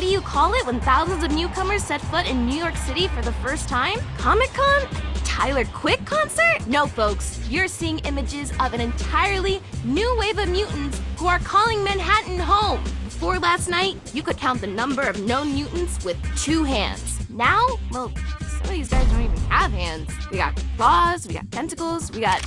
do you call it when thousands of newcomers set foot in New York City for the first time? Comic-Con? Tyler Quick concert? No, folks. You're seeing images of an entirely new wave of mutants who are calling Manhattan home. Before last night, you could count the number of known mutants with 2 hands. Now, well, some of these guys don't even have hands. We got claws, we got tentacles, we got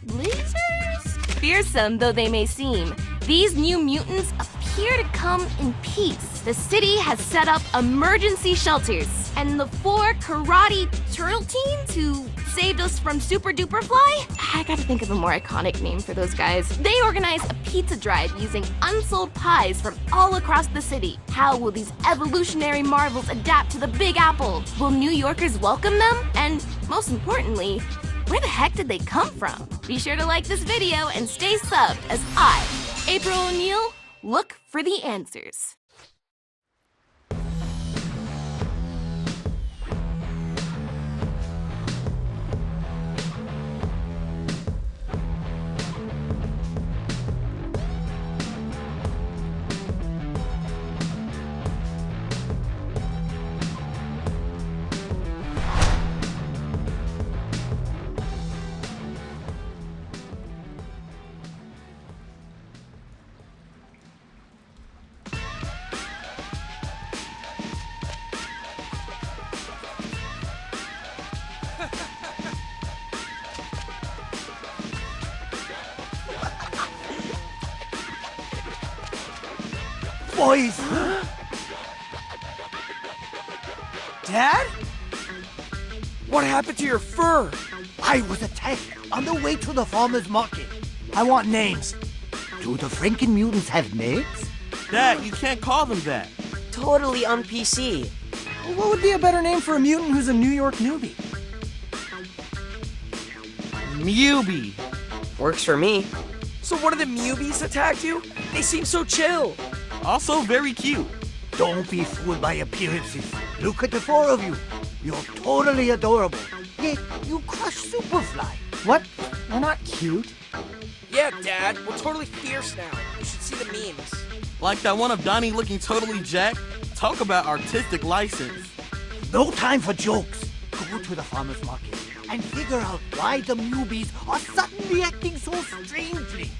lasers? Fearsome though they may seem, these new mutants appear to come in peace. The city has set up emergency shelters, and the 4 karate turtle teens who saved us from Super Duper Fly? I gotta think of a more iconic name for those guys. They organize a pizza drive using unsold pies from all across the city. How will these evolutionary marvels adapt to the Big Apple? Will New Yorkers welcome them? And most importantly, where the heck did they come from? Be sure to like this video and stay subbed as I, April O'Neil, look for the answers. Boys! Dad? What happened to your fur? I was attacked on the way to the farmer's market. I want names. Do the Franken mutants have names? Dad, you can't call them that. Totally on PC. What would be a better name for a mutant who's a New York newbie? Mubi. Works for me. So one of the Mubies attacked you? They seem so chill. Also very cute. Don't be fooled by appearances. Look at the 4 of you. You're totally adorable. Yet you crush Superfly. What? We're not cute. Yeah, Dad, we're totally fierce now. You should see the memes. Like that one of Donnie looking totally jacked. Talk about artistic license. No time for jokes. Go to the farmer's market and figure out why the newbies are suddenly acting so strangely.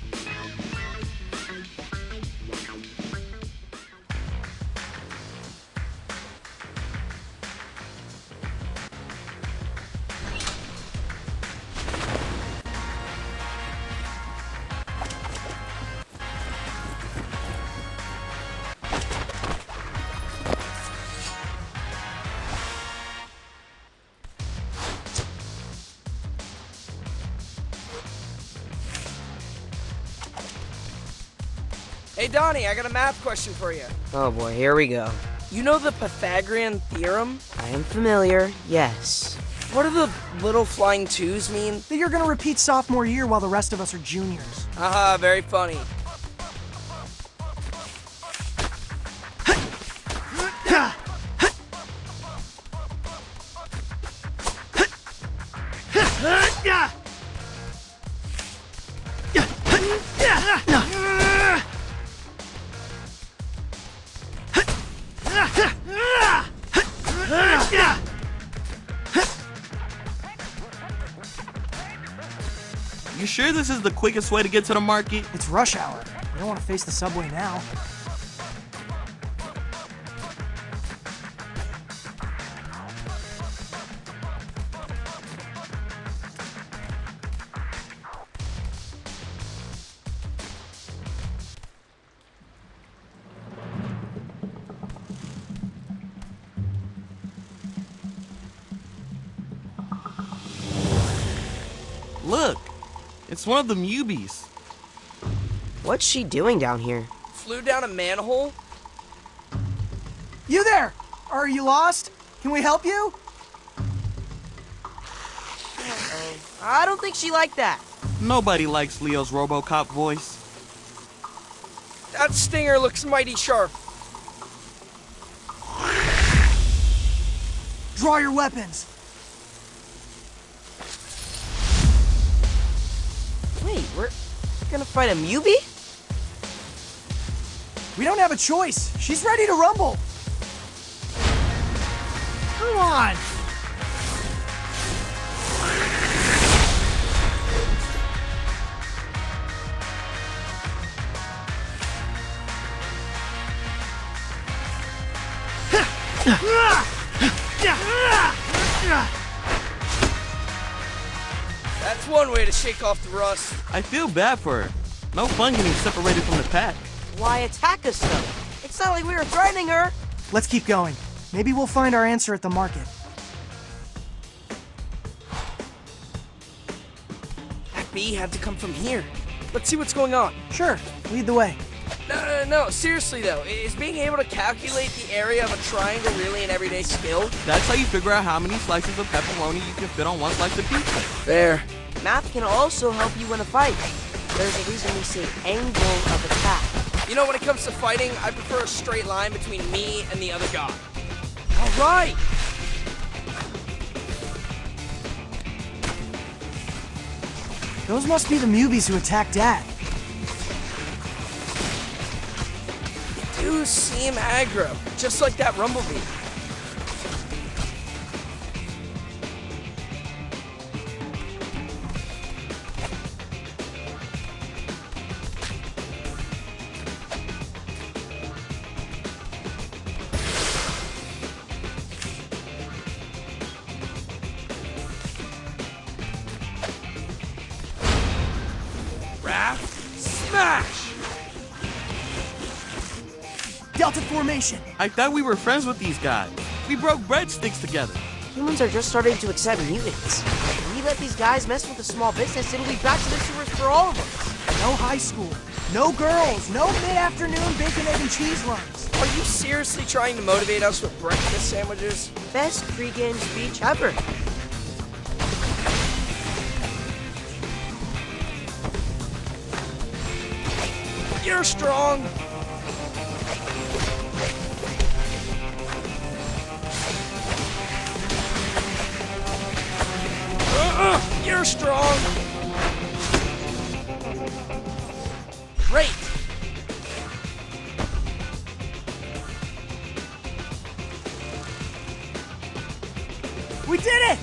Hey, Donnie, I got a math question for you. Oh boy, here we go. You know the Pythagorean theorem? I am familiar, yes. What do the little flying 2s mean? That you're gonna repeat sophomore year while the rest of us are juniors. Haha, very funny. You sure this is the quickest way to get to the market? It's rush hour. We don't want to face the subway now. Look, it's one of the Mubies. What's she doing down here? Flew down a manhole? You there! Are you lost? Can we help you? I don't think she liked that. Nobody likes Leo's RoboCop voice. That stinger looks mighty sharp. Draw your weapons. Wait, we're gonna fight a Mubi? We don't have a choice. She's ready to rumble. Come on! That's one way to shake off the rust. I feel bad for her. No fun getting separated from the pack. Why attack us though? It's not like we were threatening her. Let's keep going. Maybe we'll find our answer at the market. That bee had to come from here. Let's see what's going on. Sure, lead the way. No, seriously though, is being able to calculate the area of a triangle really an everyday skill? That's how you figure out how many slices of pepperoni you can fit on one slice of pizza. Fair. Math can also help you win a fight. There's a reason we say angle of attack. You know, when it comes to fighting, I prefer a straight line between me and the other guy. All right. Those must be the Mubies who attacked Dad. Do seem aggro, just like that Rumblebee. Smash! Delta formation! I thought we were friends with these guys. We broke breadsticks together. Humans are just starting to accept mutants. If we let these guys mess with a small business, it'll be back to the sewers for all of us. No high school, no girls, no mid-afternoon bacon, egg, and cheese runs. Are you seriously trying to motivate us with breakfast sandwiches? Best pre-game speech ever. You're strong. You're strong. Great. We did it!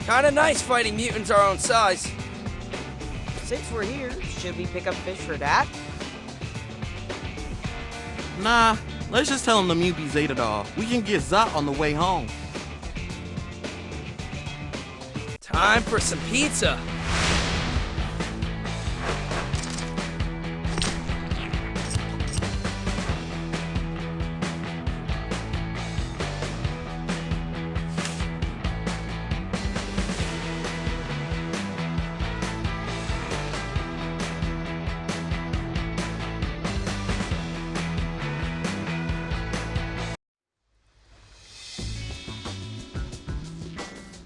Kinda nice fighting mutants our own size. Since we're here, should we pick up fish for that? Nah, let's just tell them the Mubies ate it all. We can get Zot on the way home. Time for some pizza.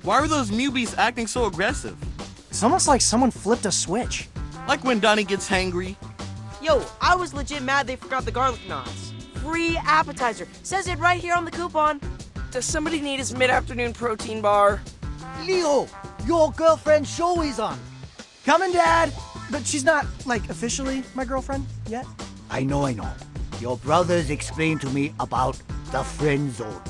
Why were those Mubies acting so aggressive? It's almost like someone flipped a switch. Like when Donnie gets hangry. Yo, I was legit mad they forgot the garlic knots. Free appetizer. Says it right here on the coupon. Does somebody need his mid-afternoon protein bar? Leo, your girlfriend's show is on. Coming, Dad! But she's not, like, officially my girlfriend yet. I know. Your brothers explained to me about the friend zone.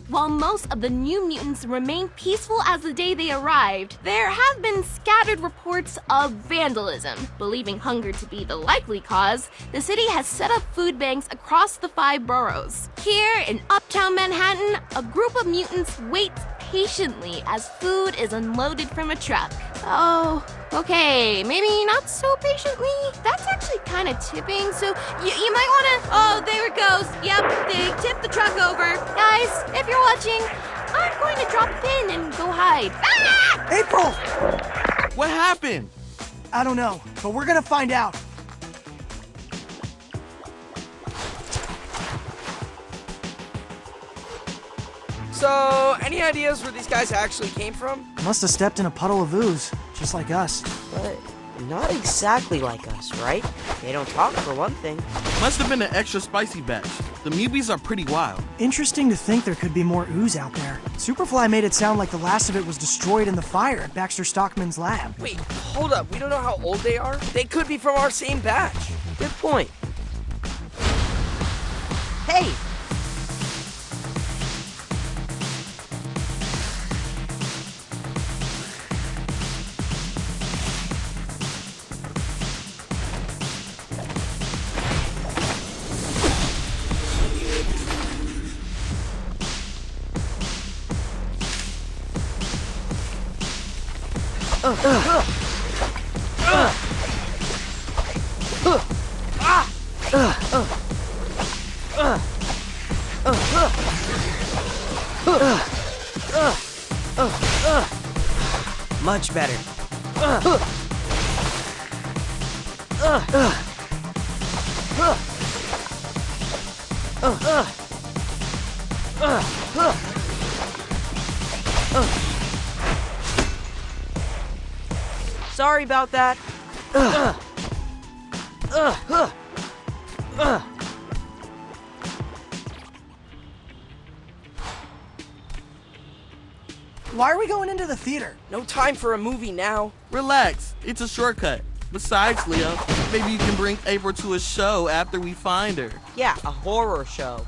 While most of the New Mutants remain peaceful as the day they arrived, there have been scattered reports of vandalism. Believing hunger to be the likely cause, the city has set up food banks across the 5 boroughs. Here in Uptown Manhattan, a group of mutants waits patiently as food is unloaded from a truck. Oh, okay, maybe not so patiently. That's actually kind of tipping, so you might want to... Oh, there it goes. Yep, they tipped the truck over. Guys, if you're watching, I'm going to drop a pin and go hide. Ah! April! What happened? I don't know, but we're gonna find out. So, any ideas where these guys actually came from? Must have stepped in a puddle of ooze, just like us. But not exactly like us, right? They don't talk for one thing. Must have been an extra spicy batch. The Mubies are pretty wild. Interesting to think there could be more ooze out there. Superfly made it sound like the last of it was destroyed in the fire at Baxter Stockman's lab. Wait, hold up. We don't know how old they are. They could be from our same batch. Good point. Hey! Much better. Sorry about that. Why are we going into the theater? No time for a movie now. Relax, it's a shortcut. Besides, Leo, maybe you can bring April to a show after we find her. Yeah, a horror show.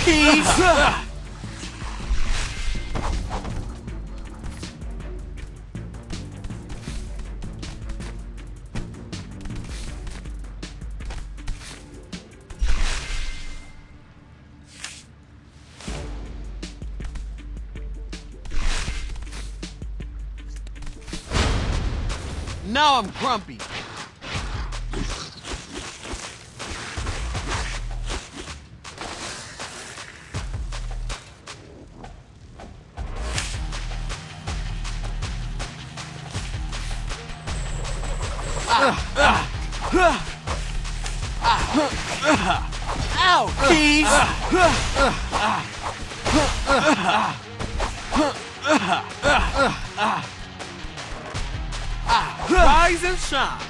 Keys! Now I'm grumpy. Ow! Keys! Rise and shine!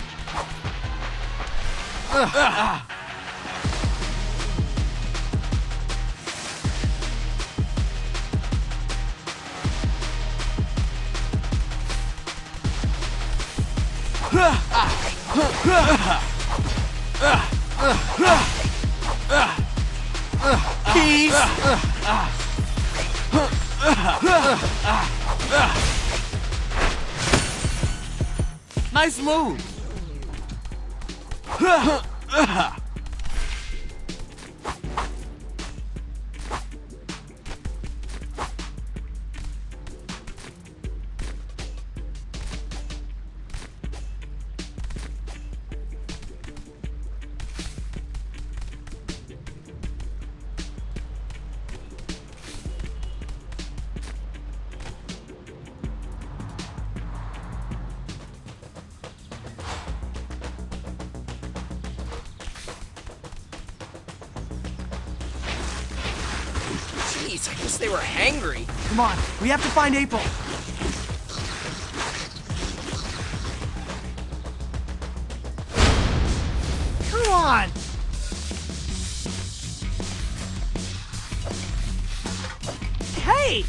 Keys! Nice move! Jeez, I guess they were hangry. Come on, we have to find April. Come on! Hey!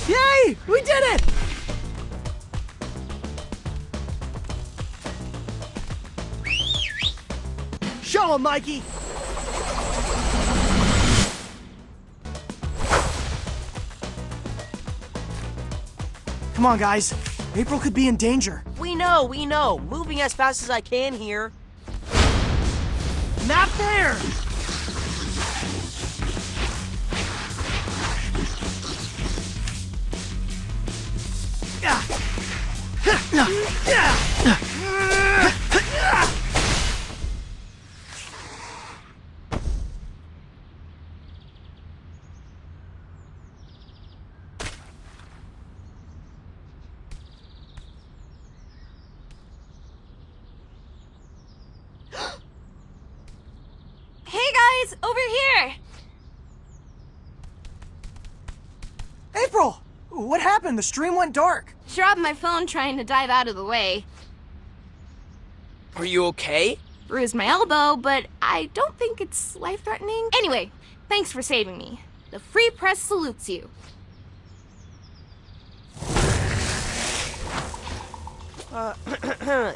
Yay! We did it! Show him, Mikey! Come on, guys. April could be in danger. We know. Moving as fast as I can here. And there! Hey guys, over here! April! What happened? The stream went dark. Dropped my phone trying to dive out of the way. Are you okay? Bruised my elbow, but I don't think it's life-threatening. Anyway, thanks for saving me. The Free Press salutes you.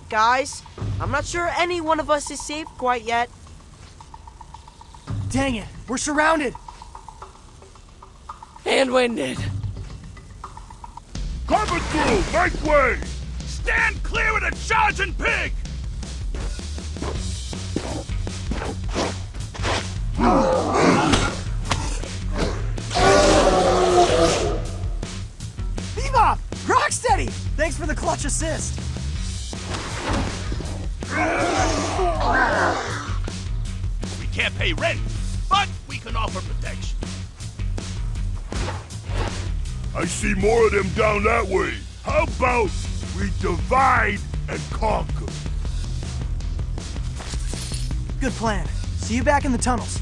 Guys, I'm not sure any one of us is safe quite yet. Dang it, we're surrounded. And winded. Cover through! Make way! Stand clear of the charging pig! Bebop! Rocksteady! Thanks for the clutch assist. We can't pay rent, but we can offer protection. I see more of them down that way. How about we divide and conquer? Good plan. See you back in the tunnels.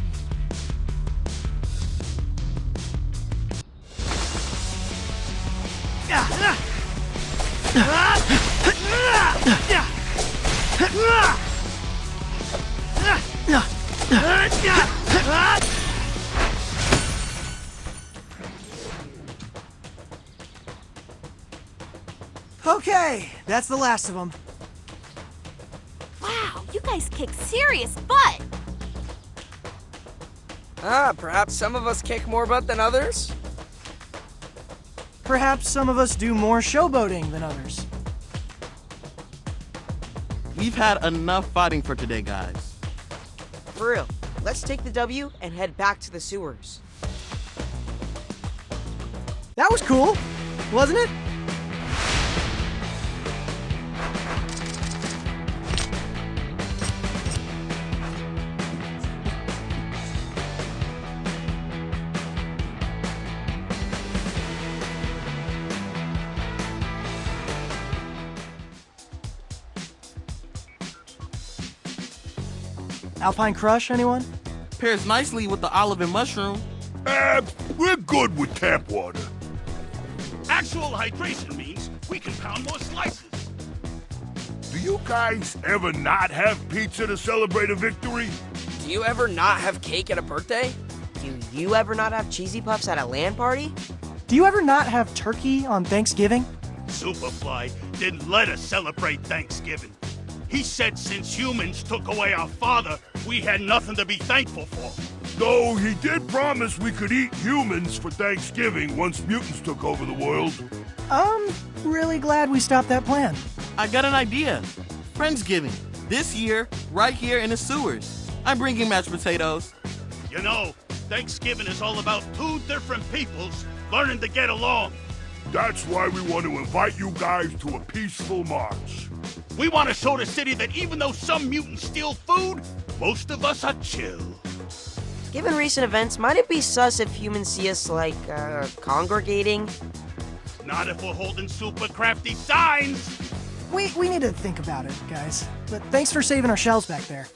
Okay, that's the last of them. Wow, you guys kick serious butt! Perhaps some of us kick more butt than others? Perhaps some of us do more showboating than others. We've had enough fighting for today, guys. For real, let's take the W and head back to the sewers. That was cool, wasn't it? Alpine Crush, anyone? Pairs nicely with the olive and mushroom. We're good with tap water. Actual hydration means we can pound more slices. Do you guys ever not have pizza to celebrate a victory? Do you ever not have cake at a birthday? Do you ever not have cheesy puffs at a LAN party? Do you ever not have turkey on Thanksgiving? Superfly didn't let us celebrate Thanksgiving. He said since humans took away our father, we had nothing to be thankful for. Though he did promise we could eat humans for Thanksgiving once mutants took over the world. I'm really glad we stopped that plan. I got an idea. Friendsgiving. This year, right here in the sewers. I'm bringing mashed potatoes. You know, Thanksgiving is all about two different peoples learning to get along. That's why we want to invite you guys to a peaceful march. We want to show the city that even though some mutants steal food, most of us are chill. Given recent events, might it be sus if humans see us, like, congregating? Not if we're holding super crafty signs. We need to think about it, guys. But thanks for saving our shells back there.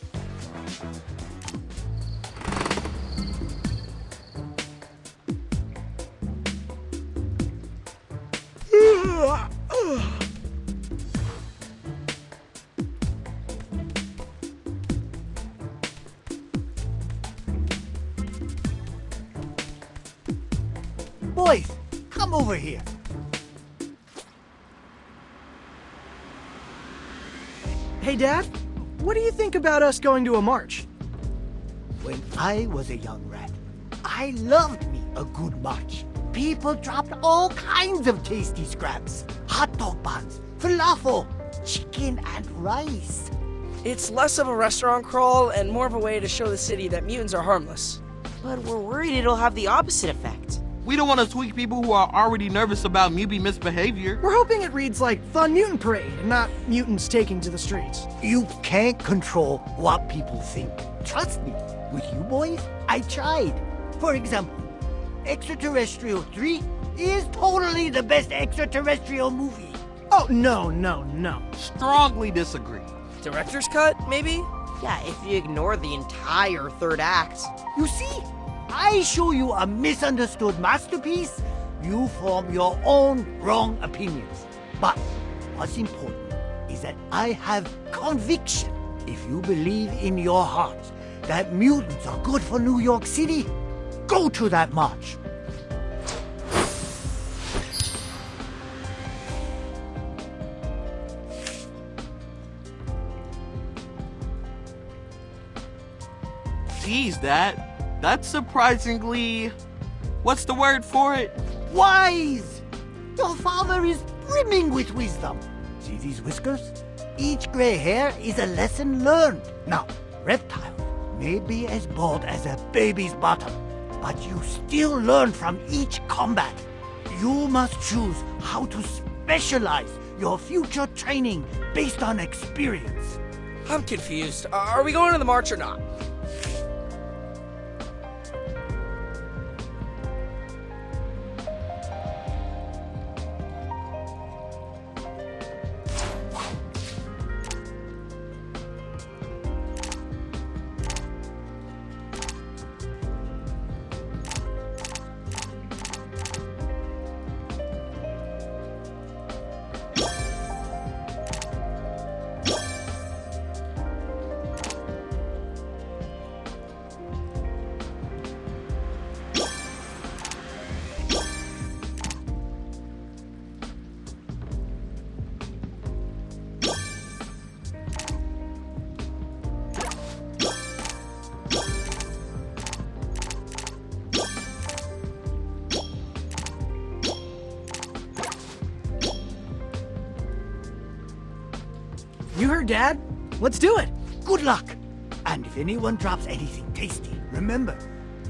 Boys, come over here. Hey, Dad, what do you think about us going to a march? When I was a young rat, I loved me a good march. People dropped all kinds of tasty scraps. Hot dog buns, falafel, chicken and rice. It's less of a restaurant crawl and more of a way to show the city that mutants are harmless. But we're worried it'll have the opposite effect. We don't want to tweak people who are already nervous about mutant misbehavior. We're hoping it reads like Fun Mutant Parade and not mutants taking to the streets. You can't control what people think. Trust me, with you boys, I tried. For example, Extraterrestrial 3 is totally the best extraterrestrial movie. Oh, no. Strongly disagree. Director's cut, maybe? Yeah, if you ignore the entire third act. You see, I show you a misunderstood masterpiece, you form your own wrong opinions. But what's important is that I have conviction. If you believe in your hearts that mutants are good for New York City, go to that march. Geez, that's surprisingly... What's the word for it? Wise! Your father is brimming with wisdom. See these whiskers? Each gray hair is a lesson learned. Now, reptiles may be as bald as a baby's bottom, but you still learn from each combat. You must choose how to specialize your future training based on experience. I'm confused. Are we going to the march or not? You heard, Dad? Let's do it. Good luck. And if anyone drops anything tasty, remember,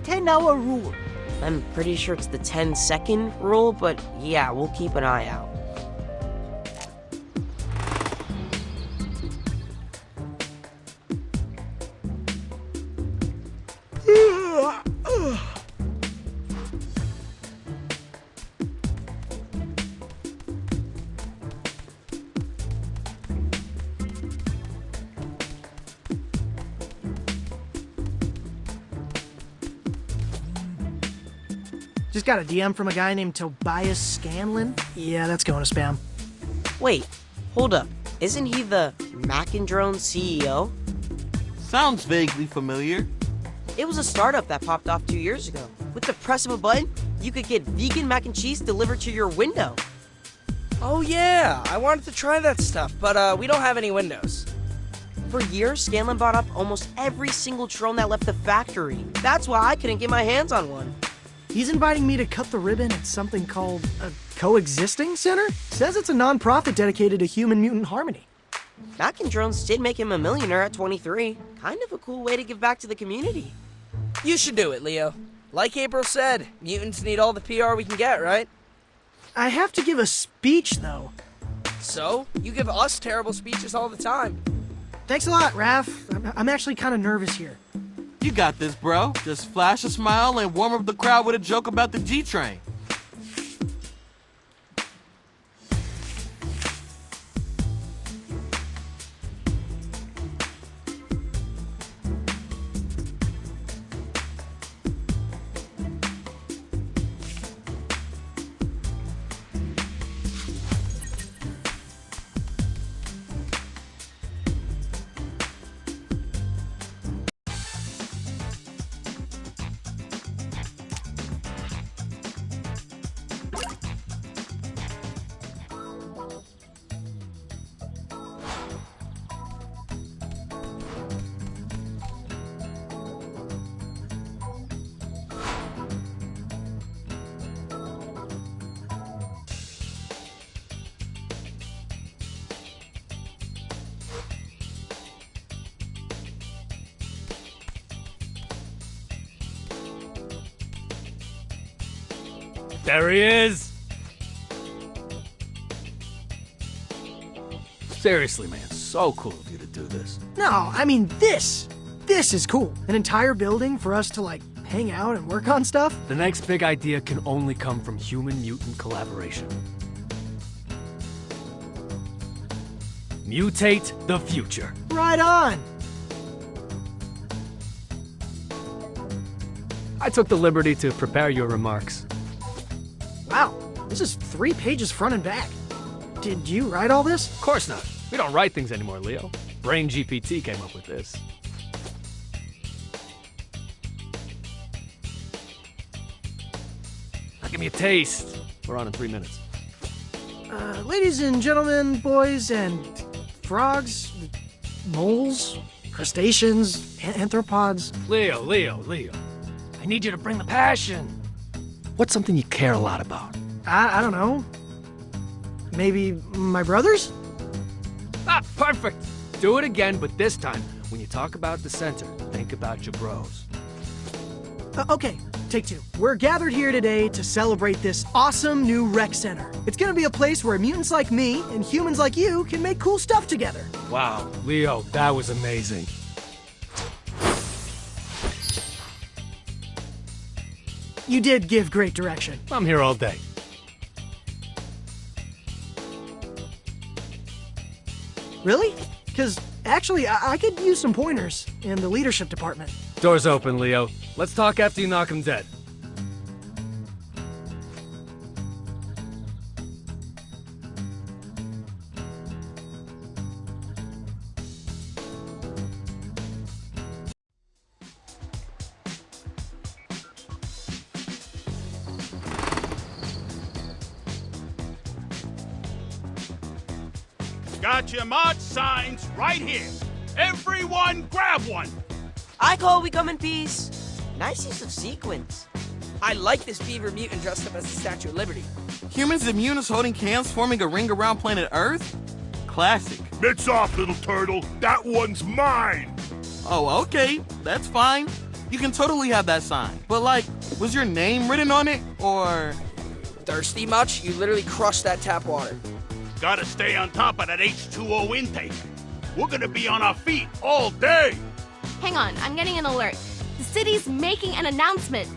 10-hour rule. I'm pretty sure it's the 10-second rule, but yeah, we'll keep an eye out. Just got a DM from a guy named Tobias Scanlon. Yeah, that's going to spam. Wait, hold up. Isn't he the Mac and Drone CEO? Sounds vaguely familiar. It was a startup that popped off 2 years ago. With the press of a button, you could get vegan mac and cheese delivered to your window. Oh yeah, I wanted to try that stuff, but we don't have any windows. For years, Scanlon bought up almost every single drone that left the factory. That's why I couldn't get my hands on one. He's inviting me to cut the ribbon at something called a coexisting center? Says it's a non-profit dedicated to human-mutant harmony. Mac and Drones did make him a millionaire at 23. Kind of a cool way to give back to the community. You should do it, Leo. Like April said, mutants need all the PR we can get, right? I have to give a speech, though. So, you give us terrible speeches all the time. Thanks a lot, Raph. I'm actually kind of nervous here. You got this, bro. Just flash a smile and warm up the crowd with a joke about the G-Train. There he is! Seriously, man, so cool of you to do this. No, I mean this is cool. An entire building for us to like hang out and work on stuff. The next big idea can only come from human-mutant collaboration. Mutate the future. Right on. I took the liberty to prepare your remarks. Wow, this is 3 pages front and back. Did you write all this? Of course not. We don't write things anymore, Leo. Brain GPT came up with this. Now give me a taste. We're on in 3 minutes. Ladies and gentlemen, boys and frogs, moles, crustaceans, anthropods. Leo. I need you to bring the passion. What's something you care a lot about? I don't know. Maybe my brothers? Ah, perfect. Do it again, but this time, when you talk about the center, think about your bros. Okay, take 2. We're gathered here today to celebrate this awesome new rec center. It's gonna be a place where mutants like me and humans like you can make cool stuff together. Wow, Leo, that was amazing. You did give great direction. I'm here all day. Really? Because actually, I could use some pointers in the leadership department. Door's open, Leo. Let's talk after you knock him dead. Got your mod signs right here. Everyone grab one. I call we come in peace. Nice use of sequins. I like this beaver mutant dressed up as the Statue of Liberty. Humans and mutants holding hands forming a ring around planet Earth? Classic. Mitts off, little turtle. That one's mine. Oh, okay. That's fine. You can totally have that sign. But like, was your name written on it? Or... Thirsty much? You literally crushed that tap water. Gotta stay on top of that H2O intake. We're gonna be on our feet all day. Hang on, I'm getting an alert. The city's making an announcement.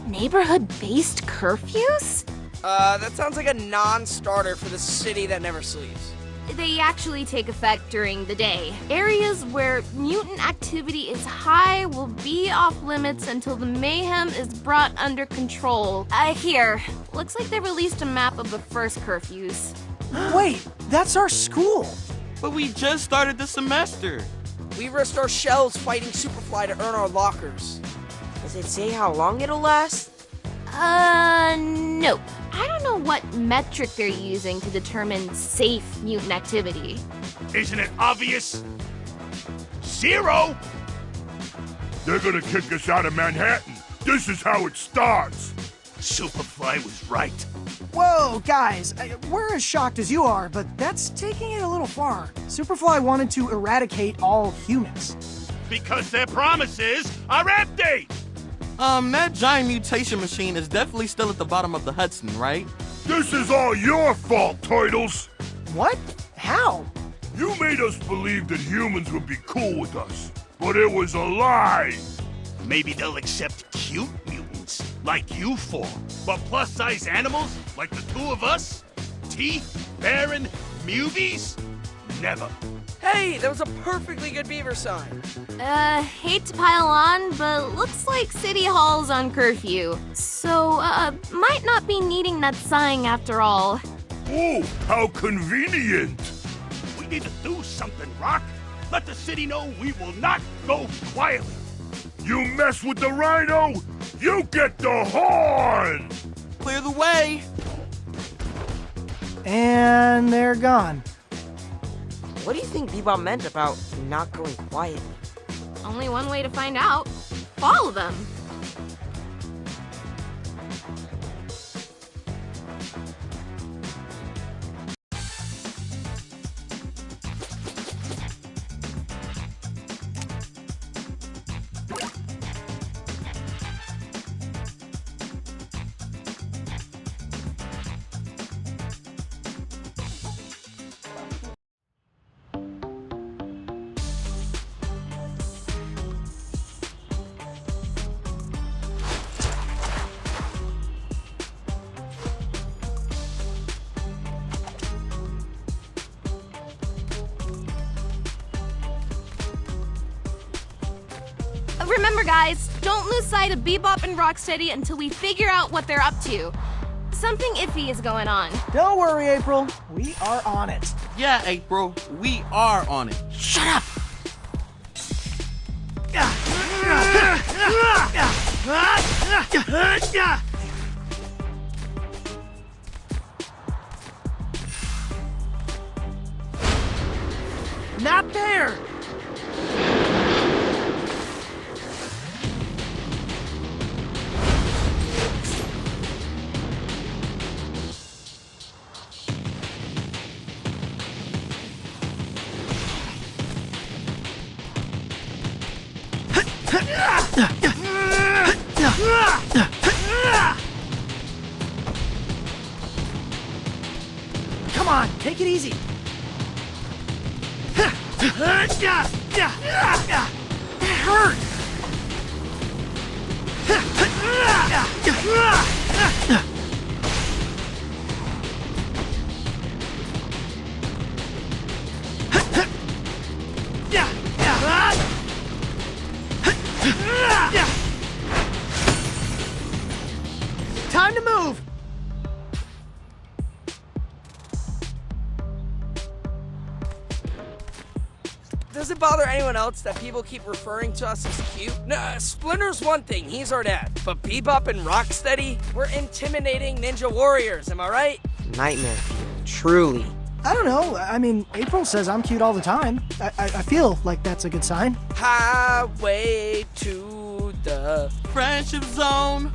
Neighborhood-based curfews? That sounds like a non-starter for the city that never sleeps. They actually take effect during the day. Areas where mutant activity is high will be off limits until the mayhem is brought under control. Here. Looks like they released a map of the first curfews. Wait, that's our school. But we just started the semester. We risked our shells fighting Superfly to earn our lockers. Does it say how long it'll last? Nope. I don't know what metric they're using to determine safe mutant activity. Isn't it obvious? 0. They're gonna kick us out of Manhattan. This is how it starts. Superfly was right. Whoa, guys, we're as shocked as you are, but that's taking it a little far. Superfly wanted to eradicate all humans. Because their promises are empty. That giant mutation machine is definitely still at the bottom of the Hudson, right? This is all your fault, Turtles. What? How? You made us believe that humans would be cool with us, but it was a lie. Maybe they'll accept cute mutants like you four, but plus-size animals like the 2 of us? Teeth, Baron, Mubies? Never. Hey, that was a perfectly good beaver sign. Hate to pile on, but looks like City Hall's on curfew. So, might not be needing that sign after all. Oh, how convenient. We need to do something, Rock. Let the city know we will not go quietly. You mess with the rhino, you get the horn! Clear the way. And they're gone. What do you think Bebop meant about not going quietly? Only one way to find out. Follow them. Remember, guys, don't lose sight of Bebop and Rocksteady until we figure out what they're up to. Something iffy is going on. Don't worry, April. We are on it. Yeah, April, we are on it. Shut up! Not there! Come on, take it easy. That hurt. Time to move. Does it bother anyone else that people keep referring to us as cute? Nah, Splinter's one thing, he's our dad. But Bebop and Rocksteady, we're intimidating ninja warriors, am I right? Nightmare fuel, truly. I don't know. I mean, April says I'm cute all the time. I feel like that's a good sign. Highway to the Friendship zone.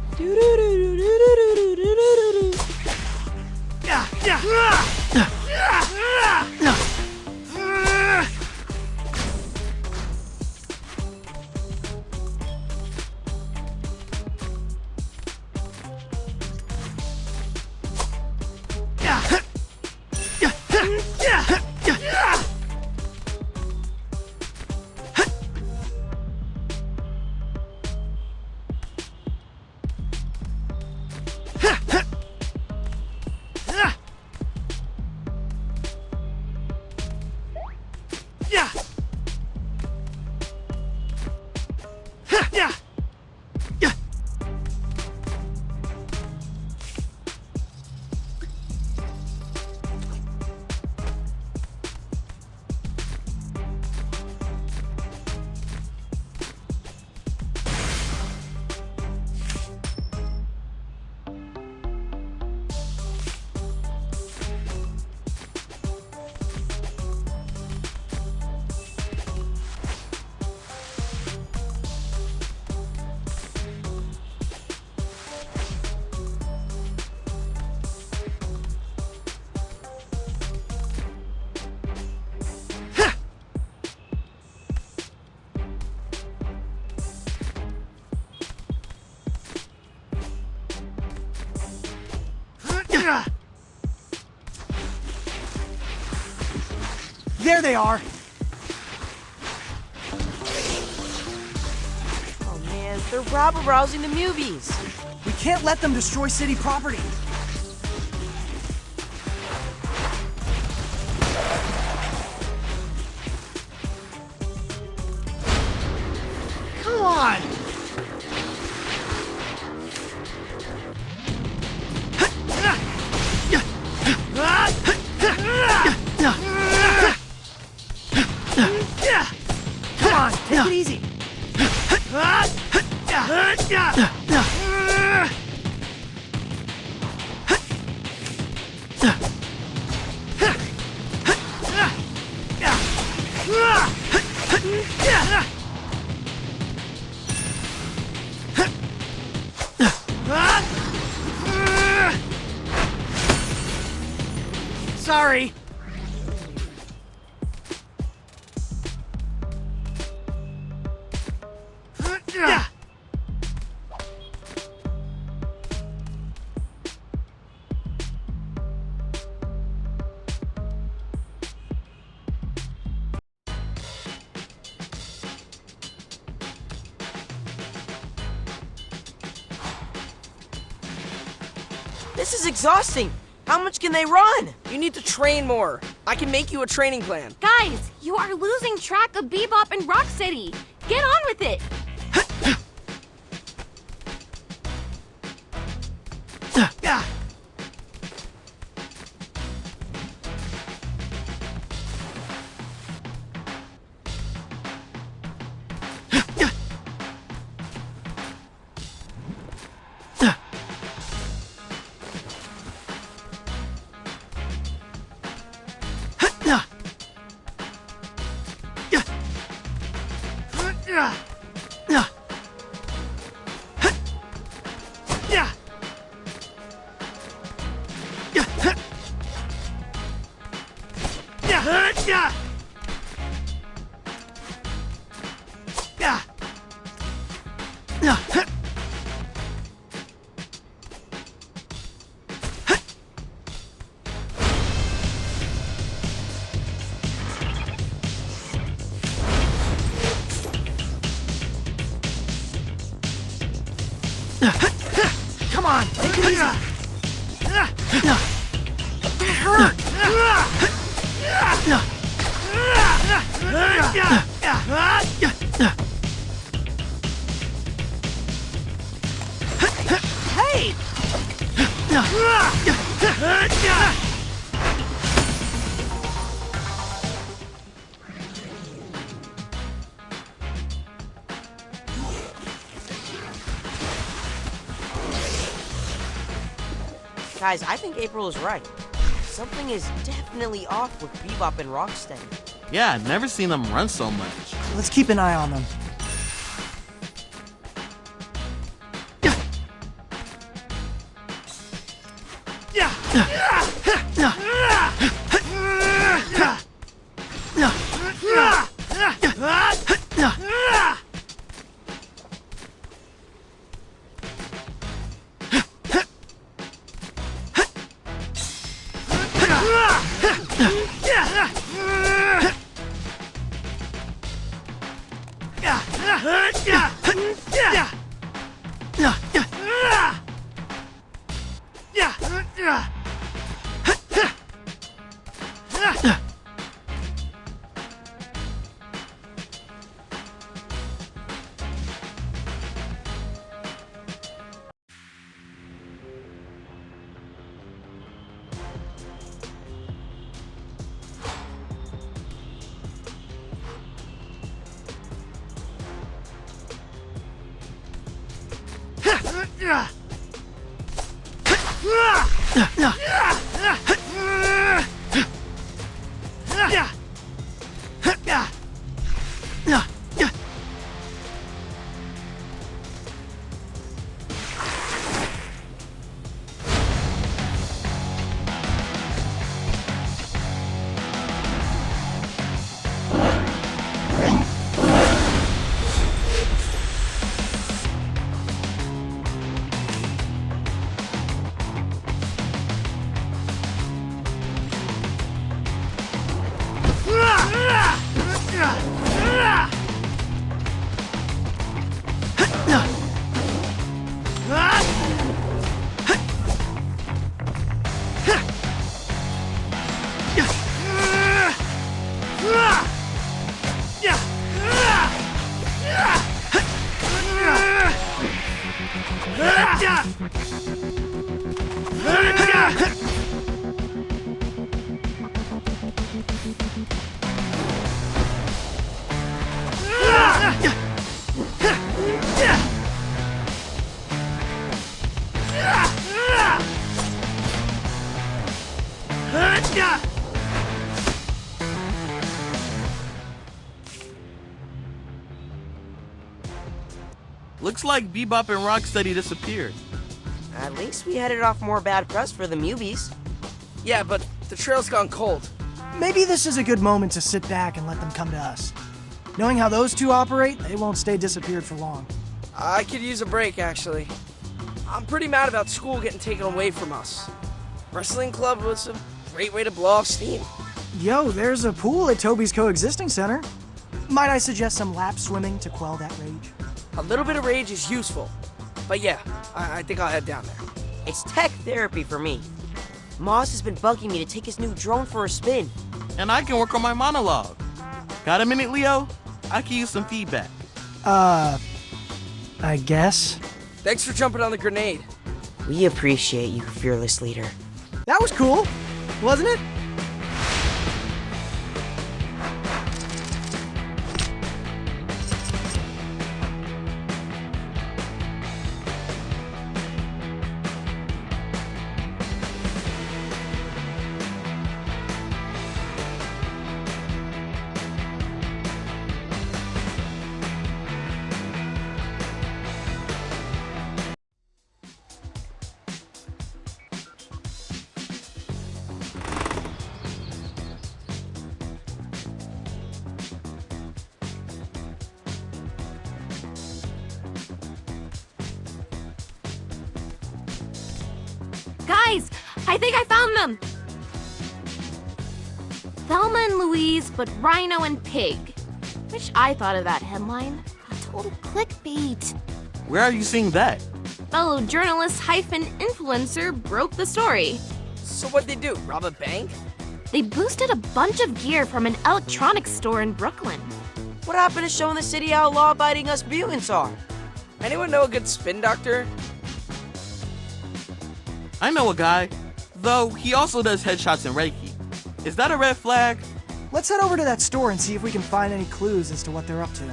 There they are. Oh man, they're rabble-rousing the movies. We can't let them destroy city property. Come on! Come on, take it easy. Sorry. This is exhausting. How much can they run? You need to train more. I can make you a training plan. Guys, you are losing track of Bebop and Rocksteady. Get on with it. Come on, take it easy. It hurts. Hey! Guys, I think April is right. Something is definitely off with Bebop and Rocksteady. Yeah, I've never seen them run so much. Let's keep an eye on them. Looks like Bebop and Rocksteady disappeared. At least we headed off more bad press for the Mubies. Yeah, but the trail's gone cold. Maybe this is a good moment to sit back and let them come to us. Knowing how those two operate, they won't stay disappeared for long. I could use a break, actually. I'm pretty mad about school getting taken away from us. Wrestling club was a great way to blow off steam. Yo, there's a pool at Toby's Coexisting Center. Might I suggest some lap swimming to quell that rage? A little bit of rage is useful. But yeah, I think I'll head down there. It's tech therapy for me. Moss has been bugging me to take his new drone for a spin. And I can work on my monologue. Got a minute, Leo? I can use some feedback. I guess. Thanks for jumping on the grenade. We appreciate you, fearless leader. That was cool, wasn't it? Guys, I think I found them! Thelma and Louise, but Rhino and Pig. Wish I thought of that headline. Total clickbait. Where are you seeing that? Fellow journalist hyphen influencer broke the story. So what'd they do, rob a bank? They boosted a bunch of gear from an electronics store in Brooklyn. What happened to showing the city how law-abiding us mutants are? Anyone know a good spin doctor? I know a guy, though he also does headshots and Reiki. Is that a red flag? Let's head over to that store and see if we can find any clues as to what they're up to.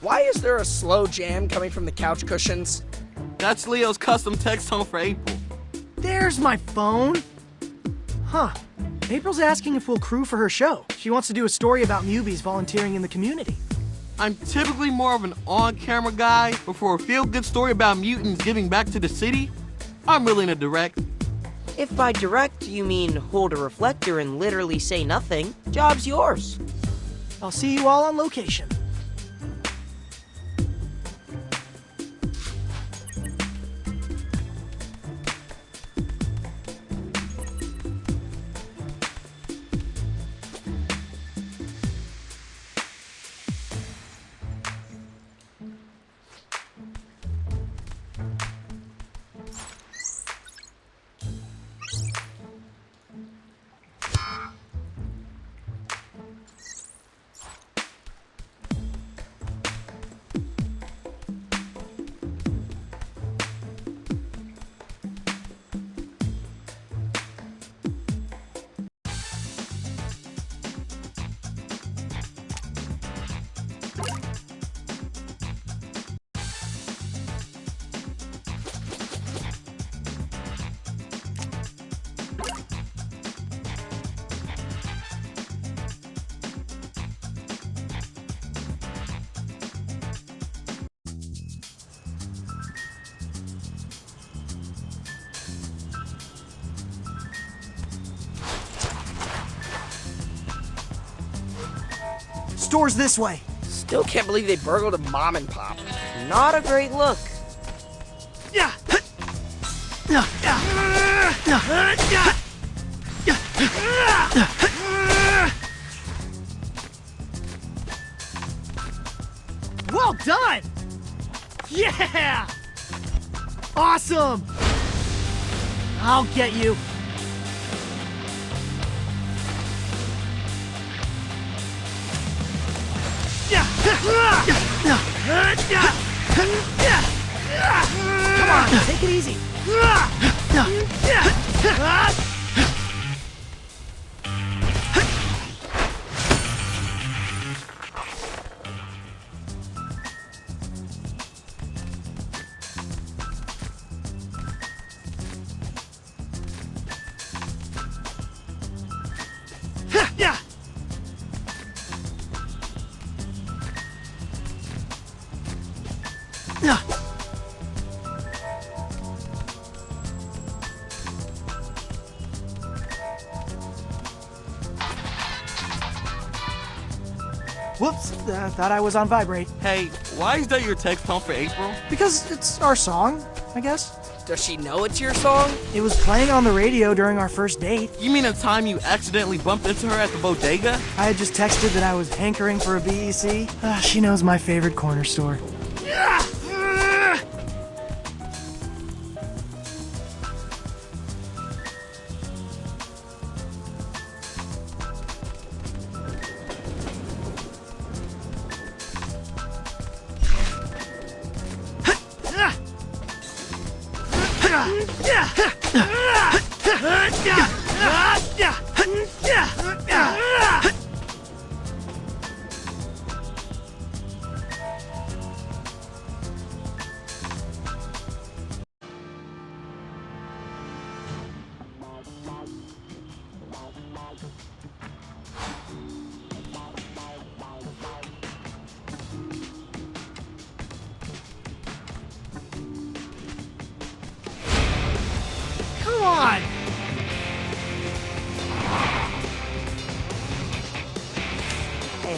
Why is there a slow jam coming from the couch cushions? That's Leo's custom text tone for April. There's my phone. Huh. April's asking if we'll crew for her show. She wants to do a story about newbies volunteering in the community. I'm typically more of an on-camera guy, but for a feel-good story about mutants giving back to the city, I'm willing to direct. If by direct you mean hold a reflector and literally say nothing, job's yours. I'll see you all on location. Store's this way. Still can't believe they burgled a mom and pop. Not a great look. Yeah. Well done! Yeah! Awesome! I'll get you. Come on, take it easy. Whoops, thought I was on vibrate. Hey, why is that your text tone for April? Because it's our song, I guess. Does she know it's your song? It was playing on the radio during our first date. You mean the time you accidentally bumped into her at the bodega? I had just texted that I was hankering for a BEC. She knows my favorite corner store.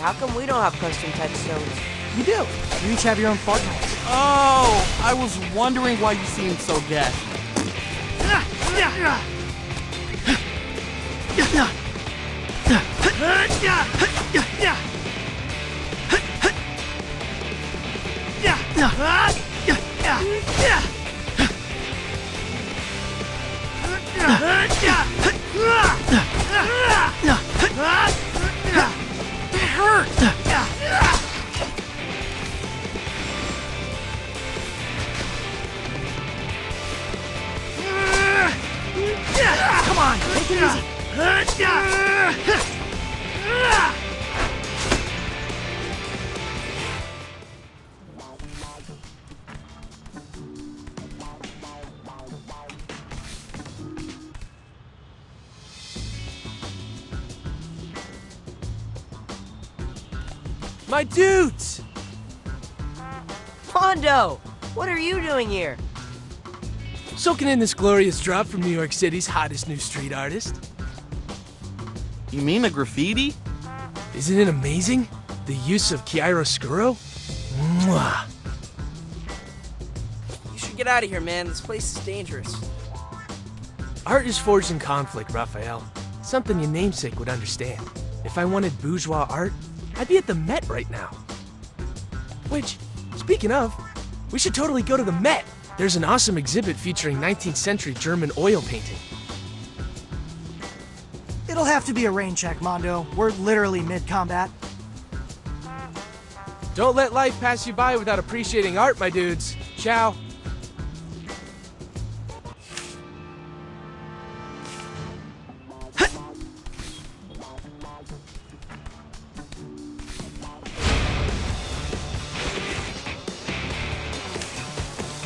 how come we don't have custom type stones? You do. You each have your own fart noise. Oh, I was wondering why you seemed so gassy. Come on, take it easy. My dudes! Mondo, what are you doing here? Soaking in this glorious drop from New York City's hottest new street artist. You mean the graffiti? Isn't it amazing? The use of chiaroscuro? Mwah! You should get out of here, man. This place is dangerous. Art is forged in conflict, Raphael. Something your namesake would understand. If I wanted bourgeois art, I'd be at the Met right now. Which, speaking of, we should totally go to the Met. There's an awesome exhibit featuring 19th century German oil painting. It'll have to be a rain check, Mondo. We're literally mid-combat. Don't let life pass you by without appreciating art, my dudes. Ciao.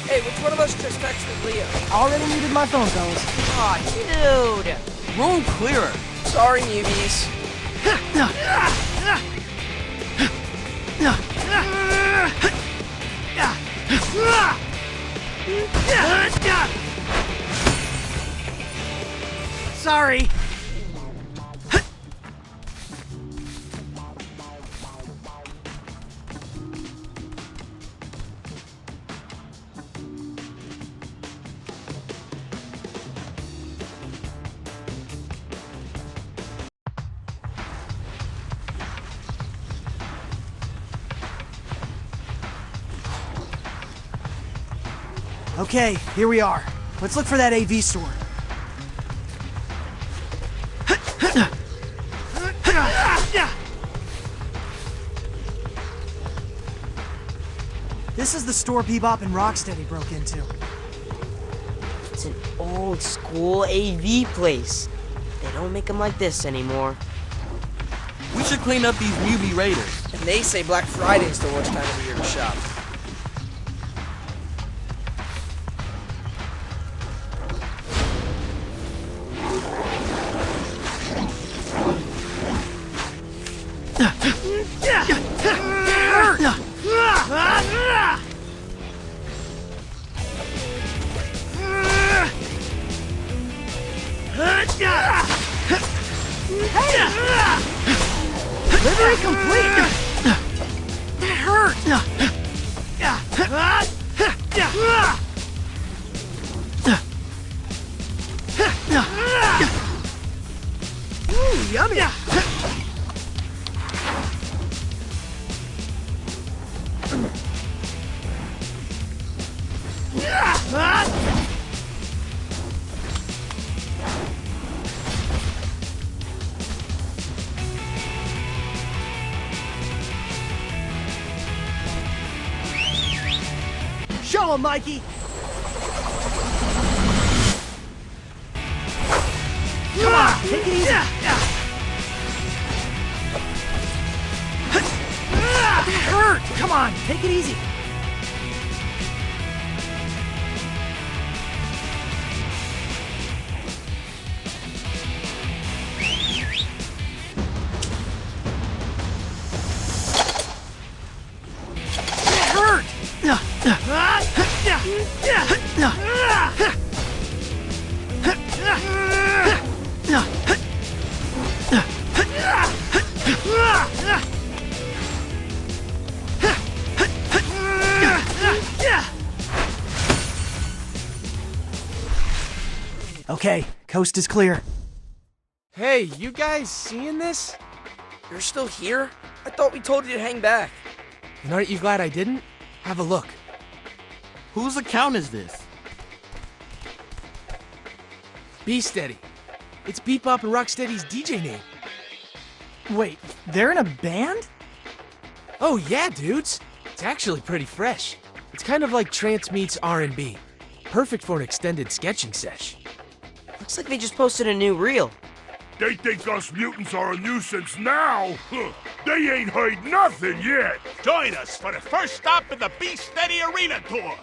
Hey, which one of us just texted Leo? Already muted my phone, fellas. Aw, dude! Room clearer. Sorry, newbies. Sorry. Okay, here we are. Let's look for that AV store. This is the store Bebop and Rocksteady broke into. It's an old school AV place. They don't make them like this anymore. We should clean up these newbie raiders. And they say Black Friday's the worst time of the year to shop. Delivery complete! That hurt! Ooh, yummy! Show him, Mikey! Come on, take it easy! That hurt! Come on, take it easy! Okay, coast is clear. Hey, you guys seeing this? You're still here? I thought we told you to hang back. And aren't you glad I didn't? Have a look. Whose account is this? Be Steady. It's Bebop and Rocksteady's DJ name. Wait, they're in a band? Oh yeah, dudes. It's actually pretty fresh. It's kind of like trance meets R&B. Perfect for an extended sketching sesh. Looks like they just posted a new reel. They think us mutants are a nuisance now? Huh. They ain't heard nothing yet. Join us for the first stop in the Be Steady Arena Tour.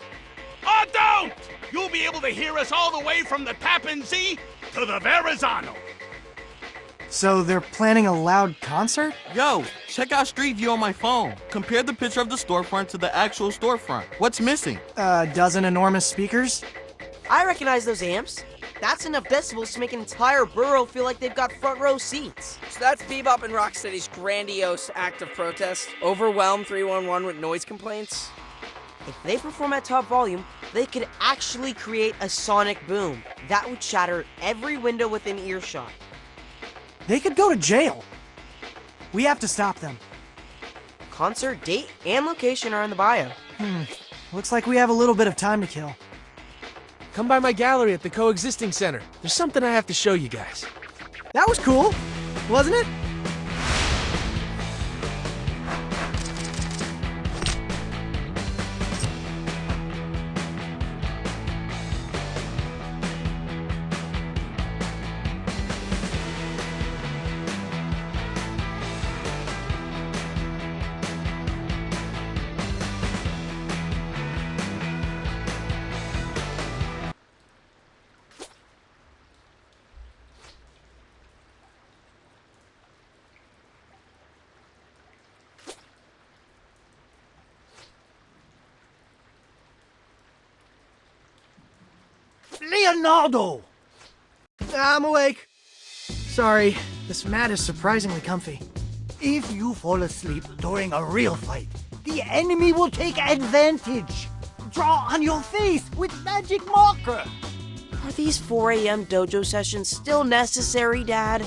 Or don't! You'll be able to hear us all the way from the Tappan Zee to the Verrazano. So they're planning a loud concert? Yo, check out Street View on my phone. Compare the picture of the storefront to the actual storefront. What's missing? A dozen enormous speakers? I recognize those amps. That's enough decibels to make an entire borough feel like they've got front row seats. So that's Bebop and Rocksteady's grandiose act of protest. Overwhelm 311 with noise complaints. If they perform at top volume, they could actually create a sonic boom. That would shatter every window within earshot. They could go to jail. We have to stop them. Concert date and location are in the bio. Looks like we have a little bit of time to kill. Come by my gallery at the Coexisting Center. There's something I have to show you guys. That was cool, wasn't it? Leonardo! I'm awake. Sorry, this mat is surprisingly comfy. If you fall asleep during a real fight, the enemy will take advantage. Draw on your face with magic marker. Are these 4 a.m. dojo sessions still necessary, Dad?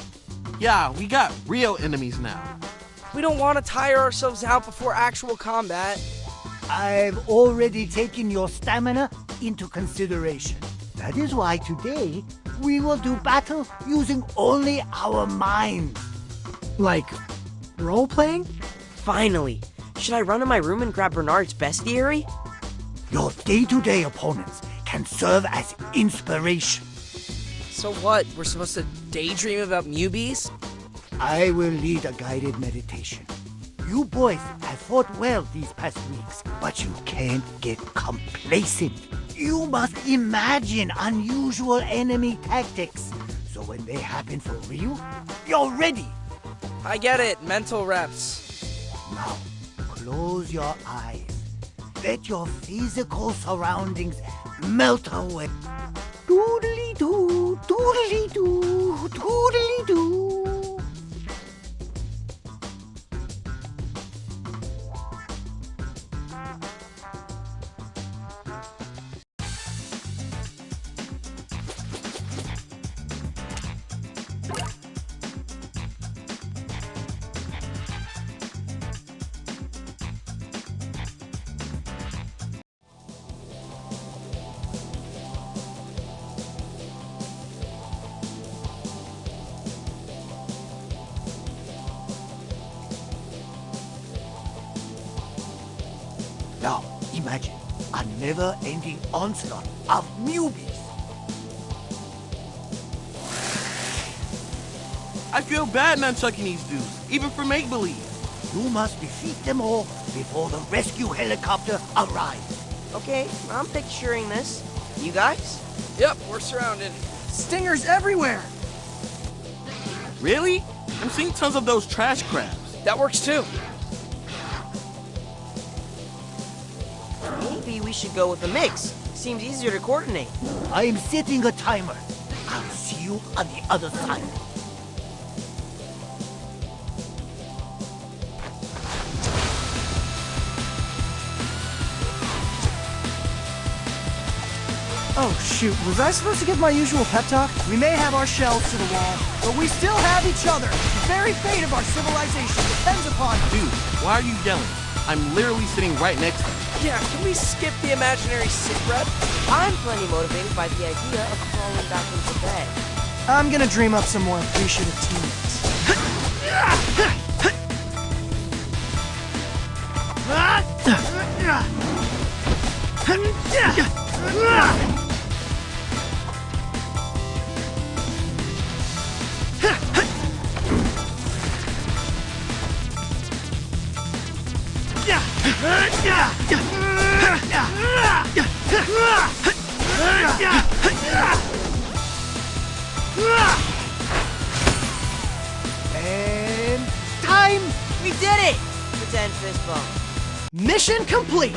Yeah, we got real enemies now. We don't want to tire ourselves out before actual combat. I've already taken your stamina into consideration. That is why today we will do battle using only our minds. Like, role-playing? Finally. Should I run to my room and grab Bernard's bestiary? Your day-to-day opponents can serve as inspiration. So what? We're supposed to daydream about Mubies? I will lead a guided meditation. You boys have fought well these past weeks, but you can't get complacent. You must imagine unusual enemy tactics, so when they happen for real, you're ready. I get it. Mental reps. Now, close your eyes. Let your physical surroundings melt away. Doodly-doo, doodly-doo, doodly-doo. Now, imagine a never-ending onslaught of newbies. I feel bad nunchucking these dudes, even for make-believe. You must defeat them all before the rescue helicopter arrives. Okay, I'm picturing this. You guys? Yep, we're surrounded. Stingers everywhere! Really? I'm seeing tons of those trash crabs. That works too. Maybe we should go with a mix. Seems easier to coordinate. I'm setting a timer. I'll see you on the other side. Oh shoot, was I supposed to give my usual pep talk? We may have our shells to the wall, but we still have each other. The very fate of our civilization depends upon it. Dude, why are you yelling? I'm literally sitting right next to you. Yeah, can we skip the imaginary sit rep? I'm plenty motivated by the idea of crawling back into bed. I'm gonna dream up some more appreciative teammates. And time! We did it! Pretend fist bump. Mission complete!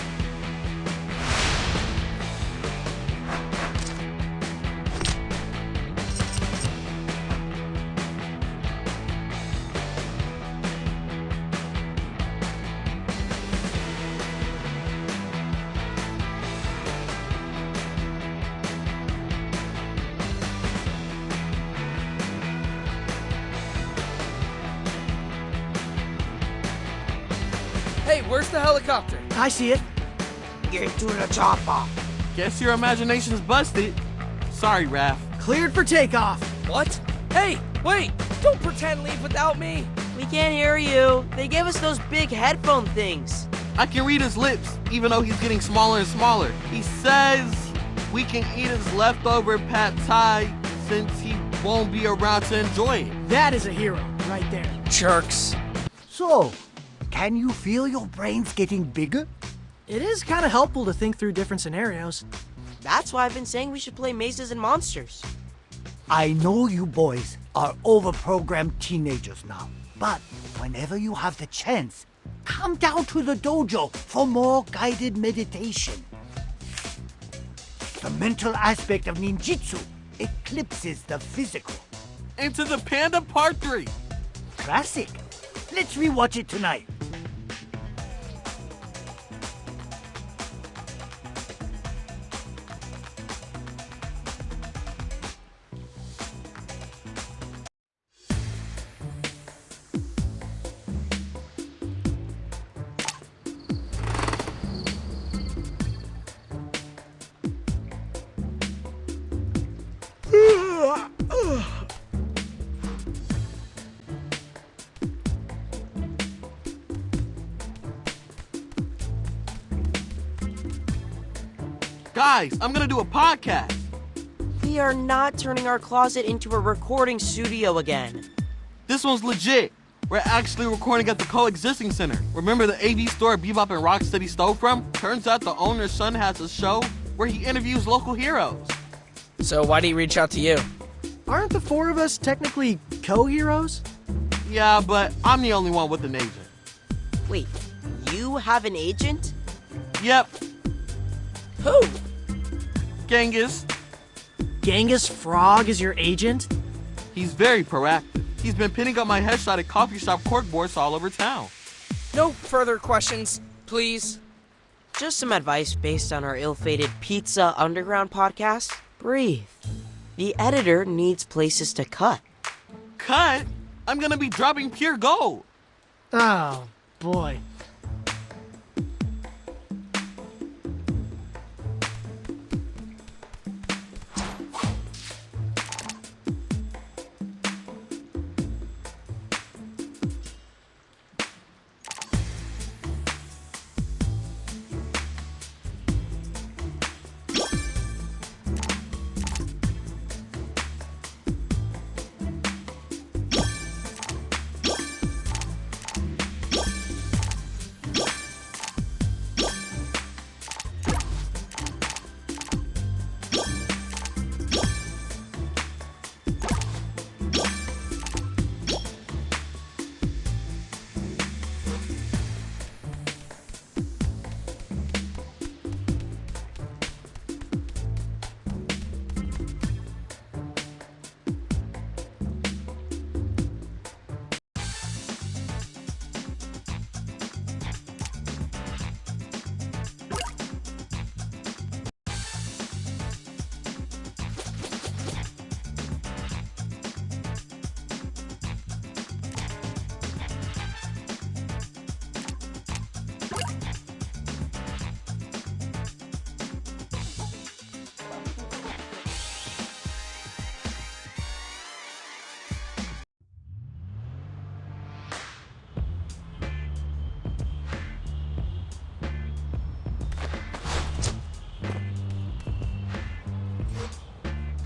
Hey, where's the helicopter? I see it. Get to the chopper! Guess your imagination's busted. Sorry, Raph. Cleared for takeoff. What? Hey, wait! Don't pretend leave without me! We can't hear you. They gave us those big headphone things. I can read his lips, even though he's getting smaller and smaller. He says we can eat his leftover pad thai since he won't be around to enjoy it. That is a hero, right there. Jerks. So, can you feel your brains getting bigger? It is kind of helpful to think through different scenarios. That's why I've been saying we should play Mazes and Monsters. I know you boys are overprogrammed teenagers now, but whenever you have the chance, come down to the dojo for more guided meditation. The mental aspect of ninjutsu eclipses the physical. Into the Panda Part 3. Classic. Let's rewatch it tonight. Guys, I'm gonna do a podcast. We are not turning our closet into a recording studio again. This one's legit. We're actually recording at the Coexisting Center. Remember the AV store Bebop and Rocksteady stole from? Turns out the owner's son has a show where he interviews local heroes. So why'd he reach out to you? Aren't the four of us technically co-heroes? Yeah, but I'm the only one with an agent. Wait, you have an agent? Yep, Who? Genghis. Genghis Frog is your agent? He's very proactive. He's been pinning up my headshot at coffee shop corkboards all over town. No further questions, please. Just some advice based on our ill-fated Pizza Underground podcast. Breathe. The editor needs places to cut. Cut? I'm gonna be dropping pure gold. Oh, boy.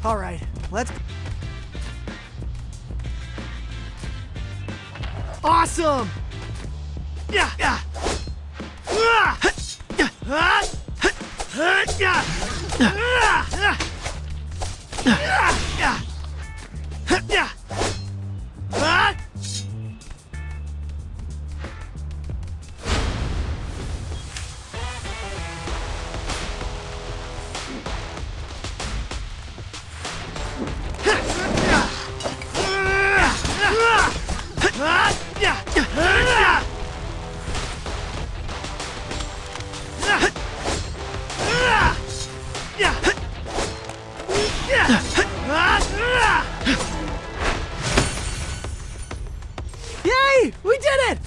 All right, let's... Awesome! Yeah! Yeah! Ah! Yeah! Ah! Ah! Yeah! Ah! Yeah! Yeah! Yeah! Ah! Yay! We did it!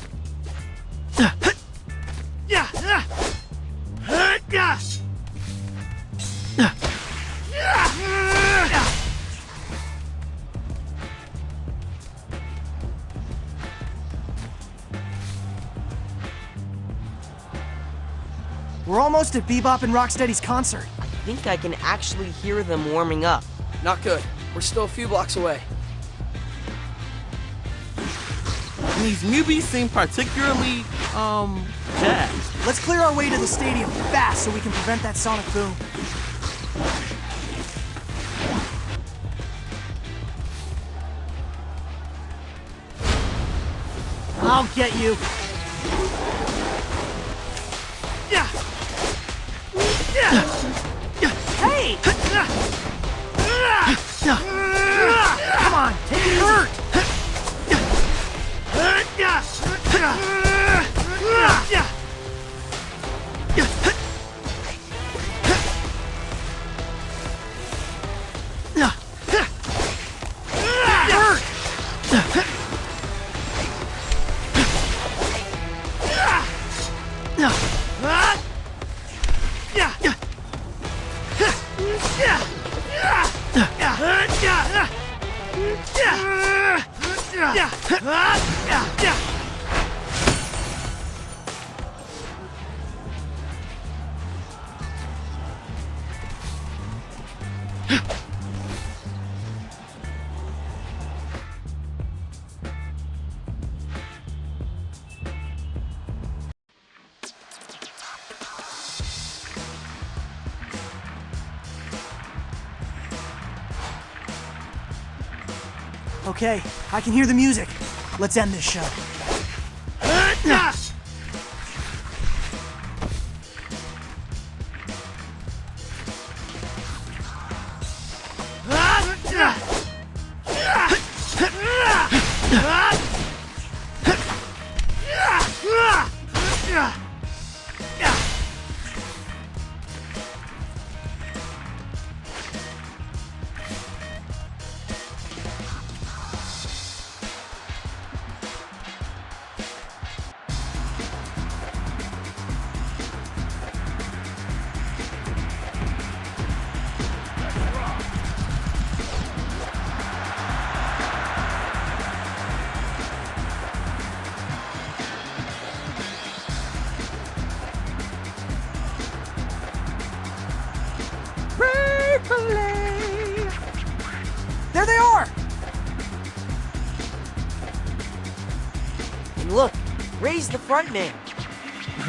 We're almost at Bebop and Rocksteady's concert. I think I can actually hear them warming up. Not good. We're still a few blocks away. These newbies seem particularly, jazzed. Let's clear our way to the stadium fast so we can prevent that sonic boom. I'll get you. Yeah. Yeah. Hey! Come on, take it hurt. Okay, I can hear the music. Let's end this show. There they are! And look, Ray's the front man.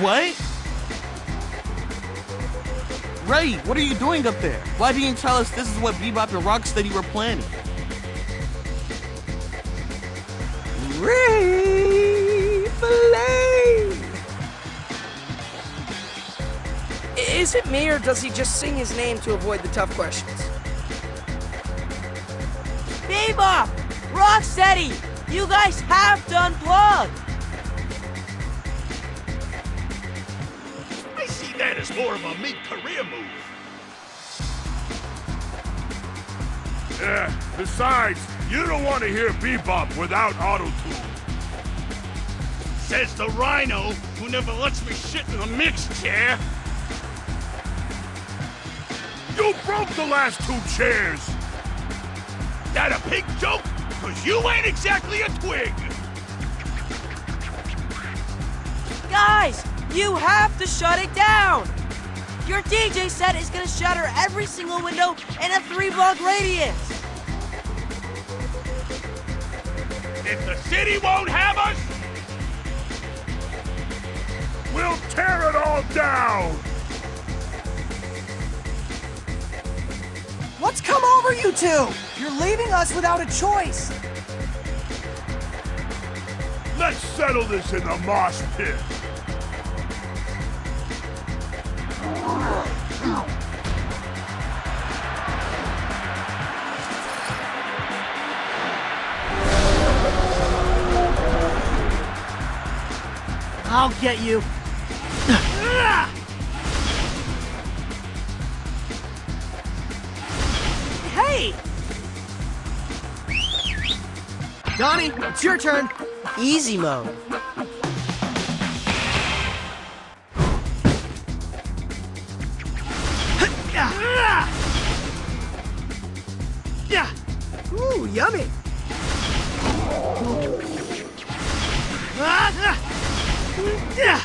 What? Ray, what are you doing up there? Why didn't you tell us this is what Bebop and Rocksteady were planning? Ray Fillet! Is it me, or does he just sing his name to avoid the tough questions? Bebop! Rocksteady! You guys have to unplug! I see that as more of a mid-career move. Besides, you don't want to hear Bebop without auto-tune. Says the rhino who never lets me sit in the mix chair. You broke the last 2 chairs! That a big joke? Cause you ain't exactly a twig. Guys, you have to shut it down! Your DJ set is gonna shatter every single window in a 3-block radius! If the city won't have us, We'll tear it all down! What's come over you two? You're leaving us without a choice. Let's settle this in the mosh pit! I'll get you. Hey! Donnie, it's your turn. Easy mode. Yeah. Ooh, yummy. Yeah.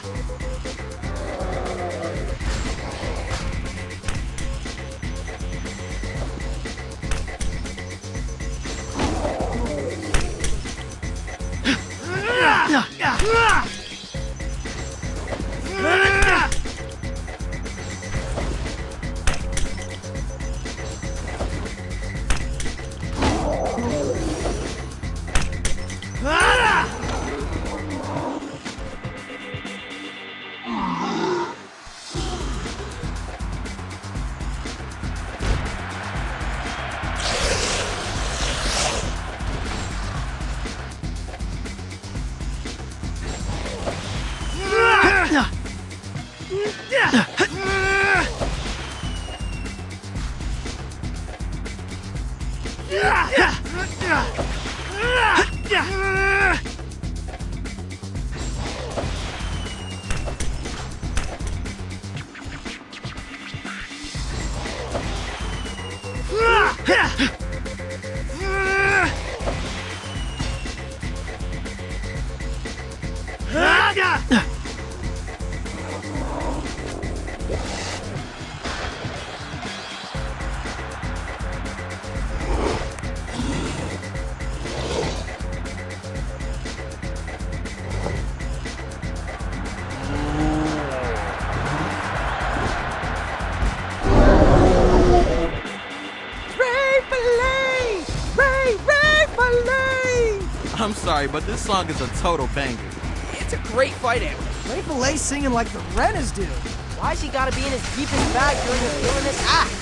I'm sorry, but this song is a total banger. It's a great fight anthem. Ray Fillet singing like the Rennas do. Why's he gotta be in his deepest bag during his villainous act?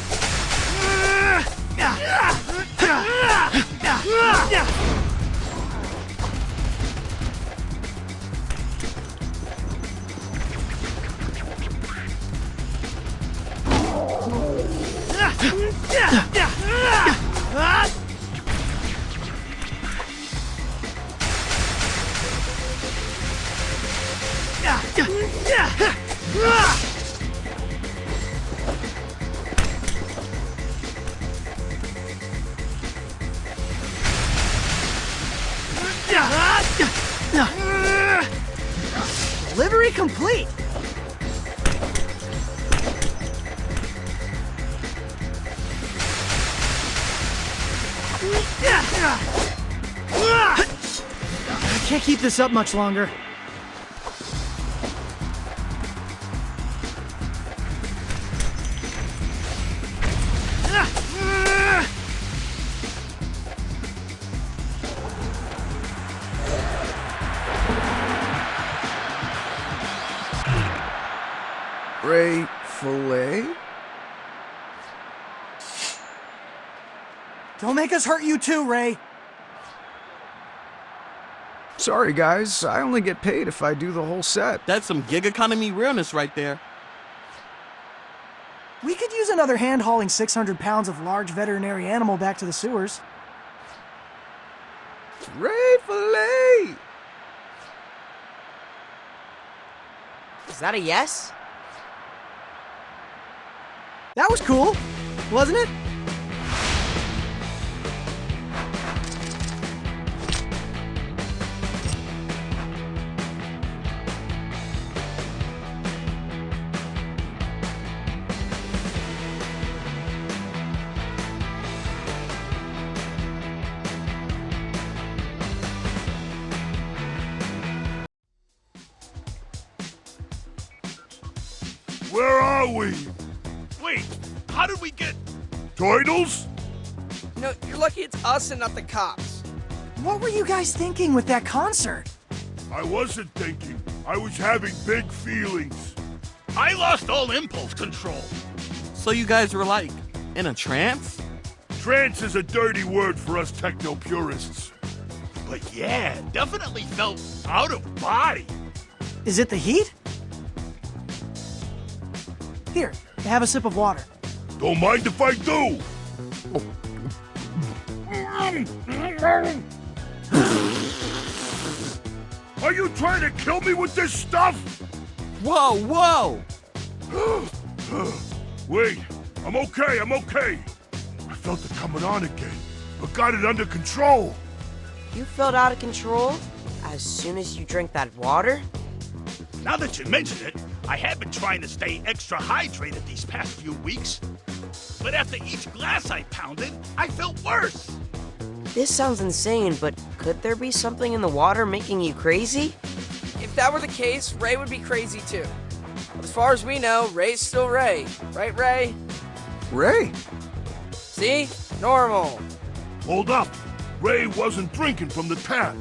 Delivery complete. I can't keep this up much longer. Ray Fillet? Don't make us hurt you too, Ray. Sorry guys, I only get paid if I do the whole set. That's some gig economy realness right there. We could use another hand hauling 600 pounds of large veterinary animal back to the sewers. Ray Fillet! Is that a yes? That was cool, wasn't it? Where are we? Wait, how did we get... Turtles? No, you're lucky it's us and not the cops. What were you guys thinking with that concert? I wasn't thinking. I was having big feelings. I lost all impulse control. So you guys were like, in a trance? Trance is a dirty word for us techno-purists. But yeah, definitely felt out of body. Is it the heat? Here, have a sip of water. Don't mind if I do. Are you trying to kill me with this stuff? Whoa, whoa! Wait, I'm okay. I felt it coming on again, but got it under control. You felt out of control as soon as you drank that water? Now that you mention it, I have been trying to stay extra hydrated these past few weeks. But after each glass I pounded, I felt worse. This sounds insane, but could there be something in the water making you crazy? If that were the case, Ray would be crazy too. But as far as we know, Ray's still Ray. Right, Ray? Ray? See? Normal. Hold up. Ray wasn't drinking from the tap.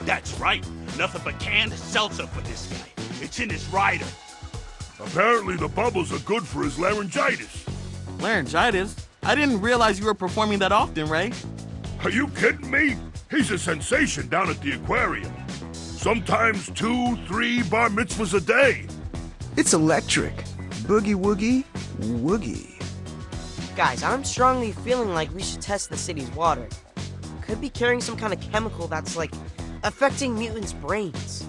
That's right. Nothing but canned seltzer for this guy. It's in his rider. Apparently the bubbles are good for his laryngitis. Laryngitis? I didn't realize you were performing that often, Ray. Are you kidding me? He's a sensation down at the aquarium. Sometimes 2, 3 bar mitzvahs a day. It's electric. Boogie woogie woogie. Guys, I'm strongly feeling like we should test the city's water. Could be carrying some kind of chemical that's like affecting mutants' brains.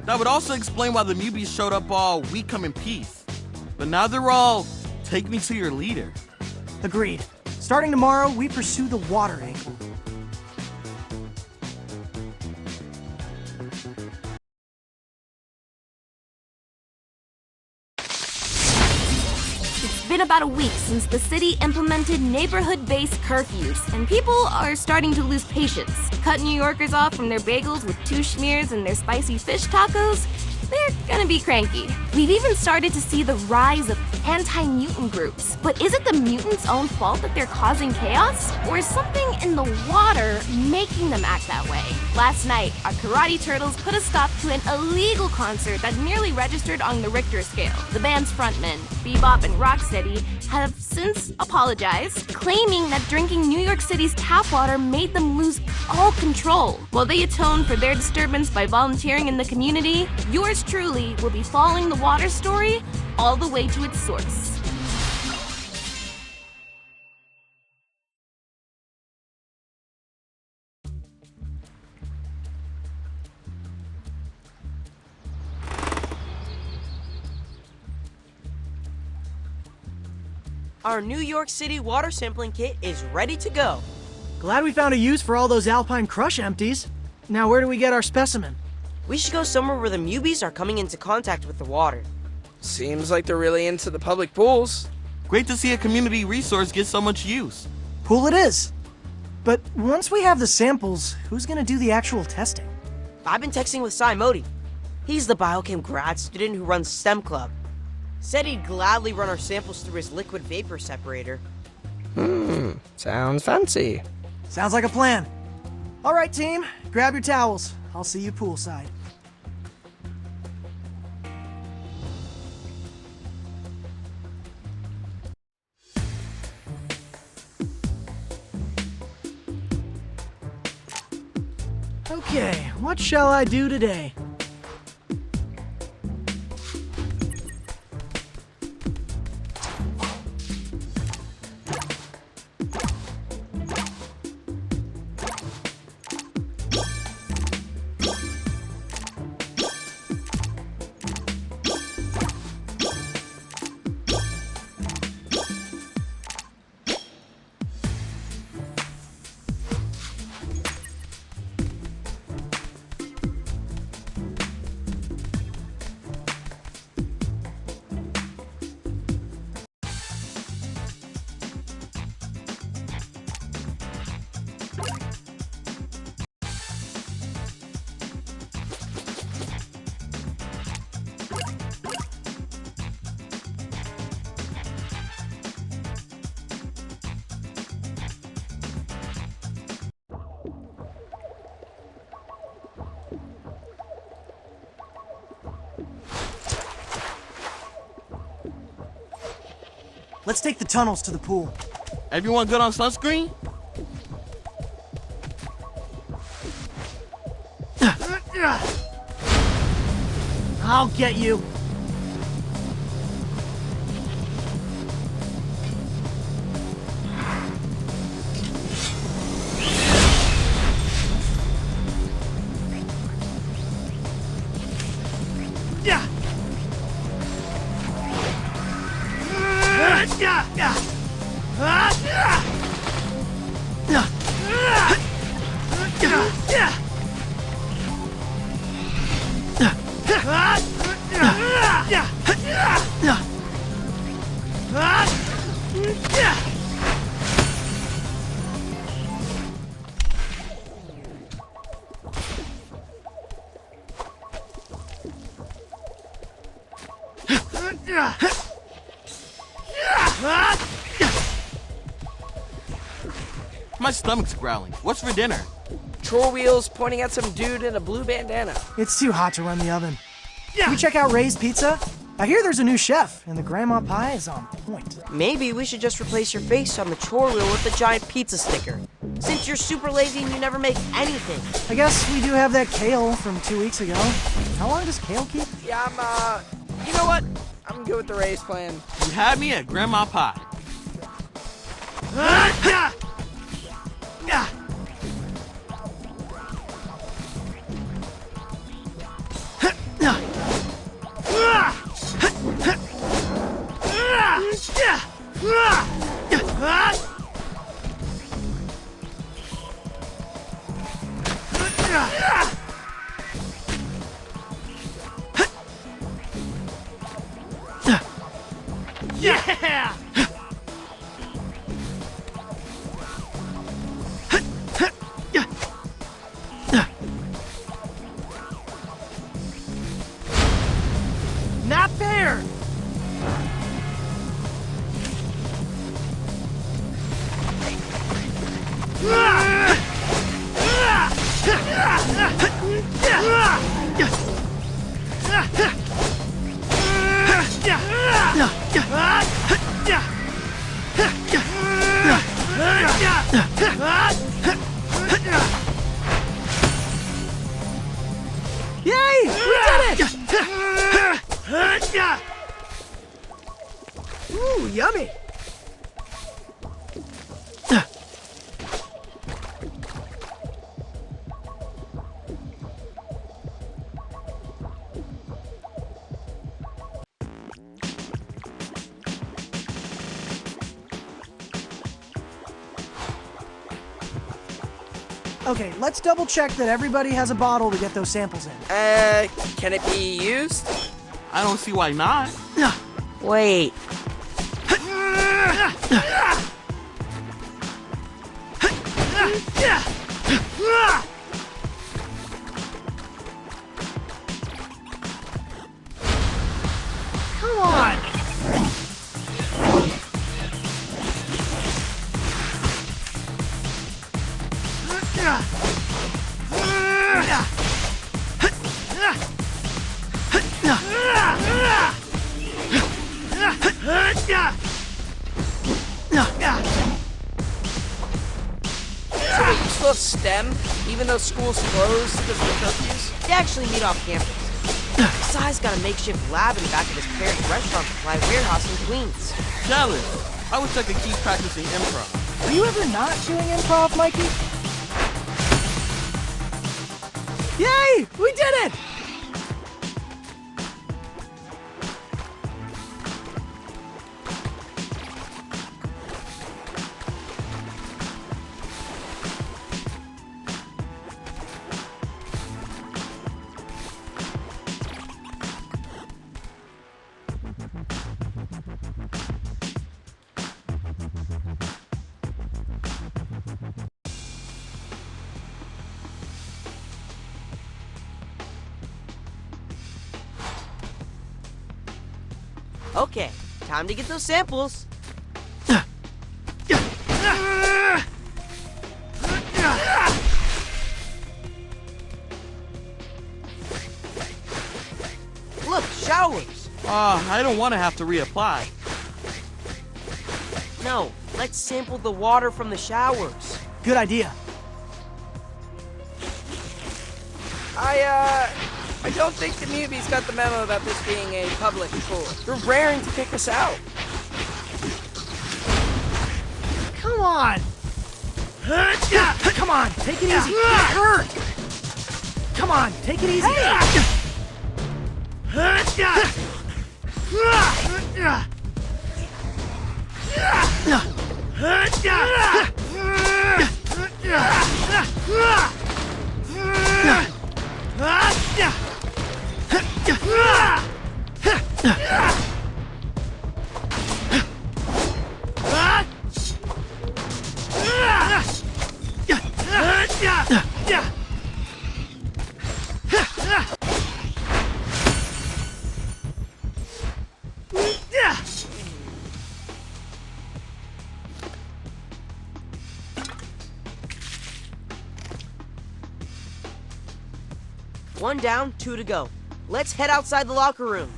That would also explain why the Mubies showed up all "we come in peace." But now they're all "take me to your leader." Agreed. Starting tomorrow, we pursue the water angle. It's been about a week since the city implemented neighborhood-based curfews, and people are starting to lose patience. Cut New Yorkers off from their bagels with 2 schmears and their spicy fish tacos? They're gonna be cranky. We've even started to see the rise of anti-mutant groups. But is it the mutants' own fault that they're causing chaos? Or is something in the water making them act that way? Last night, our Karate Turtles put a stop to an illegal concert that nearly registered on the Richter scale. The band's frontmen, Bebop and Rocksteady, have since apologized, claiming that drinking New York City's tap water made them lose all control. While they atone for their disturbance by volunteering in the community, yours truly will be following the water story all the way to its source. Our New York City water sampling kit is ready to go. Glad we found a use for all those Alpine Crush empties. Now where do we get our specimen? We should go somewhere where the Mubies are coming into contact with the water. Seems like they're really into the public pools. Great to see a community resource get so much use. Pool it is. But once we have the samples, who's gonna do the actual testing? I've been texting with Sai Modi. He's the biochem grad student who runs STEM Club. Said he'd gladly run our samples through his liquid vapor separator. Sounds fancy. Sounds like a plan. All right, team, grab your towels. I'll see you poolside. Okay, what shall I do today? let's take the tunnels to the pool. Everyone good on sunscreen? I'll get you. My stomach's growling. What's for dinner? Chore wheels pointing at some dude in a blue bandana. It's too hot to run the oven. Can we check out Ray's Pizza? I hear there's a new chef, and the grandma pie is on point. Maybe we should just replace your face on the chore wheel with a giant pizza sticker. Since you're super lazy and you never make anything. I guess we do have that kale from 2 weeks ago. How long does kale keep? Yeah, you know what? I'm good with the Ray's plan. You had me at grandma pie. Yeah! Not fair! Yay! We did it! Ooh, yummy! Okay, let's double check that everybody has a bottle to get those samples in. Can it be used? I don't see why not. Wait. Come on! So wait, you still have STEM, even though school's closed because of the curfews? They actually meet off campus. Sai's got a makeshift lab in back of his parents' restaurant supply warehouse in Queens. Jealous. I wish I could keep practicing improv. Are you ever not doing improv, Mikey? Yay! We did it! Okay, time to get those samples. Look, showers. I don't want to have to reapply. No, let's sample the water from the showers. Good idea. I don't think the newbies got the memo about this being a public pool. They're raring to kick us out. Come on! Come on, take it easy. It hurt! Come on, take it easy. One down, 2 to go. Let's head outside the locker room.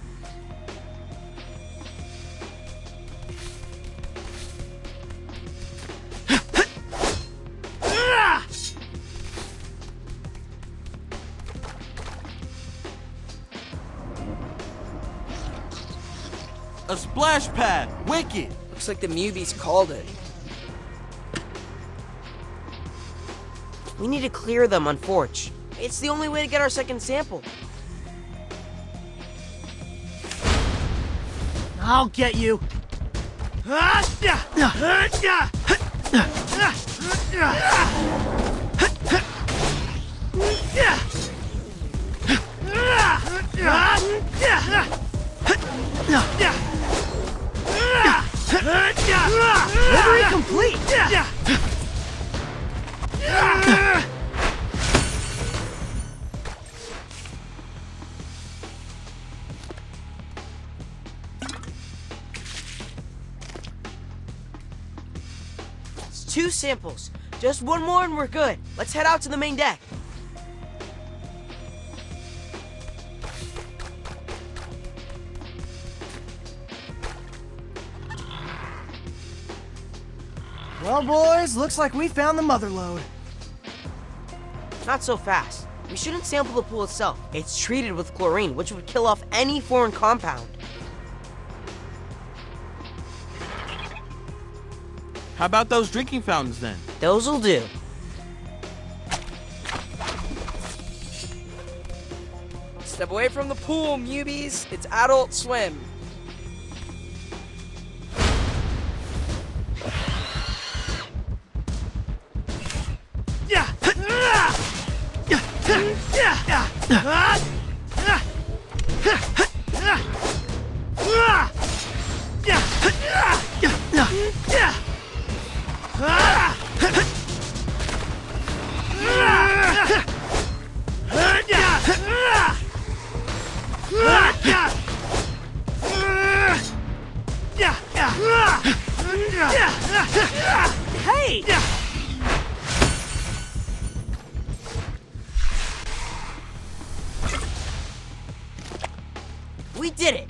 A splash pad! Wicked! Looks like the newbies called it. We need to clear them on Forge. It's the only way to get our second sample. I'll get you. Delivery complete. It's 2 samples. Just one more and we're good. Let's head out to the main deck. Well, boys, looks like we found the mother lode. Not so fast. We shouldn't sample the pool itself. It's treated with chlorine, which would kill off any foreign compound. How about those drinking fountains then? Those'll do. Step away from the pool, newbies. It's Adult Swim. Hey! We did it!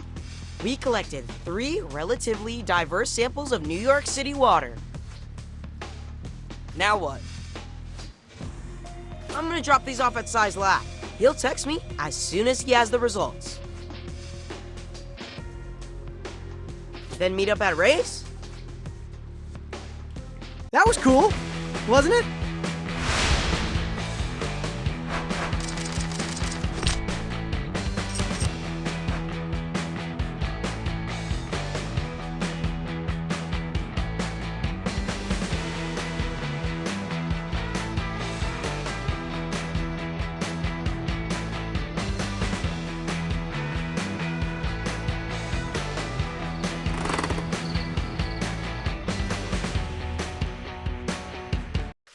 We collected 3 relatively diverse samples of New York City water. Now what? I'm gonna drop these off at Sai's lab. He'll text me as soon as he has the results. Then meet up at Ray's? That was cool, wasn't it?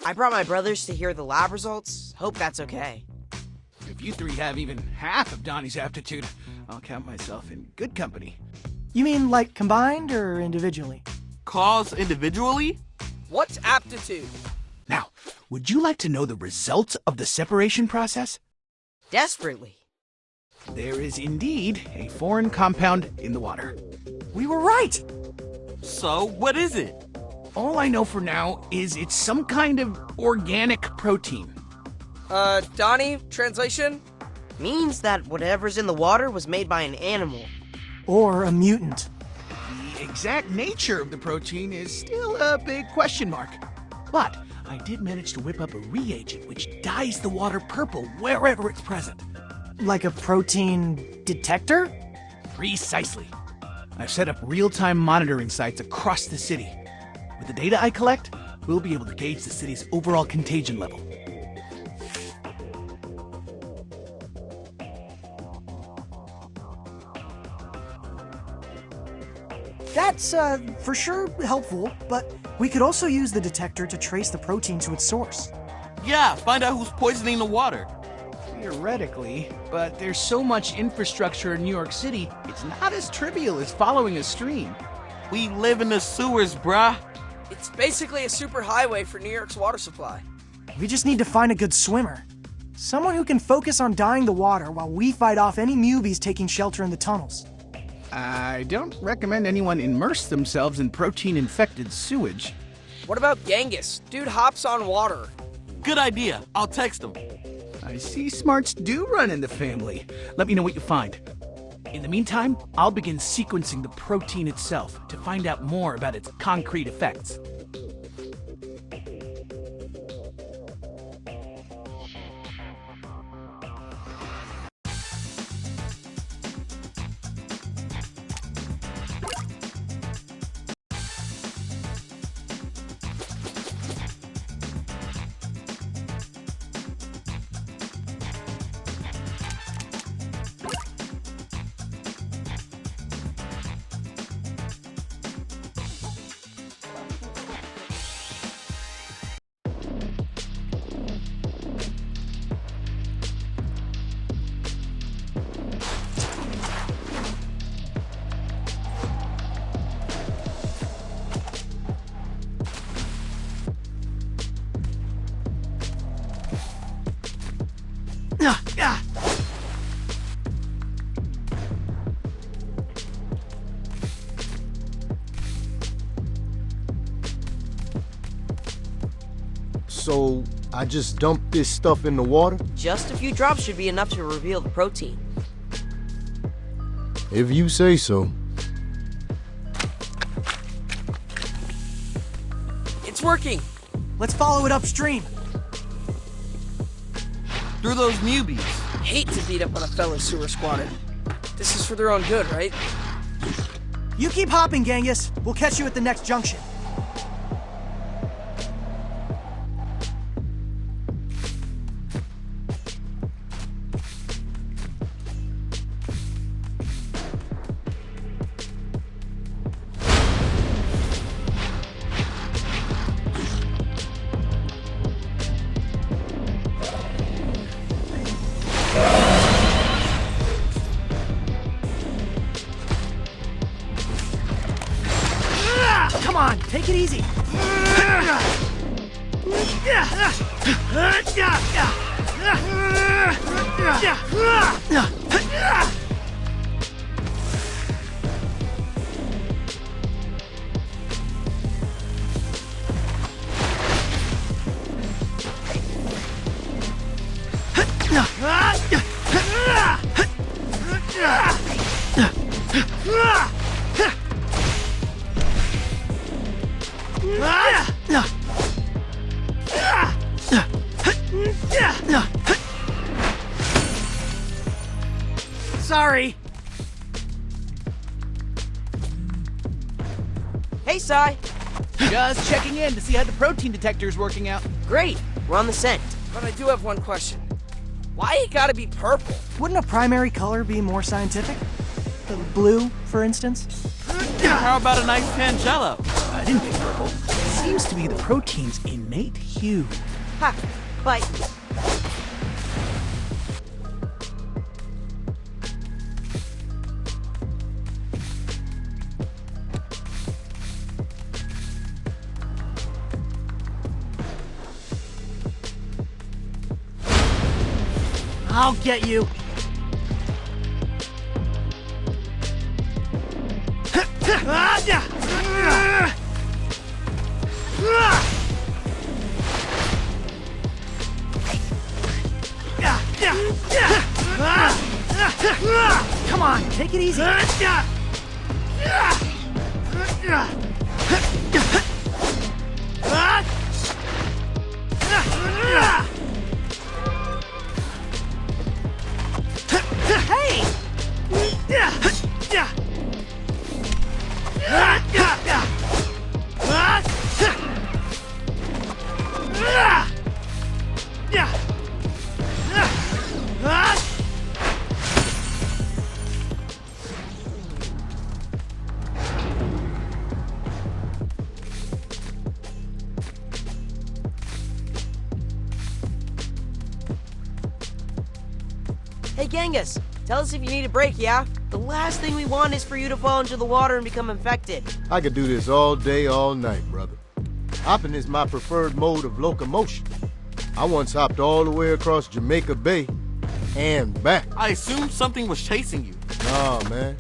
I brought my brothers to hear the lab results. Hope that's okay. If you 3 have even half of Donnie's aptitude, I'll count myself in good company. You mean like combined or individually? Claws individually? What's aptitude? Now, would you like to know the results of the separation process? Desperately. There is indeed a foreign compound in the water. We were right! So, what is it? All I know for now is it's some kind of organic protein. Donnie, translation? Means that whatever's in the water was made by an animal. Or a mutant. The exact nature of the protein is still a big question mark. But I did manage to whip up a reagent which dyes the water purple wherever it's present. Like a protein detector? Precisely. I've set up real-time monitoring sites across the city. With the data I collect, we'll be able to gauge the city's overall contagion level. That's, for sure helpful, but we could also use the detector to trace the protein to its source. Yeah, find out who's poisoning the water. Theoretically, but there's so much infrastructure in New York City, it's not as trivial as following a stream. We live in the sewers, bruh. It's basically a superhighway for New York's water supply. We just need to find a good swimmer. Someone who can focus on dyeing the water while we fight off any mubies taking shelter in the tunnels. I don't recommend anyone immerse themselves in protein-infected sewage. What about Genghis? Dude hops on water. Good idea. I'll text him. I see smarts do run in the family. Let me know what you find. In the meantime, I'll begin sequencing the protein itself to find out more about its concrete effects. So, I just dump this stuff in the water? Just a few drops should be enough to reveal the protein. If you say so. It's working. Let's follow it upstream. Through those mubies. Hate to beat up on a fellow sewer squatter. This is for their own good, right? You keep hopping, Genghis. We'll catch you at the next junction. Come on, take it easy. Sorry. Hey, Sai. Just checking in to see how the protein detector is working out. Great. We're on the scent. But I do have one question. Why it gotta be purple? Wouldn't a primary color be more scientific? Blue, for instance? How about a nice Tangelo? I didn't pick purple. It seems to be the protein's innate hue. Ha! Bye. I'll get you. Take it easy. Hey! Hey, Genghis, tell us if you need a break, yeah? The last thing we want is for you to fall into the water and become infected. I could do this all day, all night, brother. Hopping is my preferred mode of locomotion. I once hopped all the way across Jamaica Bay and back. I assumed something was chasing you. Nah, man.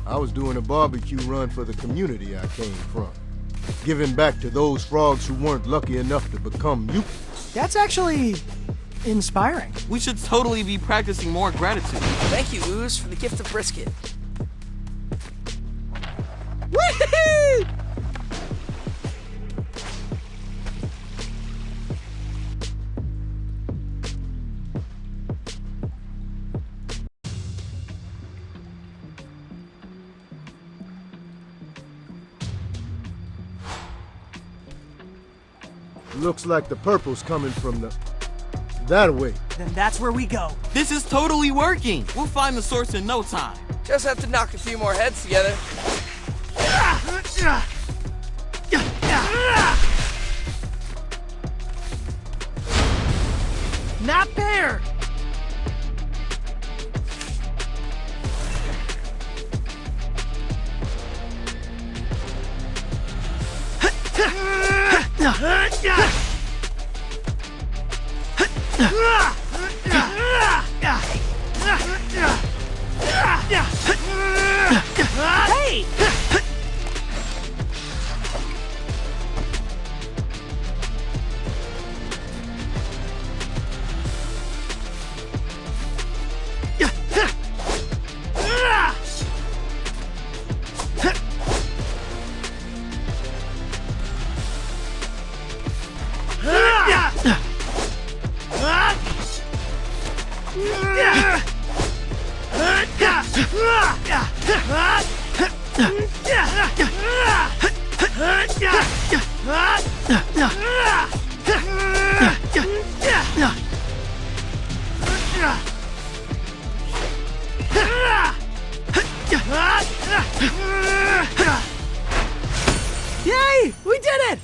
I was doing a barbecue run for the community I came from. Giving back to those frogs who weren't lucky enough to become mutants. That's actually inspiring. We should totally be practicing more gratitude. Thank you, Ooze, for the gift of brisket. Woohoo! Looks like the purple's coming from that way. Then that's where we go. This is totally working. We'll find the source in no time. Just have to knock a few more heads together. Not fair! Hey! Yay! We did it!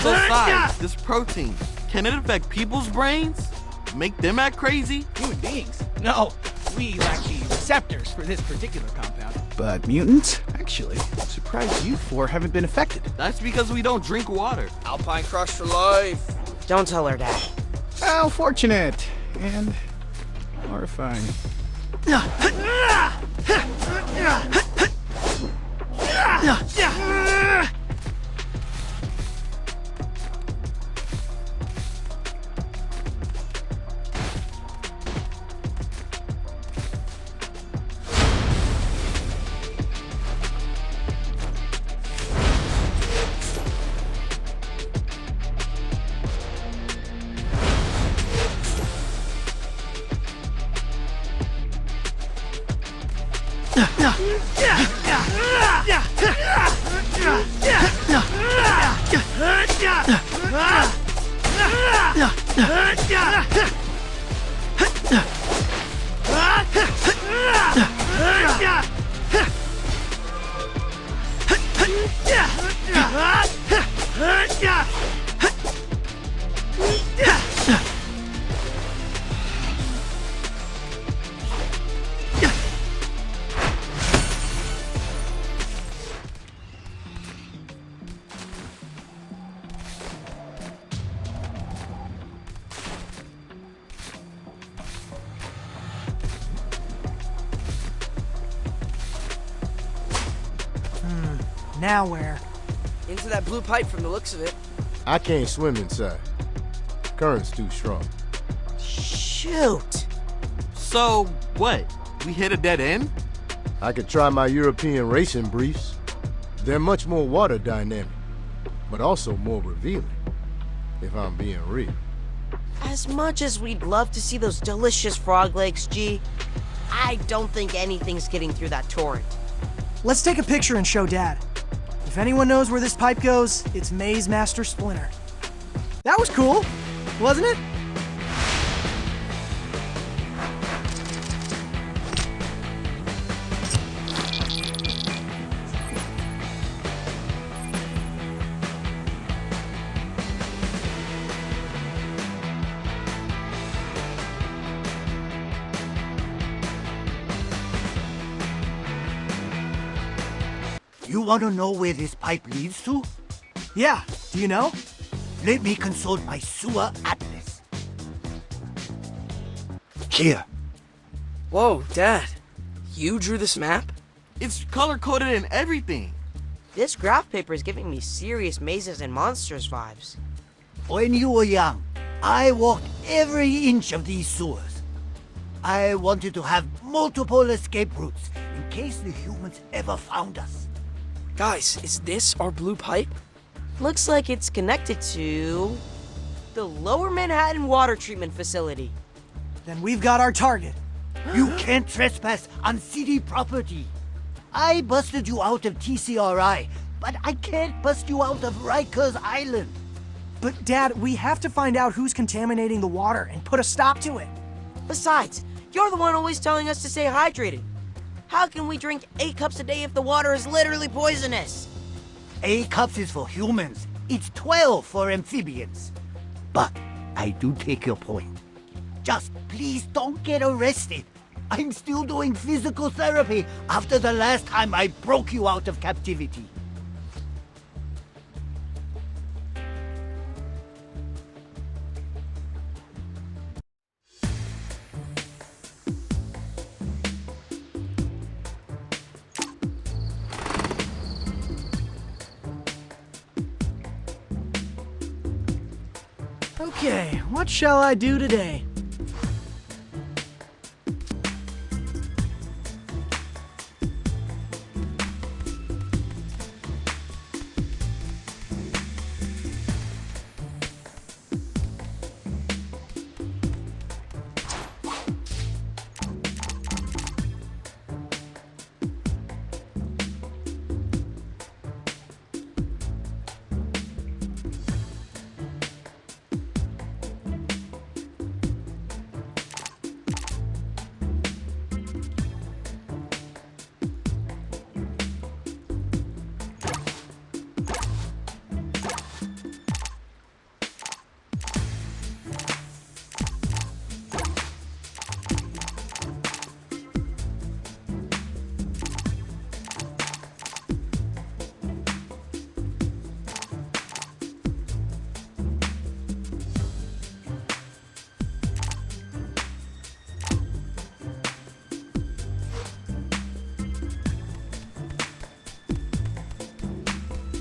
Besides, this protein, can it affect people's brains? Make them act crazy? Human beings? No, we lack the receptors for this particular compound. But mutants? Actually, I'm surprised you four haven't been affected. That's because we don't drink water. Alpine Crush for life. Don't tell her that. How fortunate and horrifying. Now where? Into that blue pipe from the looks of it. I can't swim inside. Current's too strong. Shoot! So, what? We hit a dead end? I could try my European racing briefs. They're much more water dynamic, but also more revealing, if I'm being real. As much as we'd love to see those delicious frog legs, G, I don't think anything's getting through that torrent. Let's take a picture and show Dad. If anyone knows where this pipe goes, it's Maze Master Splinter. That was cool, wasn't it? You want to know where this pipe leads to? Yeah, do you know? Let me consult my sewer atlas. Here. Whoa, Dad. You drew this map? It's color-coded and everything. This graph paper is giving me serious mazes and monsters vibes. When you were young, I walked every inch of these sewers. I wanted to have multiple escape routes in case the humans ever found us. Guys, is this our blue pipe? Looks like it's connected to the Lower Manhattan Water Treatment Facility. Then we've got our target. You can't trespass on city property. I busted you out of TCRI, but I can't bust you out of Rikers Island. But Dad, we have to find out who's contaminating the water and put a stop to it. Besides, you're the one always telling us to stay hydrated. How can we drink 8 cups a day if the water is literally poisonous? 8 cups is for humans. It's 12 for amphibians. But I do take your point. Just please don't get arrested. I'm still doing physical therapy after the last time I broke you out of captivity. Okay, what shall I do today?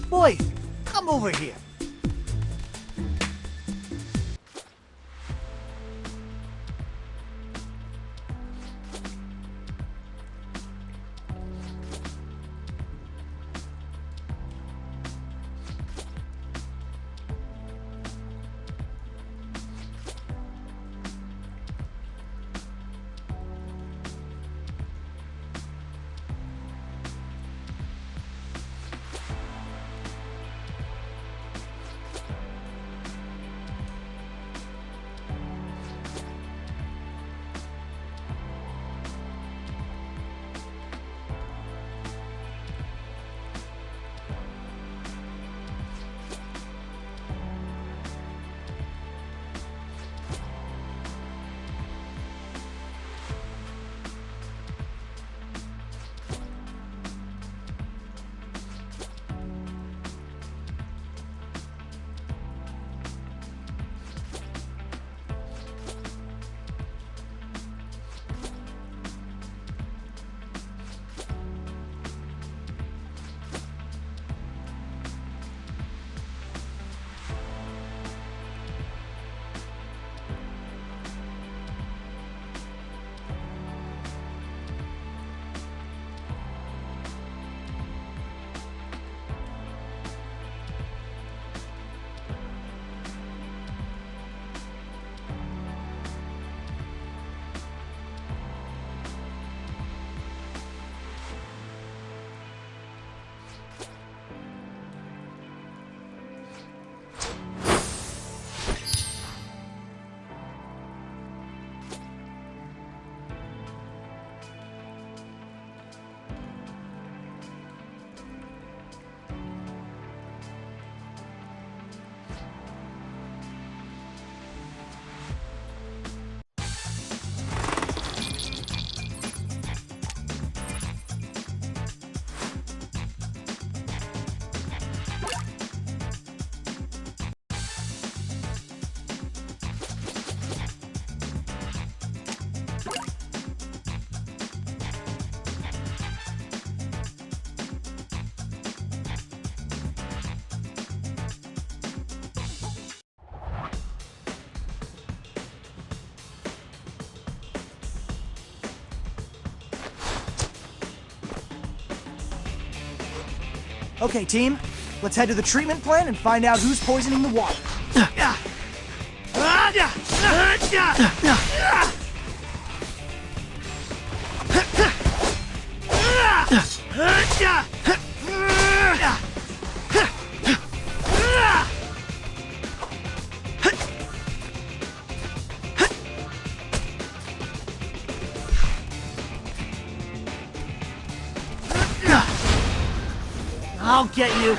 Boys, come over here. Okay, team, let's head to the treatment plant and find out who's poisoning the water. I'll get you.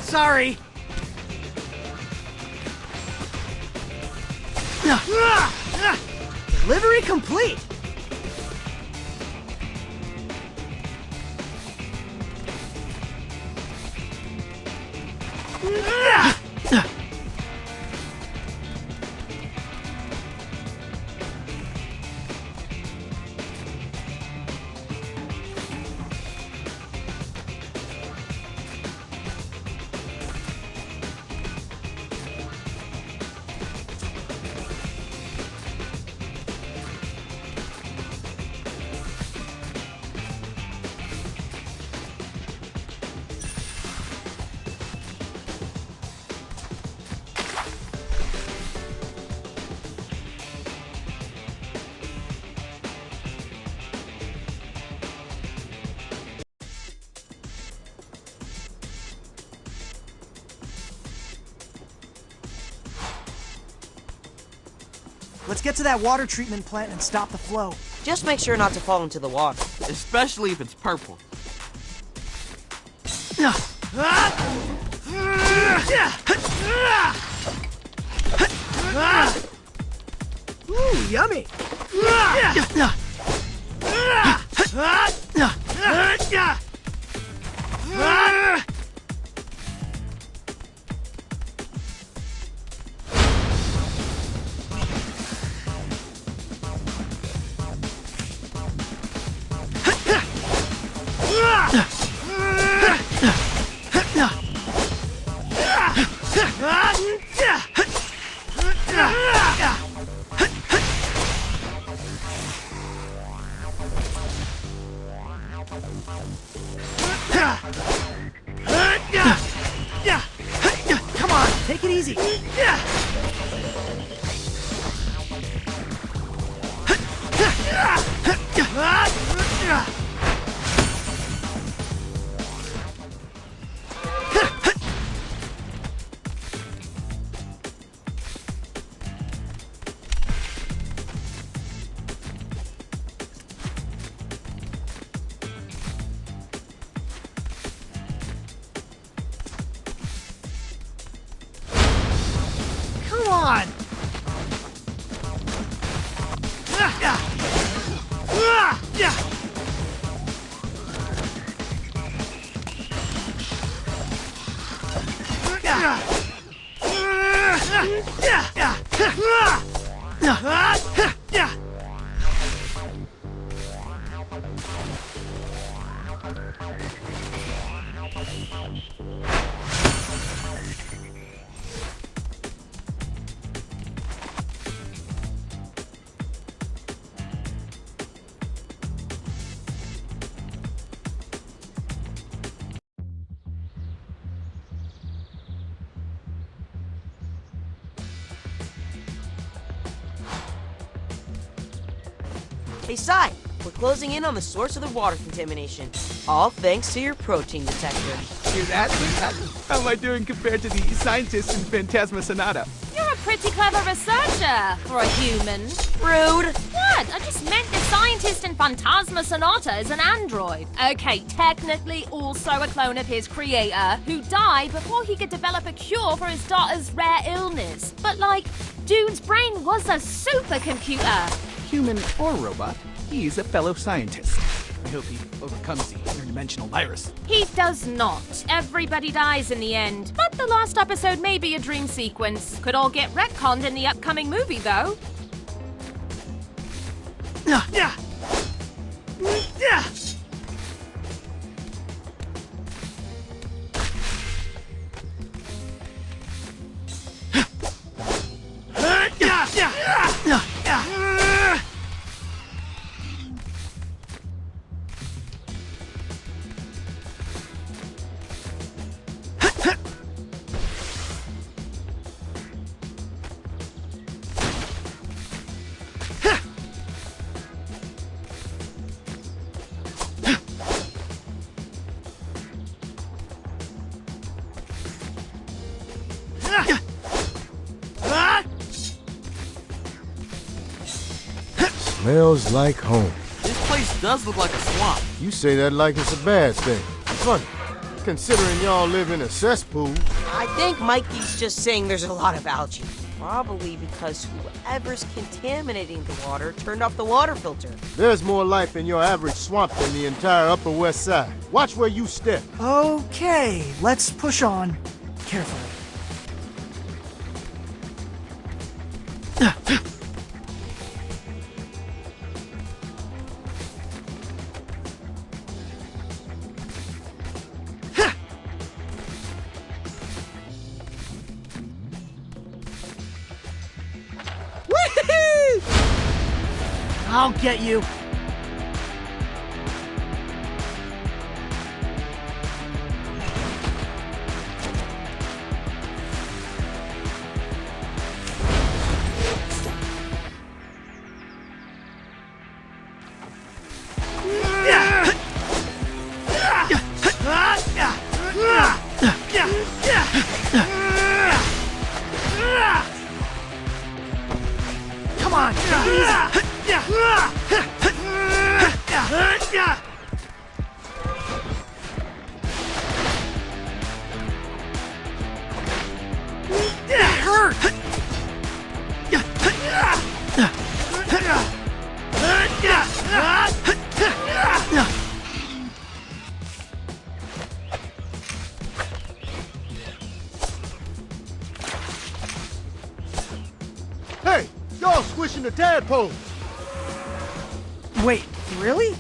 Sorry. Delivery complete. Let's get to that water treatment plant and stop the flow. Just make sure not to fall into the water. Especially if it's purple. Ooh, yummy. Come on, take it easy. Come on! Hey, Sai, we're closing in on the source of the water contamination. All thanks to your protein detector. Hear that? How am I doing compared to the scientists in Phantasma Sonata? You're a pretty clever researcher for a human. Rude. What? I just meant the scientist in Phantasma Sonata is an android. Okay, technically also a clone of his creator, who died before he could develop a cure for his daughter's rare illness. But like, dude's brain was a supercomputer. Human or robot, he's a fellow scientist. I hope he overcomes the interdimensional virus. He does not. Everybody dies in the end. But the last episode may be a dream sequence. Could all get retconned in the upcoming movie, though. Yeah. Smells like home. This place does look like a swamp. You say that like it's a bad thing. Funny, considering y'all live in a cesspool. I think Mikey's just saying there's a lot of algae. Probably because whoever's contaminating the water turned off the water filter. There's more life in your average swamp than the entire Upper West Side. Watch where you step. Okay, let's push on carefully. I'll get you. Come on, take it easy. That hurt! Hey, y'all squishing the tadpole. Wait, really?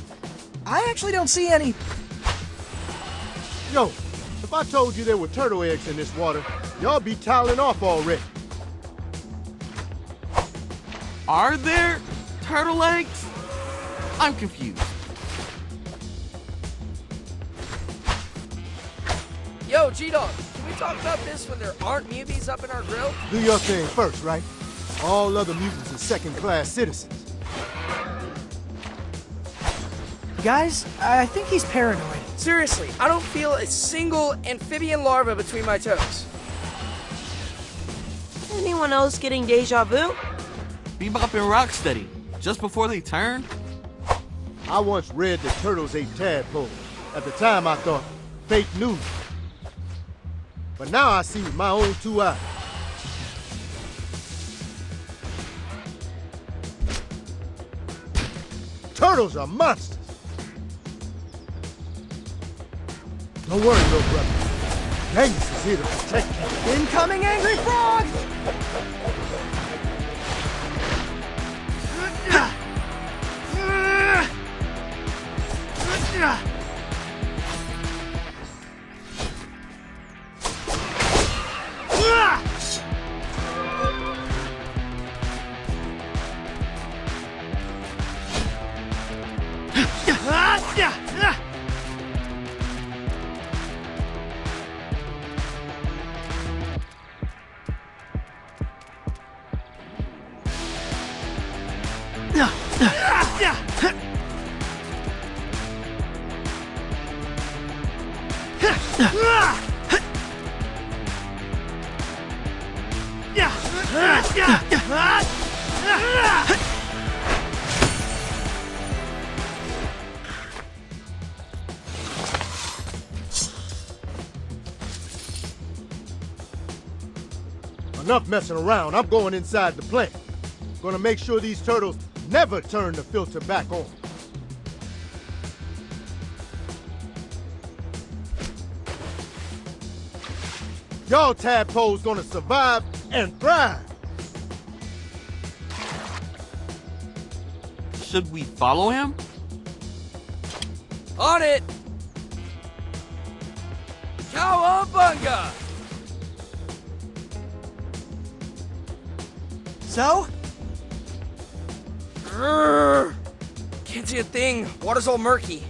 I actually don't see any. Yo, if I told you there were turtle eggs in this water, y'all be toweling off already. Are there turtle eggs? I'm confused. Yo, G-Dog, can we talk about this when there aren't muties up in our grill? Do your thing first, right? All other mutants are second-class citizens. Guys, I think he's paranoid. Seriously, I don't feel a single amphibian larva between my toes. Anyone else getting deja vu? Bebop and Rocksteady, just before they turned? I once read that turtles ate tadpoles. At the time, I thought, fake news. But now I see with my own two eyes. Turtles are monsters. Don't worry, little brother. Angus is here to protect you. Incoming Angry Frog! Enough messing around. I'm going inside the plant. Gonna make sure these turtles never turn the filter back on. Y'all tadpoles gonna survive and thrive. Should we follow him? On it! Cowabunga! So? Can't see a thing. Water's all murky.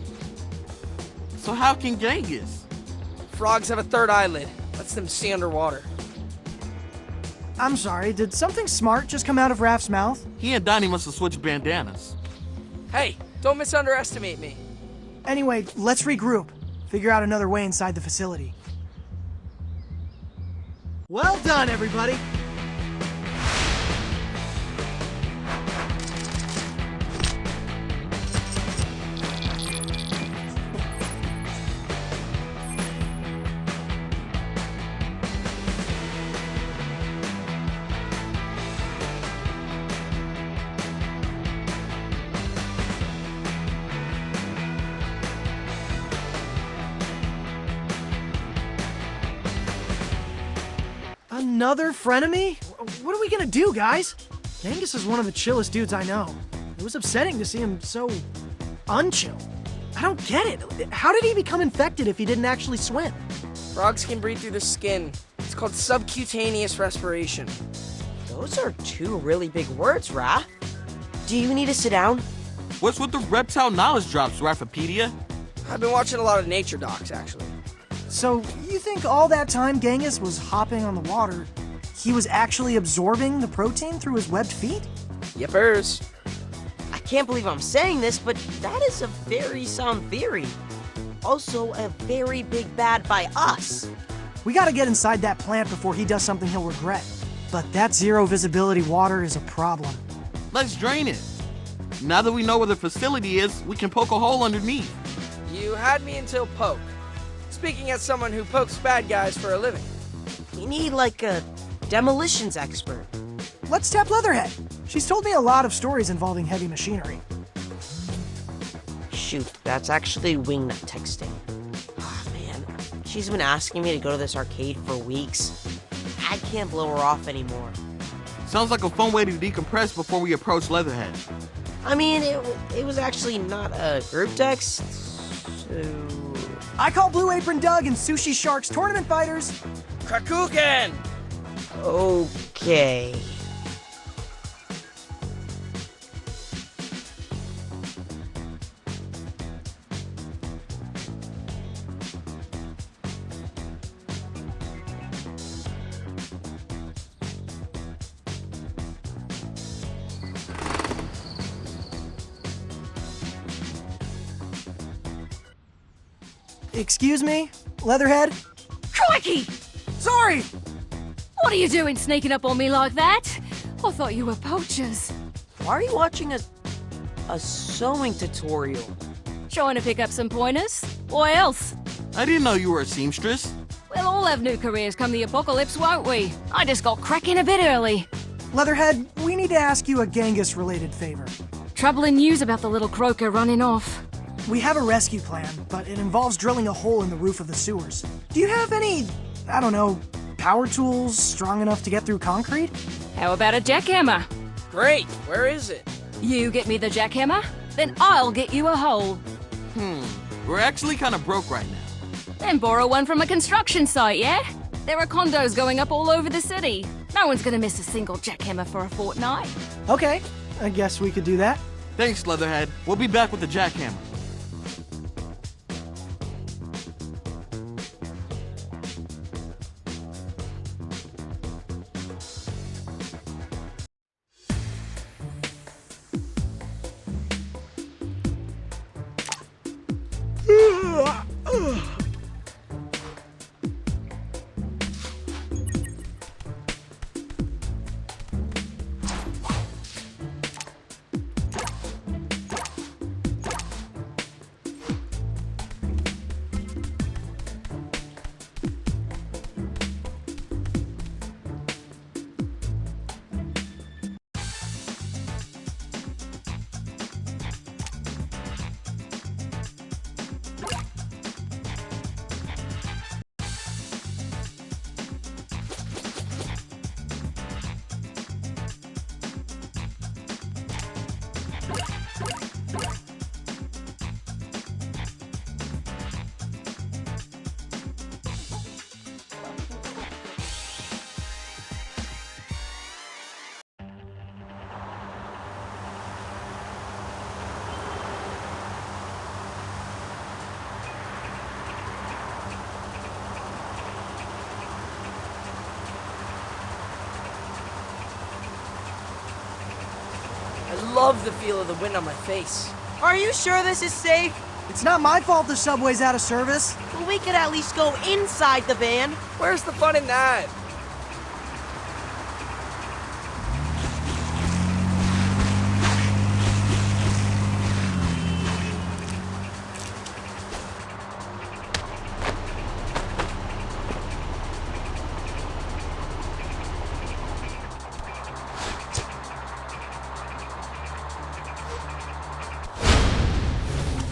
So how can Genghis? Frogs have a third eyelid. Lets them see underwater. I'm sorry, did something smart just come out of Raph's mouth? He and Donnie must have switched bandanas. Hey, don't misunderestimate me. Anyway, let's regroup. Figure out another way inside the facility. Well done, everybody! Another frenemy? What are we gonna do, guys? Genghis is one of the chillest dudes I know. It was upsetting to see him so unchill. I don't get it. How did he become infected if he didn't actually swim? Frogs can breathe through the skin. It's called subcutaneous respiration. Those are two really big words, Raph. Do you need to sit down? What's with the reptile knowledge drops, Raphopedia? I've been watching a lot of nature docs, actually. So, you think all that time Genghis was hopping on the water, he was actually absorbing the protein through his webbed feet? Yippers. I can't believe I'm saying this, but that is a very sound theory. Also, a very big bad by us. We gotta get inside that plant before he does something he'll regret. But that zero visibility water is a problem. Let's drain it. Now that we know where the facility is, we can poke a hole underneath. You had me until poke. Speaking as someone who pokes bad guys for a living. We need like a demolitions expert. Let's tap Leatherhead. She's told me a lot of stories involving heavy machinery. Shoot, that's actually Wingnut texting. Ah, man. She's been asking me to go to this arcade for weeks. I can't blow her off anymore. Sounds like a fun way to decompress before we approach Leatherhead. I mean, it was actually not a group text, so... I call Blue Apron Doug and Sushi Sharks tournament fighters. Krakugan! Okay. Excuse me, Leatherhead? Crikey! Sorry! What are you doing sneaking up on me like that? I thought you were poachers. Why are you watching a sewing tutorial? Trying to pick up some pointers? What else? I didn't know you were a seamstress. We'll all have new careers come the apocalypse, won't we? I just got cracking a bit early. Leatherhead, we need to ask you a Genghis-related favor. Troubling news about the little croaker running off. We have a rescue plan, but it involves drilling a hole in the roof of the sewers. Do you have any, I don't know, power tools strong enough to get through concrete? How about a jackhammer? Great, where is it? You get me the jackhammer, then I'll get you a hole. We're actually kind of broke right now. Then borrow one from a construction site, yeah? There are condos going up all over the city. No one's gonna miss a single jackhammer for a fortnight. Okay, I guess we could do that. Thanks, Leatherhead. We'll be back with the jackhammer. I love the feel of the wind on my face. Are you sure this is safe? It's not my fault the subway's out of service. Well, we could at least go inside the van. Where's the fun in that?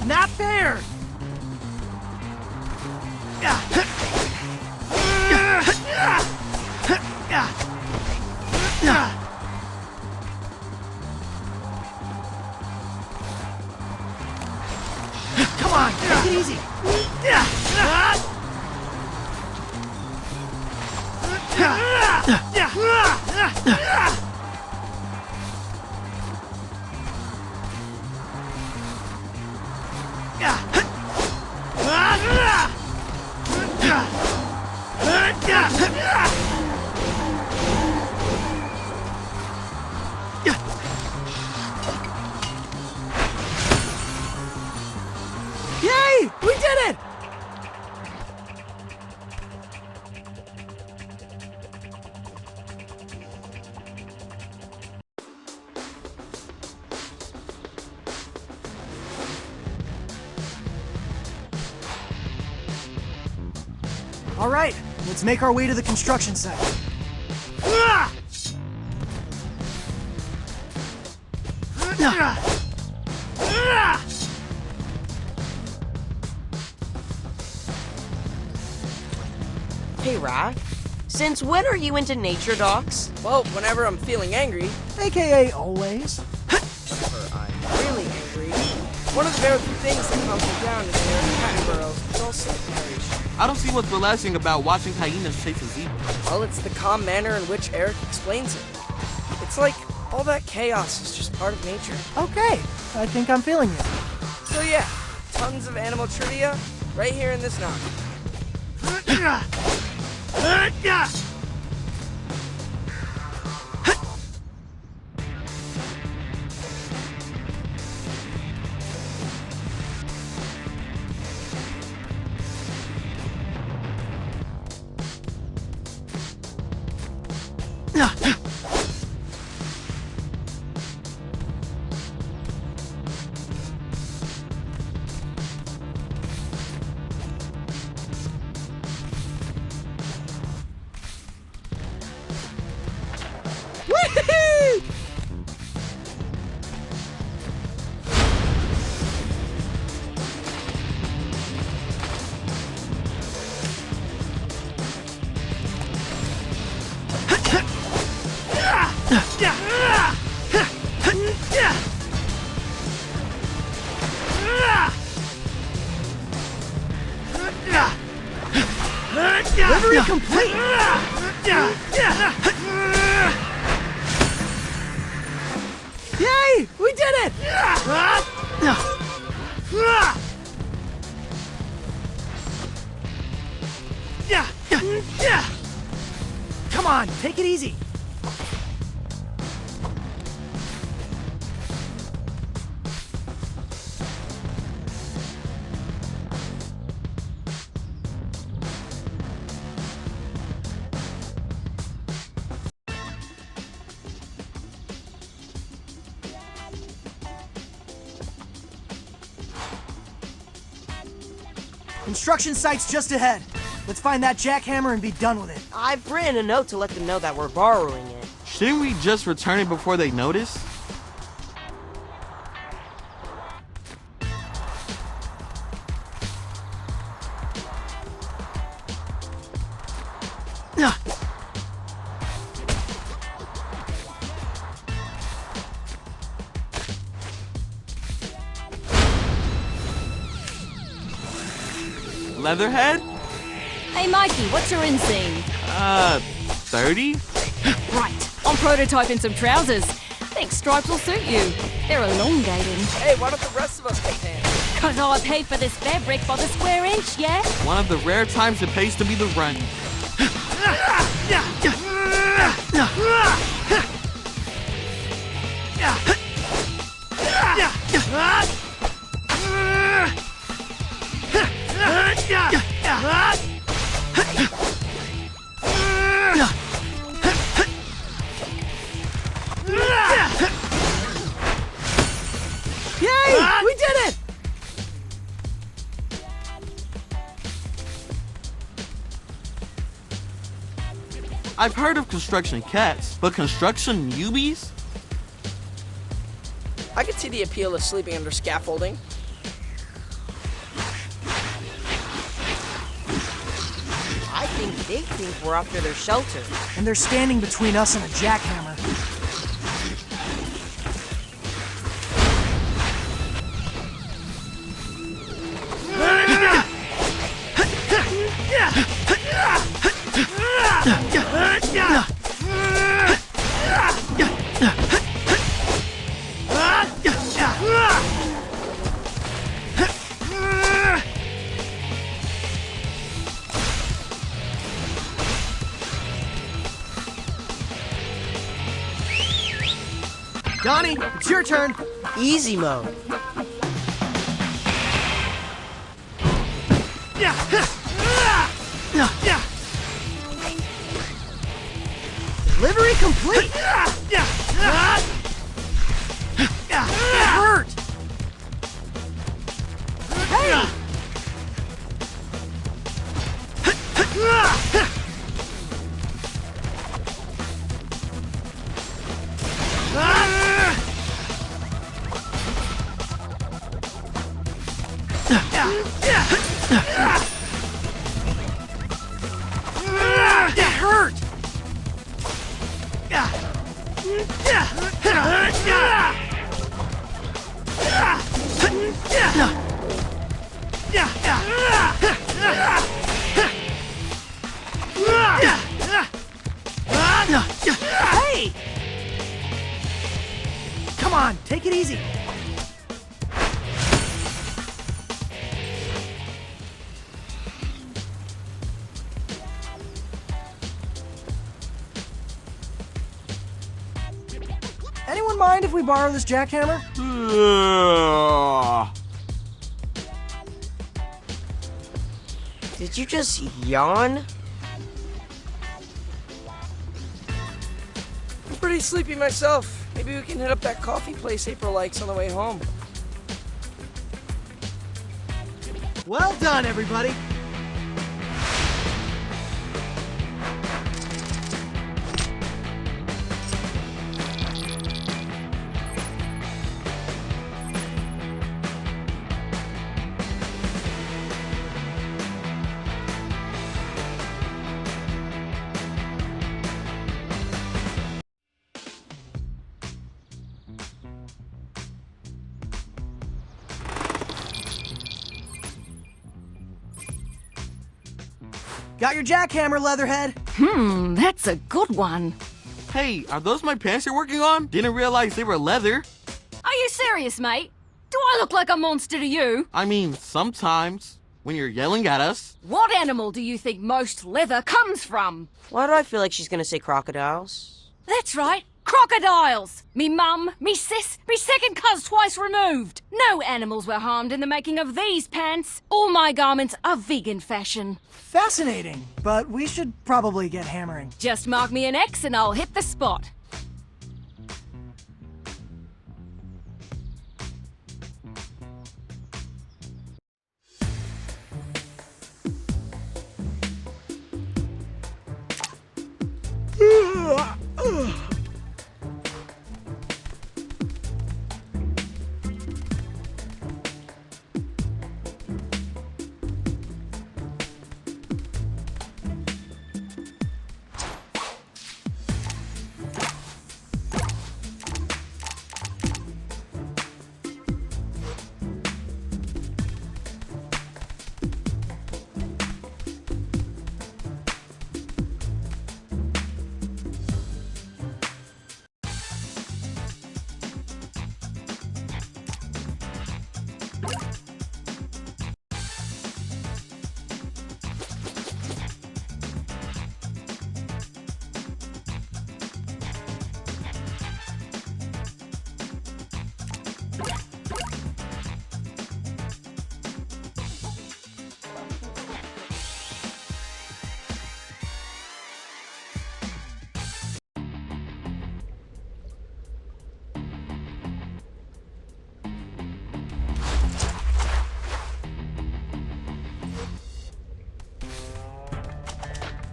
Not fair! Come on, take it easy. Yay! We did it! All right, let's make our way to the construction site. Hey, Rod. Since when are you into nature docs? Well, whenever I'm feeling angry, AKA always. whenever I'm really angry, one of the very few things that calms me down is their cat burrows. It's also narration. I don't see what's relaxing about watching hyenas chase a zebra. Well, it's the calm manner in which Eric explains it. It's like all that chaos is just part of nature. Okay, I think I'm feeling it. So yeah, tons of animal trivia right here in this novel. Delivery complete! Yay! We did it! Come on, take it easy. Construction site's just ahead. Let's find that jackhammer and be done with it. I've written a note to let them know that we're borrowing it. Shouldn't we just return it before they notice? Leatherhead? Hey, Mikey, what's your inseam? 30? Right, I'm prototyping some trousers. Think stripes will suit you. They're elongating. Hey, why don't the rest of us get pants? Cause I pay for this fabric by the square inch, yeah? One of the rare times it pays to be the run. I've heard of construction cats, but construction newbies? I could see the appeal of sleeping under scaffolding. I think they think we're after their shelter. And they're standing between us and a jackhammer. Donnie, it's your turn. Easy mode. Delivery complete. It hurt. Hey. It hurt. Hey! Come on, take it easy. Anyone mind if we borrow this jackhammer? Did you just yawn? I'm pretty sleepy myself. Maybe we can hit up that coffee place April likes on the way home. Well done, everybody. Got your jackhammer, Leatherhead. That's a good one. Hey, are those my pants you're working on? Didn't realize they were leather. Are you serious, mate? Do I look like a monster to you? I mean, sometimes, when you're yelling at us. What animal do you think most leather comes from? Why do I feel like she's gonna say crocodiles? That's right, crocodiles! Me mum, me sis, me second cuz twice removed. No animals were harmed in the making of these pants. All my garments are vegan fashion. Fascinating, but we should probably get hammering. Just mark me an X and I'll hit the spot.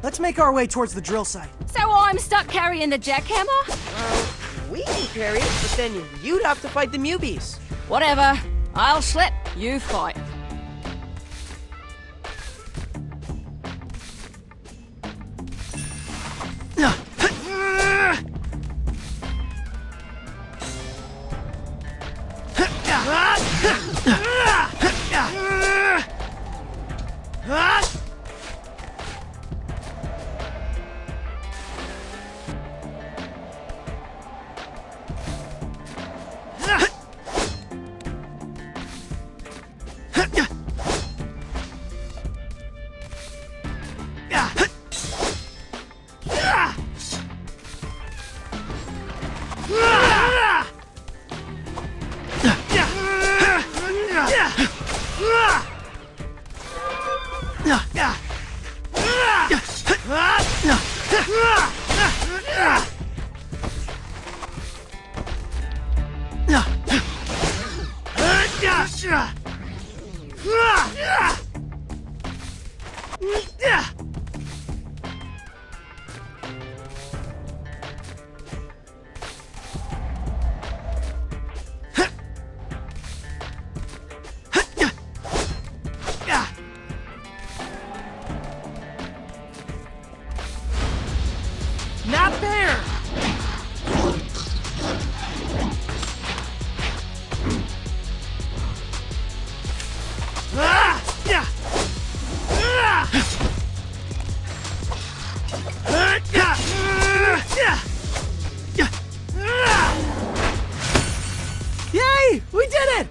Let's make our way towards the drill site. So I'm stuck carrying the jackhammer? We can carry it, but then you'd have to fight the Mubies. Whatever. I'll slip. You fight. Not there! Yay! We did it!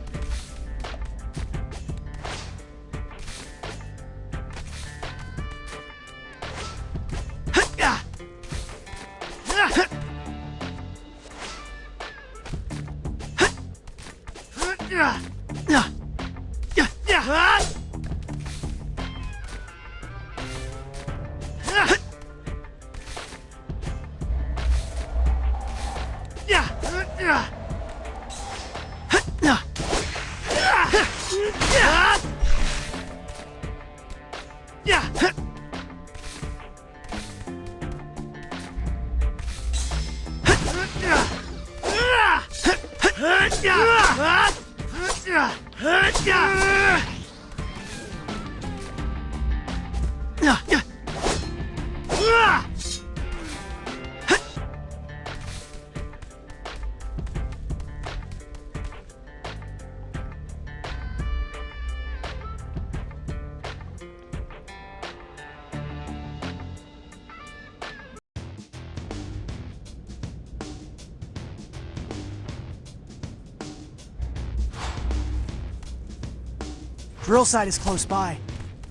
Drill site is close by.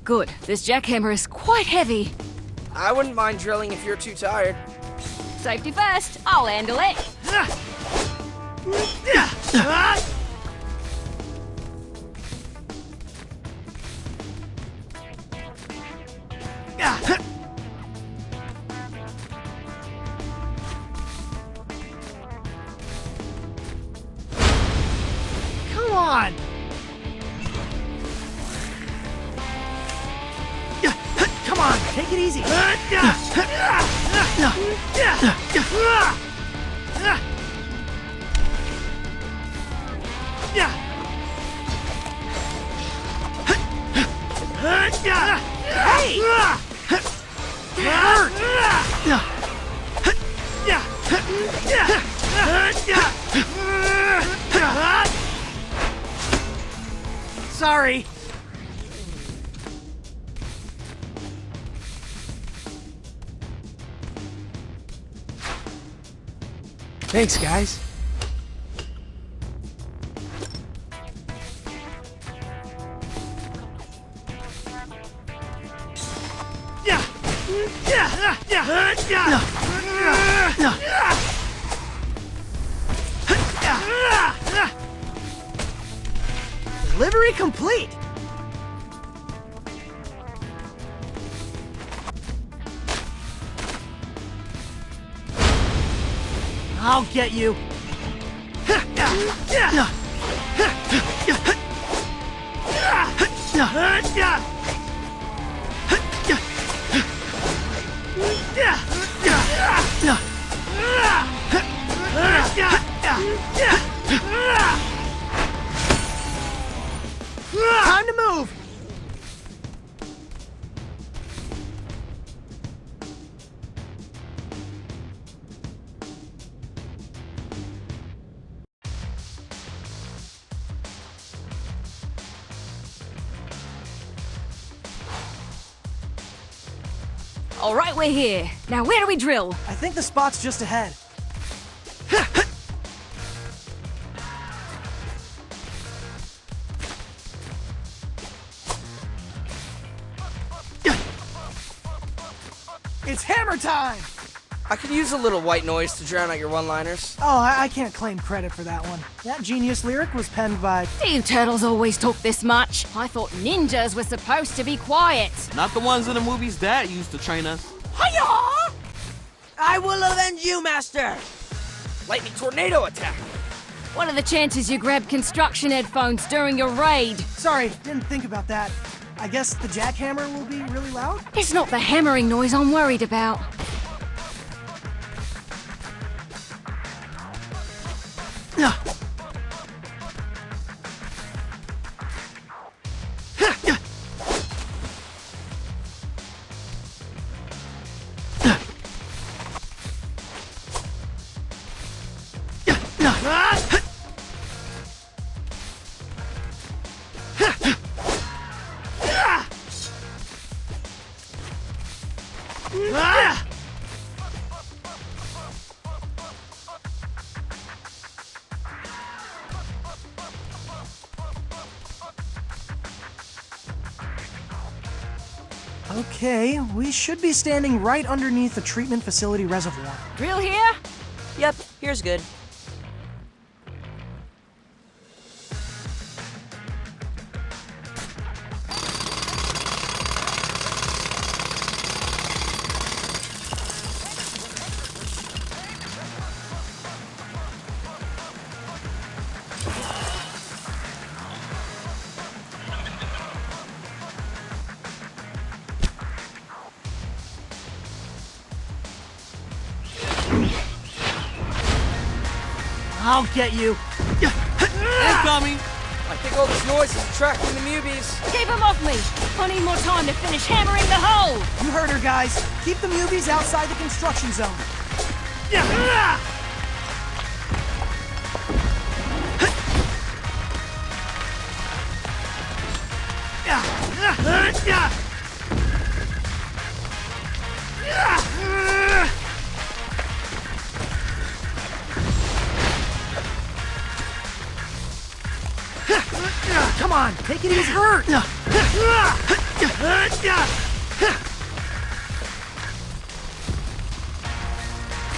Good. This jackhammer is quite heavy. I wouldn't mind drilling if you're too tired. Safety first. I'll handle it. Come on! Come on, take it easy. Hey! Sorry. Thanks, guys. Delivery complete! I'll get you! Time to move! All right, we're here. Now, where do we drill? I think the spot's just ahead. It's hammer time! I could use a little white noise to drown out your one-liners. Oh, I can't claim credit for that one. That genius lyric was penned by... Do you turtles always talk this much? I thought ninjas were supposed to be quiet. Not the ones in the movies Dad used to train us. Hiya! I will avenge you, Master! Lightning tornado attack. What are the chances you grabbed construction headphones during your raid? Sorry, didn't think about that. I guess the jackhammer will be really loud? It's not the hammering noise I'm worried about. Okay, we should be standing right underneath the treatment facility reservoir. Drill here? Yep, here's good. I'll get you. Incoming! I think all this noise is attracting the mubies. Keep them off me! I need more time to finish hammering the hole! You heard her, guys. Keep the mubies outside the construction zone. Come on, take it easy. Hurt.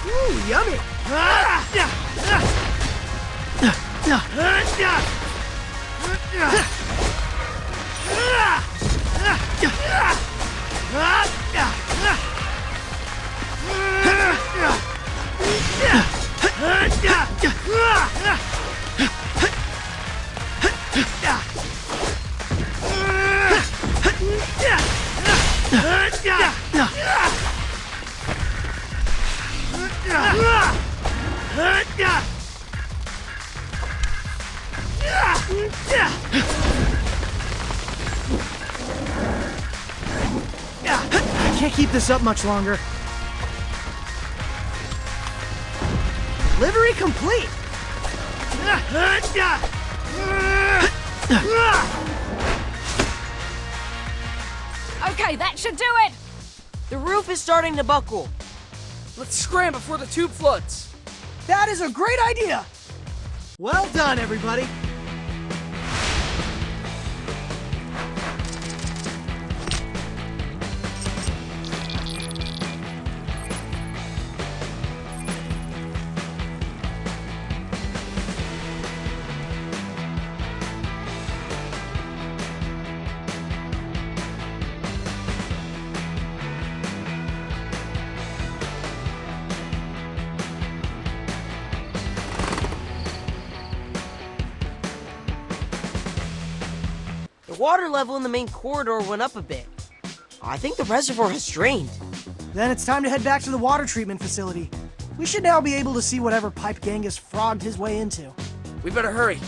Ooh, yummy. I can't keep this up much longer. Delivery complete. Okay, that should do it! The roof is starting to buckle. Let's scram before the tube floods. That is a great idea. Well done, everybody. The water level in the main corridor went up a bit. I think the reservoir has drained. Then it's time to head back to the water treatment facility. We should now be able to see whatever pipe Genghis frogged his way into. We better hurry.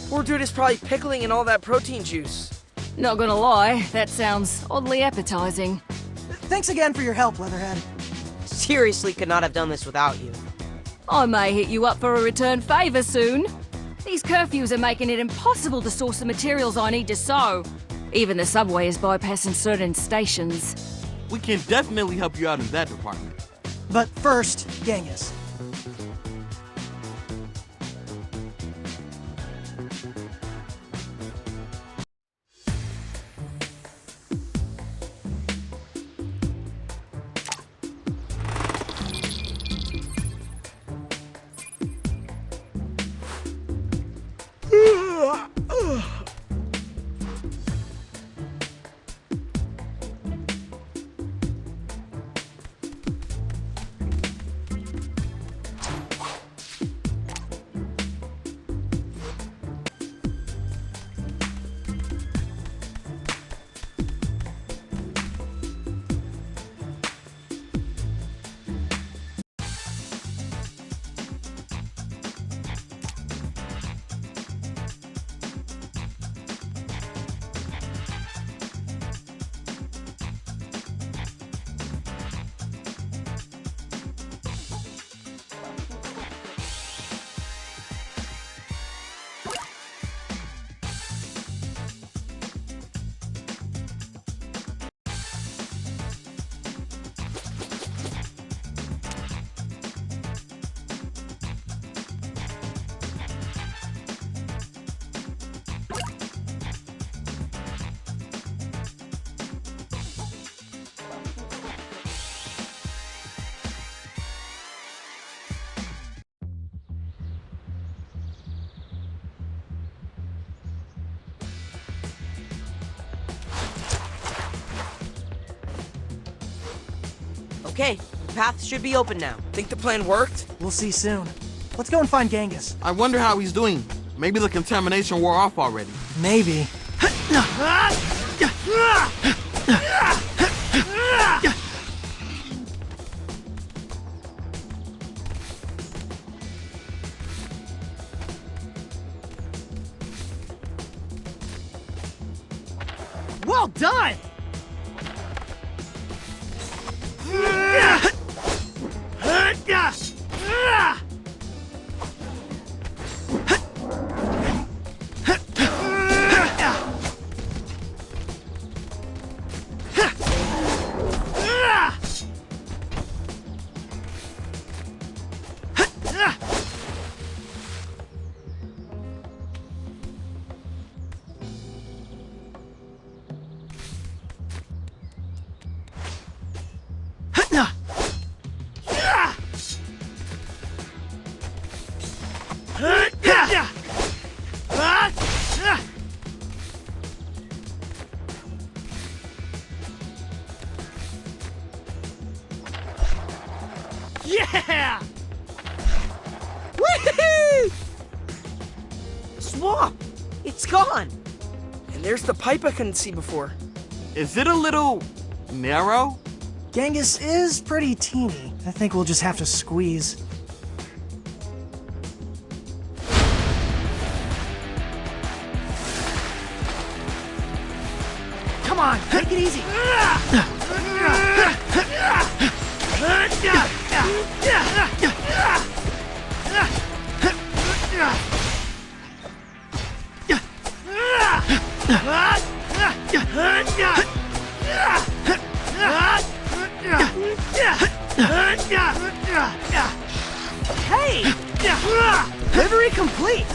Poor dude is probably pickling in all that protein juice. Not gonna lie, that sounds oddly appetizing. Thanks again for your help, Leatherhead. Seriously could not have done this without you. I may hit you up for a return favor soon. These curfews are making it impossible to source the materials I need to sew. Even the subway is bypassing certain stations. We can definitely help you out in that department. But first, Genghis. Okay, path should be open now. Think the plan worked? We'll see soon. Let's go and find Genghis. I wonder how he's doing. Maybe the contamination wore off already. Maybe. Well done! Yeah! Woohoo! Swamp! It's gone! And there's the pipe I couldn't see before. Is it a little narrow? Genghis is pretty teeny. I think we'll just have to squeeze. Come on, take it easy. Hey! Delivery complete!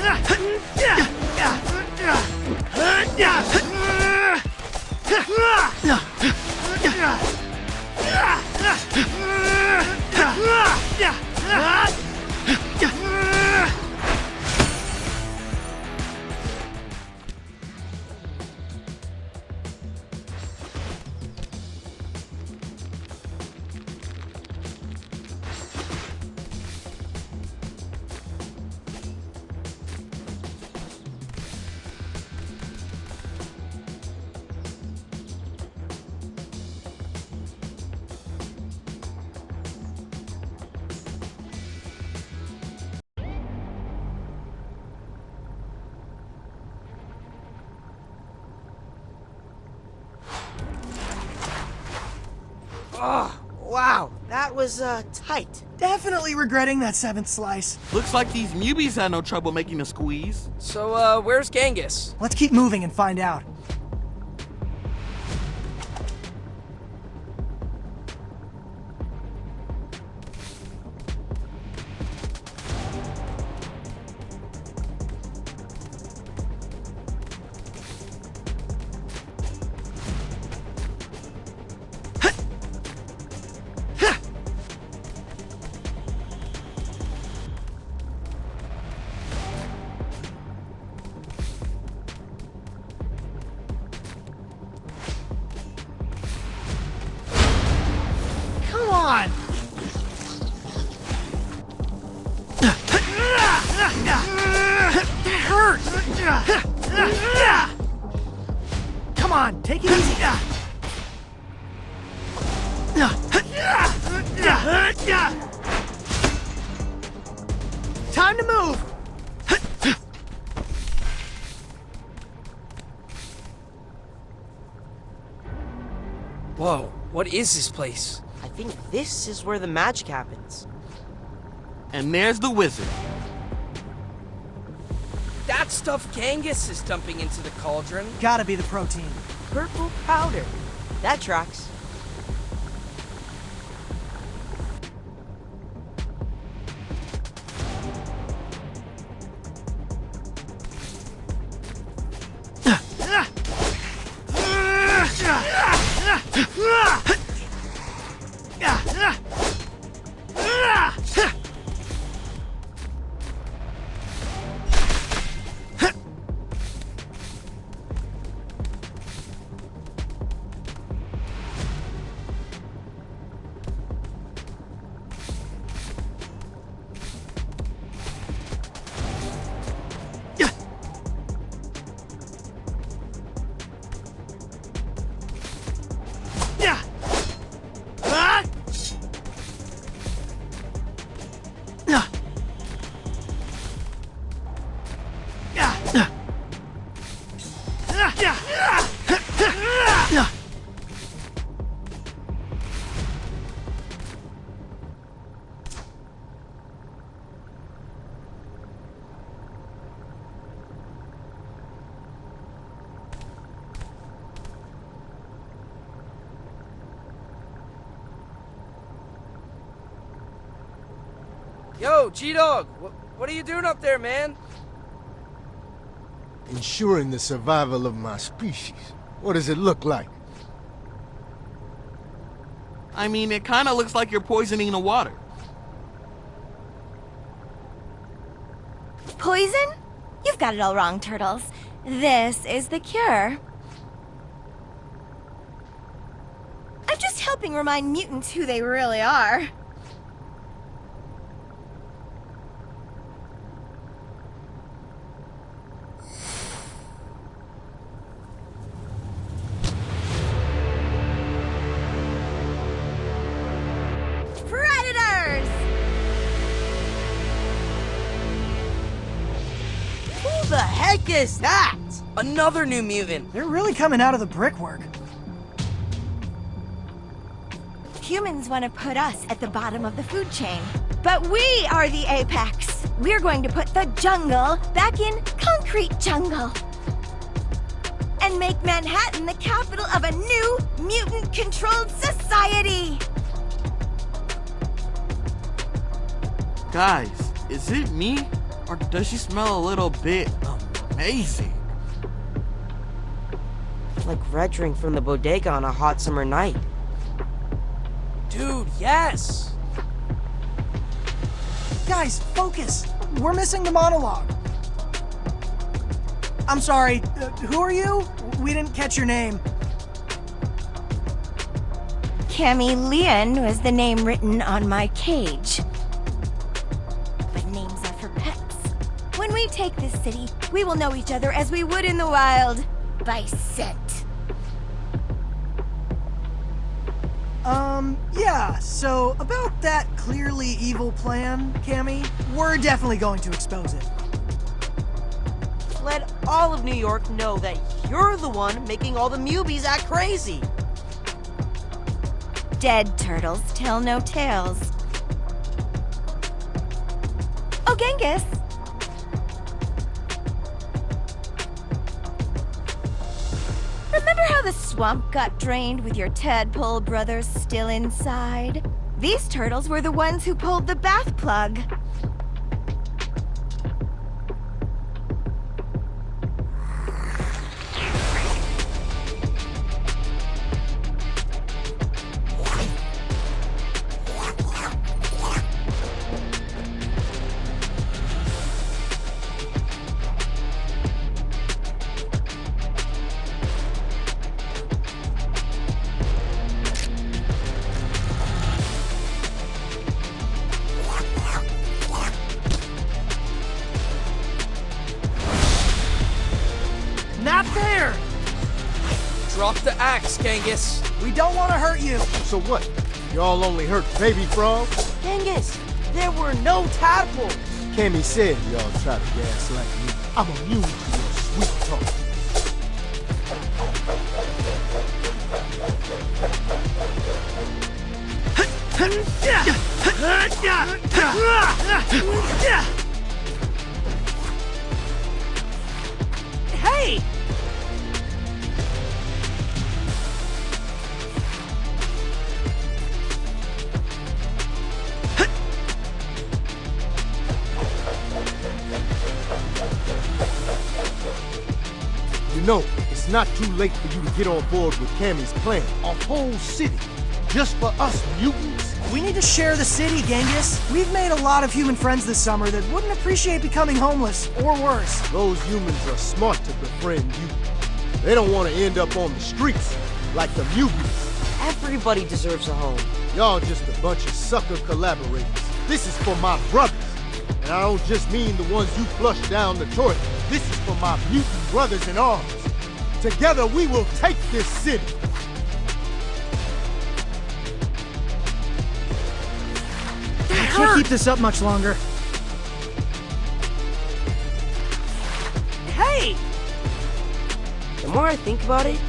Oh, wow, that was, tight. Definitely regretting that 7th slice. Looks like these mubies had no trouble making a squeeze. So, where's Genghis? Let's keep moving and find out. Come on! That hurts! Come on, take it easy. Time to move! Whoa, what is this place? I think this is where the magic happens. And there's the wizard. That stuff Genghis is dumping into the cauldron. Gotta be the protein. Purple powder. That tracks. Yo, G-Dog, what are you doing up there, man? Ensuring the survival of my species. What does it look like? I mean, it kinda looks like you're poisoning the water. Poison? You've got it all wrong, Turtles. This is the cure. I'm just helping remind mutants who they really are. Predators! Who the heck is that? Another new mutant. They're really coming out of the brickwork. Humans want to put us at the bottom of the food chain. But we are the apex. We're going to put the jungle back in concrete jungle. And make Manhattan the capital of a new mutant-controlled society. Guys, is it me? Or does she smell a little bit amazing? Like red drink from the bodega on a hot summer night. Dude, yes! Guys, focus. We're missing the monologue. I'm sorry, who are you? We didn't catch your name. Cammy Leon was the name written on my cage. But names are for pets. When we take this city, we will know each other as we would in the wild, by scent. Yeah, so about that clearly evil plan, Cammy, we're definitely going to expose it. Let all of New York know that you're the one making all the mubies act crazy. Dead turtles tell no tales. Oh, Genghis! Remember how the swamp got drained with your tadpole brothers still inside? These turtles were the ones who pulled the bath plug. Not there! Drop the axe, Genghis. We don't want to hurt you. So what? Y'all only hurt baby frogs? Genghis, there were no tadpoles. Cammy said y'all try to gaslight me. I'm immune to your sweet talk. Hey! You know, it's not too late for you to get on board with Cammy's plan. A whole city, just for us mutants? We need to share the city, Genghis. We've made a lot of human friends this summer that wouldn't appreciate becoming homeless, or worse. Those humans are smart to befriend you. They don't want to end up on the streets, like the mutants. Everybody deserves a home. Y'all just a bunch of sucker collaborators. This is for my brothers. And I don't just mean the ones you flushed down the toilet. This is for my mutant brothers in arms. Together we will take this city. I can't keep this up much longer. Hey! The more I think about it,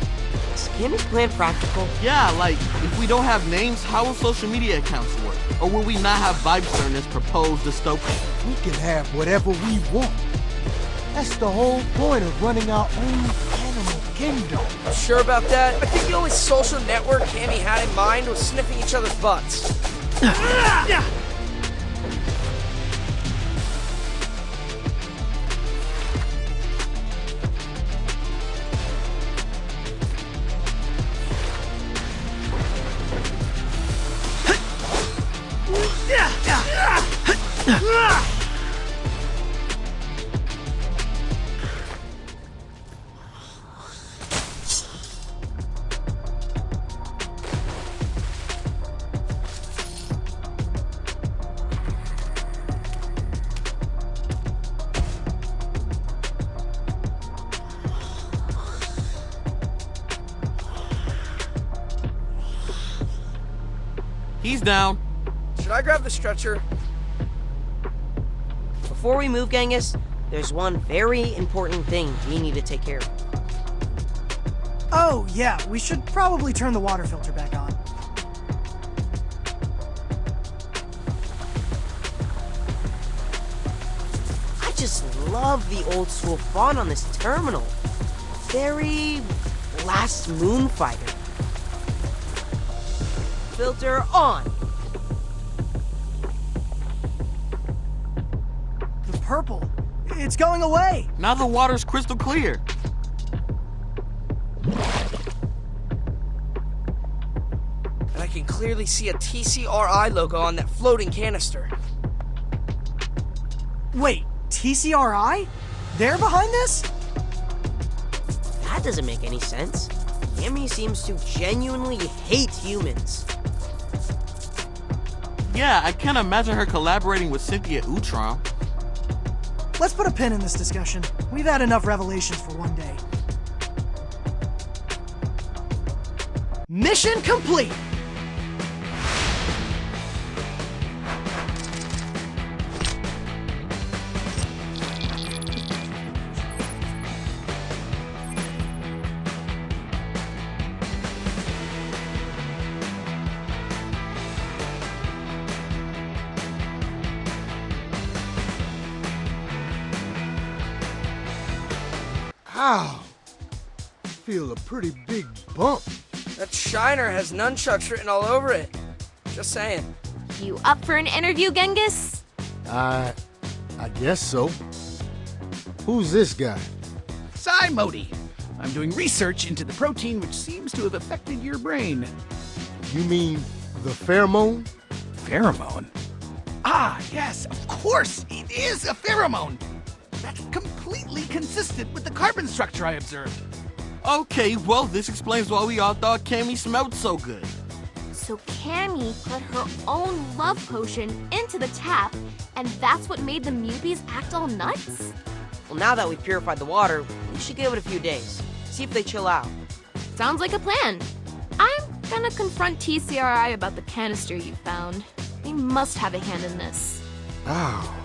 is Cammy's plan practical? Yeah, like, if we don't have names, how will social media accounts work? Or will we not have vibes during this proposed dystopia? We can have whatever we want. That's the whole point of running our own animal kingdom. Sure about that? I think the only social network Cammy had in mind was sniffing each other's butts. He's down. Should I grab the stretcher? Before we move, Genghis, there's one very important thing we need to take care of. Oh, yeah, we should probably turn the water filter back on. I just love the old school font on this terminal. Very Last Moonfighter. Filter on. The purple. It's going away. Now the water's crystal clear. And I can clearly see a TCRI logo on that floating canister. Wait, TCRI? They're behind this? That doesn't make any sense. Cammy seems to genuinely hate humans. Yeah, I can't imagine her collaborating with Cynthia Utrom. Let's put a pin in this discussion. We've had enough revelations for one day. Mission complete! Ow! I feel a pretty big bump. That shiner has nunchucks written all over it. Just saying. You up for an interview, Genghis? I guess so. Who's this guy? Psy Modi. I'm doing research into the protein which seems to have affected your brain. You mean the pheromone? Pheromone? Ah, yes, of course, it is a pheromone. That's completely consistent with the carbon structure I observed. Okay, well, this explains why we all thought Cammy smelled so good. So Cammy put her own love potion into the tap, and that's what made the Mubies act all nuts? Well, now that we've purified the water, we should give it a few days. See if they chill out. Sounds like a plan. I'm gonna confront TCRI about the canister you found. They must have a hand in this. Ow.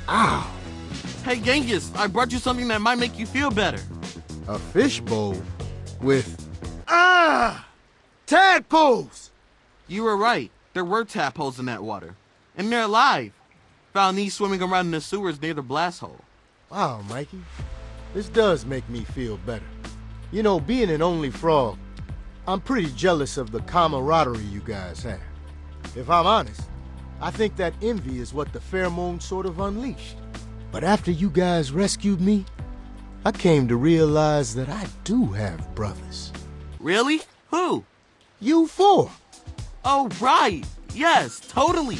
Ow. Hey, Genghis, I brought you something that might make you feel better. A fishbowl with... tadpoles! You were right. There were tadpoles in that water. And they're alive. Found these swimming around in the sewers near the blast hole. Wow, Mikey. This does make me feel better. You know, being an only frog, I'm pretty jealous of the camaraderie you guys have. If I'm honest, I think that envy is what the pheromone sort of unleashed. But after you guys rescued me, I came to realize that I do have brothers. Really? Who? You four. Oh, right. Yes, totally.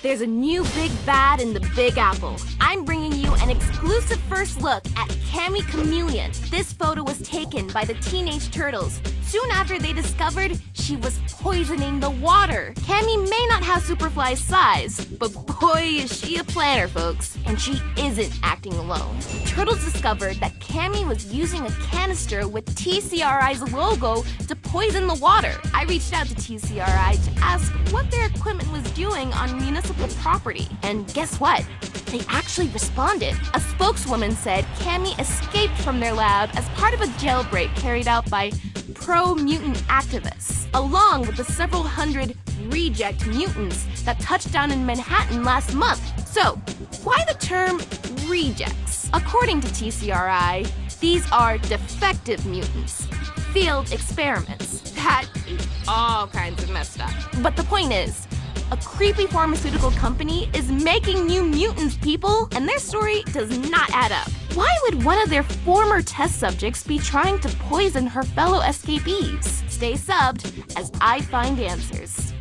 There's a new big bad in the Big Apple. I'm bringing you an exclusive first look at Cammy Chameleon. This photo was taken by the Teenage Turtles soon after they discovered she was poisoning the water. Cammy may not have Superfly's size, but boy is she a planner, folks. And she isn't acting alone. Turtles discovered that Cammy was using a canister with TCRI's logo to poison the water. I reached out to TCRI to ask what their equipment was doing on municipal property. And guess what? They actually responded. A spokeswoman said Cammy escaped from their lab as part of a jailbreak carried out by pro-mutant activists, along with the several hundred reject mutants that touched down in Manhattan last month. So, why the term rejects? According to TCRI, these are defective mutants, field experiments. That is all kinds of messed up. But the point is, a creepy pharmaceutical company is making new mutants, people, and their story does not add up. Why would one of their former test subjects be trying to poison her fellow escapees? Stay subbed as I find answers.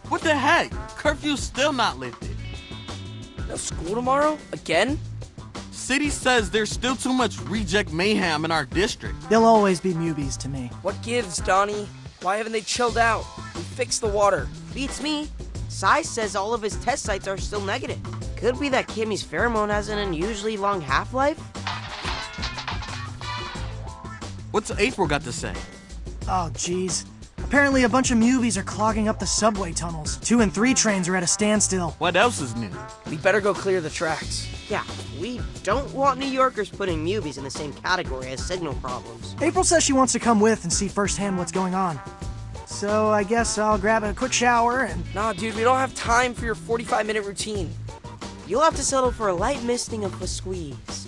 What the heck? Curfew's still not lifted. No school tomorrow? Again? City says there's still too much reject mayhem in our district. They'll always be Mubies to me. What gives, Donnie? Why haven't they chilled out? We fixed the water. Beats me. Sai says all of his test sites are still negative. Could be that Kimmy's pheromone has an unusually long half-life? What's April got to say? Oh, jeez. Apparently a bunch of Mubies are clogging up the subway tunnels. 2 and 3 trains are at a standstill. What else is new? We better go clear the tracks. Yeah, we don't want New Yorkers putting Mubies in the same category as signal problems. April says she wants to come with and see firsthand what's going on. So I guess I'll grab a quick shower and... Nah, dude, we don't have time for your 45-minute routine. You'll have to settle for a light misting of a squeeze.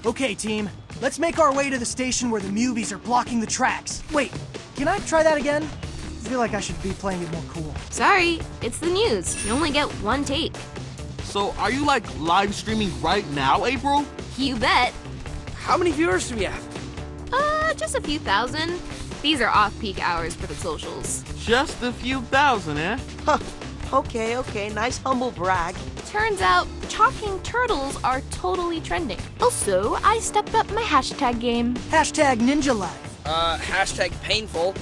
Okay, team. Let's make our way to the station where the Mubies are blocking the tracks. Wait, can I try that again? I feel like I should be playing it more cool. Sorry, it's the news. You only get one take. So are you like live streaming right now, April? You bet. How many viewers do we have? Just a few thousand. These are off-peak hours for the socials. Just a few thousand, eh? Huh. Okay, nice humble brag. Turns out, talking turtles are totally trending. Also, I stepped up my hashtag game. Hashtag Ninja Life. Hashtag painful.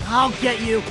I'll get you.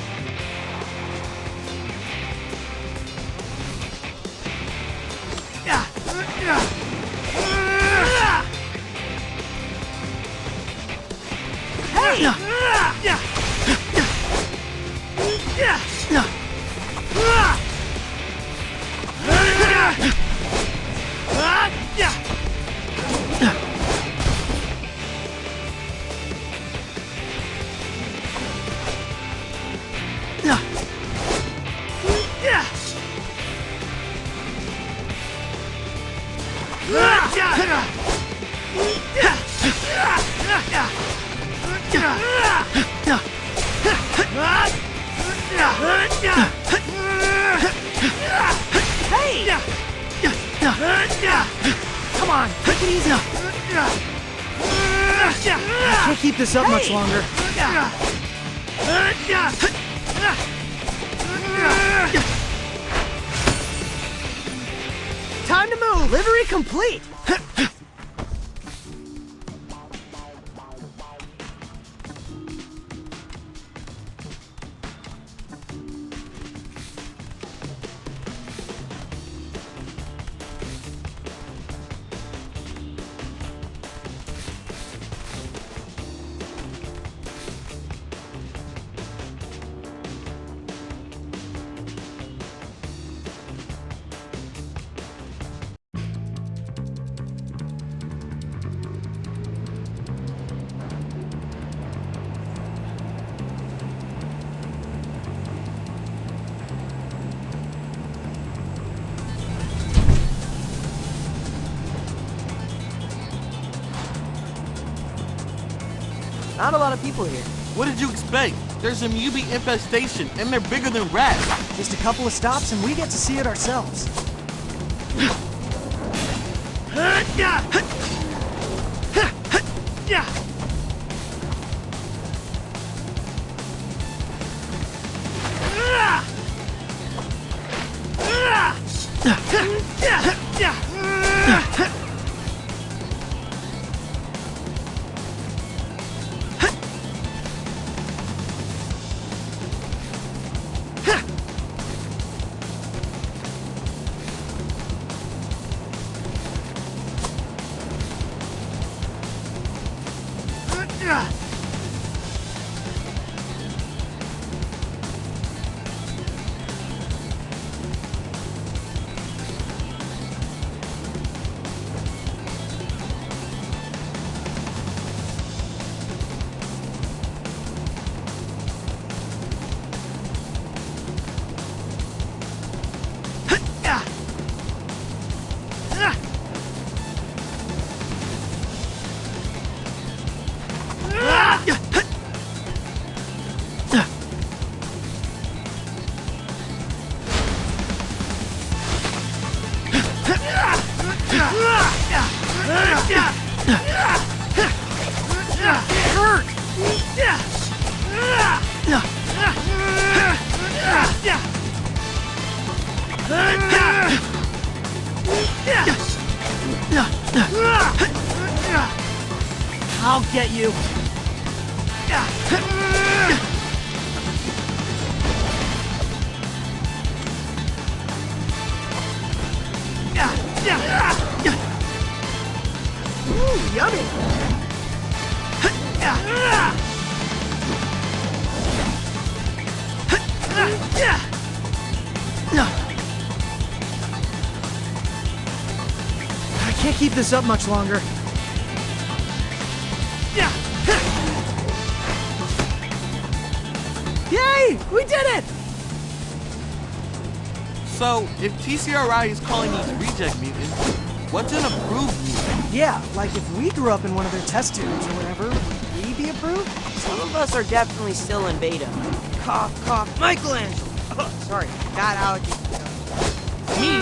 Come on, take it easy. I can't keep this up much longer. Time to move. Livery complete. Not a lot of people here. What did you expect? There's a Mubi infestation, and they're bigger than rats. Just a couple of stops and we get to see it ourselves. I'll get you. Ooh, yummy. I can't keep this up much longer. Yay! We did it! So, if TCRI is calling these reject mutants, what's an approved mutant? Yeah, like if we grew up in one of their test tubes or whatever, would we be approved? Some of us are definitely still in beta. Cough, cough, Michelangelo! Sorry, got allergies. Me?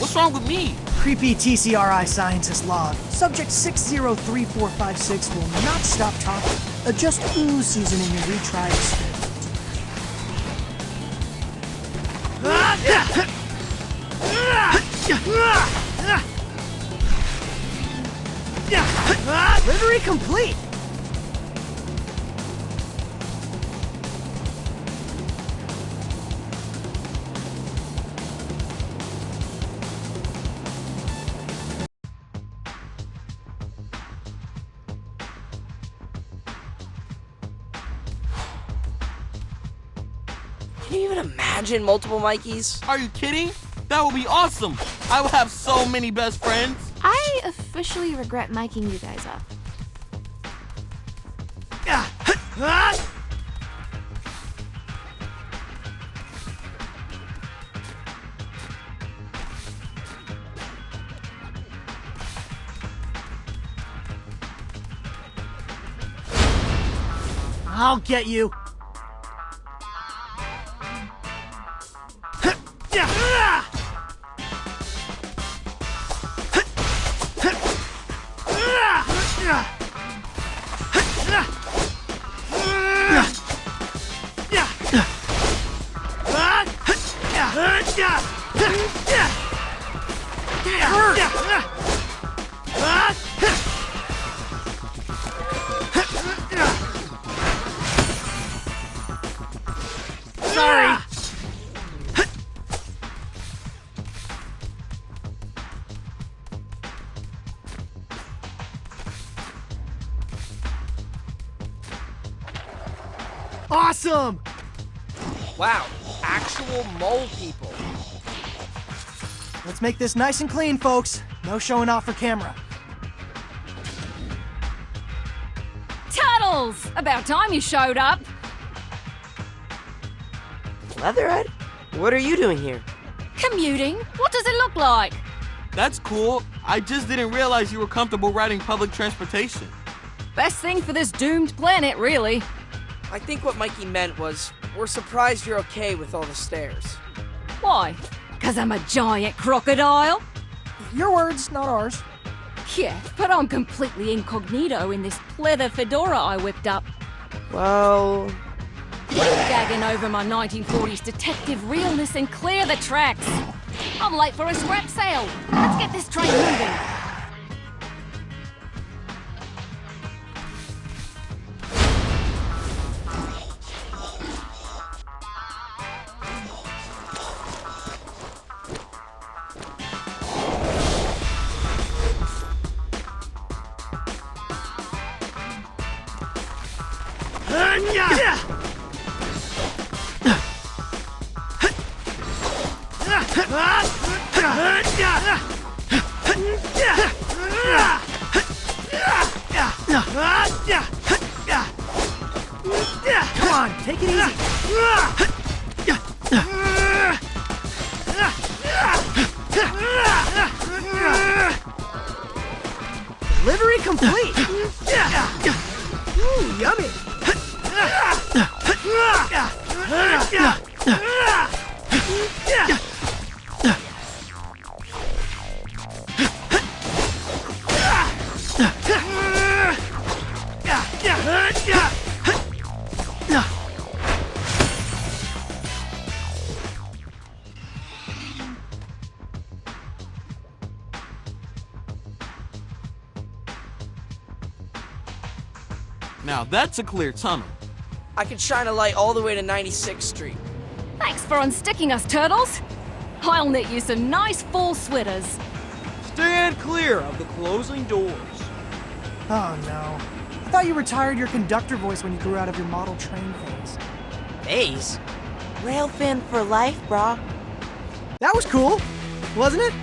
What's wrong with me? Creepy TCRI scientist log. Subject 603456 will not stop talking. Adjust ooze seasoning and retry experiment. Livery complete! Can you even imagine multiple Mikeys? Are you kidding? That would be awesome! I will have so many best friends! I officially regret miking you guys up. I'll get you. Sorry. Awesome! Wow, actual mole people. Let's make this nice and clean, folks. No showing off for camera. Turtles! About time you showed up. Leatherhead? What are you doing here? Commuting? What does it look like? That's cool. I just didn't realize you were comfortable riding public transportation. Best thing for this doomed planet, really. I think what Mikey meant was, we're surprised you're okay with all the stairs. Why? 'Cause I'm a giant crocodile? Your words, not ours. Yeah, but I'm completely incognito in this pleather fedora I whipped up. Well... Gagging over my 1940s detective realness and clear the tracks. I'm late for a scrap sale. Let's get this train moving. Come on, take it easy. Delivery complete. Ooh, yummy. Now that's a clear tunnel. I could shine a light all the way to 96th Street. Thanks for unsticking us, Turtles. I'll knit you some nice full sweaters. Stand clear of the closing doors. Oh no. I thought you retired your conductor voice when you grew out of your model train phase. Phase? Rail fan for life, brah. That was cool, wasn't it?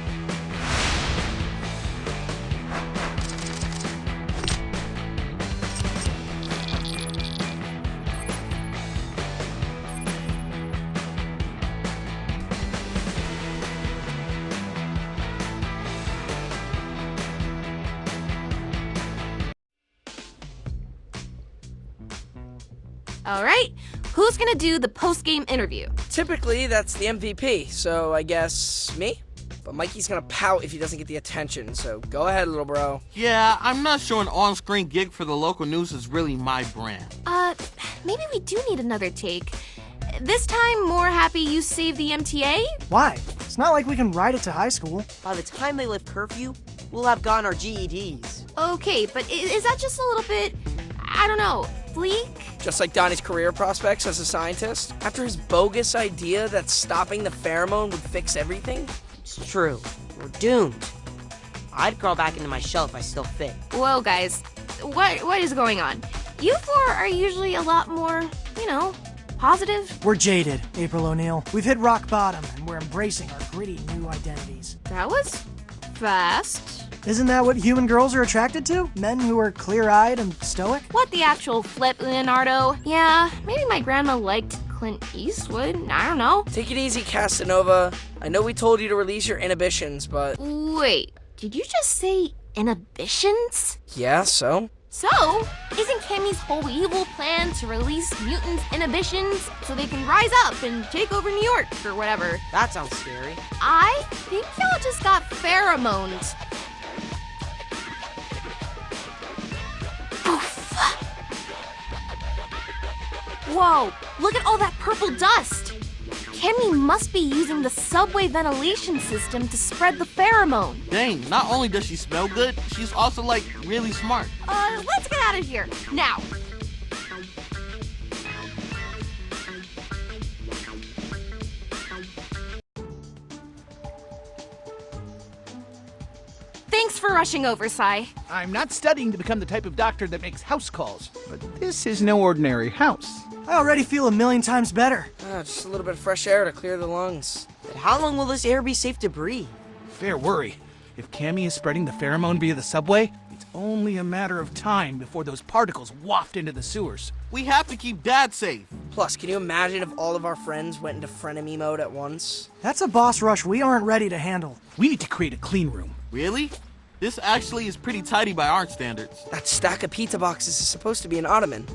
All right, who's gonna do the post-game interview? Typically, that's the MVP, so I guess me? But Mikey's gonna pout if he doesn't get the attention, so go ahead, little bro. Yeah, I'm not sure an on-screen gig for the local news is really my brand. Maybe we do need another take. This time, more happy you saved the MTA? Why? It's not like we can ride it to high school. By the time they lift curfew, we'll have gotten our GEDs. Okay, but is that just a little bit, I don't know, bleak? Just like Donnie's career prospects as a scientist? After his bogus idea that stopping the pheromone would fix everything? It's true. We're doomed. I'd crawl back into my shell if I still fit. Whoa, guys. What is going on? You four are usually a lot more, positive. We're jaded, April O'Neil. We've hit rock bottom, and we're embracing our gritty new identities. That was fast. Isn't that what human girls are attracted to? Men who are clear-eyed and stoic? What the actual flip, Leonardo? Yeah, maybe my grandma liked Clint Eastwood. I don't know. Take it easy, Casanova. I know we told you to release your inhibitions, but... Wait, did you just say inhibitions? Yeah, so? So, isn't Cammy's whole evil plan to release mutants' inhibitions so they can rise up and take over New York or whatever? That sounds scary. I think y'all just got pheromones. Whoa, look at all that purple dust! Cammy must be using the subway ventilation system to spread the pheromone. Dang, not only does she smell good, she's also, really smart. Let's get out of here, now! Thanks for rushing over, Sai. I'm not studying to become the type of doctor that makes house calls, but this is no ordinary house. I already feel 1,000,000 times better. Just a little bit of fresh air to clear the lungs. But how long will this air be safe to breathe? Fair worry. If Cammy is spreading the pheromone via the subway, it's only a matter of time before those particles waft into the sewers. We have to keep Dad safe. Plus, can you imagine if all of our friends went into frenemy mode at once? That's a boss rush we aren't ready to handle. We need to create a clean room. Really? This actually is pretty tidy by our standards. That stack of pizza boxes is supposed to be an ottoman.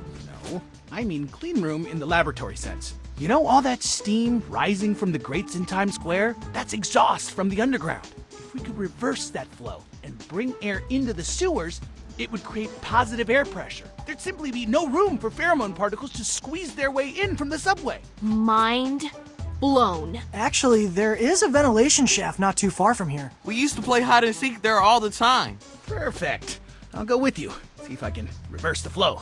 No, I mean clean room in the laboratory sense. You know all that steam rising from the grates in Times Square? That's exhaust from the underground. If we could reverse that flow and bring air into the sewers, it would create positive air pressure. There'd simply be no room for pheromone particles to squeeze their way in from the subway. Mind blown. Actually, there is a ventilation shaft not too far from here. We used to play hide and seek there all the time. Perfect. I'll go with you. See if I can reverse the flow.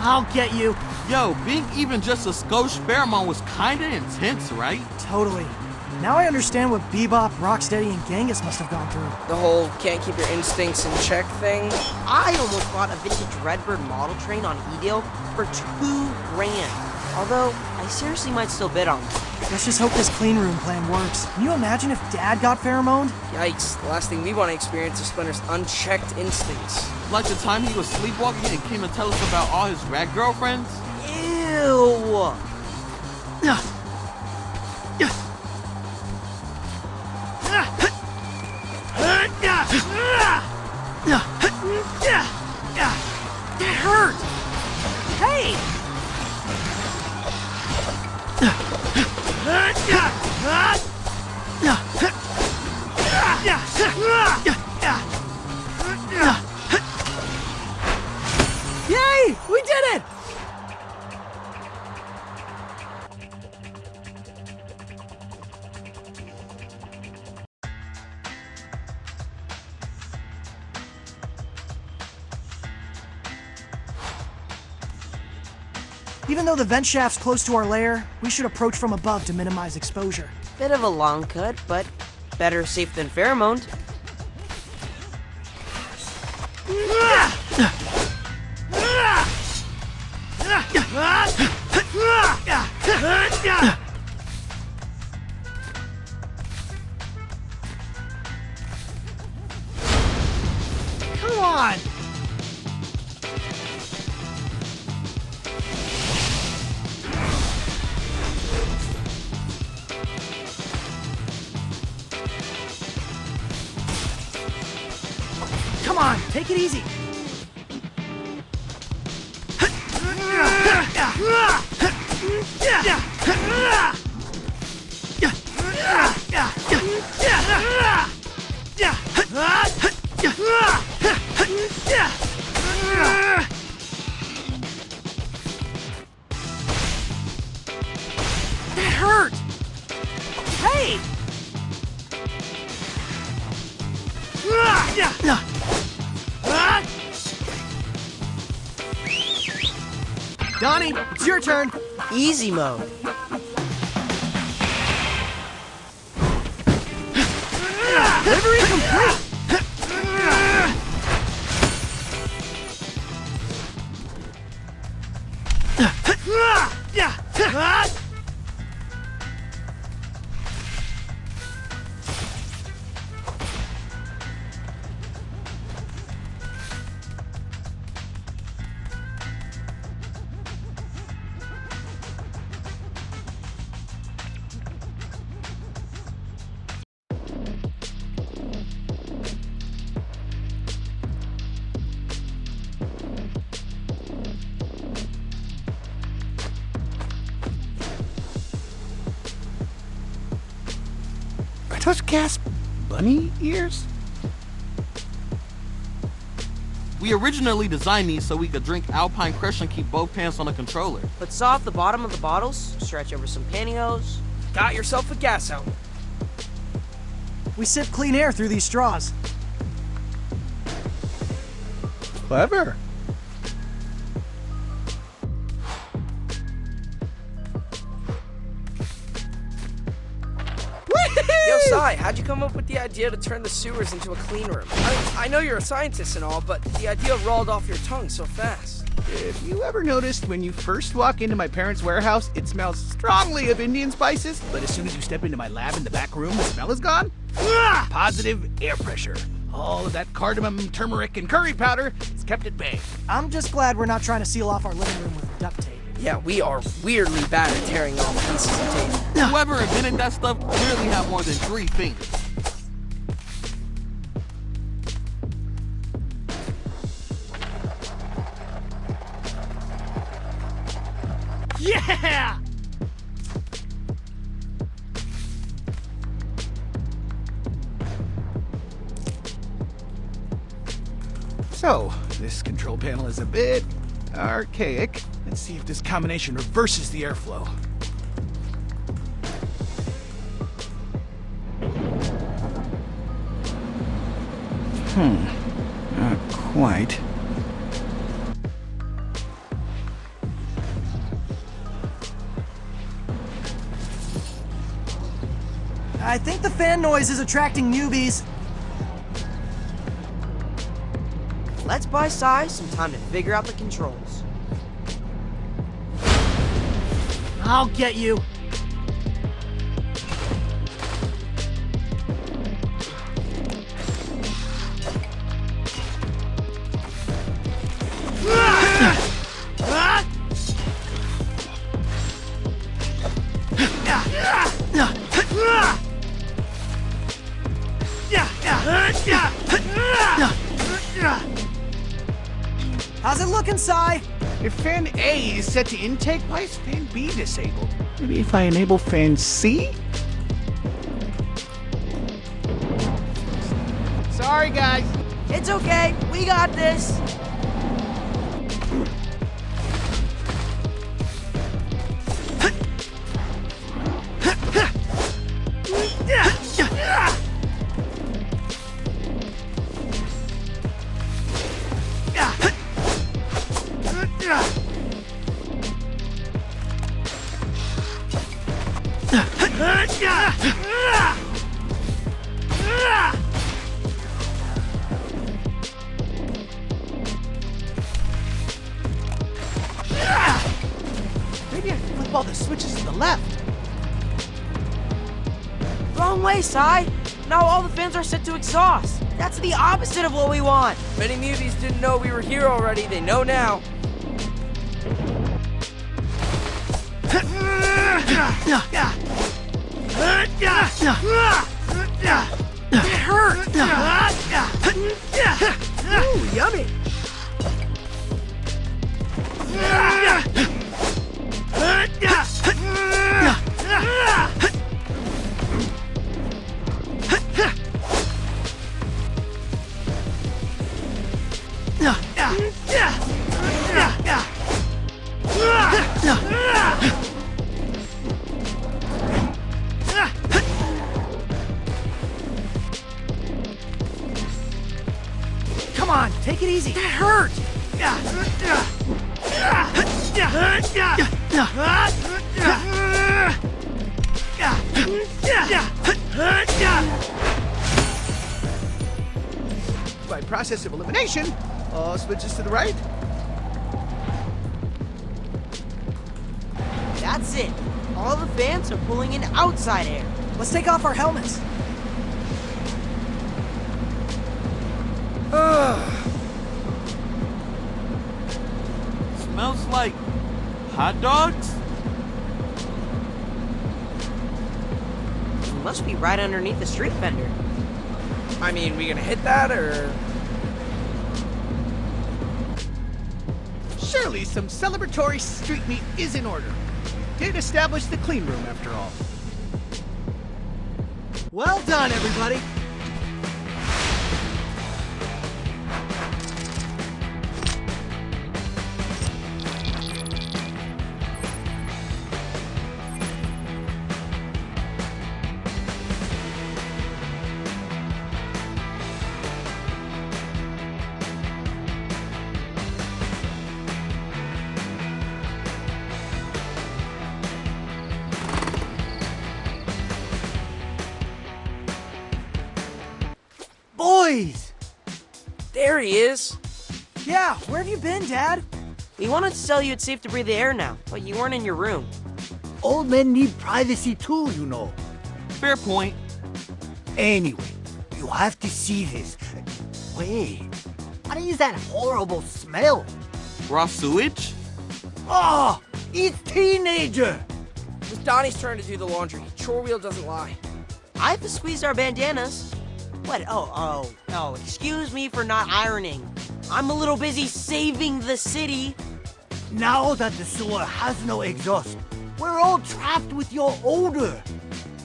I'll get you. Yo, being even just a skosh pheromone was kinda intense, right? Totally. Now I understand what Bebop, Rocksteady, and Genghis must have gone through. The whole can't keep your instincts in check thing. I almost bought a vintage Redbird model train on eDeal for $2,000. Although, I seriously might still bid on it. Let's just hope this clean room plan works. Can you imagine if Dad got pheromoned? Yikes, the last thing we want to experience is Splinter's unchecked instincts. Like the time he was sleepwalking and came to tell us about all his rat girlfriends? Ew! That hurt! Hey! Yay! We did it! Even though the vent shaft's close to our lair, we should approach from above to minimize exposure. Bit of a long cut, but better safe than pheromoned. Come on! Come on, take it easy. That hurt! Hey! Donnie, it's your turn. Easy mode. Delivery complete. Are those gas bunny ears? We originally designed these so we could drink Alpine Crush and keep both pants on the controller. But saw off the bottom of the bottles, stretch over some pantyhose. Got yourself a gas outlet. We sip clean air through these straws. Clever. Yo, Sai, how'd you come up with the idea to turn the sewers into a clean room? I know you're a scientist and all, but the idea rolled off your tongue so fast. Have you ever noticed when you first walk into my parents' warehouse, it smells strongly of Indian spices, but as soon as you step into my lab in the back room, the smell is gone? Positive air pressure. All of that cardamom, turmeric, and curry powder is kept at bay. I'm just glad we're not trying to seal off our living room with duct tape. Yeah, we are weirdly bad at tearing off pieces of tape. Whoever invented that stuff clearly had more than 3 fingers. Yeah! So, this control panel is a bit archaic. Let's see if this combination reverses the airflow. Not quite. I think the fan noise is attracting newbies. Let's buy Sai some time to figure out the controls. I'll get you. How's it looking, Sai? If fan A is set to intake, why is fan B disabled? Maybe if I enable fan C? Sorry, guys. It's okay, we got this. Maybe I flip all the switches to the left. Wrong way, Sai. Now all the fans are set to exhaust. That's the opposite of what we want. Many muties didn't know we were here already. They know now. It hurt! Ooh, yummy! Come on, take it easy. That hurt! By process of elimination, all switches to the right. That's it. All the fans are pulling in outside air. Let's take off our helmets. Smells like hot dogs? We must be right underneath the street vendor. I mean, we gonna hit that, or...? Surely some celebratory street meat is in order. Did establish the clean room, after all. Well done, everybody. Boys! There he is. Yeah, where have you been, Dad? We wanted to tell you it's safe to breathe the air now, but you weren't in your room. Old men need privacy too, you know. Fair point. Anyway, you have to see this. Wait, what is that horrible smell? Raw sewage? Oh, it's teenager! It was Donnie's turn to do the laundry. Chore wheel doesn't lie. I have to squeeze our bandanas. What? Oh, excuse me for not ironing. I'm a little busy saving the city. Now that the sewer has no exhaust, we're all trapped with your odor.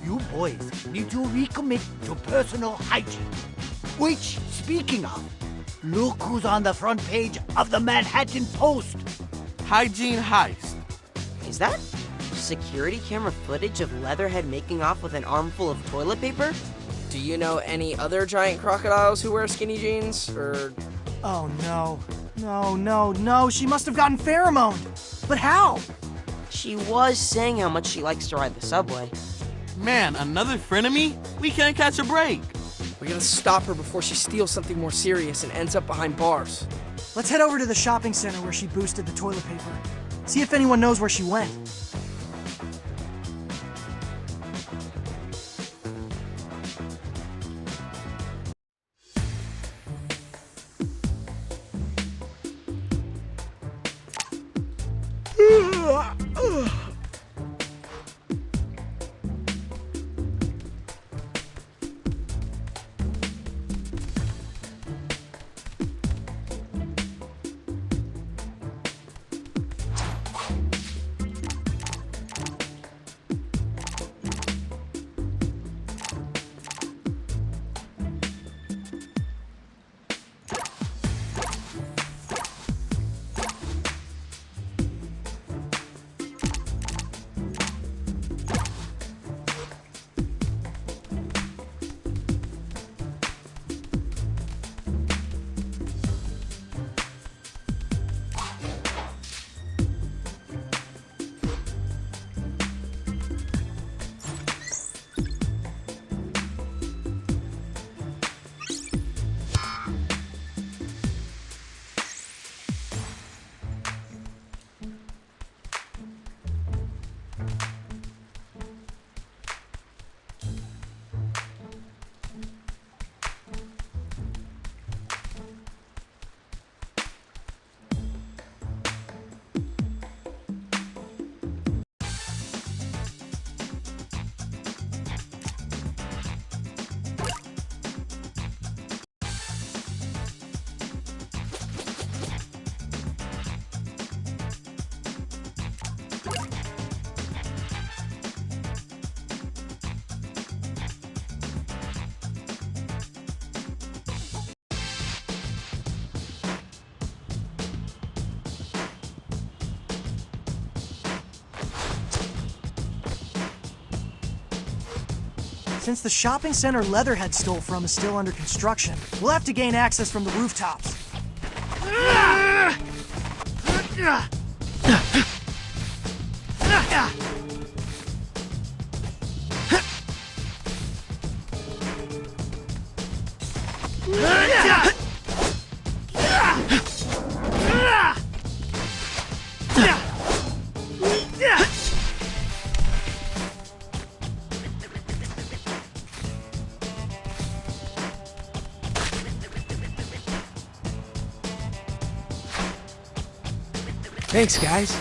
You boys need to recommit to personal hygiene. Which, speaking of, look who's on the front page of the Manhattan Post. Hygiene heist. Is that security camera footage of Leatherhead making off with an armful of toilet paper? Do you know any other giant crocodiles who wear skinny jeans, or...? Oh no. No, she must have gotten pheromoned. But how? She was saying how much she likes to ride the subway. Man, another frenemy? We can't catch a break. We gotta stop her before she steals something more serious and ends up behind bars. Let's head over to the shopping center where she boosted the toilet paper. See if anyone knows where she went. Since the shopping center Leatherhead stole from is still under construction, we'll have to gain access from the rooftops. Thanks, guys.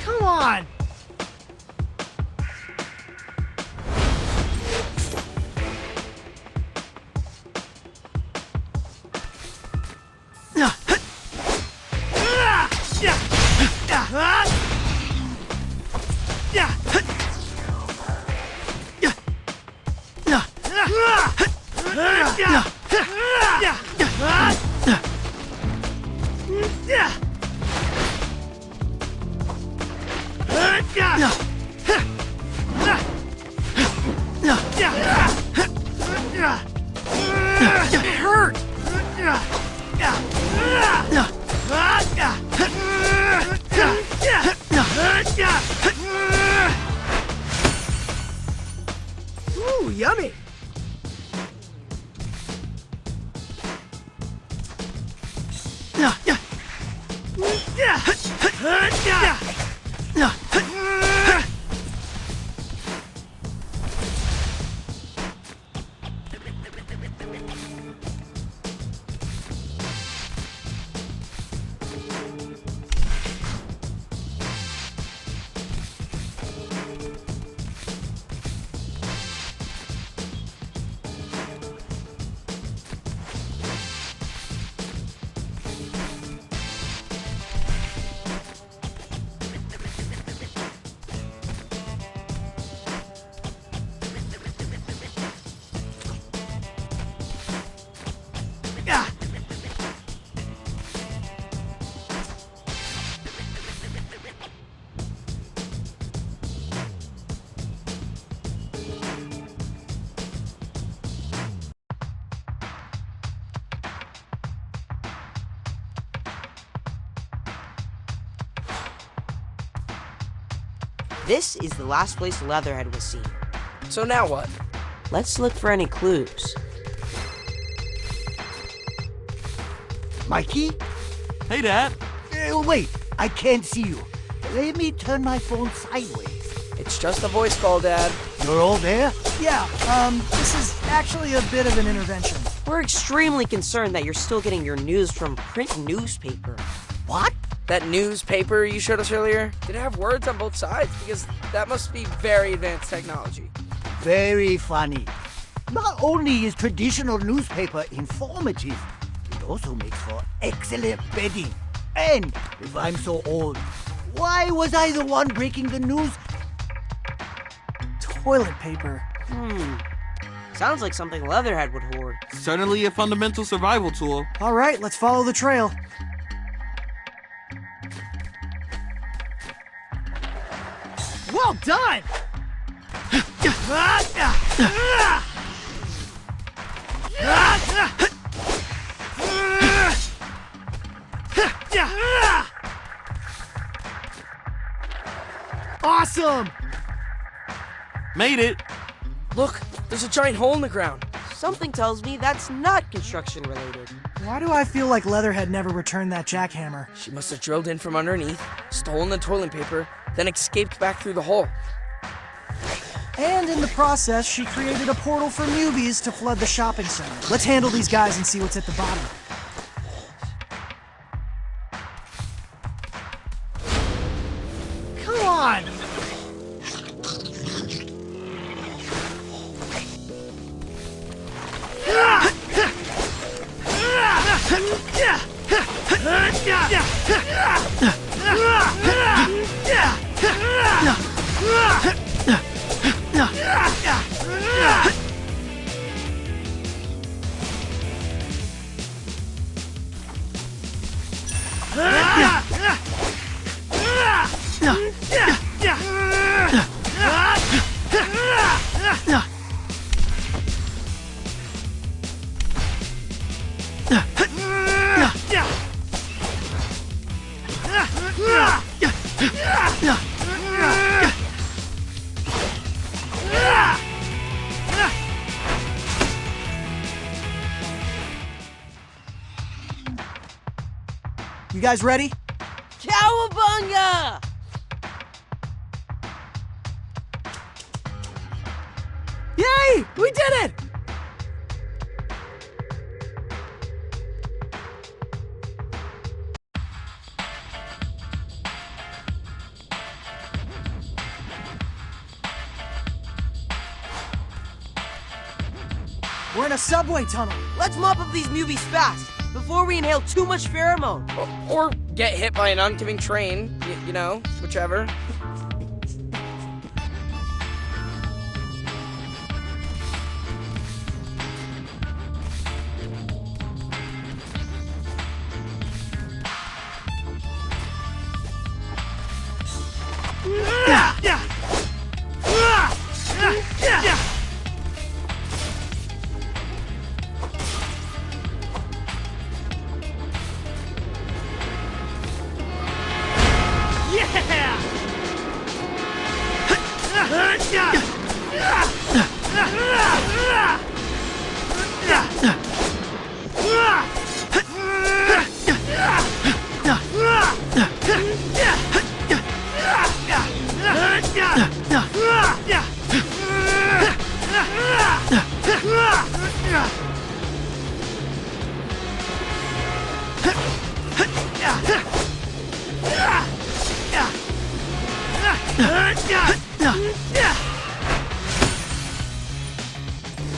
Come on! Ooh, yummy! This is the last place Leatherhead was seen. So now what? Let's look for any clues. Mikey? Hey, Dad. Wait, I can't see you. Let me turn my phone sideways. It's just a voice call, Dad. You're all there? Yeah, this is actually a bit of an intervention. We're extremely concerned that you're still getting your news from print newspaper. What? That newspaper you showed us earlier, did it have words on both sides? Because that must be very advanced technology. Very funny. Not only is traditional newspaper informative, it also makes for excellent betting. And if I'm so old, why was I the one breaking the news? Toilet paper. Sounds like something Leatherhead would hoard. Certainly a fundamental survival tool. All right, let's follow the trail. Well done! Awesome! Made it. Look, there's a giant hole in the ground. Something tells me that's not construction related. Why do I feel like Leatherhead never returned that jackhammer? She must have drilled in from underneath, stolen the toilet paper, then escaped back through the hole. And in the process, she created a portal for newbies to flood the shopping center. Let's handle these guys and see what's at the bottom. Come on! You guys ready? Cowabunga! Yay! We did it! We're in a subway tunnel. Let's mop up these newbies fast, before we inhale too much pheromone. Or get hit by an oncoming train, you know, whichever.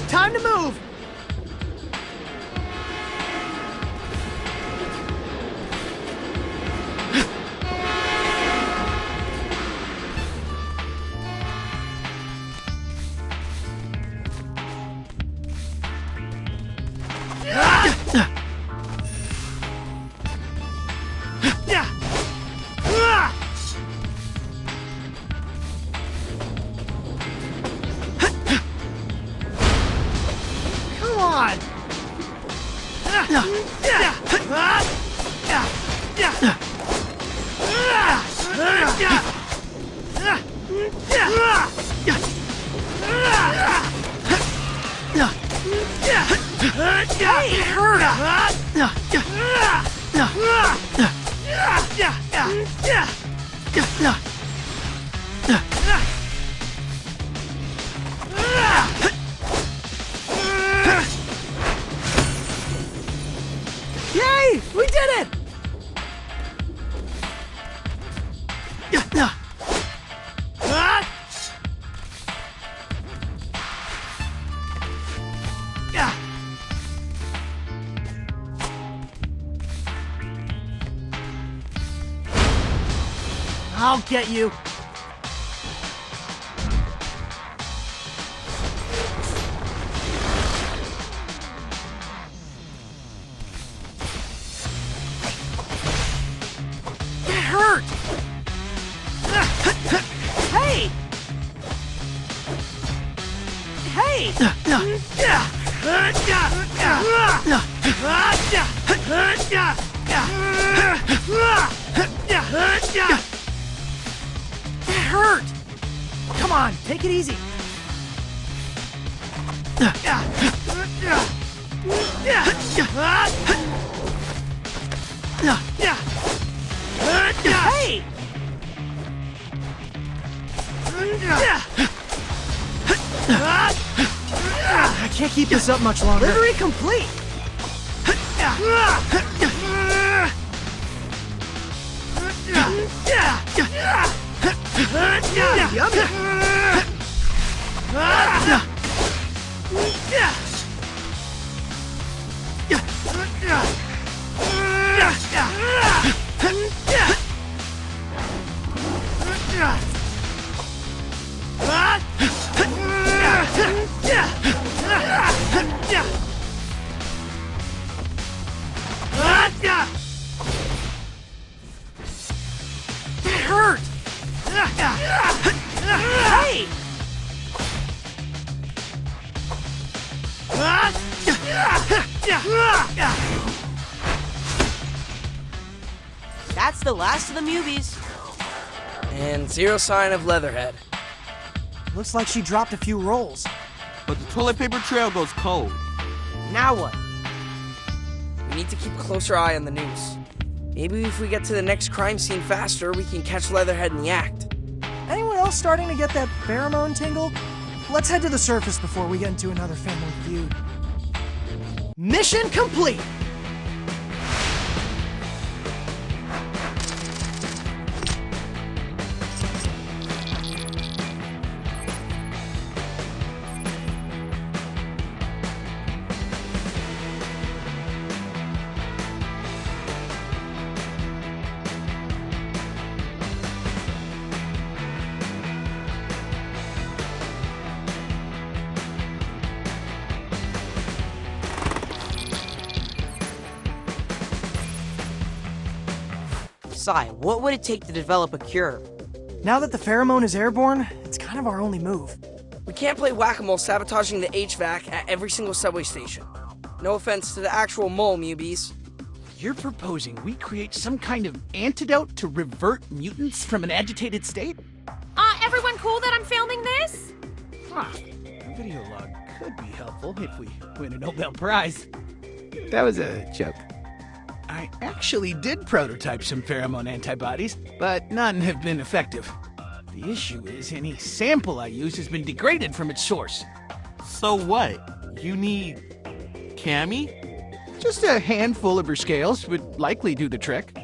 Time to move! Come on! Hey, it hurt! Yay! We did it! I'll get you. That hurt. Hey! Hey! That hurt! Come on, take it easy. Hey! I can't keep this up much longer. Delivery complete! That hurt! Hey! That's the last of the Mubies. And zero sign of Leatherhead. Looks like she dropped a few rolls. But the toilet paper trail goes cold. Now what? We need to keep a closer eye on the news. Maybe if we get to the next crime scene faster, we can catch Leatherhead in the act. Anyone else starting to get that pheromone tingle? Let's head to the surface before we get into another family feud. Mission complete! Sai, what would it take to develop a cure? Now that the pheromone is airborne, it's kind of our only move. We can't play whack-a-mole sabotaging the HVAC at every single subway station. No offense to the actual mole, Mubies. You're proposing we create some kind of antidote to revert mutants from an agitated state? Everyone cool that I'm filming this? A video log could be helpful if we win a Nobel Prize. That was a joke. I actually did prototype some pheromone antibodies, but none have been effective. The issue is any sample I use has been degraded from its source. So what? You need Cammy? Just a handful of her scales would likely do the trick.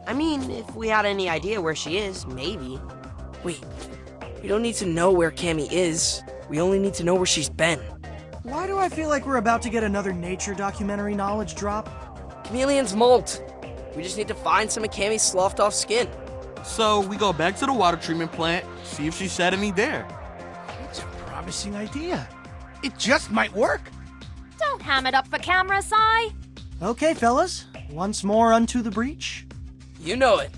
I mean, if we had any idea where she is, maybe. Wait, we don't need to know where Cammy is. We only need to know where she's been. Why do I feel like we're about to get another nature documentary knowledge drop? Chameleons molt. We just need to find some of Cammy's sloughed off skin. So we go back to the water treatment plant, see if she shed any there. It's a promising idea. It just might work. Don't ham it up for camera, Sai. Okay, fellas. Once more unto the breach. You know it.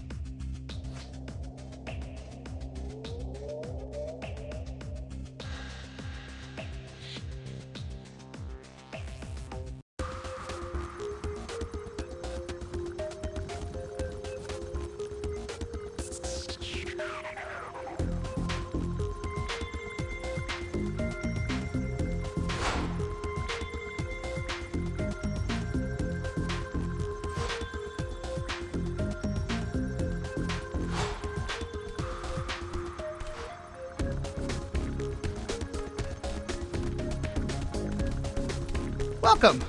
welcome.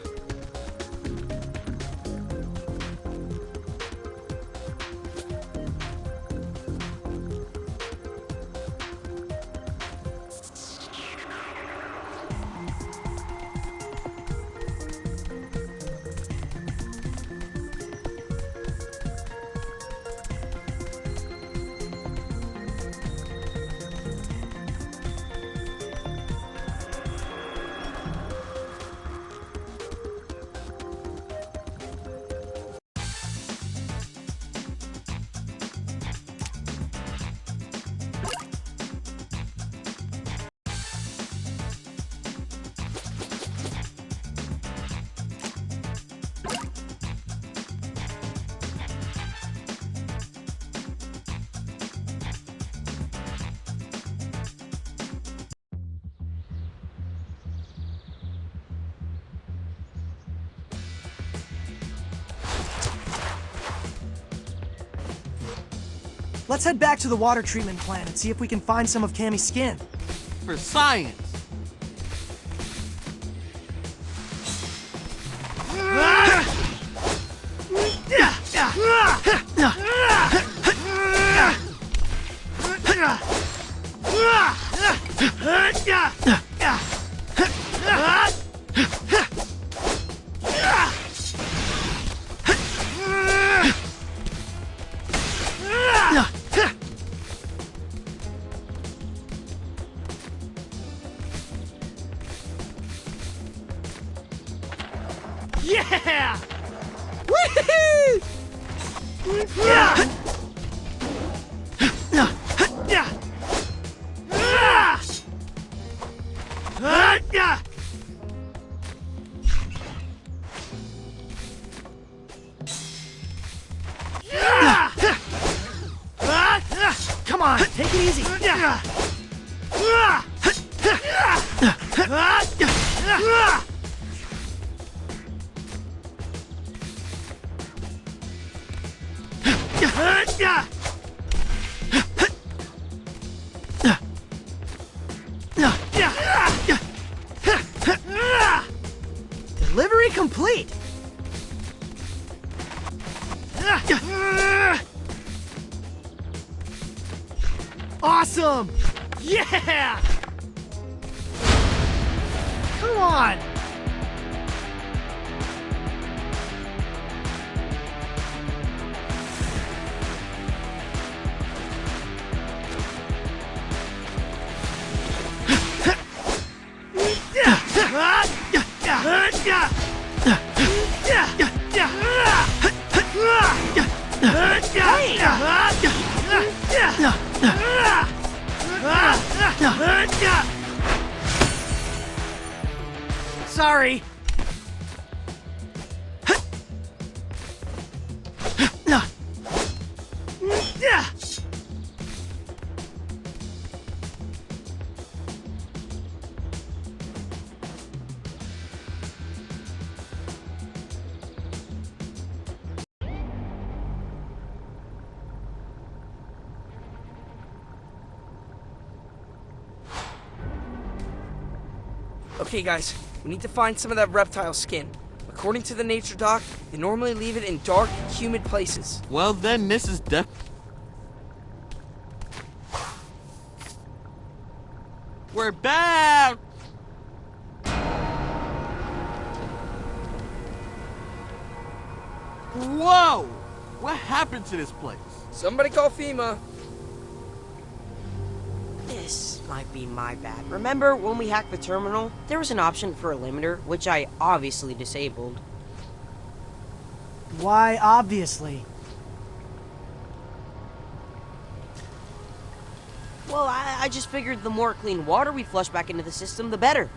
Let's head back to the water treatment plant and see if we can find some of Cammy's skin. For science. Yeah! Whee! Yeah! Come on, take it easy. Delivery complete. Awesome! Yeah! Come on! Sorry. Okay, guys, we need to find some of that reptile skin. According to the nature doc, they normally leave it in dark, humid places. Well, then this is We're back! Whoa! What happened to this place? Somebody call FEMA. This might be my bad. Remember when we hacked the terminal? There was an option for a limiter, which I obviously disabled. Why, obviously? Well, I just figured the more clean water we flush back into the system, the better.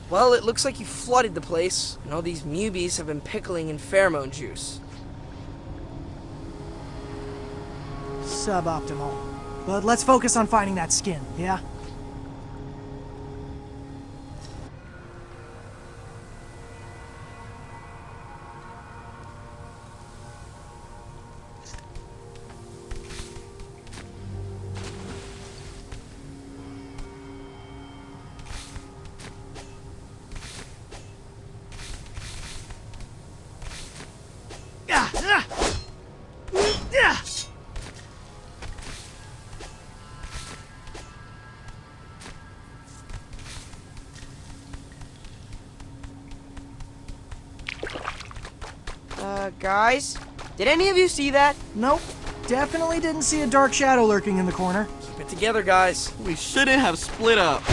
Well, it looks like you flooded the place, and all these mubies have been pickling in pheromone juice. Suboptimal. But let's focus on finding that skin, yeah? Guys, did any of you see that? Nope. Definitely didn't see a dark shadow lurking in the corner. Keep it together, guys. We shouldn't have split up.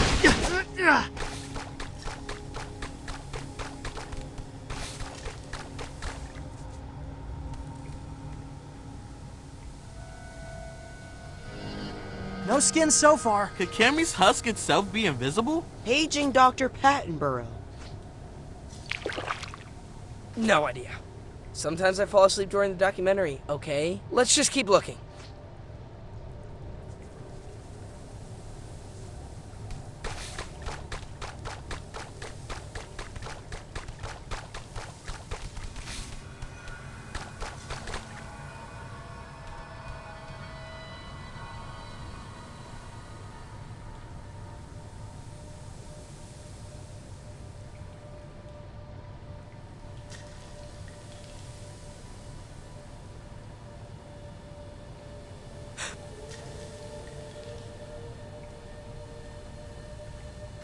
No skin so far. Could Cammy's husk itself be invisible? Paging Dr. Pattenborough. No idea. Sometimes I fall asleep during the documentary, okay? Let's just keep looking.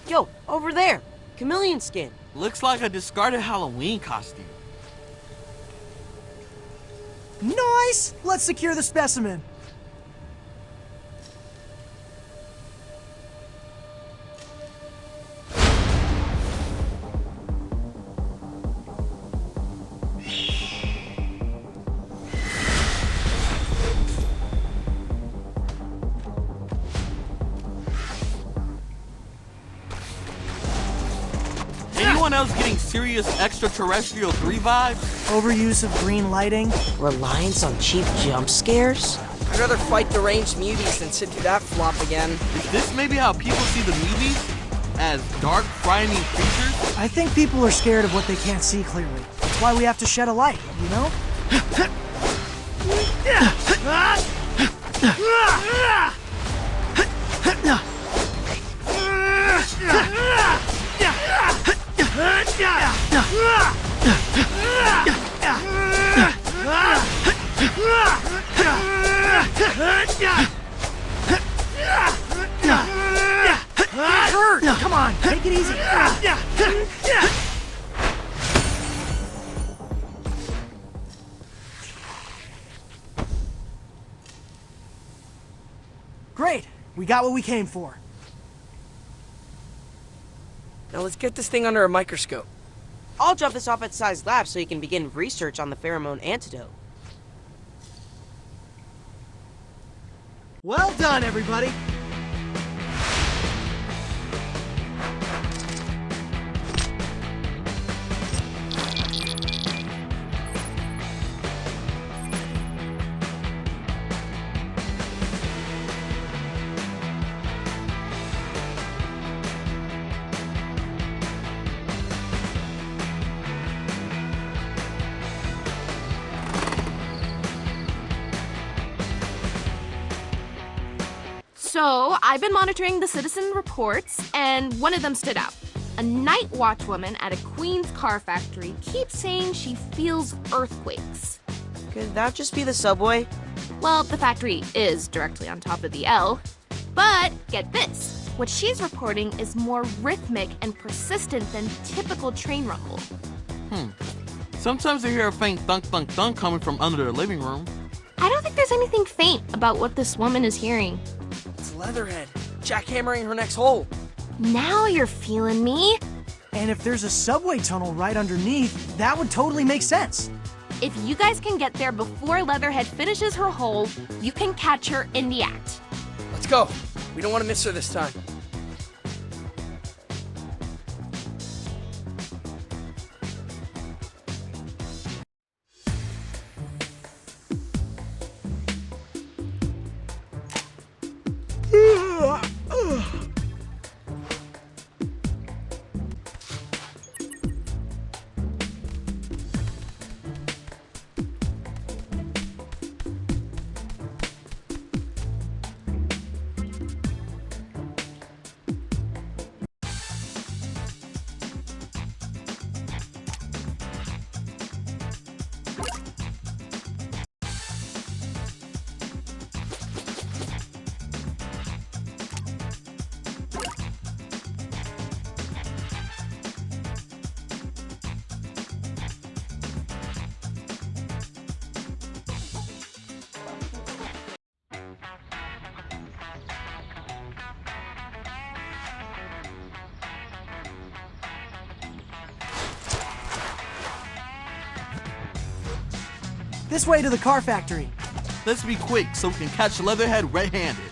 Yo, over there! Chameleon skin. Looks like a discarded Halloween costume. Nice! Let's secure the specimen. Anyone else getting serious extraterrestrial 3 vibes? Overuse of green lighting. Reliance on cheap jump scares? I'd rather fight deranged muties than sit through that flop again. Is this maybe how people see the muties? As dark, frightening creatures? I think people are scared of what they can't see clearly. That's why we have to shed a light, you know? Hurt! Come on, take it easy. Great, we got what we came for. Now let's get this thing under a microscope. I'll drop this off at Sai's lab so you can begin research on the pheromone antidote. Well done, everybody. So, I've been monitoring the citizen reports, and one of them stood out. A night watch woman at a Queens car factory keeps saying she feels earthquakes. Could that just be the subway? Well, the factory is directly on top of the L. But get this, what she's reporting is more rhythmic and persistent than typical train rumble. Sometimes I hear a faint thunk thunk thunk coming from under the living room. I don't think there's anything faint about what this woman is hearing. It's Leatherhead, jackhammering her next hole. Now you're feeling me. And if there's a subway tunnel right underneath, that would totally make sense. If you guys can get there before Leatherhead finishes her hole, you can catch her in the act. Let's go. We don't want to miss her this time. This way to the car factory. Let's be quick so we can catch Leatherhead red-handed.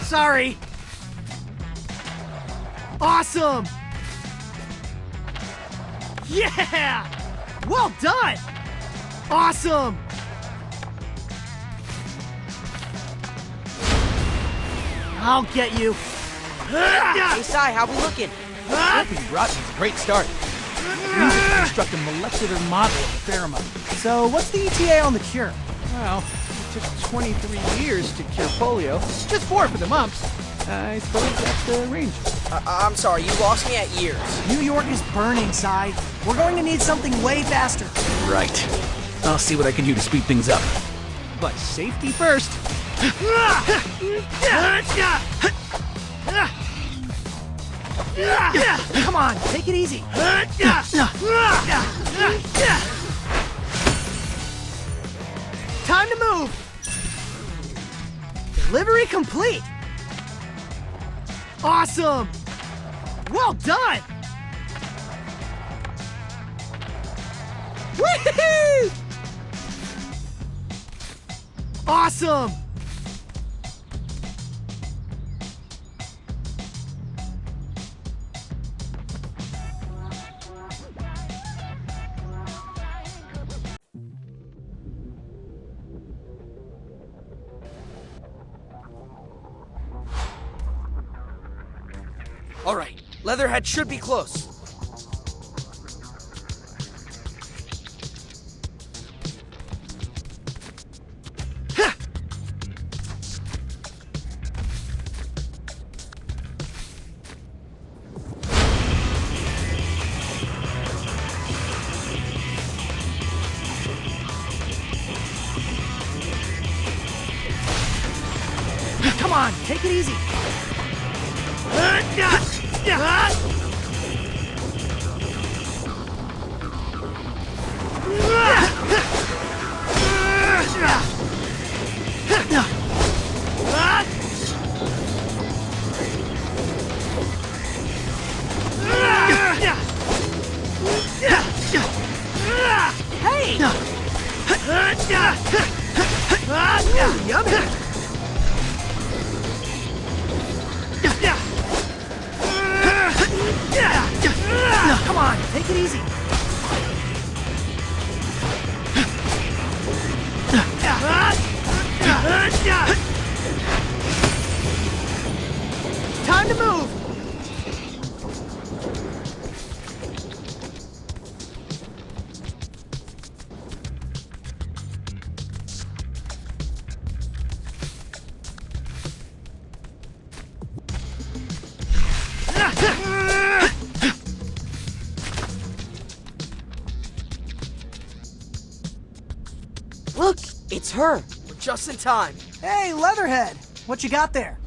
Sorry. Awesome! Yeah! Well done! Awesome! I'll get you. Hey, Sai, how we looking? Opening rotten is a great start. We need to construct a molecular model of the pheromone. So, what's the ETA on the cure? Well, it took 23 years to cure polio. Just 4 for the mumps. I suppose that's the range. I'm sorry, you lost me at years. New York is burning, Sai. We're going to need something way faster. Right. I'll see what I can do to speed things up. But safety first. Come on, take it easy. Time to move. Delivery complete. Awesome. Well done. Woohoo! Awesome. All right, Leatherhead should be close. Come on, take it easy. Hey! Yummy! Come on, take it easy. Time to move. Look, it's her. We're just in time. Hey, Leatherhead, what you got there?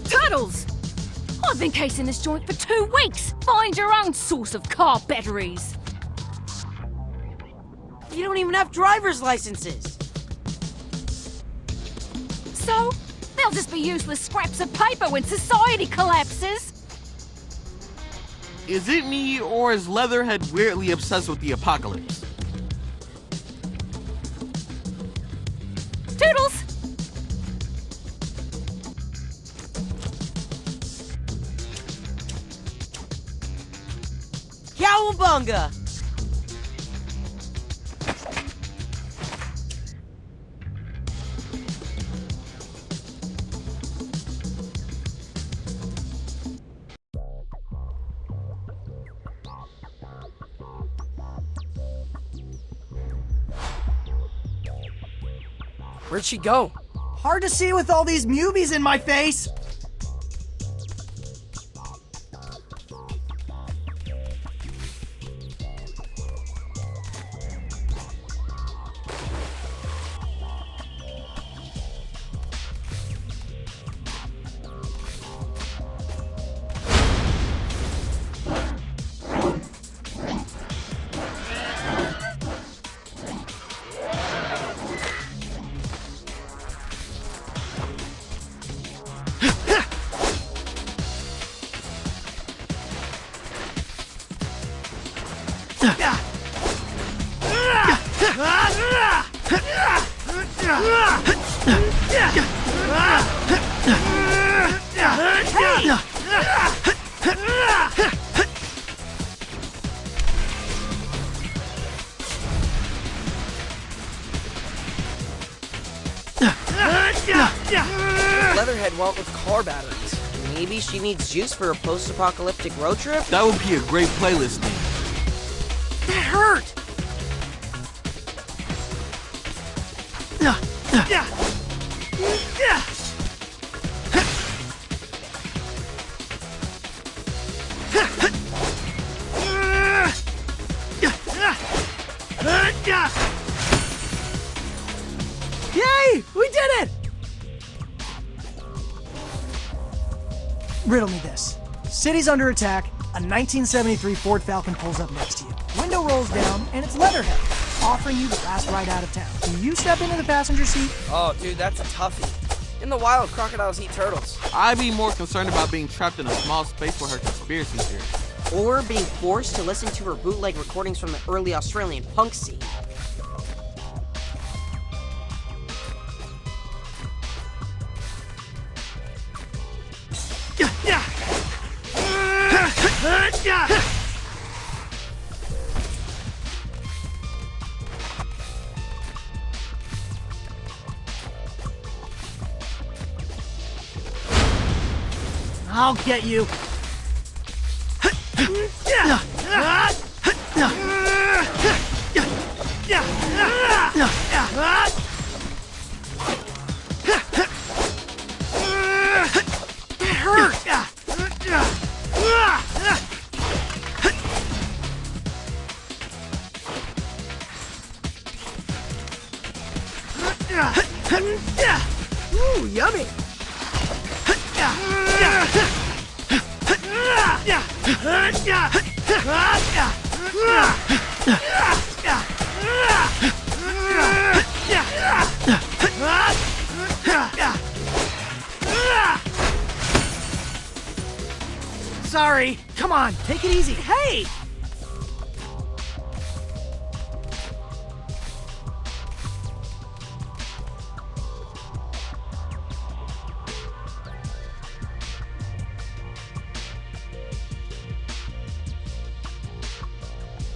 Turtles! I've been casing this joint for 2 weeks. Find your own source of car batteries. You don't even have driver's licenses. So, they'll just be useless scraps of paper when society collapses. Is it me, or is Leatherhead weirdly obsessed with the apocalypse? Toodles! Cowabunga! Where'd she go? Hard to see with all these mubies in my face. Leatherhead went with car batteries. Maybe she needs juice for a post-apocalyptic road trip? That would be a great playlist name. That hurt! Yay! We did it! Riddle me this. City's under attack, a 1973 Ford Falcon pulls up next to you. Window rolls down, and it's Leatherhead, offering you the last ride out of town. Do you step into the passenger seat? Oh, dude, that's a toughie. In the wild, crocodiles eat turtles. I'd be more concerned about being trapped in a small space with her conspiracy theories. Or being forced to listen to her bootleg recordings from the early Australian punk scene. I'll get you. That hurt. Ooh, yummy. Sorry. Come on, take it easy. Hey!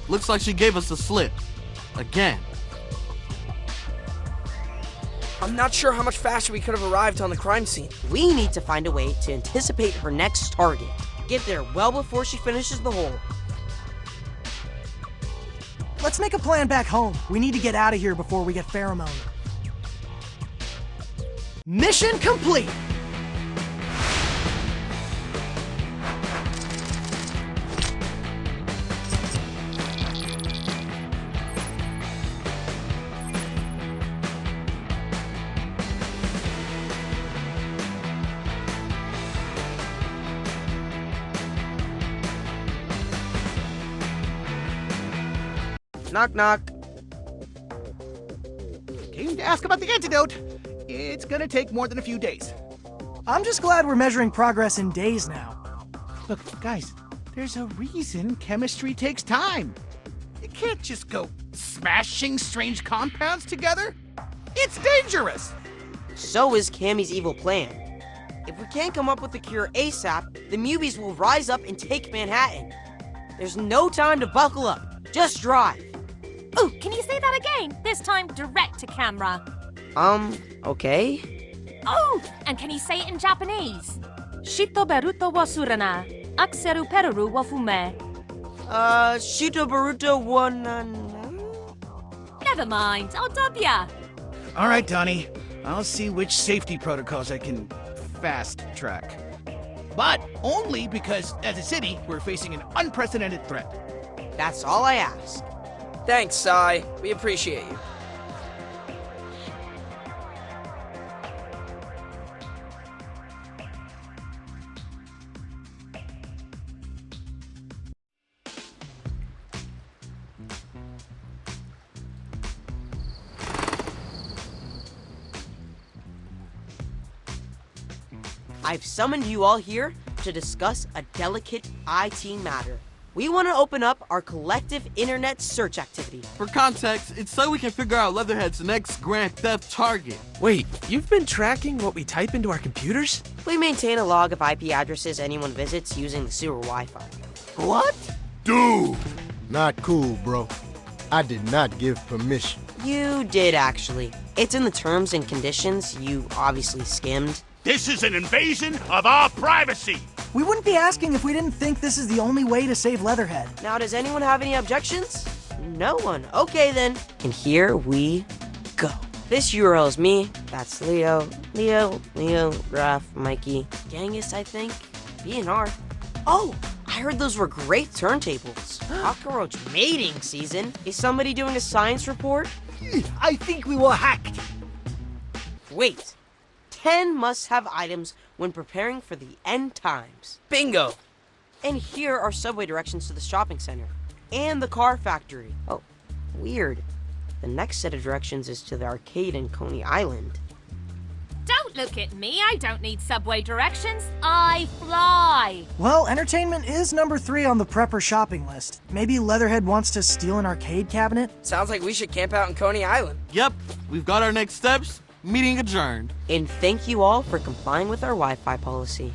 Looks like she gave us the slip. Again. I'm not sure how much faster we could have arrived on the crime scene. We need to find a way to anticipate her next target. Get there well before she finishes the hole. Let's make a plan back home. We need to get out of here before we get Pheromone. Mission complete! Knock, knock. Came to ask about the antidote. It's gonna take more than a few days. I'm just glad we're measuring progress in days now. Look, guys, there's a reason chemistry takes time. You can't just go smashing strange compounds together. It's dangerous. So is Cammy's evil plan. If we can't come up with a cure ASAP, the Mubies will rise up and take Manhattan. There's no time to buckle up. Just drive. Ooh, can you say that again? This time direct to camera. Okay. Oh, and can you say it in Japanese? Shito beruto wa surana, akseru peru wa fume. Shito Baruto one. Never mind, I'll dub ya. All right, Donnie. I'll see which safety protocols I can fast track. But only because, as a city, we're facing an unprecedented threat. That's all I ask. Thanks, Sai. We appreciate you. I've summoned you all here to discuss a delicate IT matter. We want to open up our collective internet search activity. For context, it's so we can figure out Leatherhead's next grand theft target. Wait, you've been tracking what we type into our computers? We maintain a log of IP addresses anyone visits using the sewer Wi-Fi. What? Dude! Not cool, bro. I did not give permission. You did, actually. It's in the terms and conditions you obviously skimmed. This is an invasion of our privacy. We wouldn't be asking if we didn't think this is the only way to save Leatherhead. Now, does anyone have any objections? No one. Okay, then. And here we go. This URL is me. That's Leo, Raph, Mikey, Genghis, I think, BNR. Oh, I heard those were great turntables. Cockroach mating season. Is somebody doing a science report? I think we were hacked. Wait. 10 must-have items when preparing for the end times. Bingo! And here are subway directions to the shopping center and the car factory. Oh, weird. The next set of directions is to the arcade in Coney Island. Don't look at me, I don't need subway directions. I fly. Well, entertainment is number 3 on the prepper shopping list. Maybe Leatherhead wants to steal an arcade cabinet? Sounds like we should camp out in Coney Island. Yep, we've got our next steps. Meeting adjourned. And thank you all for complying with our Wi-Fi policy.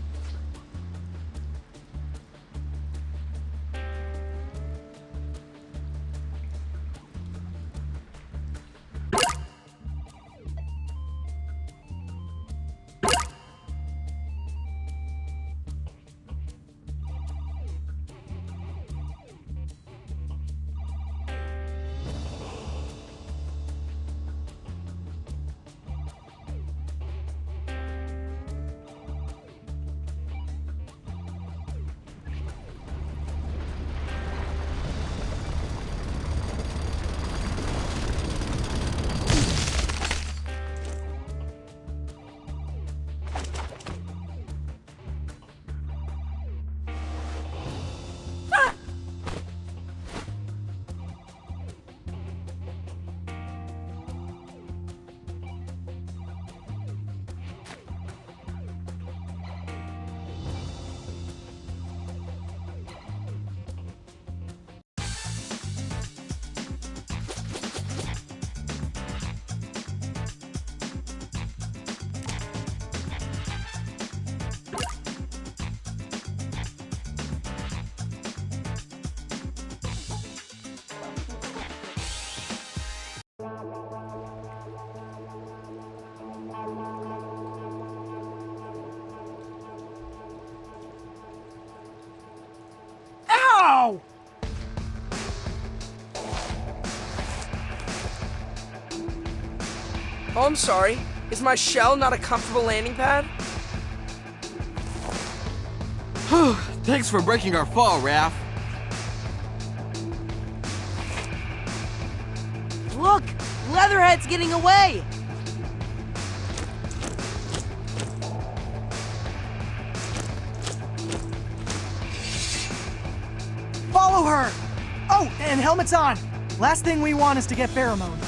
Ow! Oh, I'm sorry. Is my shell not a comfortable landing pad? Thanks for breaking our fall, Raph. Look! Leatherhead's getting away! Follow her! Oh, and helmet's on! Last thing we want is to get Pheromone.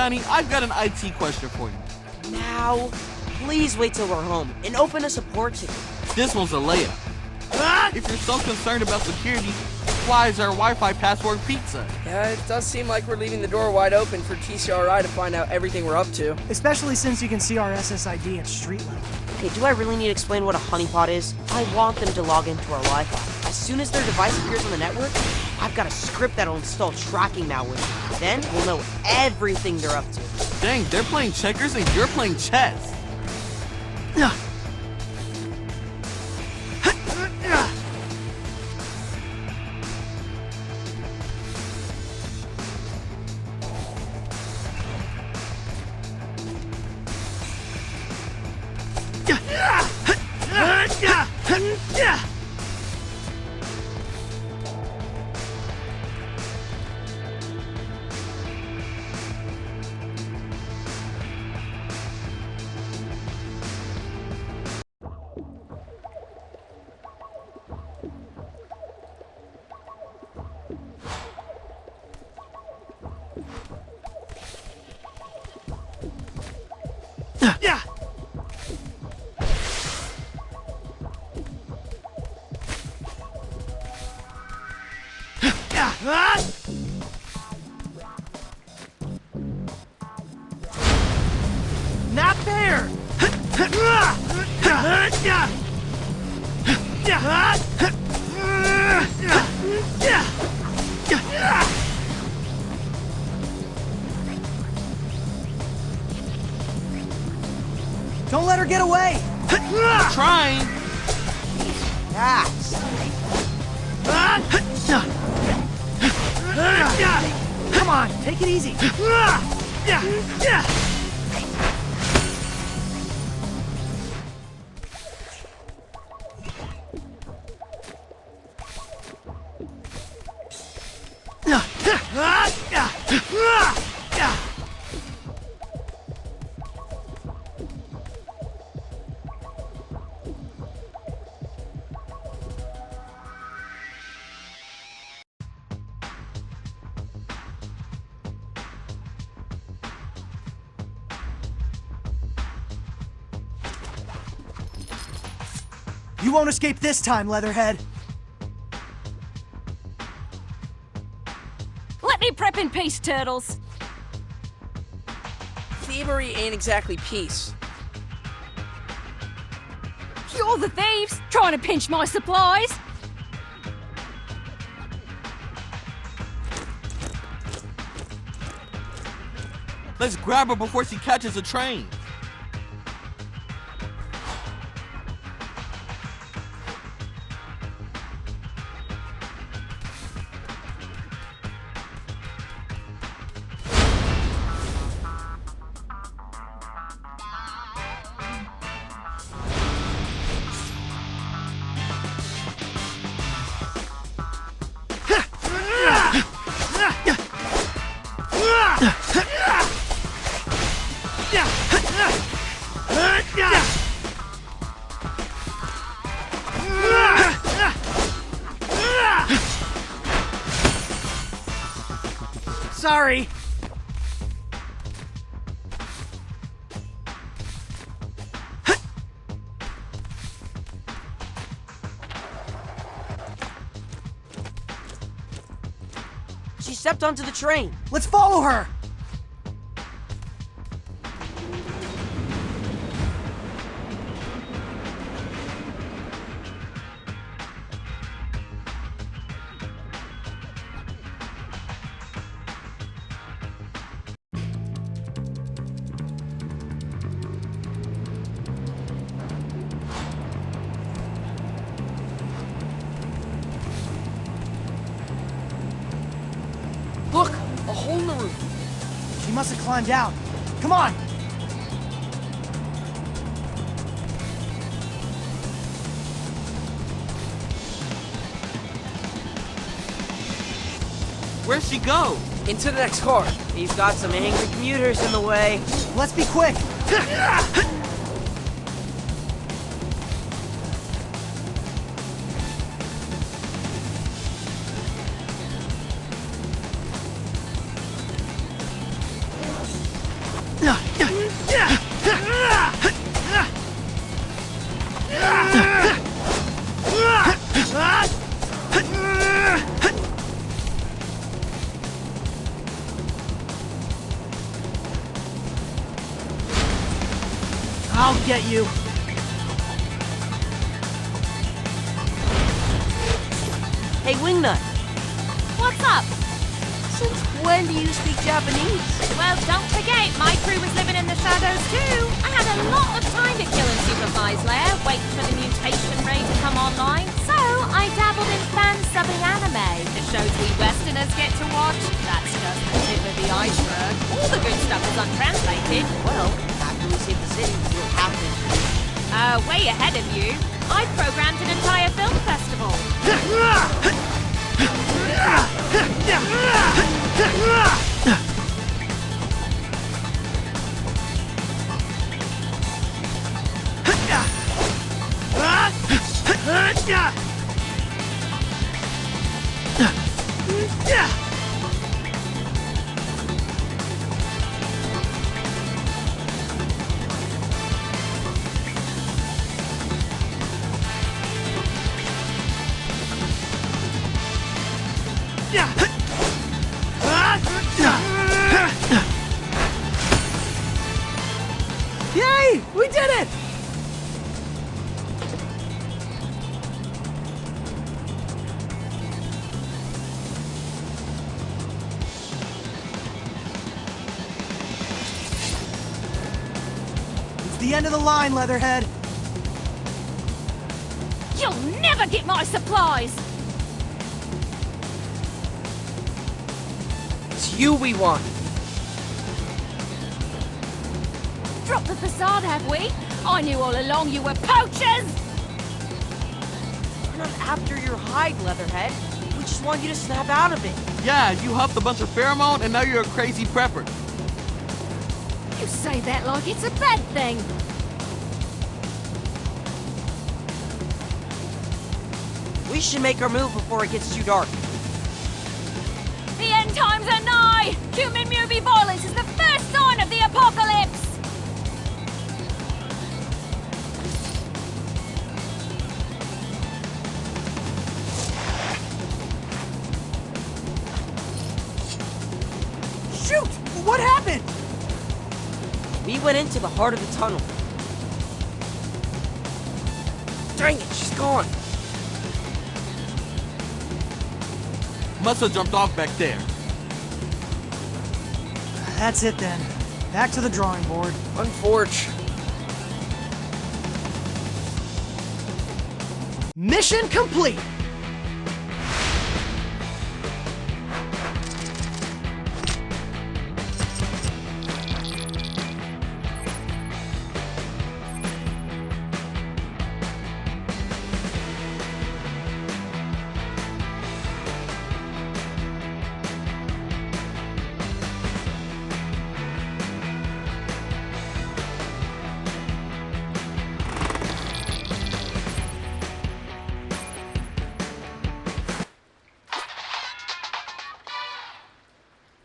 Sonny, I've got an IT question for you. Now, please wait till we're home and open a support ticket. This one's a layup. If you're so concerned about security, why is our Wi-Fi password pizza? Yeah, it does seem like we're leaving the door wide open for TCRI to find out everything we're up to. Especially since you can see our SSID at street level. Okay, do I really need to explain what a honeypot is? I want them to log into our Wi-Fi. As soon as their device appears on the network, I've got a script that'll install tracking malware. Then we'll know everything they're up to. Dang, they're playing checkers and you're playing chess. Not fair! Don't let her get away! Trying! Come on, take it easy. You won't escape this time, Leatherhead. Let me prep in peace, Turtles. Thievery ain't exactly peace. You're the thieves, trying to pinch my supplies. Let's grab her before she catches a train. Sorry. She stepped onto the train. Let's follow her. Look, a hole in the roof. She must have climbed out. Come on. Where'd she go? Into the next car. He's got some angry commuters in the way. Let's be quick. I'll get you. Hey, Wingnut, What's up? since when do you speak Japanese? Well, don't forget, my crew was living in the shadows too. I had a lot of time to kill and supervise Lair, waiting for the mutation ray to come online. So I dabbled in fan-subbing anime, the shows we Westerners get to watch. That's just the tip of the iceberg. All the good stuff is untranslated. Well, after we save the city, we'll have to. Way ahead of you. I programmed an entire film festival. Yay! We did it! It's the end of the line, Leatherhead. You'll never get my supplies! It's you we want. Drop the facade, have we? I knew all along you were poachers! We're not after your hide, Leatherhead. We just want you to snap out of it. Yeah, you huffed a bunch of pheromone and now you're a crazy prepper. You say that like it's a bad thing. We should make our move before it gets too dark. The end times are nigh! Human mutant violence is the first sign of the apocalypse! Shoot! What happened? We went into the heart of the tunnel. Dang it, she's gone. Must have jumped off back there. That's it then. Back to the drawing board. Unforge. Mission complete!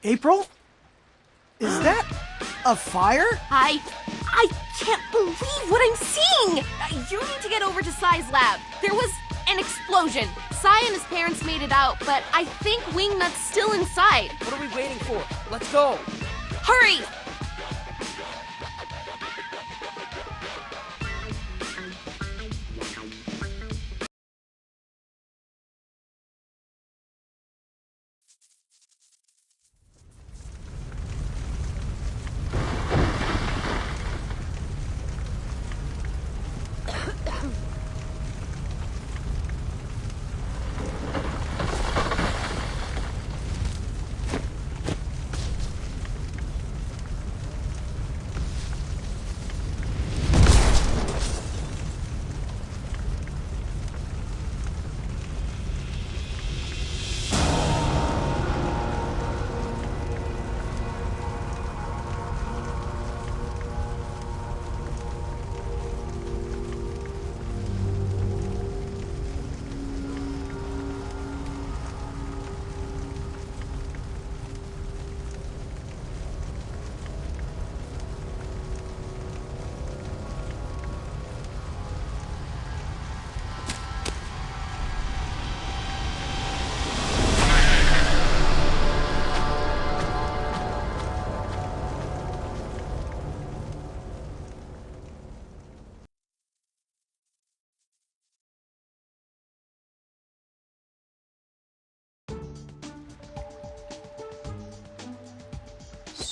April? Is that a fire? I can't believe what I'm seeing! You need to get over to Sai's lab. There was an explosion. Sai and his parents made it out, but I think Wingnut's still inside. What are we waiting for? Let's go. Hurry!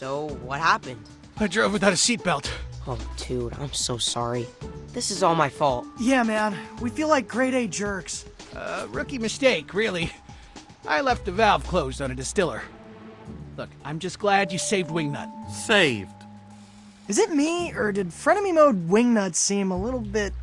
So, what happened? I drove without a seatbelt. Oh, dude, I'm so sorry. This is all my fault. Yeah, man. We feel like grade A jerks. Rookie mistake, really. I left the valve closed on a distiller. Look, I'm just glad you saved Wingnut. Saved. Is it me, or did frenemy mode Wingnut seem a little bit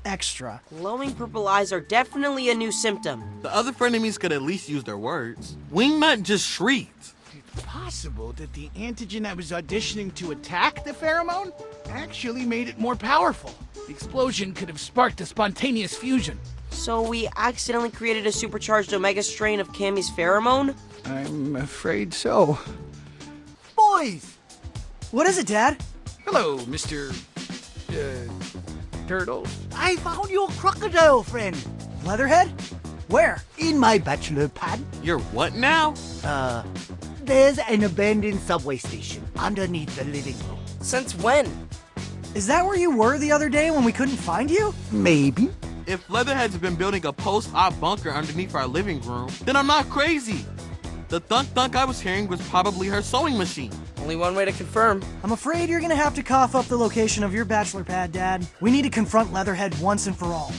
extra? Glowing purple eyes are definitely a new symptom. The other frenemies could at least use their words. Wingnut just shrieked. It's possible that the antigen that was auditioning to attack the pheromone actually made it more powerful. The explosion could have sparked a spontaneous fusion. So we accidentally created a supercharged omega strain of Cammy's pheromone? I'm afraid so. Boys! What is it, Dad? Hello, Mr. Turtles. I found your crocodile friend. Leatherhead? Where? In my bachelor pad. You're what now? There's an abandoned subway station underneath the living room. Since when? Is that where you were the other day when we couldn't find you? Maybe. If Leatherhead's been building a post-op bunker underneath our living room, then I'm not crazy. The thunk-thunk I was hearing was probably her sewing machine. Only one way to confirm. I'm afraid you're gonna have to cough up the location of your bachelor pad, Dad. We need to confront Leatherhead once and for all.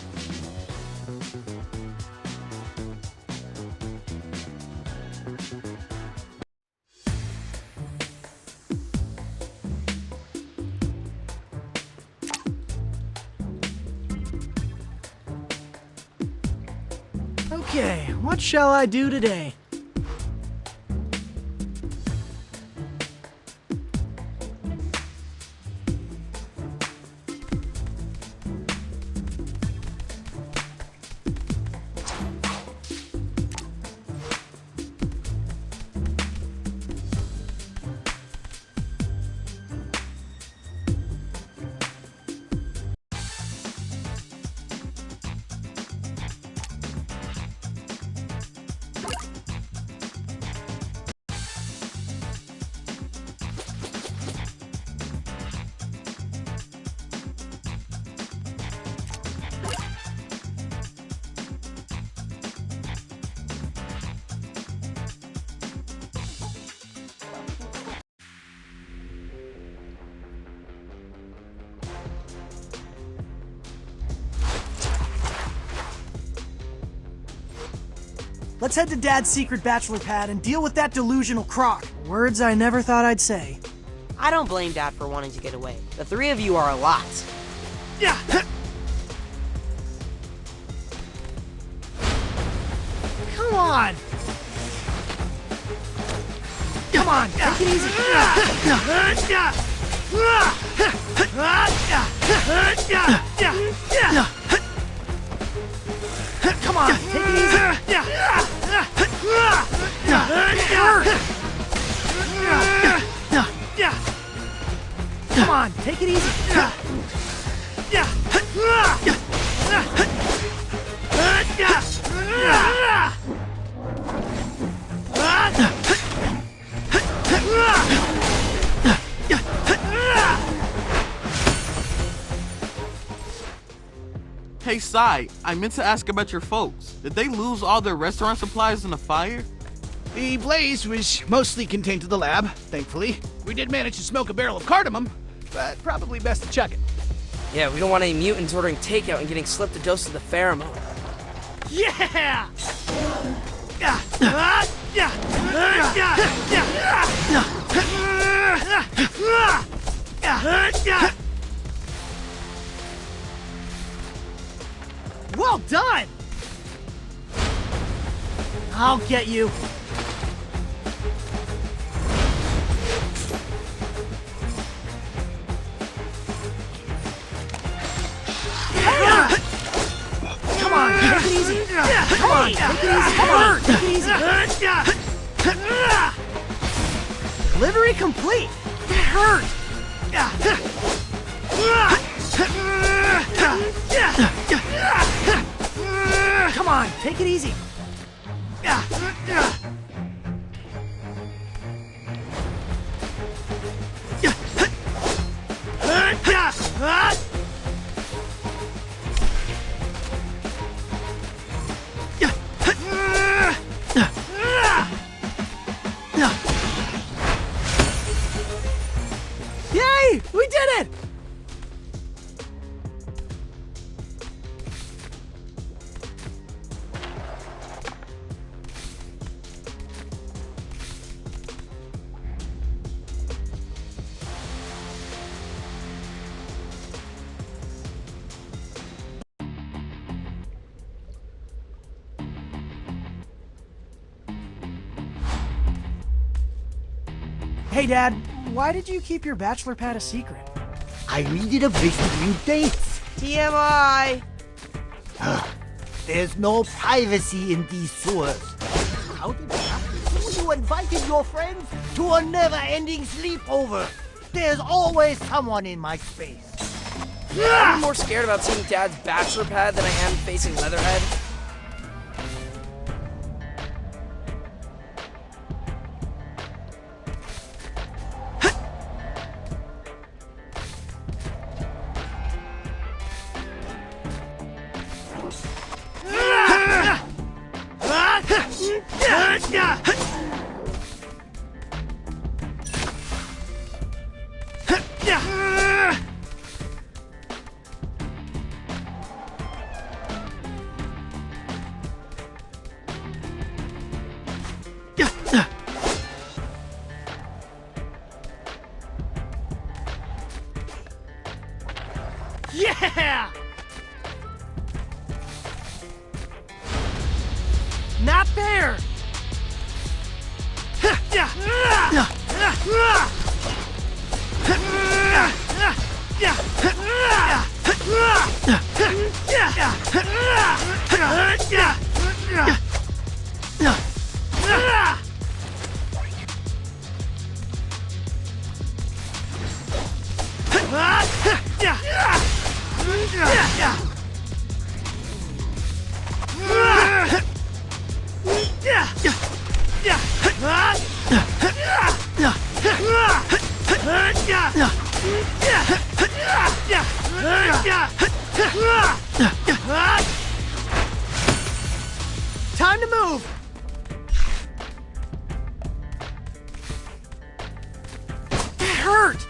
Okay, what shall I do today? Let's head to Dad's secret bachelor pad and deal with that delusional croc. Words I never thought I'd say. I don't blame Dad for wanting to get away. The three of you are a lot. Yeah. Come on. Come on, take it easy. Come on, take it easy. Come on, take it easy. Hey, Sai, I meant to ask about your folks. Did they lose all their restaurant supplies in the fire? The blaze was mostly contained to the lab, thankfully. We did manage to smoke a barrel of cardamom, but probably best to chuck it. Yeah, we don't want any mutants ordering takeout and getting slipped a dose of the pheromone. Yeah! Well done! I'll get you. Come on, take it easy. Come on, take it easy. Come on, take it easy. Delivery complete. That hurt. Come on, take it easy. We did it! Hey, Dad, why did you keep your bachelor pad a secret? I needed a place to bring dates. TMI! There's no privacy in these sewers. How did it happen? You invited your friends to a never-ending sleepover. There's always someone in my space. I'm more scared about seeing Dad's bachelor pad than I am facing Leatherhead. Yeah! Not fair! Time to move! That hurt!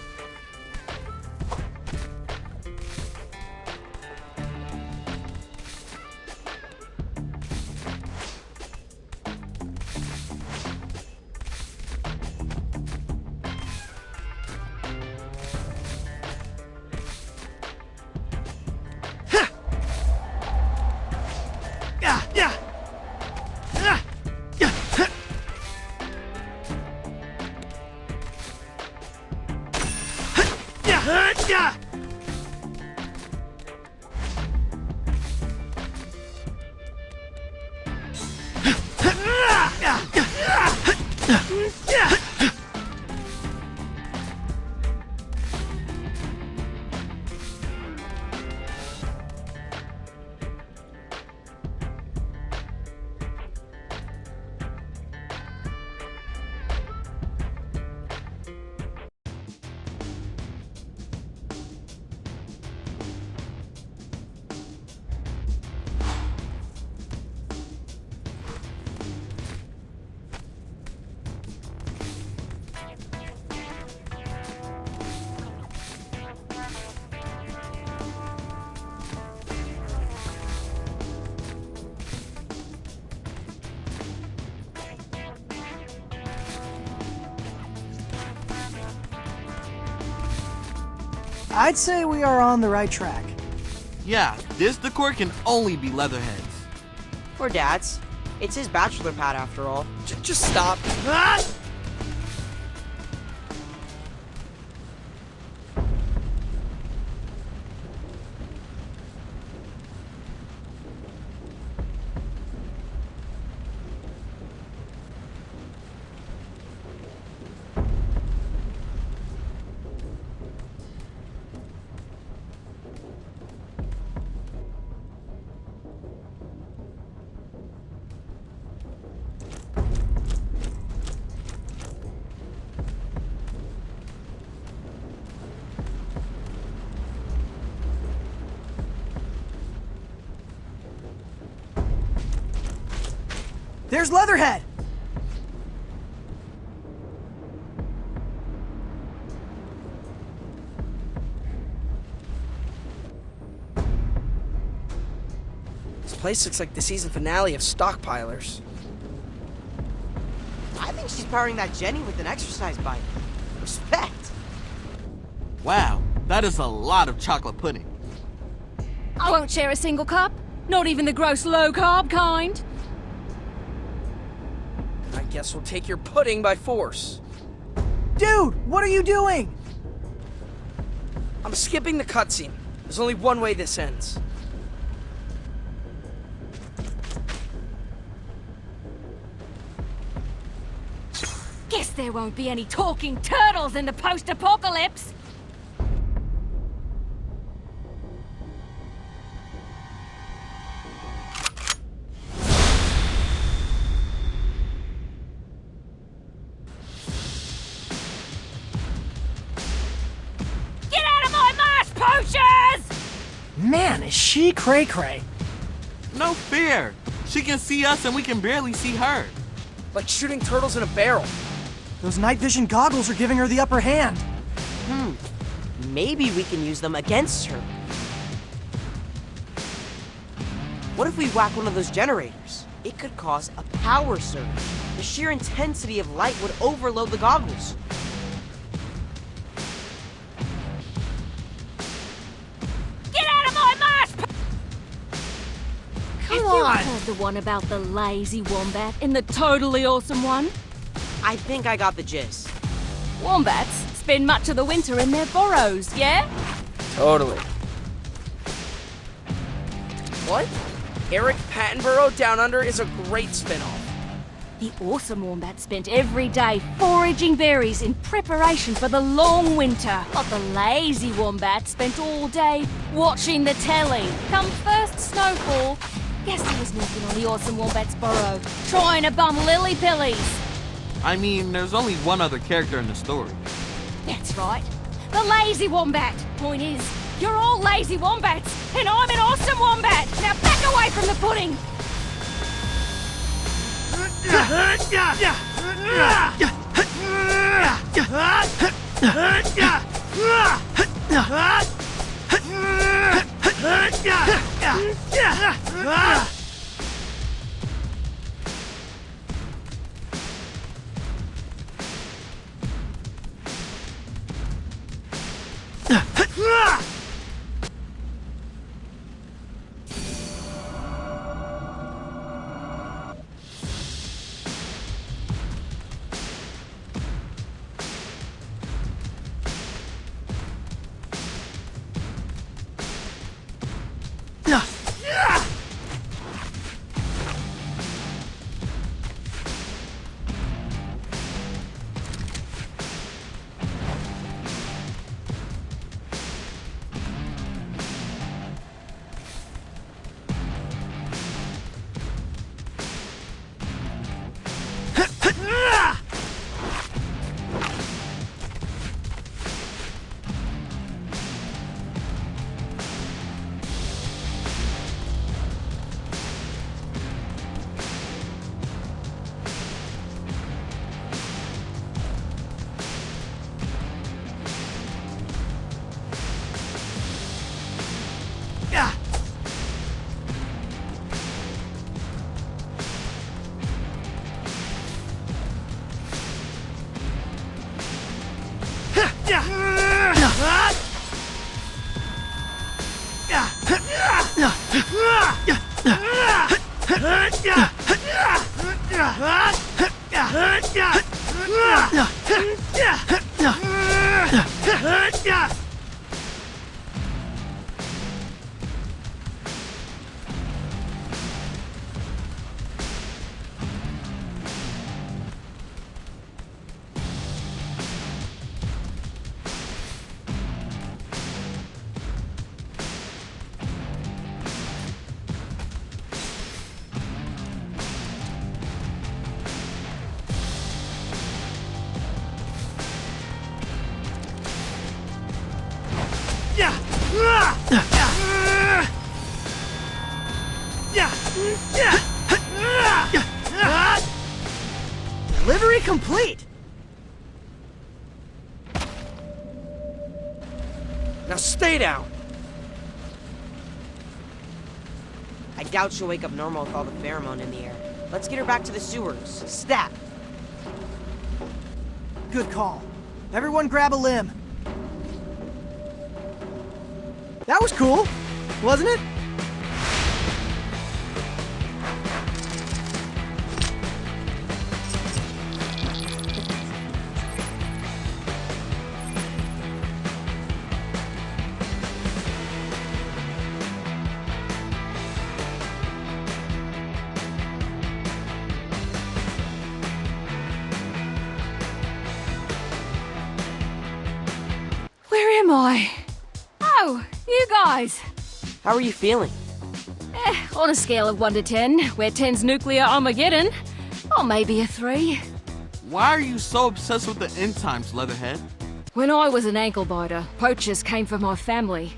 I'd say we are on the right track. Yeah, this decor can only be Leatherhead's. Or Dad's. It's his bachelor pad after all. Just stop. There's Leatherhead! place looks like the season finale of Stockpilers. I think she's powering that Jenny with an exercise bike. Respect. Wow, that is a lot of chocolate pudding. I won't share a single cup. Not even the gross low-carb kind. I guess we'll take your pudding by force. Dude, what are you doing? I'm skipping the cutscene. There's only one way this ends. Guess there won't be any talking turtles in the post-apocalypse. Get out of my mash, poachers! Man, is she cray-cray. No fear. She can see us and we can barely see her. Like shooting turtles in a barrel. Those night vision goggles are giving her the upper hand. Maybe we can use them against her. What if we whack one of those generators? It could cause a power surge. The sheer intensity of light would overload the goggles. Get out of my mash! Come You on! heard the one about the lazy wombat in the totally awesome one? I think I got the gist. Wombats spend much of the winter in their burrows, yeah? Totally. What? Eric Pattenborough Down Under is a great spin-off. The awesome wombat spent every day foraging berries in preparation for the long winter. But the lazy wombat spent all day watching the telly. Come first snowfall, guess he was milking on the awesome wombat's burrow, trying to bum lily pillies. I mean, there's only one other character in the story. That's right. The lazy wombat. Point is, you're all lazy wombats, and I'm an awesome wombat. Now back away from the pudding. Delivery complete! Now stay down. I doubt she'll wake up normal with all the pheromone in the air. Let's get her back to the sewers. Stat! Good call. Everyone grab a limb. That was cool, wasn't it? Where am I? Oh, you guys. How are you feeling? On a scale of 1 to 10, where 10's nuclear Armageddon, or maybe a 3. Why are you so obsessed with the end times, Leatherhead? When I was an ankle biter, poachers came for my family.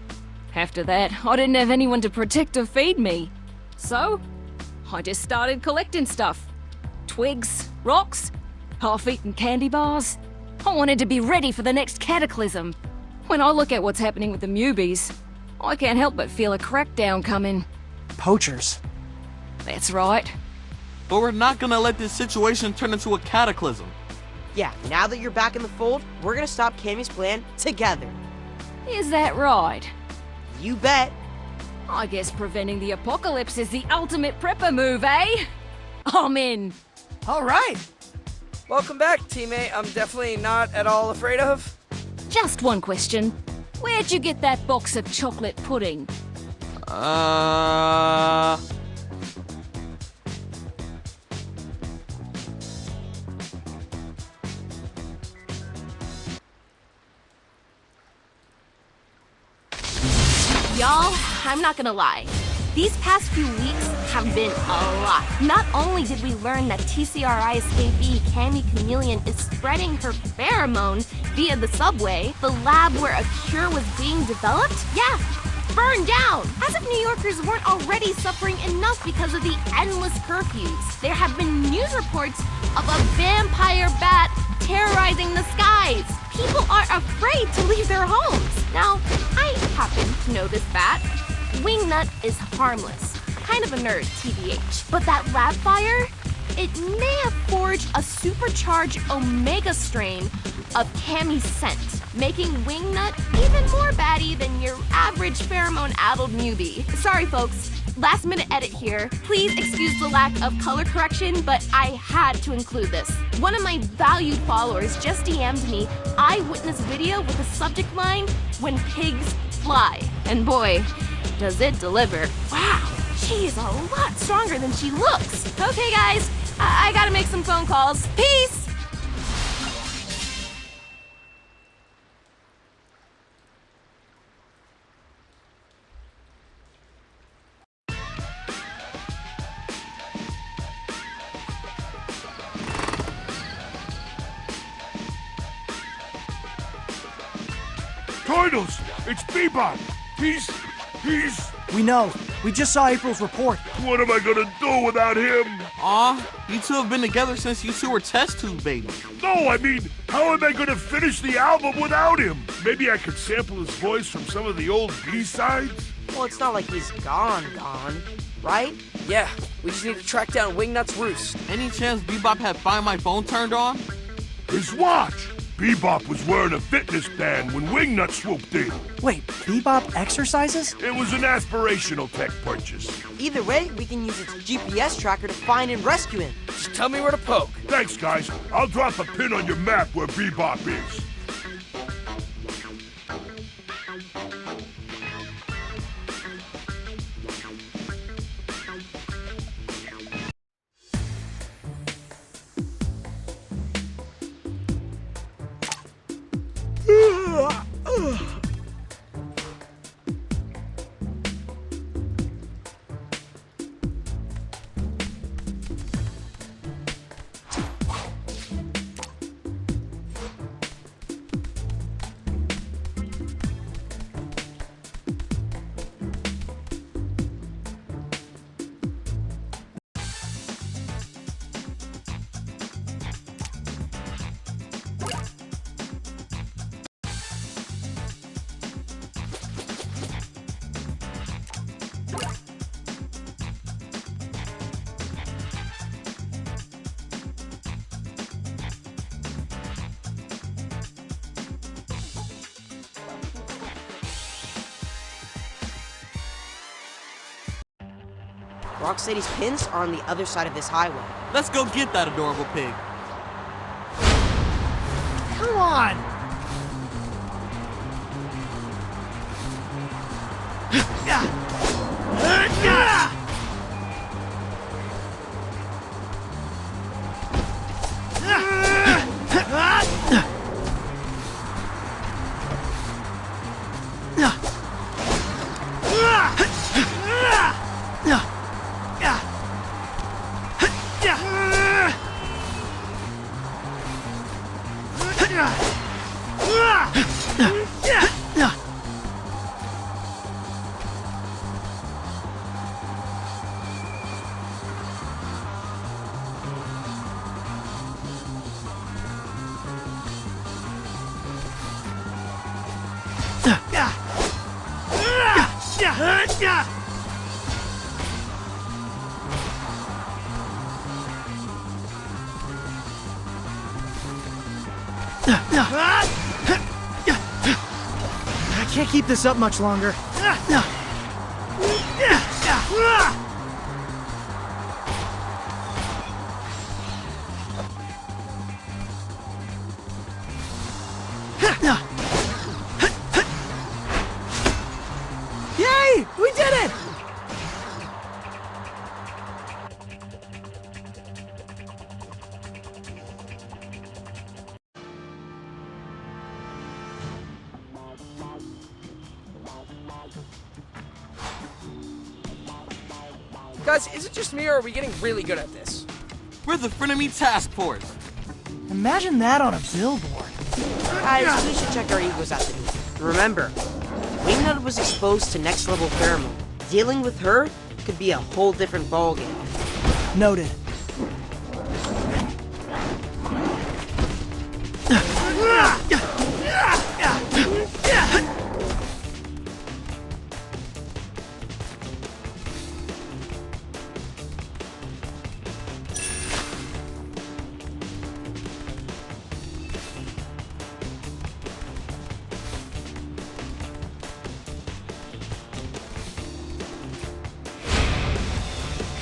After that, I didn't have anyone to protect or feed me. So, I just started collecting stuff. Twigs, rocks, half-eaten candy bars. I wanted to be ready for the next cataclysm. When I look at what's happening with the Mubies, I can't help but feel a crackdown coming. Poachers. That's right. But we're not gonna let this situation turn into a cataclysm. Yeah, now that you're back in the fold, we're gonna stop Cammy's plan together. Is that right? You bet. I guess preventing the apocalypse is the ultimate prepper move, eh? I'm in. All right. Welcome back, teammate. I'm definitely not at all afraid of. Just one question. Where'd you get that box of chocolate pudding? Y'all, I'm not gonna lie. These past few weeks have been a lot. Not only did we learn that TCRI escapee Cammy Chameleon is spreading her pheromone via the subway, the lab where a cure was being developed, burned down. As if New Yorkers weren't already suffering enough because of the endless curfews. There have been news reports of a vampire bat terrorizing the skies. People are afraid to leave their homes. Now, I happen to know this bat. Wingnut is harmless. Kind of a nerd, TBH. But that lab fire, it may have forged a supercharged Omega strain of Cammy's scent, making Wingnut even more batty than your average pheromone-addled newbie. Sorry, folks. Last-minute edit here. Please excuse the lack of color correction, but I had to include this. One of my valued followers just DM'd me eyewitness video with the subject line, "When pigs fly." And boy, does it deliver. Wow, she is a lot stronger than she looks. Okay, guys, I gotta make some phone calls. Peace! Turtles! It's Bebop! He's... We know. We just saw April's report. What am I gonna do without him? Aw, you two have been together since you two were test tube babies. No, I mean, how am I gonna finish the album without him? Maybe I could sample his voice from some of the old B-sides? Well, it's not like he's gone, right? Yeah, we just need to track down Wingnut's roost. Any chance Bebop had Find My Phone turned on? His watch! Bebop was wearing a fitness band when Wingnut swooped in. Wait, Bebop exercises? It was an aspirational tech purchase. Either way, we can use its GPS tracker to find and rescue him. Just tell me where to poke. Thanks, guys. I'll drop a pin on your map where Bebop is. Rocksteady's pins are on the other side of this highway. Let's go get that adorable pig. Come on! I can't keep this up much longer. Yay! We did it! Guys, is it just me or are we getting really good at this? We're the Frenemy Task Force. Imagine that on a billboard. Guys, we should check our egos at the meeting. Remember, Wingnut was exposed to next level pheromone. Dealing with her could be a whole different ballgame. Noted.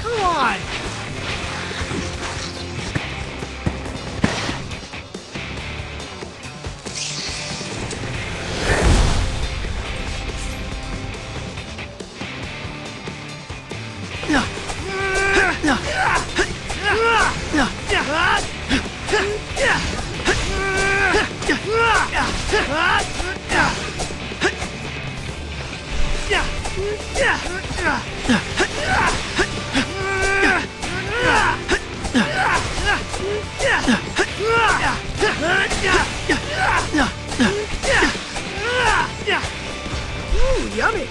Come on! Ooh, yummy!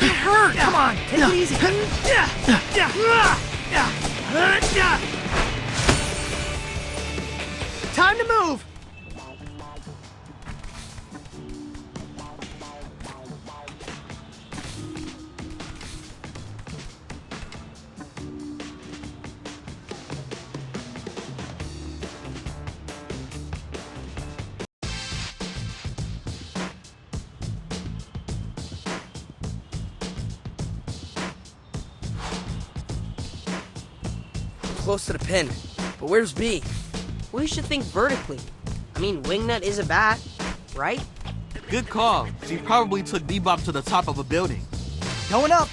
It hurt! Come on, take it easy. Time to move! Close to the pin. But where's B? We should think vertically. I mean, Wingnut is a bat, right? Good call. She probably took Bebop to the top of a building. Going up!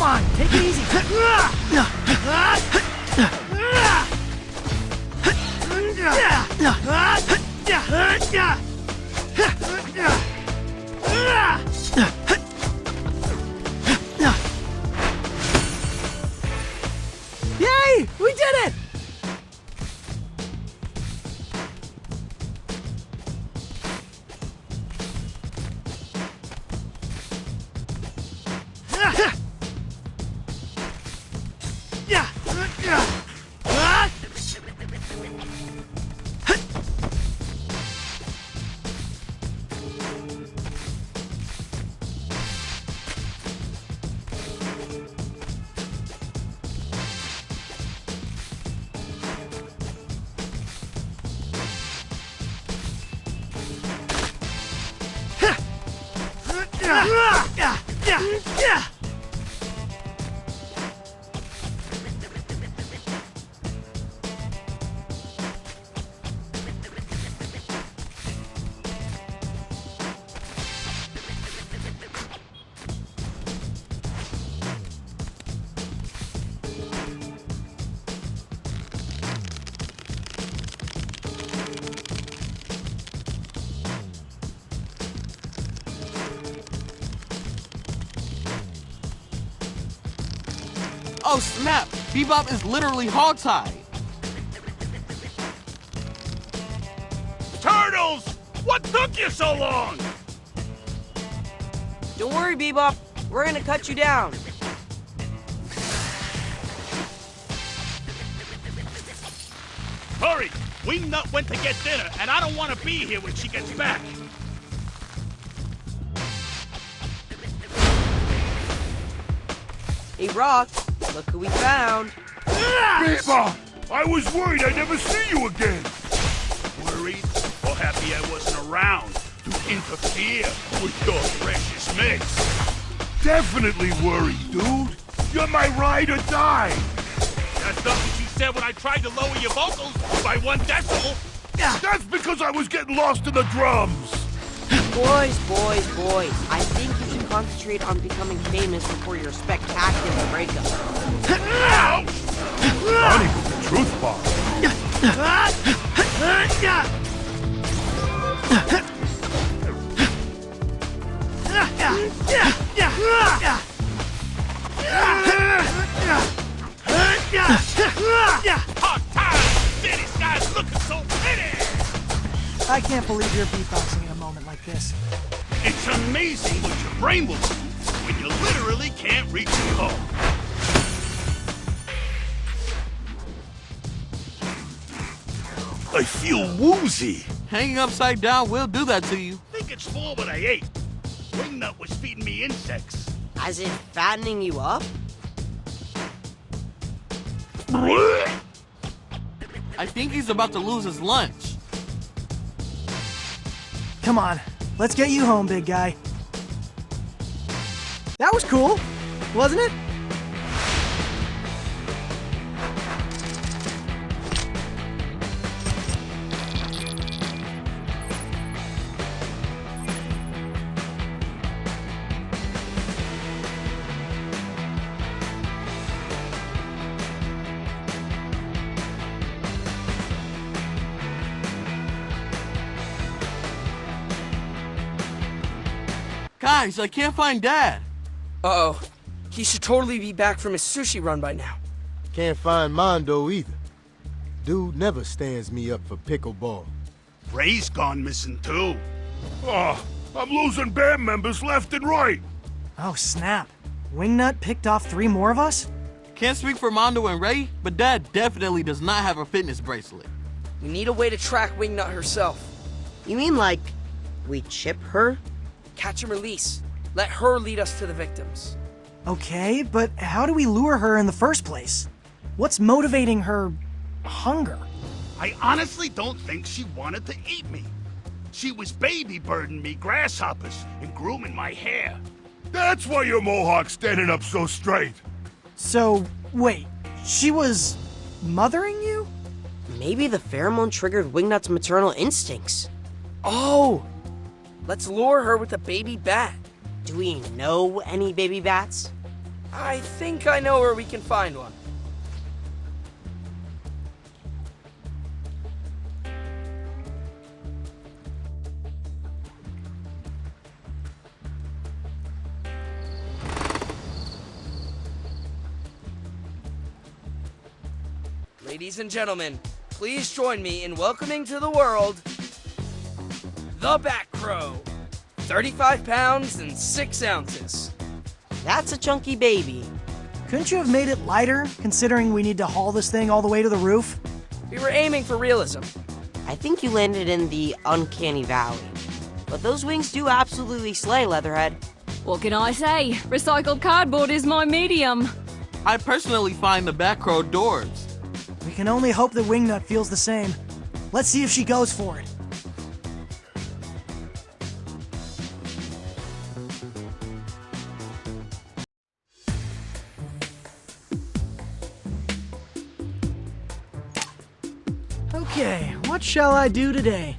on, take it easy. Yay! We did it! Oh snap! Bebop is literally hog-tied! Turtles! What took you so long? Don't worry, Bebop. We're gonna cut you down. Hurry! Wingnut went to get dinner, and I don't want to be here when she gets back. Hey, Rock, look who we found. Bebop! I was worried I'd never see you again. Worried or happy I wasn't around to interfere with your precious mix? Definitely worried, dude. You're my ride or die. That's not what you said when I tried to lower your vocals by 1 decibel. That's because I was getting lost in the drums. Boys. I think you should concentrate on becoming famous before your spectacular breakup. Ouch! Funny with the truth bomb. Hot time! This guy's looking so pretty! I can't believe you're beatboxing in a moment like this. It's amazing what your brain will do when you literally can't reach a goal. I feel woozy. Hanging upside down will do that to you. Think it's more what I ate. Wingnut was feeding me insects. As in fattening you up? I think he's about to lose his lunch. Come on, let's get you home, big guy. That was cool, wasn't it? Guys, I can't find Dad. Uh-oh. He should totally be back from his sushi run by now. Can't find Mondo either. Dude never stands me up for pickleball. Ray's gone missing too. Oh, I'm losing band members left and right. Oh, snap. Wingnut picked off 3 more of us? Can't speak for Mondo and Ray, but Dad definitely does not have a fitness bracelet. We need a way to track Wingnut herself. You mean like we chip her? Catch and release. Let her lead us to the victims. Okay, but how do we lure her in the first place? What's motivating her hunger? I honestly don't think she wanted to eat me. She was baby birding me grasshoppers and grooming my hair. That's why your mohawk's standing up so straight. So, wait, she was mothering you? Maybe the pheromone triggered Wingnut's maternal instincts. Oh! Let's lure her with a baby bat. Do we know any baby bats? I think I know where we can find one. Ladies and gentlemen, please join me in welcoming to the world the Back Crow. 35 pounds and 6 ounces. That's a chunky baby. Couldn't you have made it lighter, considering we need to haul this thing all the way to the roof? We were aiming for realism. I think you landed in the uncanny valley. But those wings do absolutely slay, Leatherhead. What can I say? Recycled cardboard is my medium. I personally find the back row doors. We can only hope that Wingnut feels the same. Let's see if she goes for it. Okay, what shall I do today?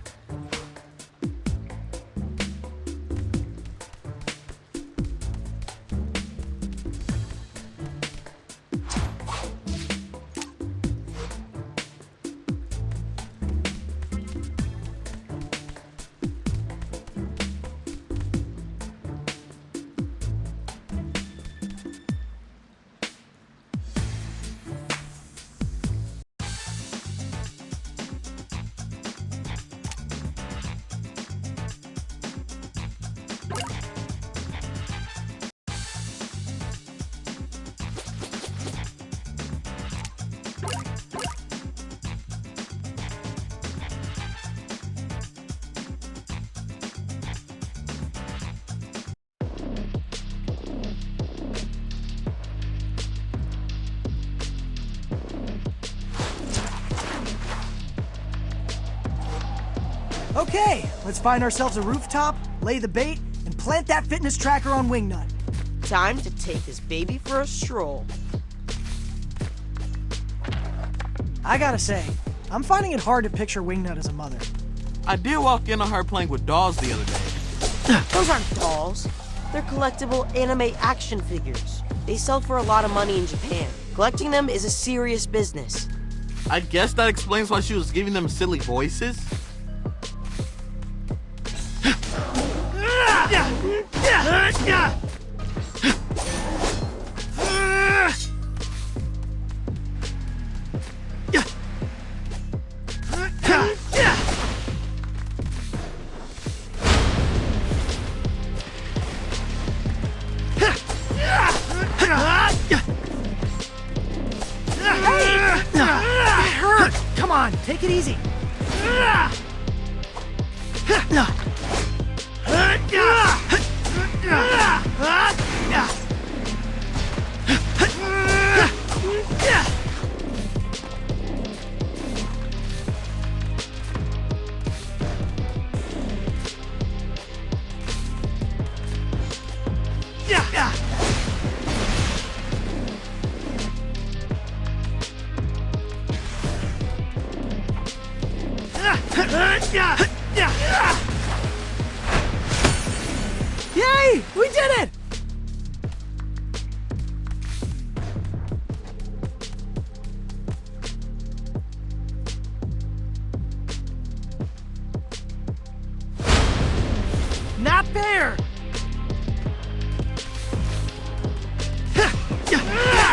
Okay, let's find ourselves a rooftop, lay the bait, and plant that fitness tracker on Wingnut. Time to take this baby for a stroll. I gotta say, I'm finding it hard to picture Wingnut as a mother. I did walk into her playing with dolls the other day. Those aren't dolls. They're collectible anime action figures. They sell for a lot of money in Japan. Collecting them is a serious business. I guess that explains why she was giving them silly voices. Come on, take it easy. Yay! We did it! Not fair! That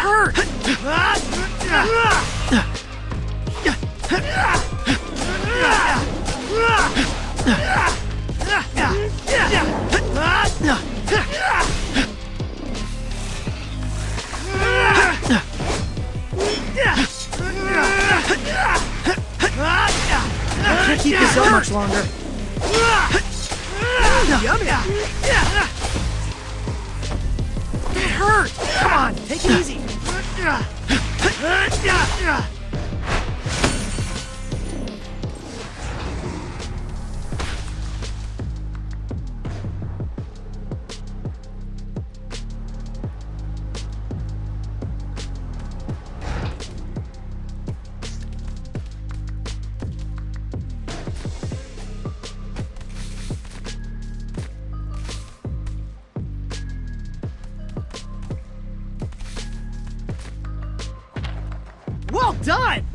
hurt! I can't keep this up much longer. Yummy! It hurt! Come on, take it easy. done!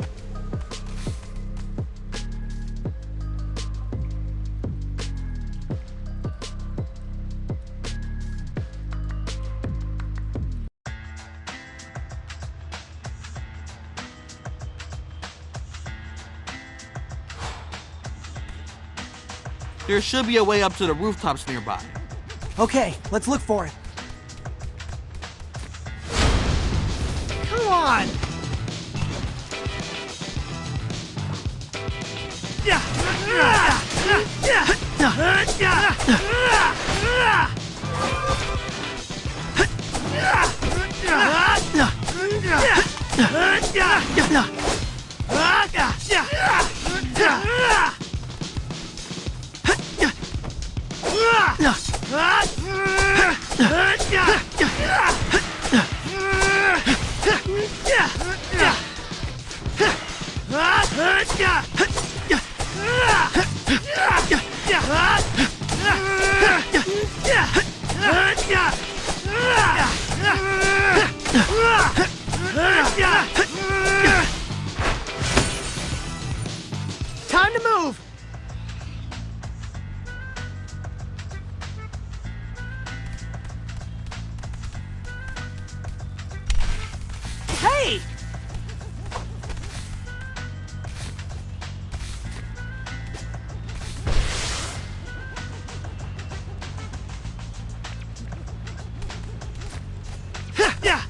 There should be a way up to the rooftops nearby. Okay, let's look for it. Come on! Time to move! Hey! Yeah!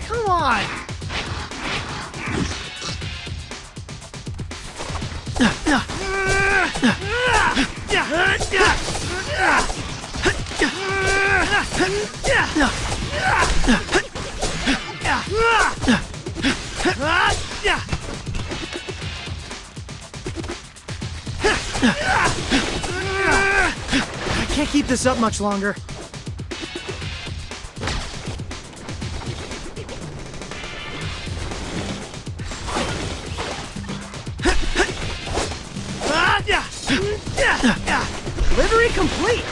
Come on! I can't keep this up much longer. Delivery complete!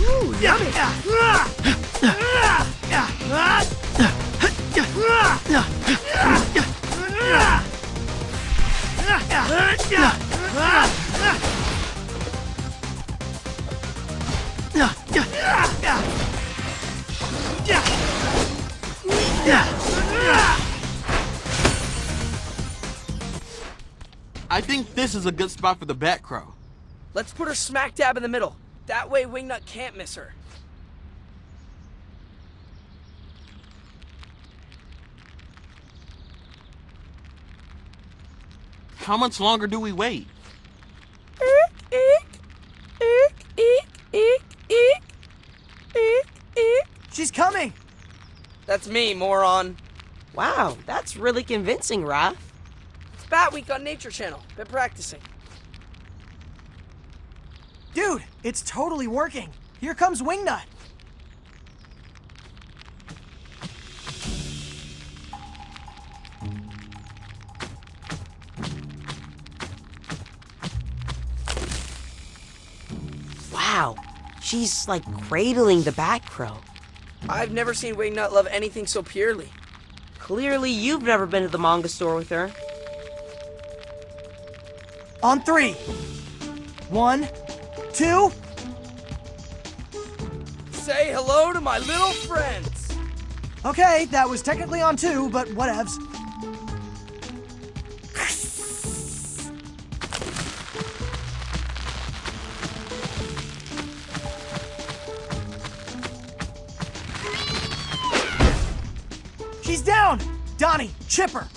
Ooh, yummy! I think this is a good spot for the Batcrow. Let's put her smack dab in the middle. That way Wingnut can't miss her. How much longer do we wait? She's coming! That's me, moron. Wow, that's really convincing, Raph. It's Bat Week on Nature Channel. Been practicing. Dude, it's totally working. Here comes Wingnut. Wow, she's like cradling the Bat Crow. I've never seen Wingnut love anything so purely. Clearly, you've never been to the manga store with her. On 3. 1, 2. Say hello to my little friends. Okay, that was technically on 2, but whatevs. She's down! Donnie, Chipper!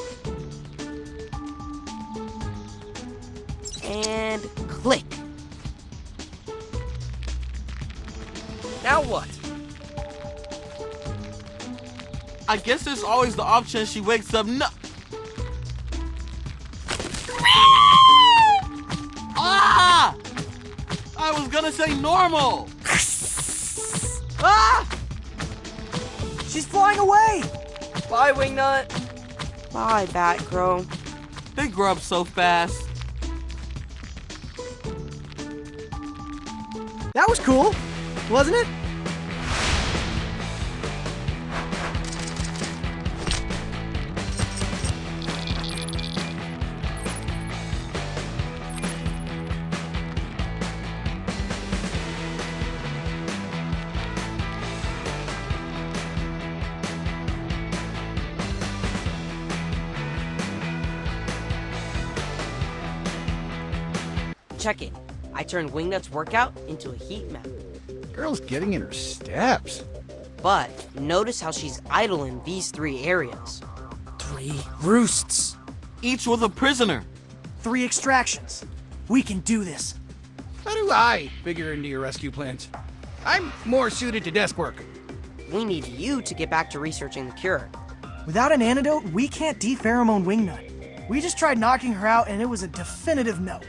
And click. Now what? I guess there's always the option she wakes up Ah! I was gonna say normal! Ah! She's flying away! Bye, Wingnut. Bye, Bat Crow. They grow up so fast. That was cool, wasn't it? Check it. I turned Wingnut's workout into a heat map. Girl's getting in her steps. But notice how she's idling these 3 areas. 3 roosts. Each with a prisoner. 3 extractions. We can do this. How do I figure into your rescue plans? I'm more suited to desk work. We need you to get back to researching the cure. Without an antidote, we can't de-pheromone Wingnut. We just tried knocking her out and it was a definitive no.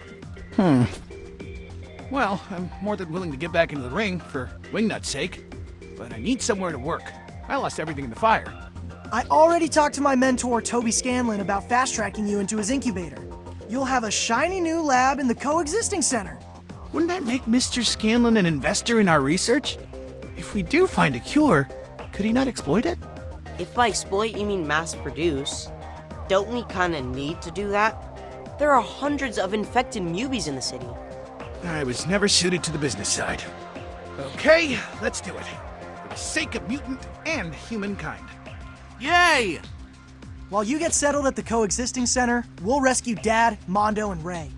Well, I'm more than willing to get back into the ring for Wingnut's sake, but I need somewhere to work. I lost everything in the fire. I already talked to my mentor, Toby Scanlon, about fast-tracking you into his incubator. You'll have a shiny new lab in the coexisting center. Wouldn't that make Mr. Scanlon an investor in our research? If we do find a cure, could he not exploit it? If by exploit you mean mass produce, don't we kinda need to do that? There are hundreds of infected mubies in the city. I was never suited to the business side. Okay, let's do it. For the sake of mutant and humankind. Yay! While you get settled at the coexisting center, we'll rescue Dad, Mondo, and Ray.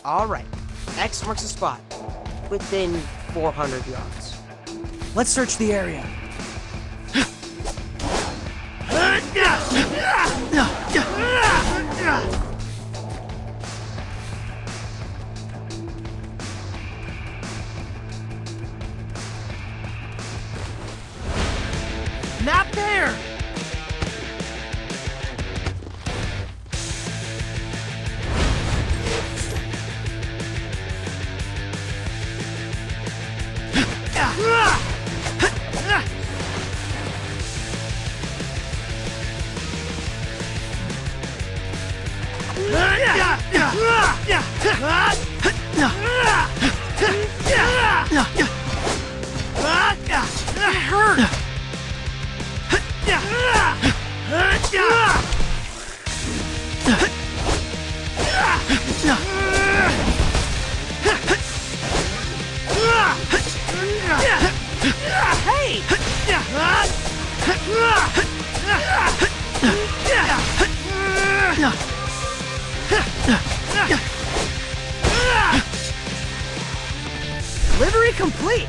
Alright, X marks the spot. Within 400 yards. Let's search the area. Not there! Delivery complete!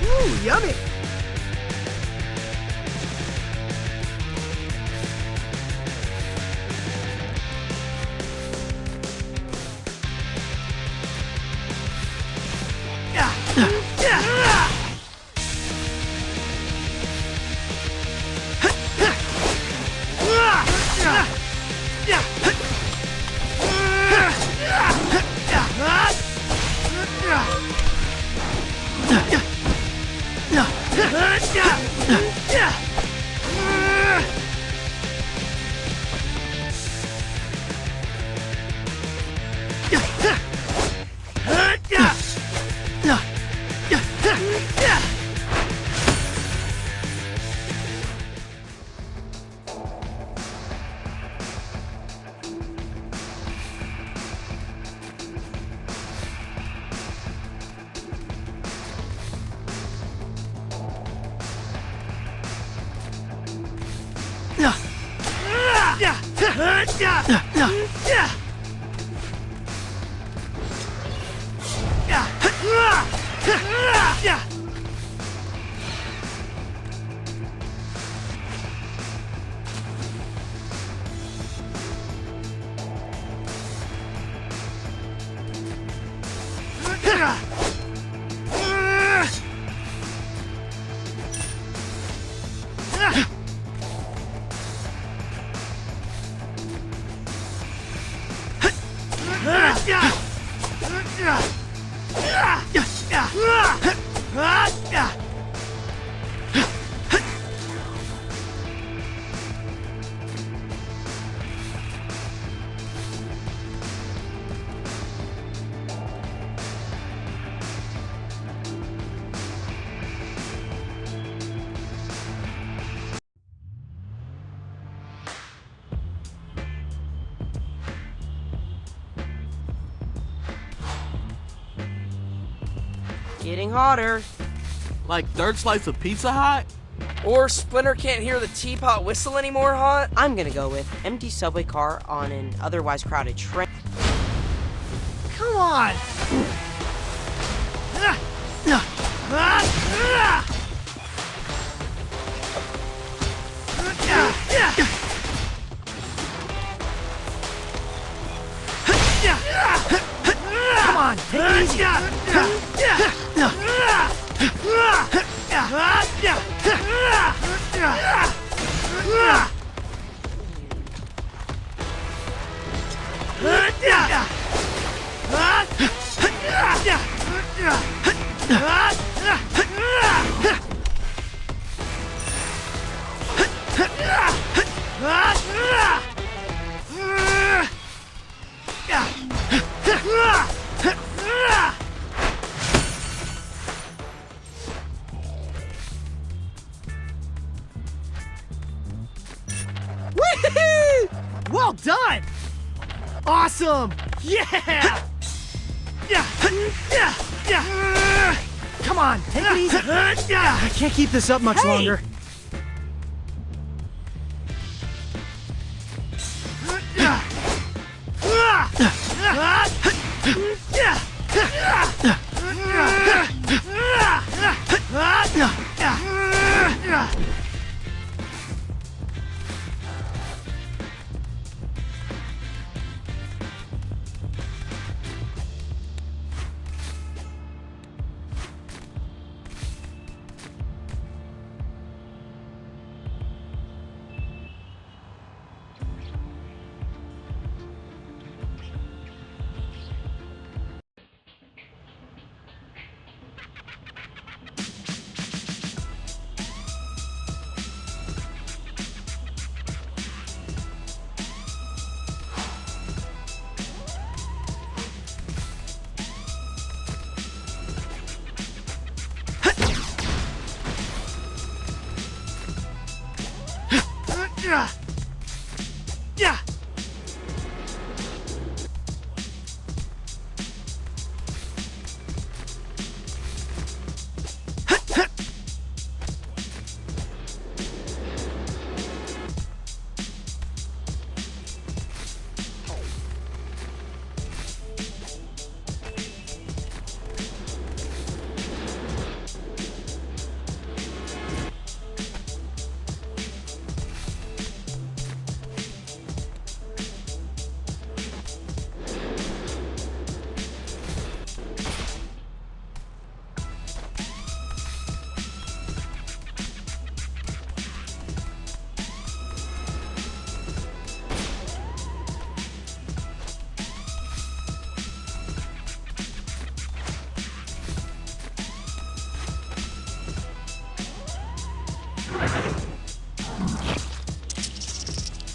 Ooh, yummy! Getting hotter. Like third slice of Pizza Hut? Or Splinter can't hear the teapot whistle anymore, Hot? I'm gonna go with empty subway car on an otherwise crowded train. Come on! Come on, take it easy. Well done! Awesome! Yeah! Come on, take it easy. I can't keep this up much longer.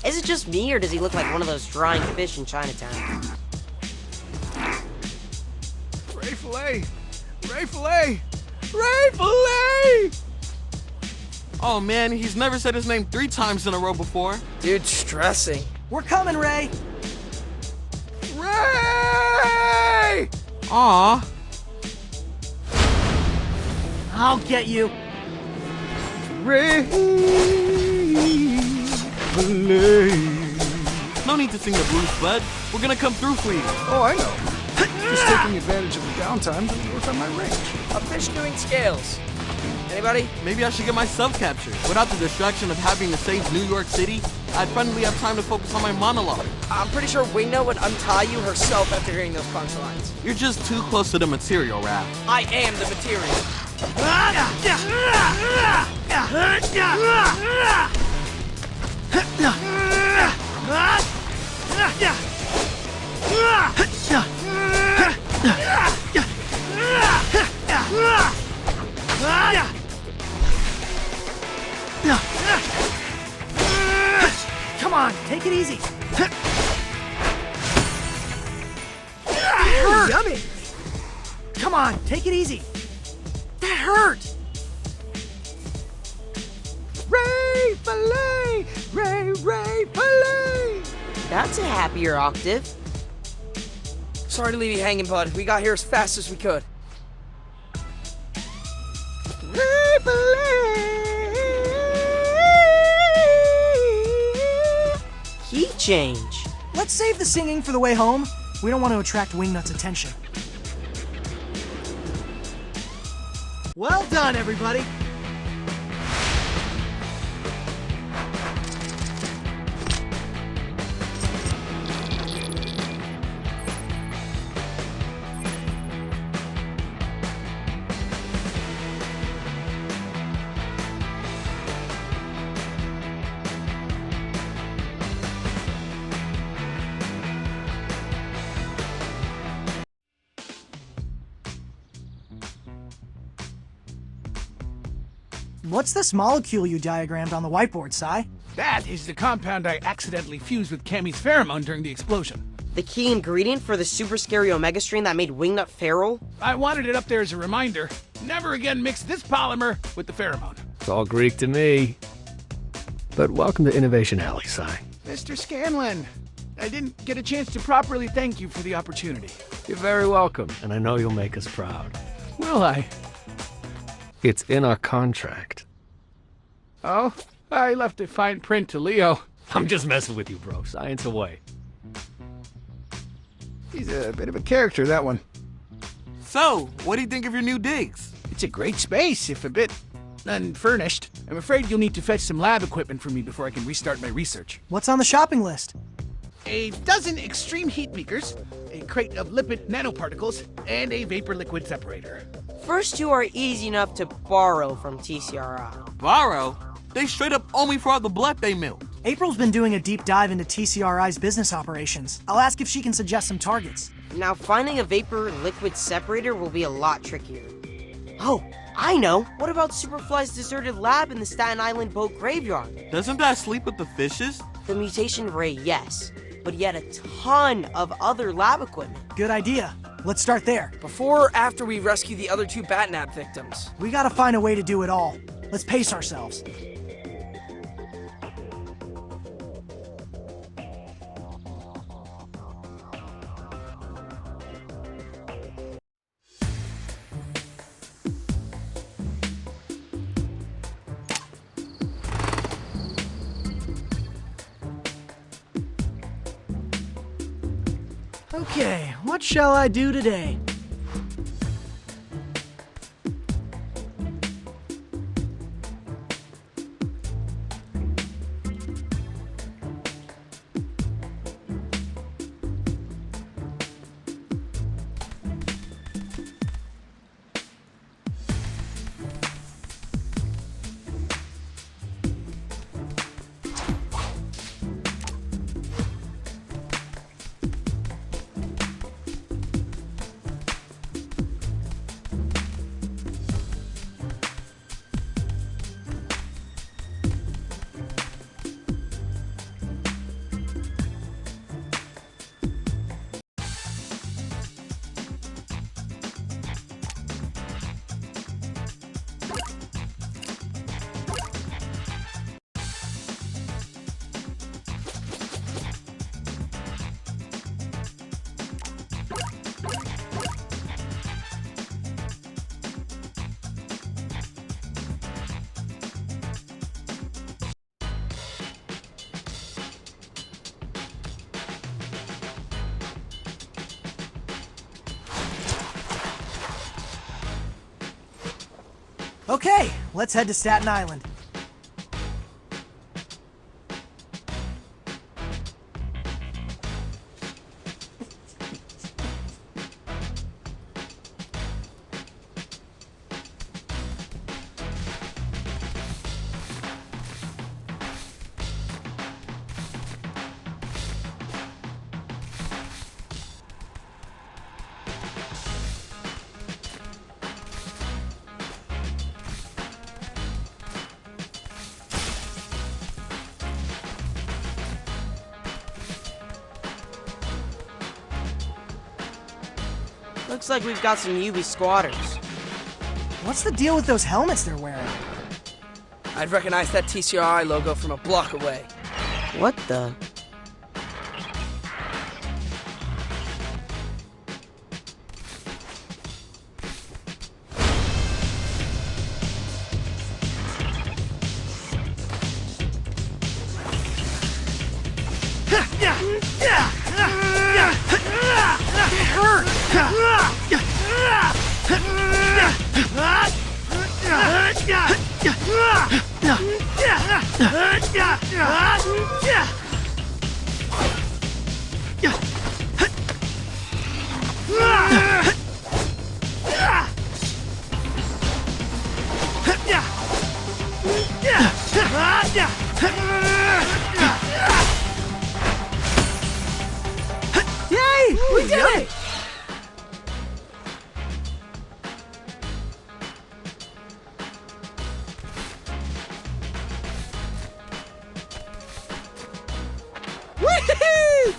Is it just me, or does he look like one of those drying fish in Chinatown? Ray Fillet! Ray Fillet! Ray Fillet! Oh man, he's never said his name 3 times in a row before. Dude's stressing. We're coming, Ray! Ray! Aw. I'll get you. Ray Fillet. No need to sing the blues, bud. We're gonna come through for you. Oh, I know. Just taking advantage of the downtime to work on my range. A fish doing scales. Anybody? Maybe I should get myself captured. Without the distraction of having to save New York City, I'd finally have time to focus on my monologue. I'm pretty sure Wingnut would untie you herself after hearing those punchlines. You're just too close to the material, Raph. I am the material. Come on, take it easy. Hurt. Yummy. Come on, take it easy. That hurt. Ray Fillet! Ray Fillet! That's a happier octave. Sorry to leave you hanging, bud. We got here as fast as we could. Ray Fillet! Key change. Let's save the singing for the way home. We don't want to attract Wingnut's attention. Well done, everybody. What's this molecule you diagrammed on the whiteboard, Sai? That is the compound I accidentally fused with Cammy's pheromone during the explosion. The key ingredient for the super scary omega strain that made Wingnut feral? I wanted it up there as a reminder. Never again mix this polymer with the pheromone. It's all Greek to me. But welcome to Innovation Alley, Sai. Mr. Scanlon. I didn't get a chance to properly thank you for the opportunity. You're very welcome, and I know you'll make us proud. Will I? It's in our contract. Oh, I left a fine print to Leo. I'm just messing with you, bro. Science away. He's a bit of a character, that one. So, what do you think of your new digs? It's a great space, if a bit unfurnished. I'm afraid you'll need to fetch some lab equipment for me before I can restart my research. What's on the shopping list? A dozen extreme heat beakers, a crate of lipid nanoparticles, and a vapor liquid separator. First two are easy enough to borrow from TCRI. Borrow? They straight up owe me for all the blood they milk. April's been doing a deep dive into TCRI's business operations. I'll ask if she can suggest some targets. Now, finding a vapor liquid separator will be a lot trickier. Oh, I know! What about Superfly's deserted lab in the Staten Island boat graveyard? Doesn't that sleep with the fishes? The mutation ray, yes. But yet a ton of other lab equipment. Good idea. Let's start there. Before or after we rescue the other two Batnap victims? We gotta find a way to do it all. Let's pace ourselves. Okay, what shall I do today? Okay, let's head to Staten Island. Looks like we've got some UV squatters. What's the deal with those helmets they're wearing? I'd recognize that TCRI logo from a block away. What the? Yay! We did it! Woohoo!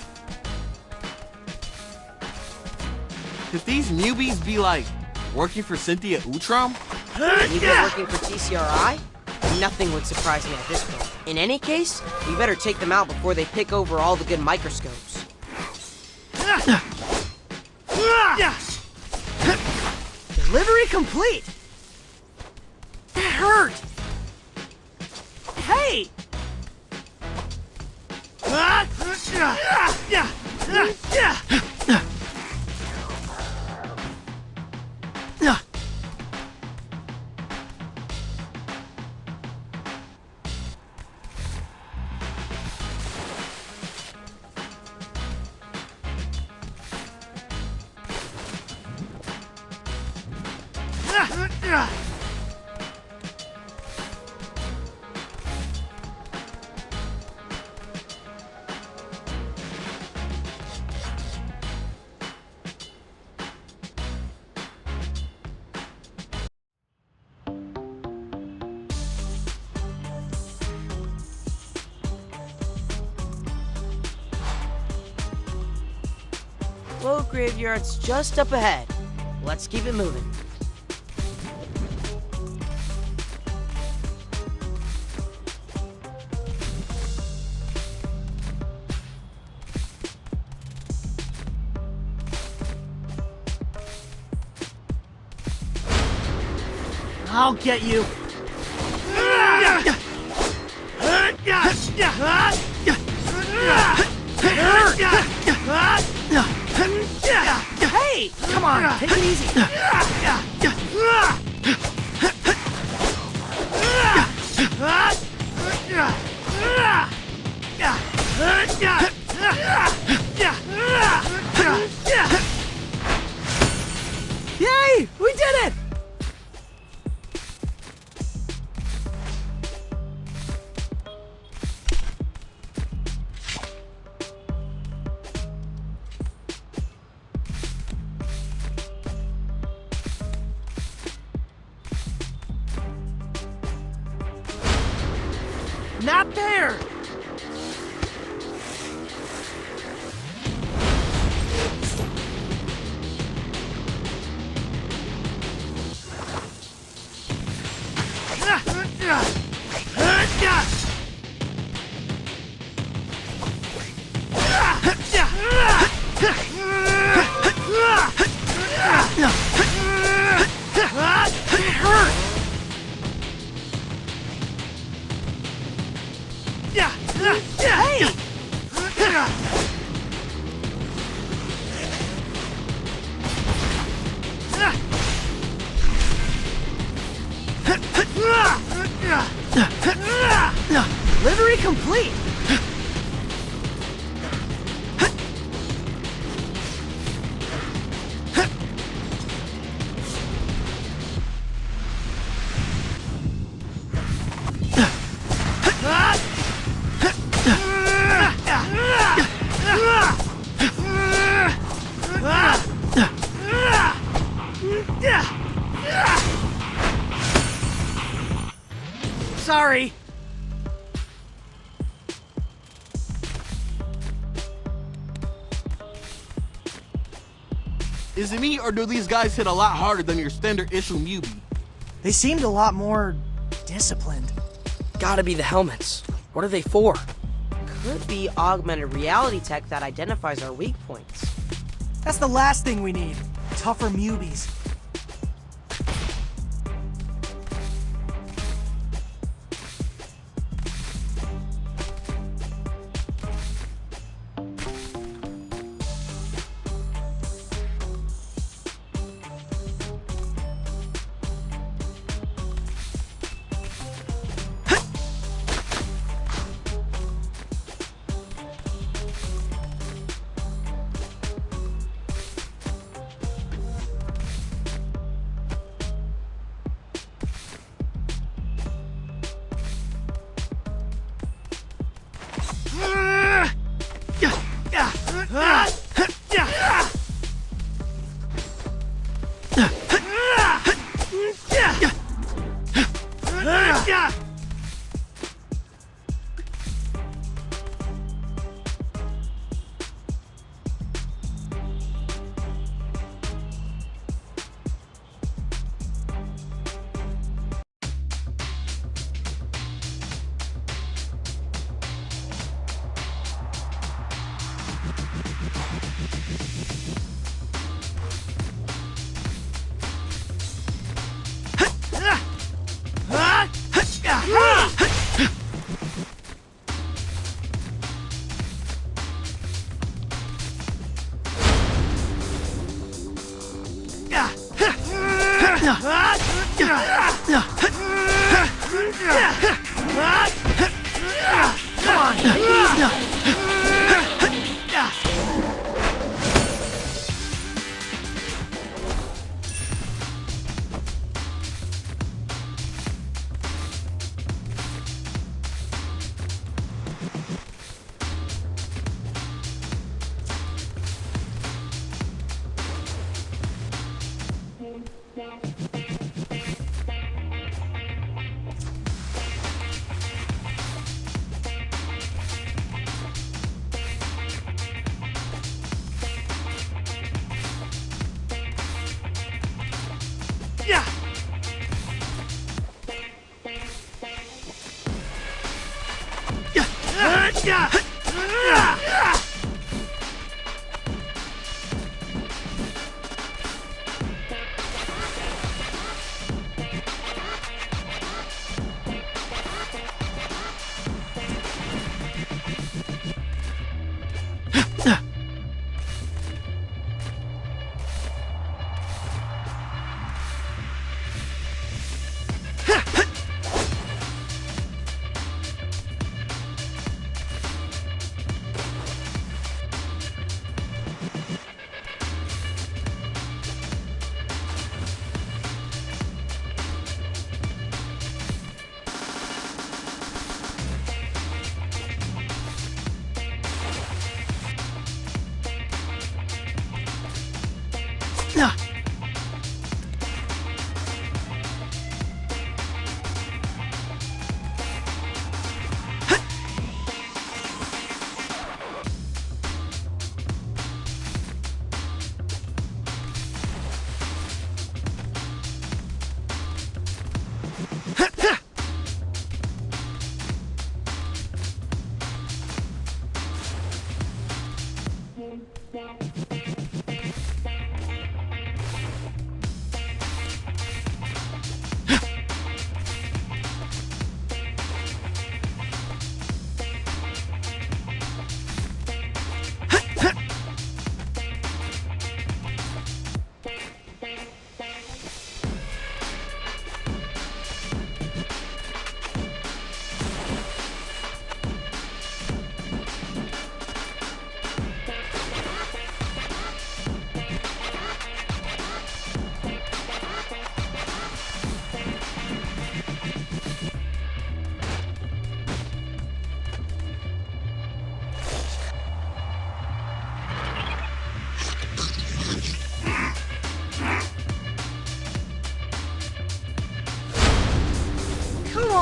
Could these newbies be like working for Cynthia Utrom? You been working for TCRI? nothing would surprise me at this point. In any case, we better take them out before they pick over all the good microscopes. Delivery complete! That hurt! Hey! Flow graveyard's just up ahead. Let's keep it moving. I'll get you. Hey, come on, take it easy. Yay, we did it! Not there! Delivery complete! Sorry. Is it me, or do these guys hit a lot harder than your standard issue Mubi? They seemed a lot more disciplined. Gotta be the helmets. What are they for? Could be augmented reality tech that identifies our weak points. That's the last thing we need. Tougher Mubies.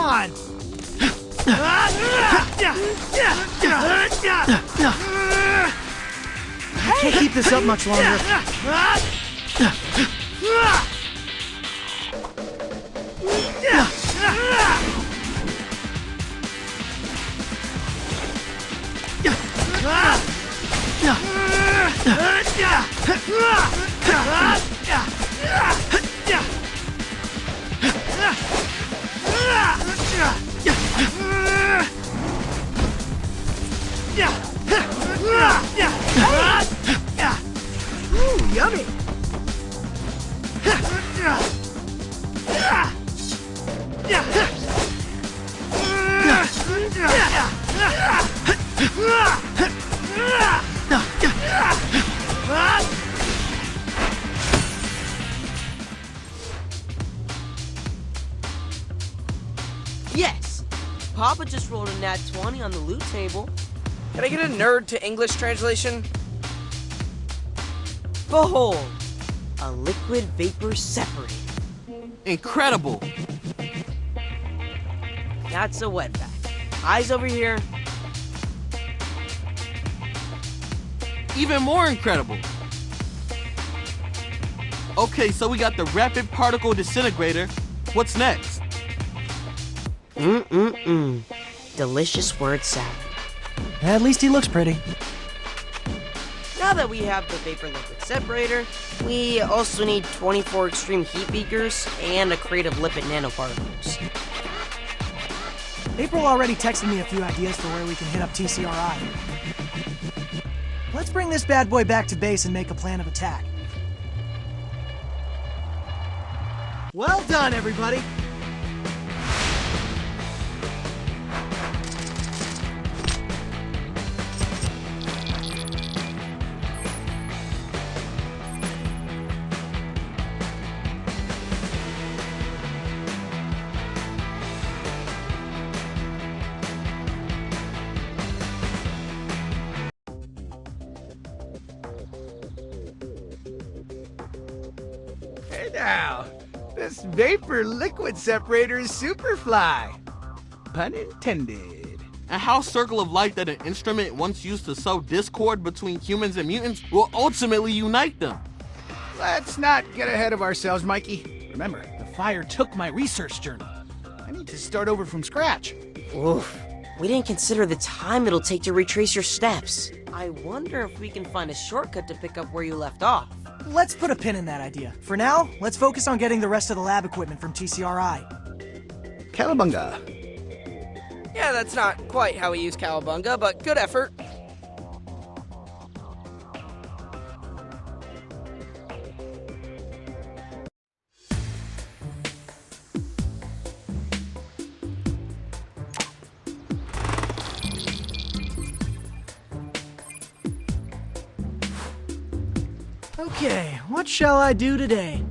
on! I can't keep this up much longer. Ooh, yummy! Yes! Papa just rolled a nat 20 on the loot table. Can I get a nerd to English translation? Behold, a liquid vapor separator. Incredible! That's a wetback. Eyes over here. Even more incredible! Okay, so we got the rapid particle disintegrator. What's next? Delicious word salad. At least he looks pretty. Now that we have the vapor liquid separator, we also need 24 extreme heat beakers and a crate of lipid nanoparticles. April already texted me a few ideas for where we can hit up TCRI. Let's bring this bad boy back to base and make a plan of attack. Well done, everybody! Hey now, this vapor liquid separator is Superfly. Pun intended. And how Circle of Light, that an instrument once used to sow discord between humans and mutants, will ultimately unite them. Let's not get ahead of ourselves, Mikey. Remember, the fire took my research journal. I need to start over from scratch. Oof. We didn't consider the time it'll take to retrace your steps. I wonder if we can find a shortcut to pick up where you left off. Let's put a pin in that idea. For now, let's focus on getting the rest of the lab equipment from TCRI. Cowabunga. Yeah, that's not quite how we use cowabunga, but good effort. Okay, what shall I do today?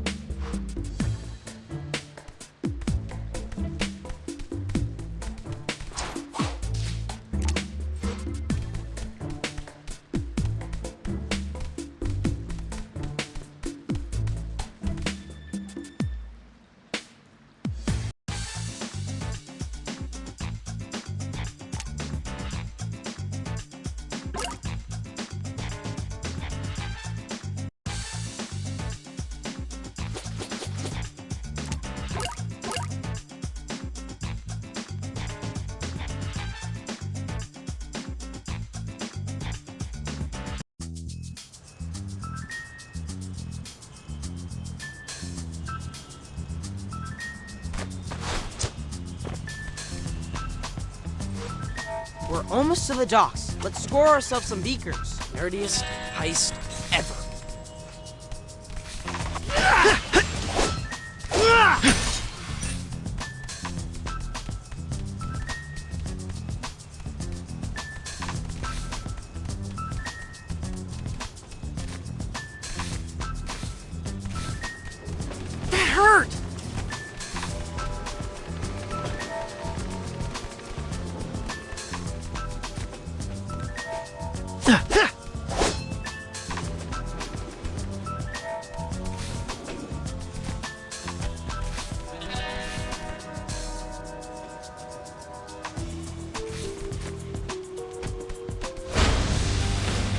We're almost to the docks. Let's score ourselves some beakers. Nerdiest heist ever. That hurt!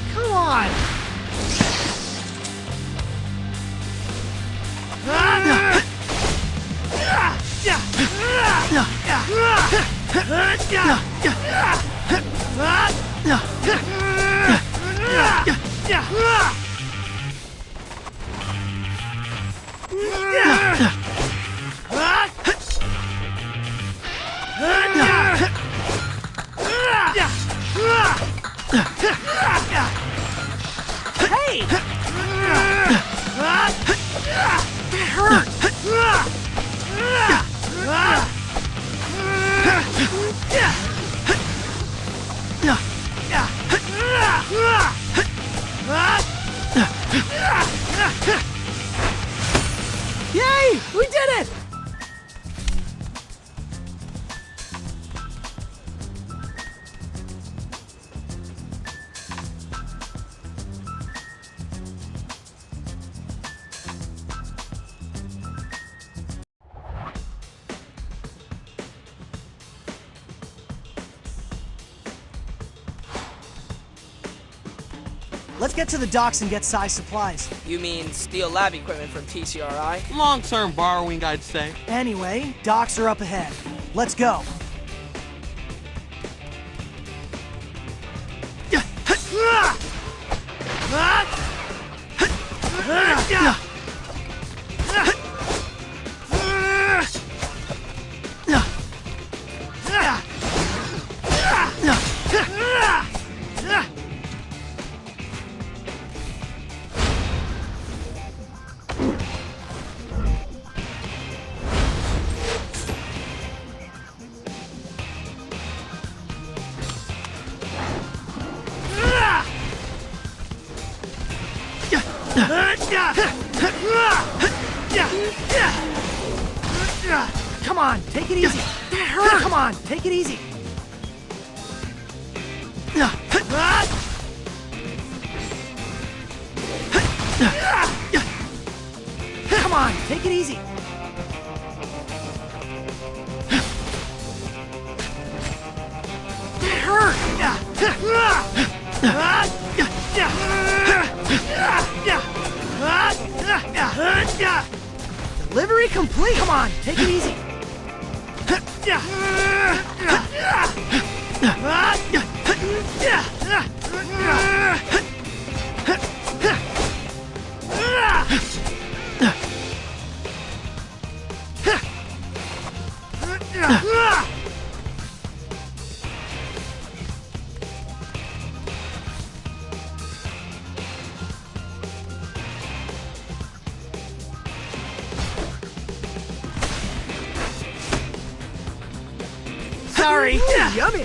Come on! Hey! That hurt! Yay! We did it! Let's get to the docks and get size supplies. You mean steal lab equipment from TCRI? Long-term borrowing, I'd say. Anyway, docks are up ahead. Let's go. Come on, take it easy. That hurt. Come on, take it easy. Come on, take it easy. That hurt. Delivery complete. Come on, take it easy. Sorry. Ooh, yummy.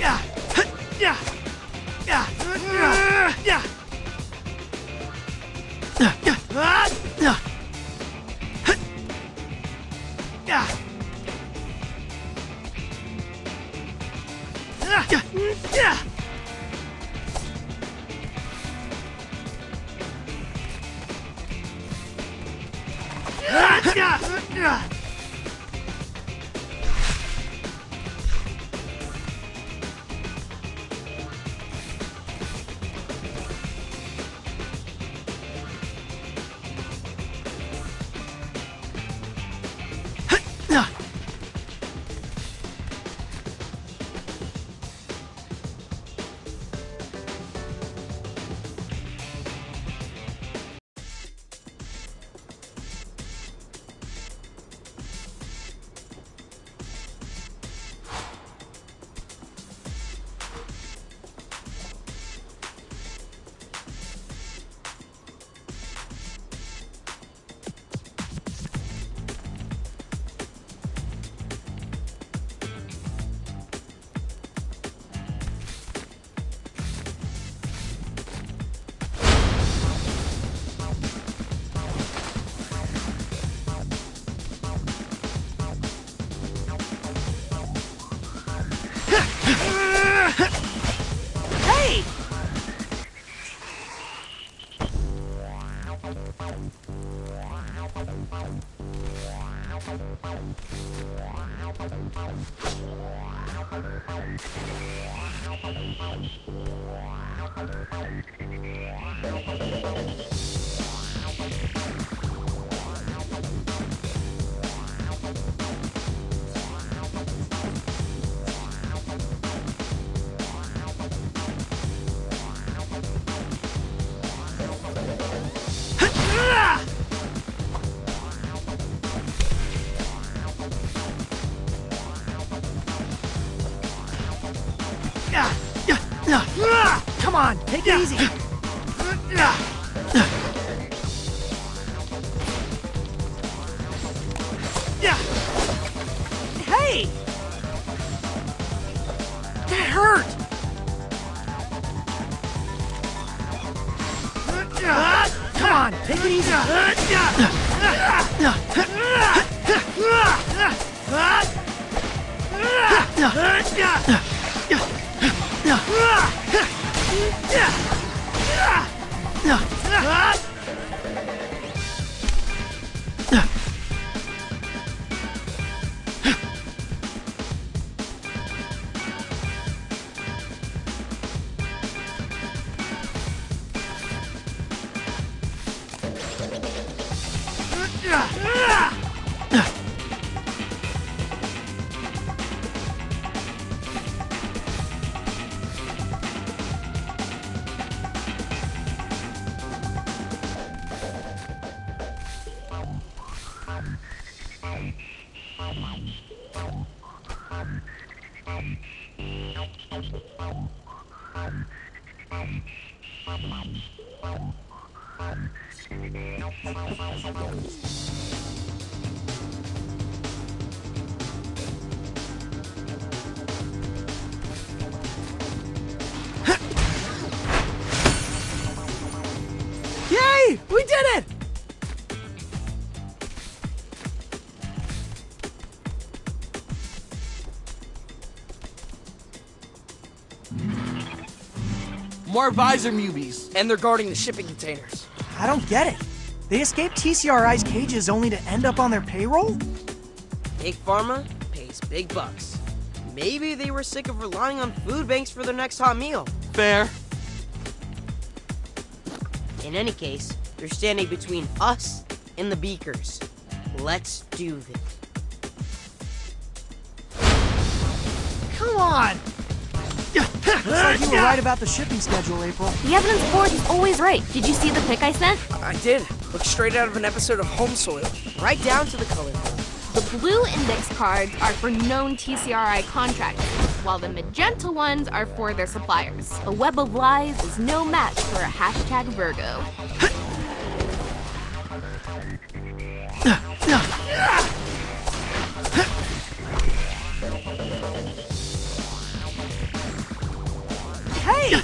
Hey! Come on, take it easy. Hey! That hurt! Come on, take it easy. Yay! We did it! More visor mubies. And they're guarding the shipping containers. I don't get it. They escaped TCRI's cages only to end up on their payroll? Big Pharma pays big bucks. Maybe they were sick of relying on food banks for their next hot meal. Fair. In any case, they're standing between us and the Beakers. Let's do this. Come on! Looks like you were right about the shipping schedule, April. The evidence board is always right. Did you see the pic I sent? I did. Looks straight out of an episode of Home Soil. Right down to the color. The blue index cards are for known TCRI contractors, while the magenta ones are for their suppliers. A web of lies is no match for a hashtag Virgo. Hey!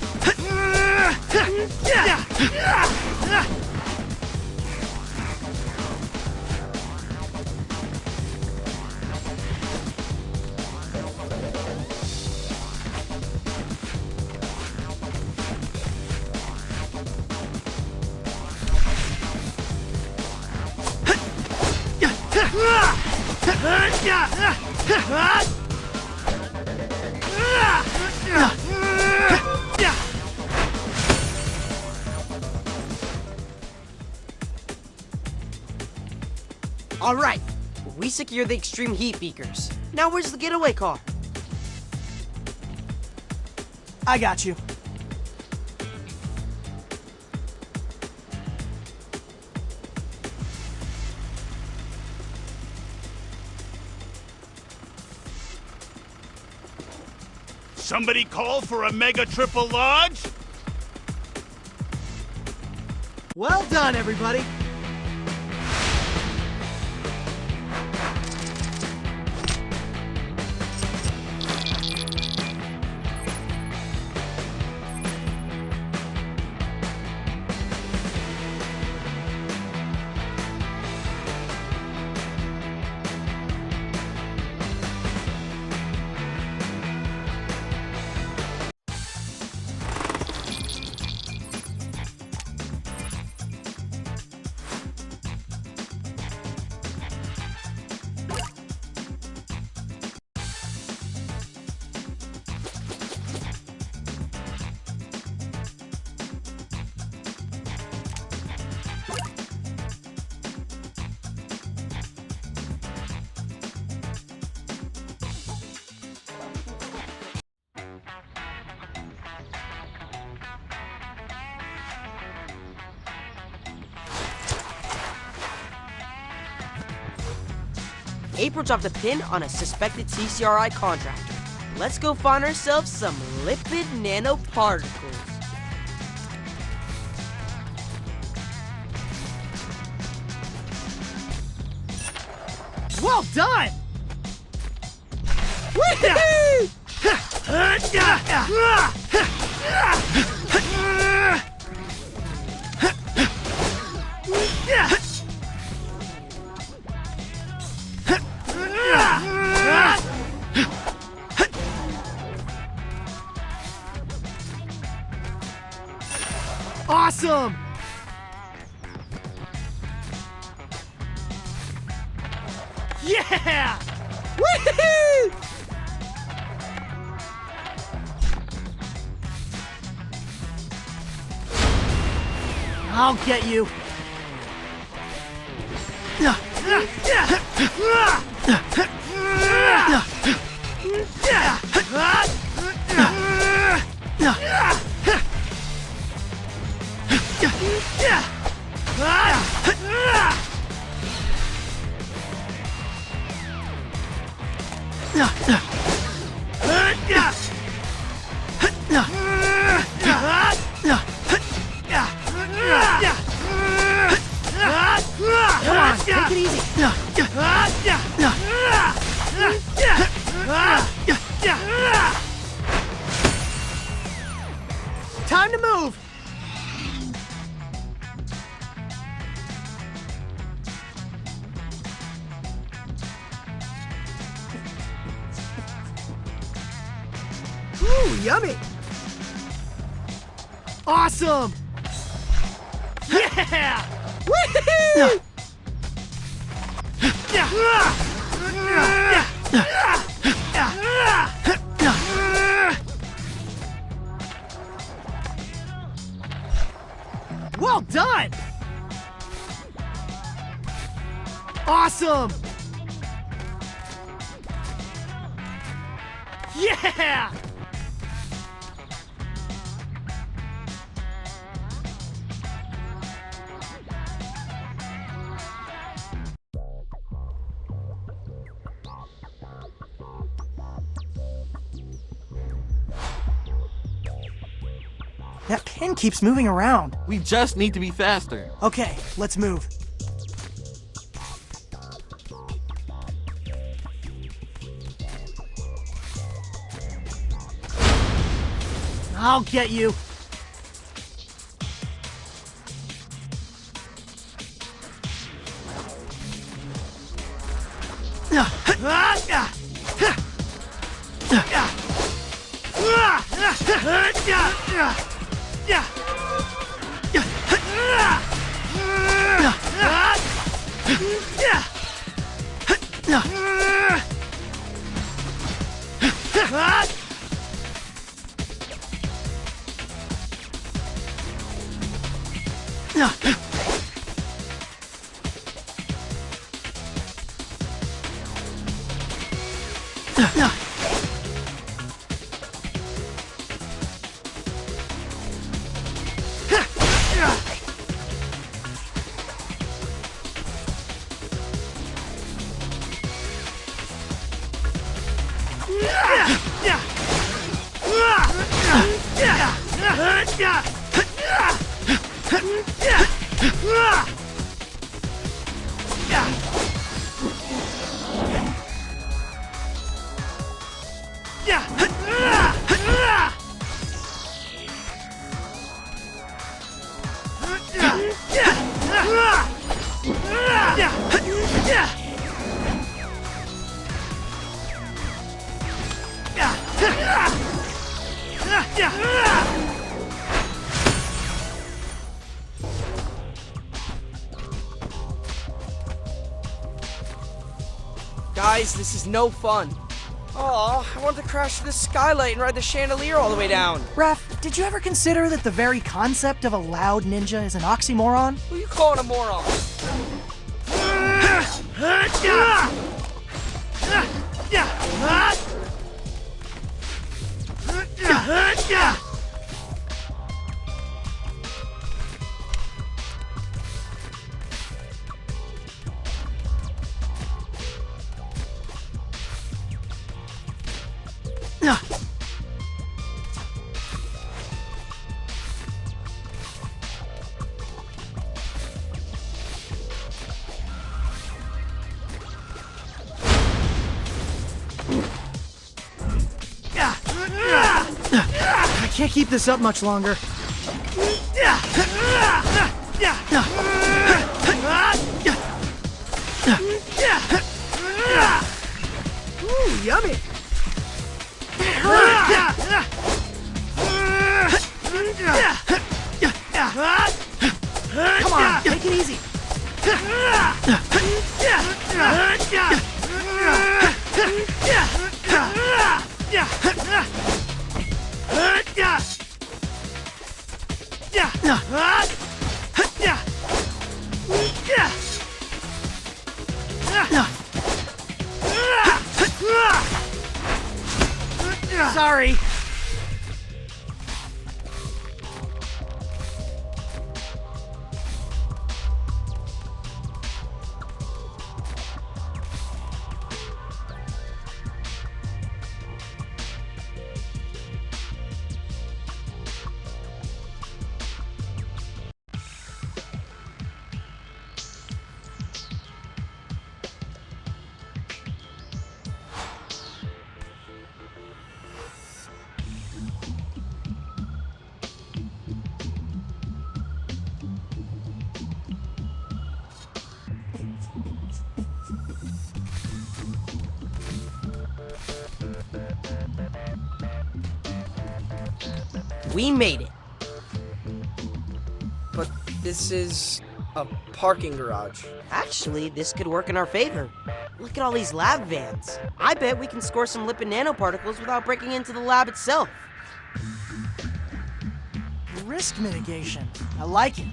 All right, we secure the extreme heat beakers. Now where's the getaway car? I got you. Somebody call for a mega triple large? Well done, everybody. April dropped a pin on a suspected TCRI contractor. Let's go find ourselves some lipid nanoparticles. Well done! Woo-hoo! Awesome! Yeah! Woohoo! I'll get you. Come on, take it easy. Time to move. Ooh, yummy. Awesome. Yeah! Woohoo! Well done! Awesome! Yeah! That pin keeps moving around. We just need to be faster. Okay, let's move. I'll get you. Guys, this is no fun. Aw, I wanted to crash this skylight and ride the chandelier all the way down. Raph, did you ever consider that the very concept of a loud ninja is an oxymoron? Who you calling a moron? I can't keep this up much longer. Ooh, yummy. Come on, take it easy. Sorry. We made it. But this is a parking garage. Actually, this could work in our favor. Look at all these lab vans. I bet we can score some lipid nanoparticles without breaking into the lab itself. Risk mitigation. I like it.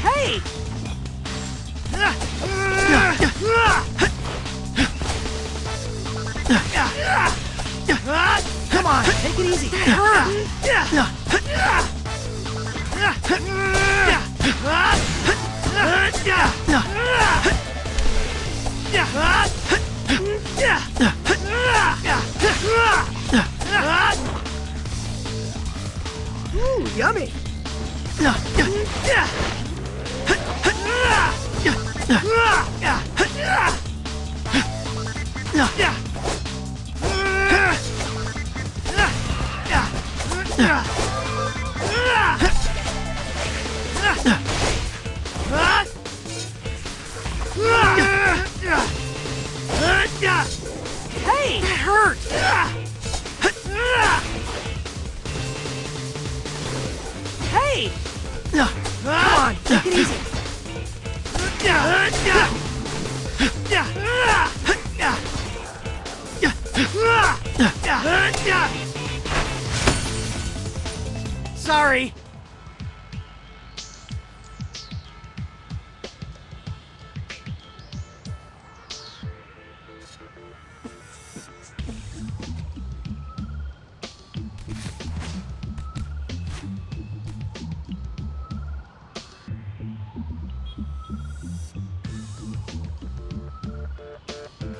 Hey! Come on, take it easy. Ooh, yummy. Hey, that hurt. Hey! Come on, take it easy. Sorry.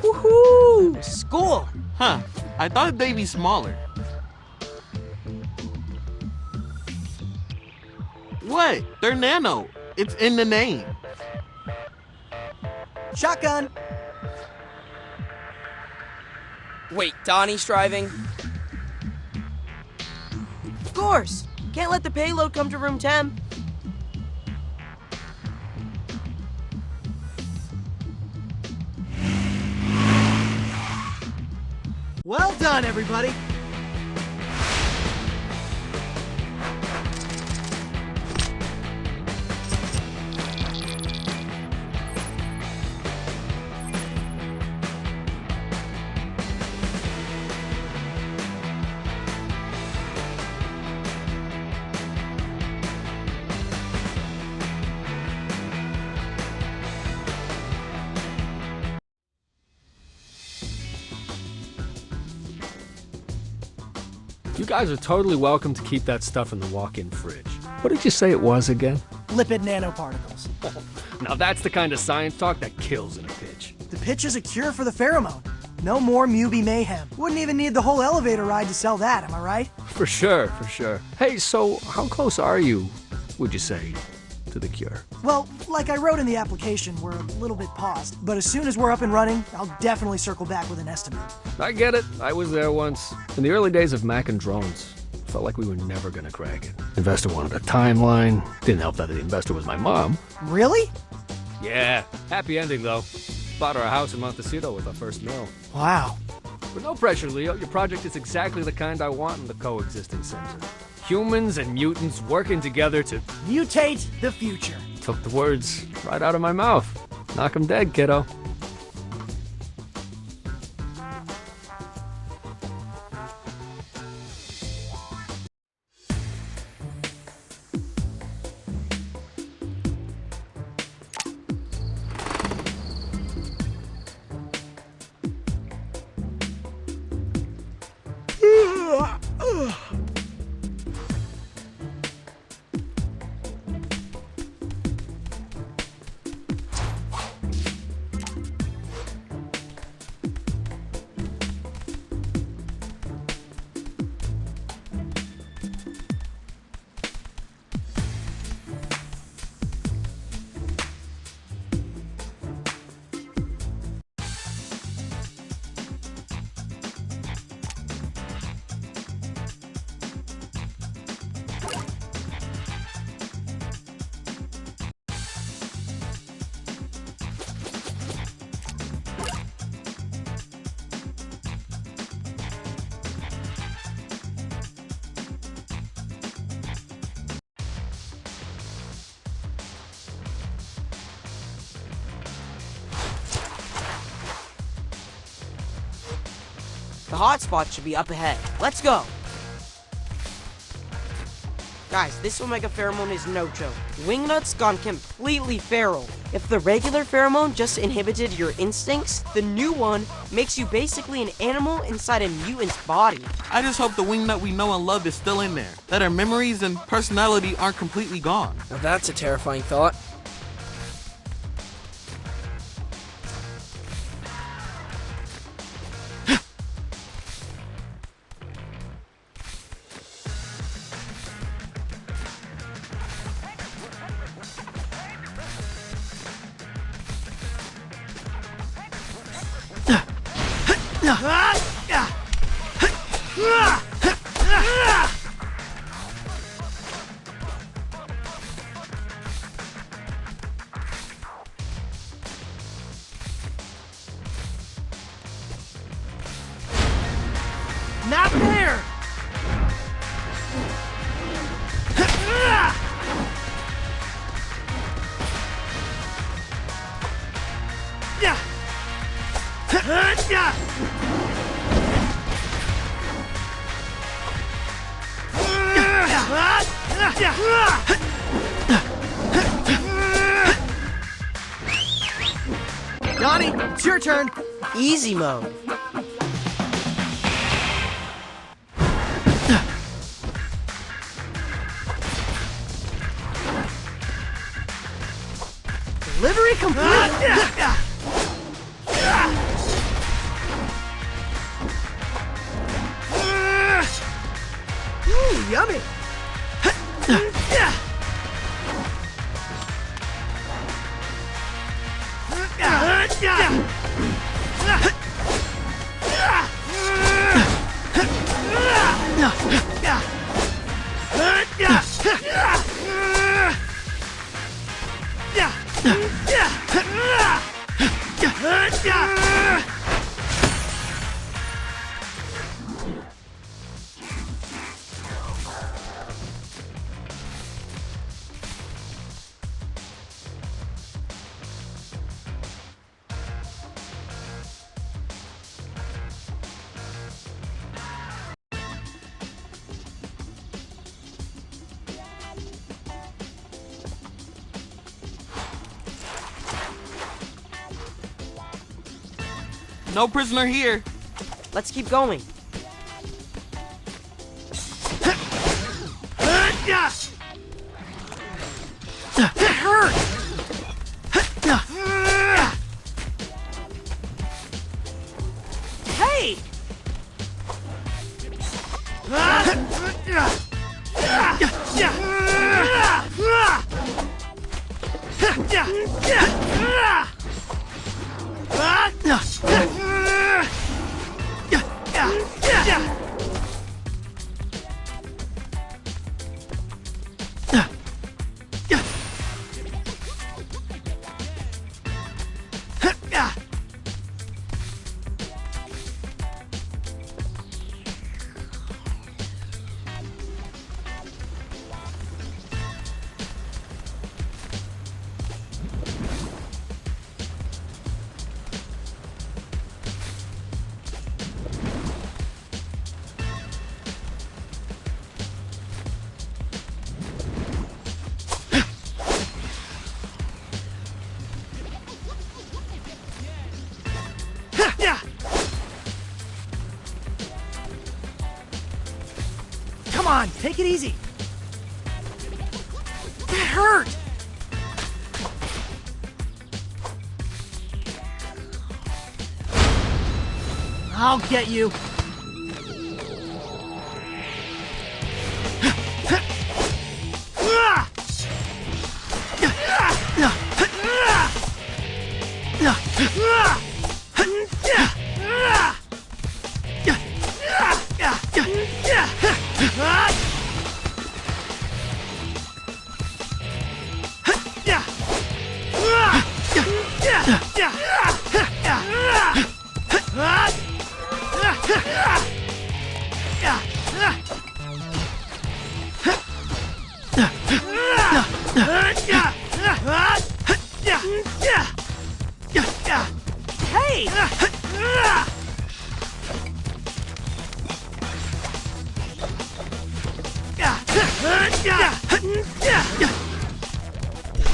Woohoo! School! Huh. I thought they'd be smaller. What? They're nano. It's in the name. Shotgun. Wait, Donnie's driving? Of course! Can't let the payload come to room 10. Well done, everybody. You guys are totally welcome to keep that stuff in the walk-in fridge. What did you say it was again? Lipid nanoparticles. Now that's the kind of science talk that kills in a pitch. The pitch is a cure for the pheromone. No more Mutant Mayhem. Wouldn't even need the whole elevator ride to sell that, am I right? For sure, for sure. Hey, so how close are you, would you say, to the cure? Well, like I wrote in the application, we're a little bit paused. But as soon as we're up and running, I'll definitely circle back with an estimate. I get it. I was there once. In the early days of Mac and drones, felt like we were never gonna crack it. Investor wanted a timeline. Didn't help that the investor was my mom. Really? Yeah. Happy ending, though. Bought her a house in Montecito with our first mill. Wow. But no pressure, Leo. Your project is exactly the kind I want in the coexisting center. Humans and mutants working together to mutate the future. Took the words right out of my mouth. Knock 'em dead, kiddo. The hotspot should be up ahead. Let's go! Guys, this Omega pheromone is no joke. Wingnut's gone completely feral. If the regular pheromone just inhibited your instincts, the new one makes you basically an animal inside a mutant's body. I just hope the Wingnut we know and love is still in there, that our memories and personality aren't completely gone. Now that's a terrifying thought. Not there! Donnie, it's your turn. Easy mode. Delivery complete. Ooh, yummy. No prisoner here. Let's keep going. That hurt! Hey! Come on, take it easy. That hurt. I'll get you.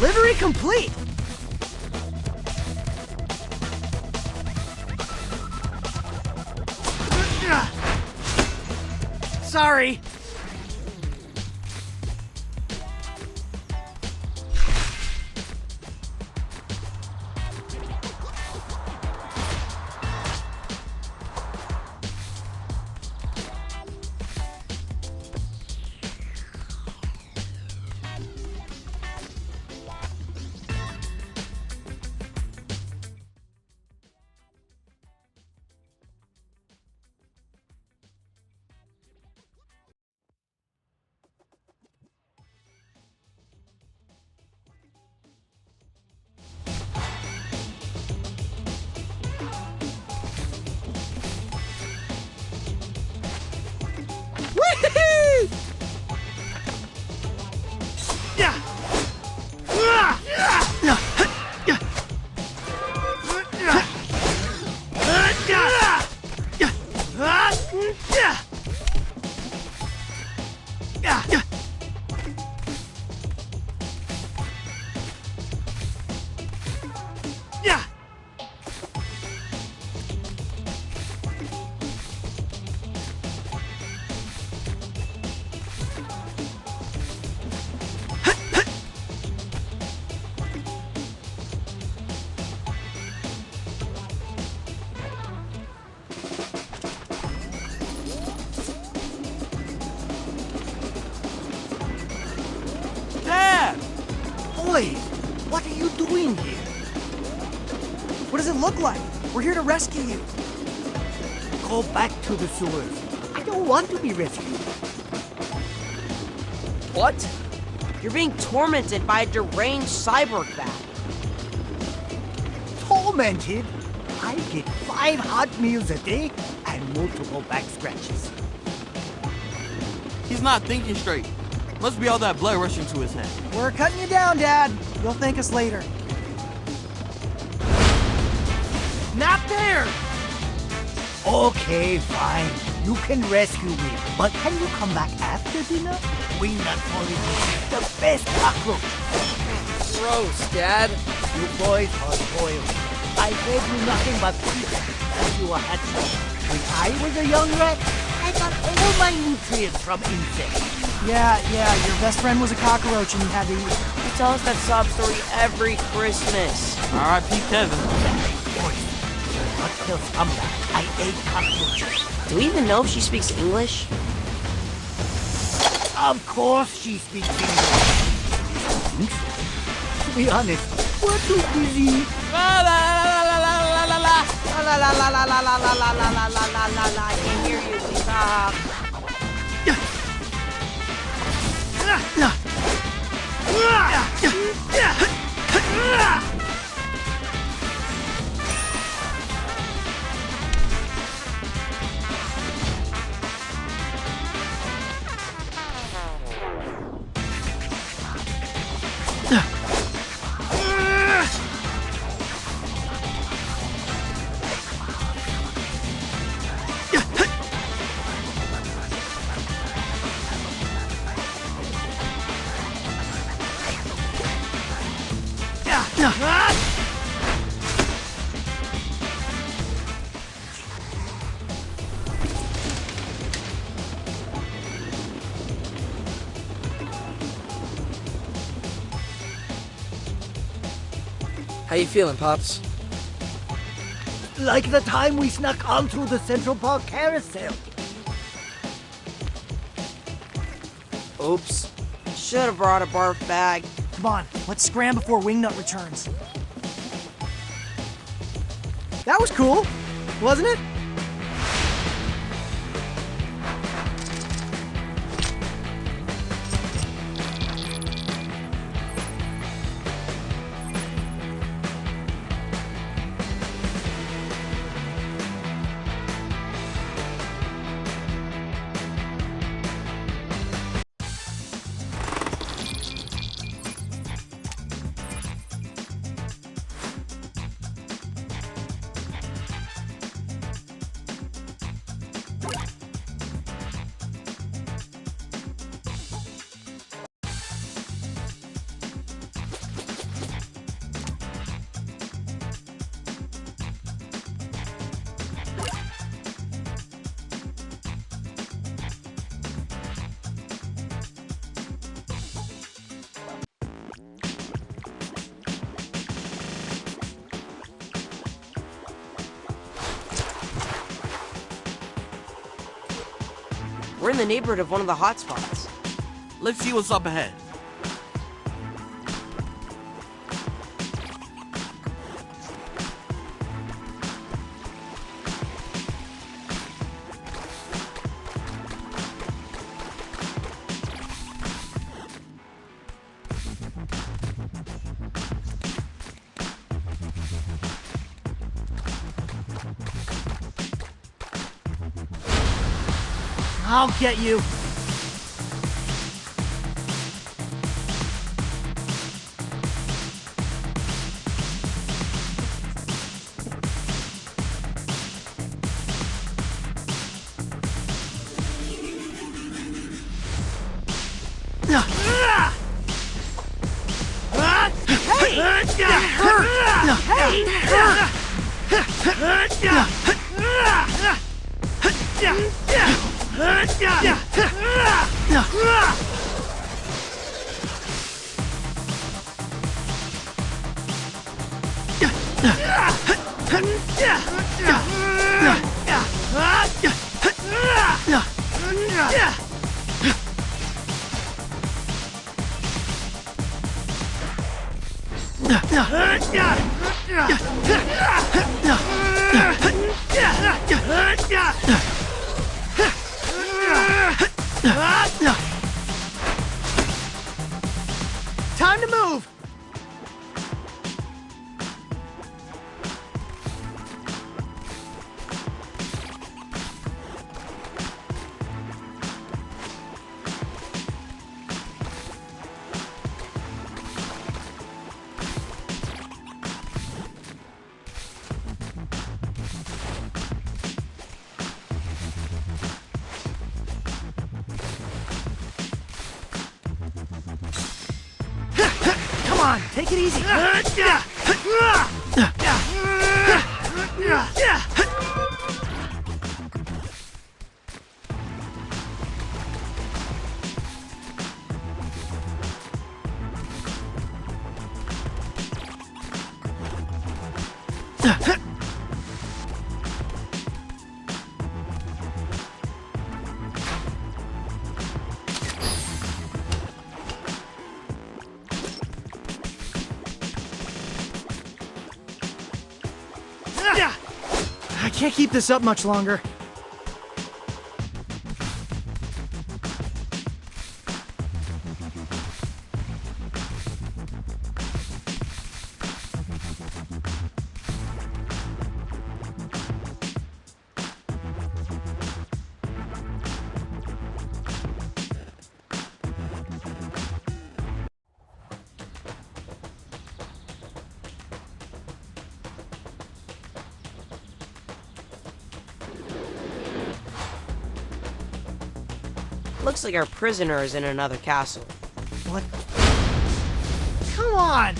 Delivery complete! Sorry. What are you doing here? What does it look like? We're here to rescue you. Go back to the sewers. I don't want to be rescued. What? You're being tormented by a deranged cyborg bat. Tormented? I get 5 hot meals a day and multiple back scratches. He's not thinking straight. Must be all that blood rushing to his head. We're cutting you down, Dad. You'll thank us later. Not there! Okay, fine. You can rescue me, but can you come back after dinner? Wingnut porridge, the best cockroach. Gross, Dad. You boys are spoiled. I gave you nothing but peace as you were hatching. When I was a young rat, I got all my nutrients from insects. Yeah, your best friend was a cockroach and you had to eat it. You tell us that sob story every Christmas. R.I.P. Kevin. Boys, not till scumbag. I ate cockroaches. Do we even know if she speaks English? Of course she speaks English. To be honest, we're too busy. La la la la la la la la la la la la la la la la la la la la. I can't hear you. Please stop. How you feeling, Pops? Like the time we snuck on through the Central Park carousel. Oops. Should have brought a barf bag. Come on, let's scram before Wingnut returns. That was cool, wasn't it? We're in the neighborhood of one of the hotspots. Let's see what's up ahead. I'll get you. Time to move! Come on, take it easy. I can't keep this up much longer. Looks like our prisoner is in another castle. What? Come on!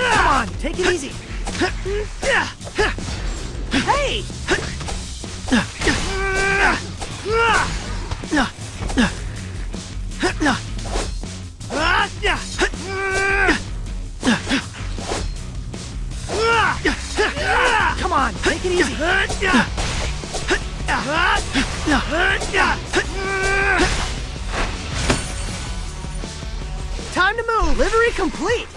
Come on, take it easy. Hey! Come on, take it easy. Time to move. Delivery complete.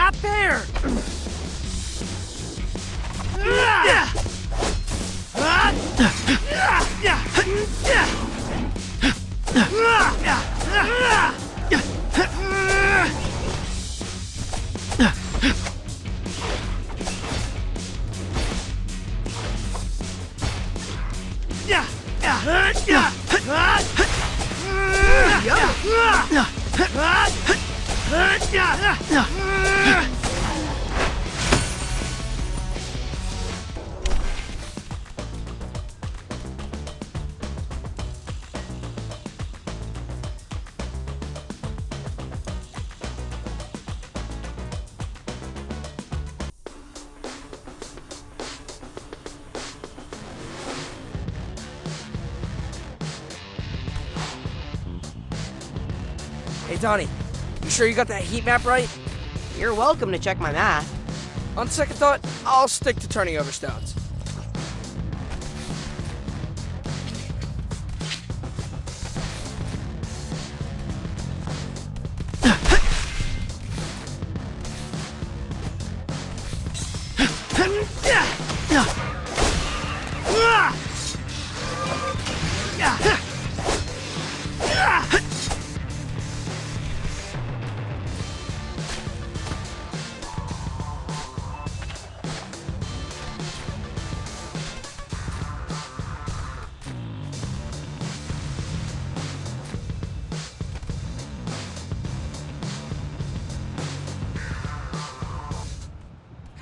Not fair! Hey, Donnie, you sure you got that heat map right? You're welcome to check my math. On second thought, I'll stick to turning over stones.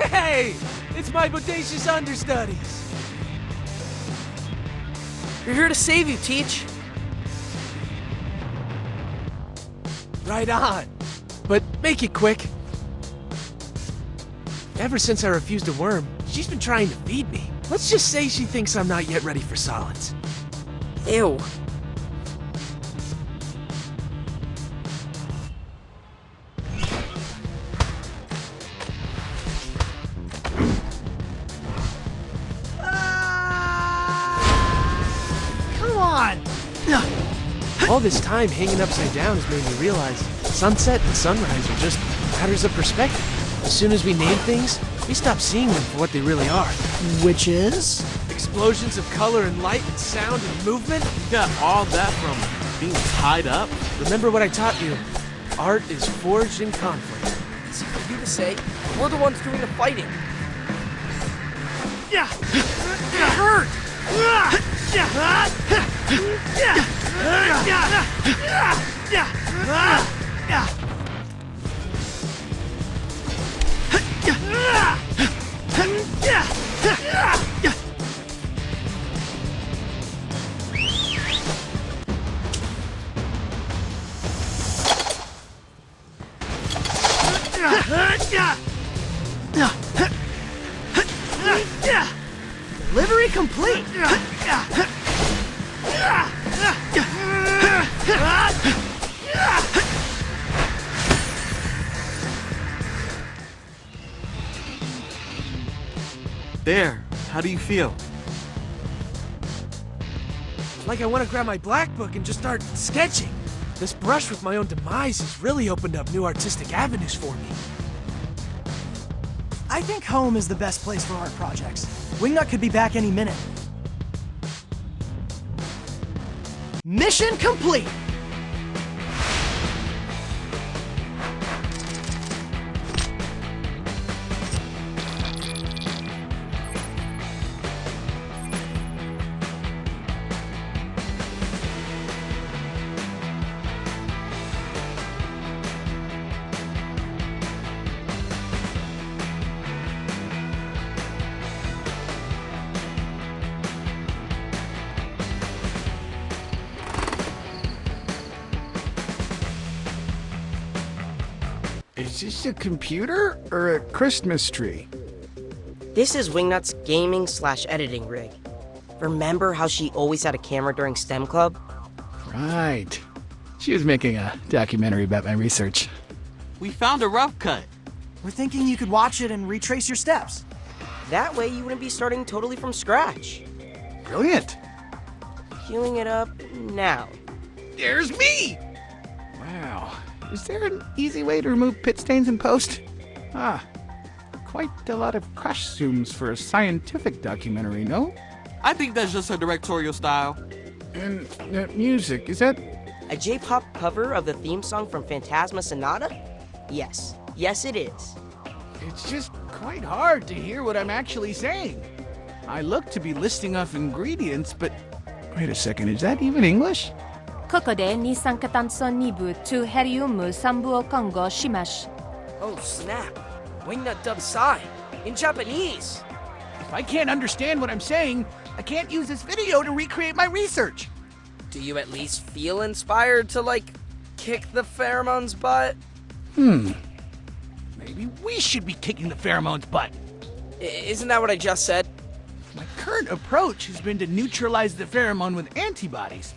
Hey! It's my bodacious understudies! We're here to save you, Teach. Right on. But make it quick. Ever since I refused a worm, she's been trying to feed me. Let's just say she thinks I'm not yet ready for solids. Ew. Come on! All this time hanging upside down has made me realize sunset and sunrise are just matters of perspective. As soon as we name things, we stop seeing them for what they really are. Which is? Explosions of color and light and sound and movement. You got all that from being tied up? Remember what I taught you. Art is forged in conflict. It's for you to say, we're the ones doing the fighting. Yeah! It hurt! Delivery complete! There, how do you feel? Like I want to grab my black book and just start sketching. This brush with my own demise has really opened up new artistic avenues for me. I think home is the best place for art projects. Wingnut could be back any minute. Mission complete! Is this a computer or a Christmas tree? This is Wingnut's gaming/editing rig. Remember how she always had a camera during STEM Club? Right. She was making a documentary about my research. We found a rough cut. We're thinking you could watch it and retrace your steps. That way you wouldn't be starting totally from scratch. Brilliant. Queuing it up now. There's me! Wow. Is there an easy way to remove pit stains in post? Ah, quite a lot of costumes for a scientific documentary, no? I think that's just her directorial style. And that music, is that... A J-pop cover of the theme song from Phantasma Sonata? Yes. Yes, it is. It's just quite hard to hear what I'm actually saying. I look to be listing off ingredients, but... Wait a second, is that even English? ここで二酸化炭素2部to ヘリウム3部を混合します。 Oh, snap. Wingnut dubs Psy. In Japanese. If I can't understand what I'm saying, I can't use this video to recreate my research. Do you at least feel inspired to, like, kick the pheromones' butt? Maybe we should be kicking the pheromones' butt. Isn't that what I just said? My current approach has been to neutralize the pheromone with antibodies.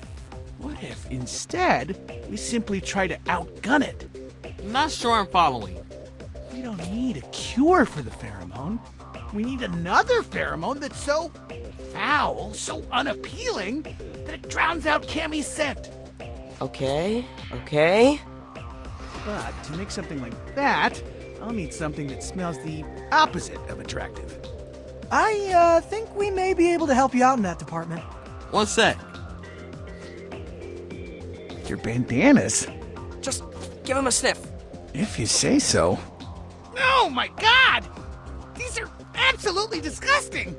What if, instead, we simply try to outgun it? Not sure I'm following. We don't need a cure for the pheromone. We need another pheromone that's so foul, so unappealing, that it drowns out Cammy's scent. Okay. But to make something like that, I'll need something that smells the opposite of attractive. I think we may be able to help you out in that department. One sec. Your bandanas? Just give him a sniff. If you say so. Oh my god! These are absolutely disgusting!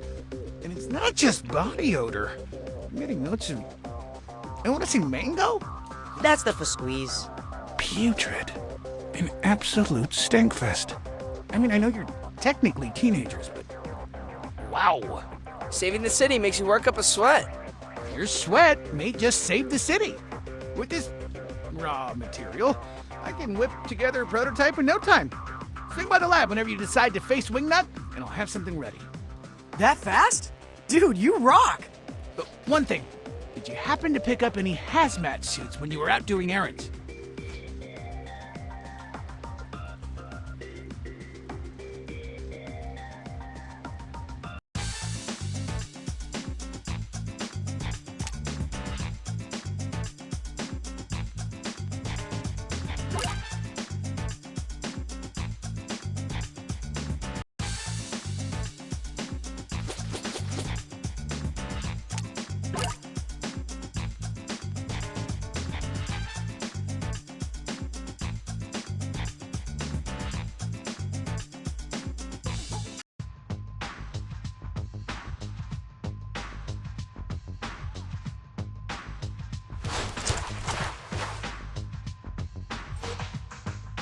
And it's not just body odor. I'm getting notes of... I want to see mango? That's the for squeeze. Putrid. An absolute stinkfest. I mean, I know you're technically teenagers, but... Wow. Saving the city makes you work up a sweat. Your sweat may just save the city. With this raw material, I can whip together a prototype in no time. Swing by the lab whenever you decide to face Wingnut, and I'll have something ready. That fast? Dude, you rock! But one thing, did you happen to pick up any hazmat suits when you were out doing errands?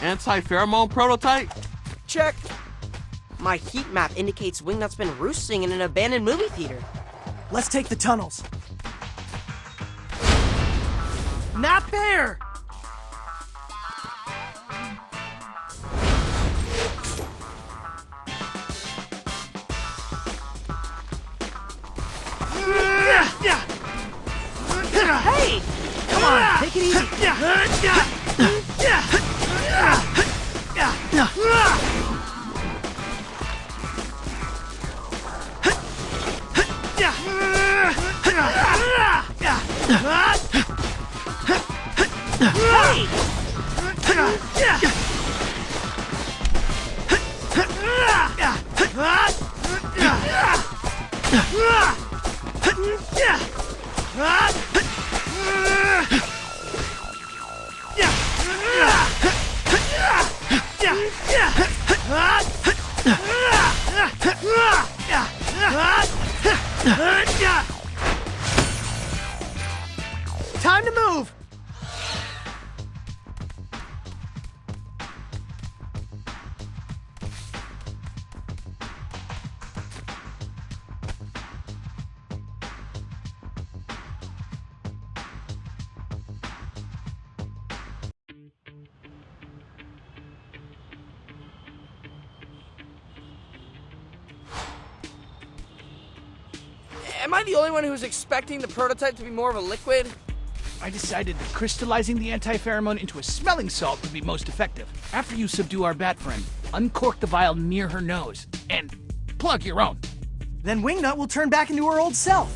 Anti-pheromone prototype? Check. My heat map indicates Wingnut's been roosting in an abandoned movie theater. Let's take the tunnels. Not there! Hey! Come on, take it easy. Time to move! Am I the only one who's expecting the prototype to be more of a liquid? I decided that crystallizing the anti-pheromone into a smelling salt would be most effective. After you subdue our bat friend, uncork the vial near her nose, and plug your own. Then Wingnut will turn back into her old self.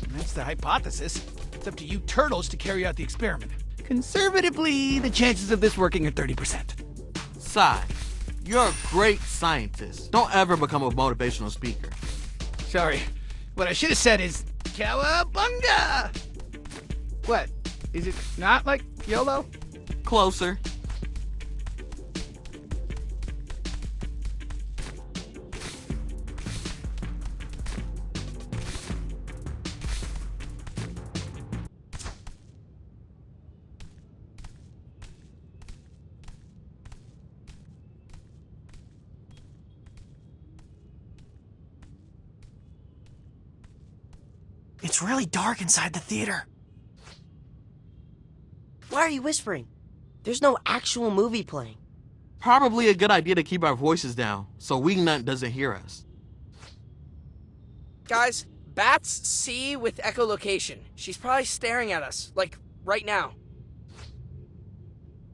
That's the hypothesis. It's up to you turtles to carry out the experiment. Conservatively, the chances of this working are 30%. Sigh. You're a great scientist. Don't ever become a motivational speaker. Sorry. What I should have said is, Cowabunga! What? Is it not like YOLO? Closer. It's really dark inside the theater. Why are you whispering? There's no actual movie playing. Probably a good idea to keep our voices down so Wingnut doesn't hear us. Guys, Bat's C with echolocation. She's probably staring at us, like, right now.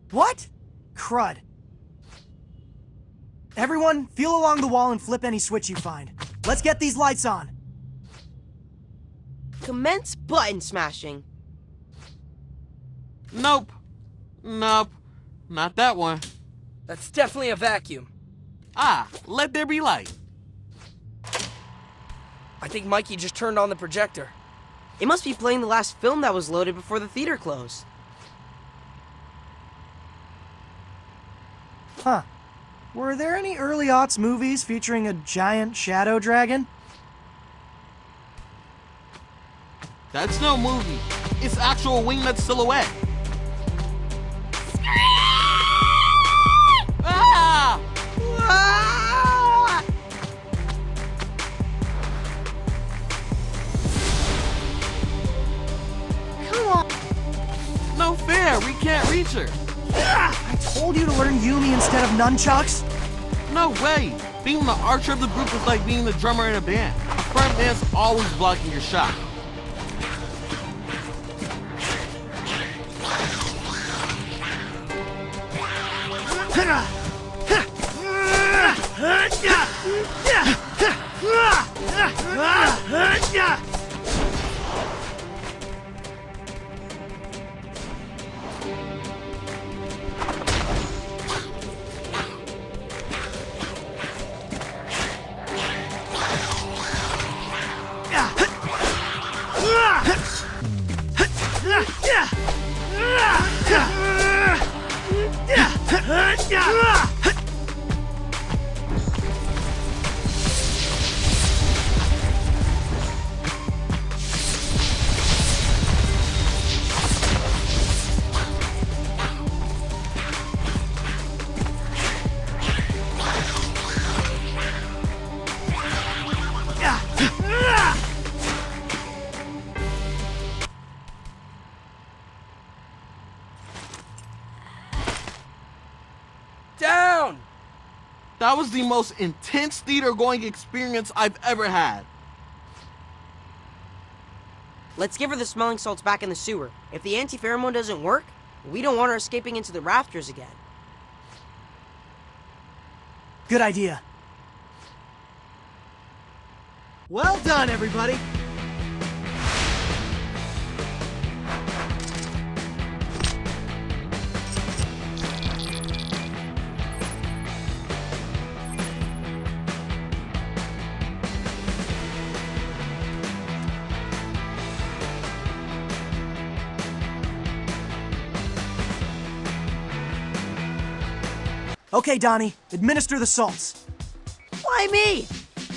What? Crud. Everyone, feel along the wall and flip any switch you find. Let's get these lights on. Commence button smashing. Nope. Not that one. That's definitely a vacuum. Ah, let there be light. I think Mikey just turned on the projector. It must be playing the last film that was loaded before the theater closed. Huh. Were there any early aughts movies featuring a giant shadow dragon? That's no movie. It's actual Wingnut silhouette. Ah! Ah! Come on. No fair. We can't reach her. I told you to learn Yumi instead of nunchucks. No way. Being the archer of the group is like being the drummer in a band. A front man's always blocking your shot. Down! That was the most intense theater-going experience I've ever had. Let's give her the smelling salts back in the sewer. If the anti-pheromone doesn't work, we don't want her escaping into the rafters again. Good idea. Well done, everybody. Okay, Donnie, administer the salts. Why me?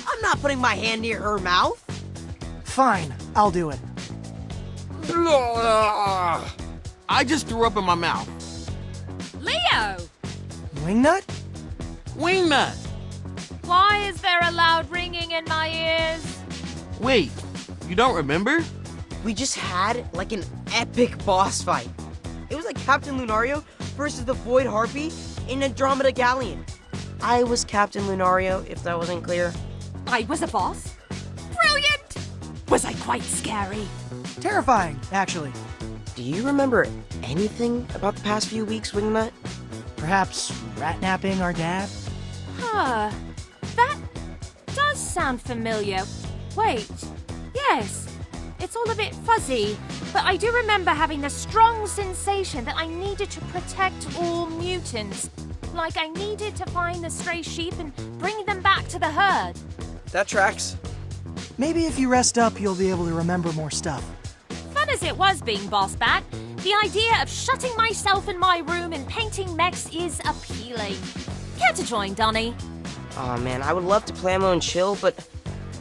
I'm not putting my hand near her mouth. Fine, I'll do it. I just threw up in my mouth. Leo! Wingnut? Wingnut! Why is there a loud ringing in my ears? Wait, you don't remember? We just had, like, an epic boss fight. It was like Captain Lunario versus the Void Harpy in Andromeda Galleon. I was Captain Lunario, if that wasn't clear. I was a boss? Brilliant! Was I quite scary? Terrifying, actually. Do you remember anything about the past few weeks, Wingnut? Perhaps rat-napping our dad? Huh. That does sound familiar. Wait. Yes. It's all a bit fuzzy, but I do remember having the strong sensation that I needed to protect all mutants. like I needed to find the stray sheep and bring them back to the herd. That tracks. Maybe if you rest up, you'll be able to remember more stuff. Fun as it was being boss bat, the idea of shutting myself in my room and painting mechs is appealing. Care to join, Donnie? Aw man, I would love to plamo and chill, but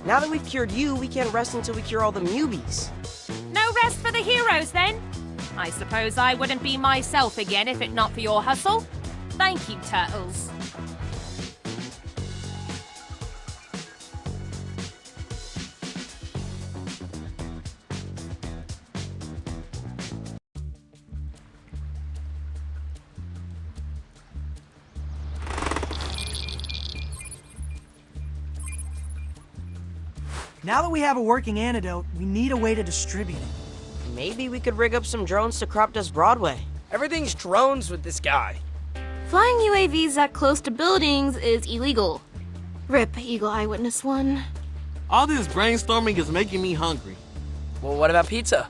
now that we've cured you, we can't rest until we cure all the newbies. No rest for the heroes, then? I suppose I wouldn't be myself again if it not for your hustle. Thank you, Turtles. Now that we have a working antidote, we need a way to distribute it. Maybe we could rig up some drones to crop dust Broadway. Everything's drones with this guy. Flying UAVs that close to buildings is illegal. RIP Eagle Eyewitness 1. All this brainstorming is making me hungry. Well, what about pizza?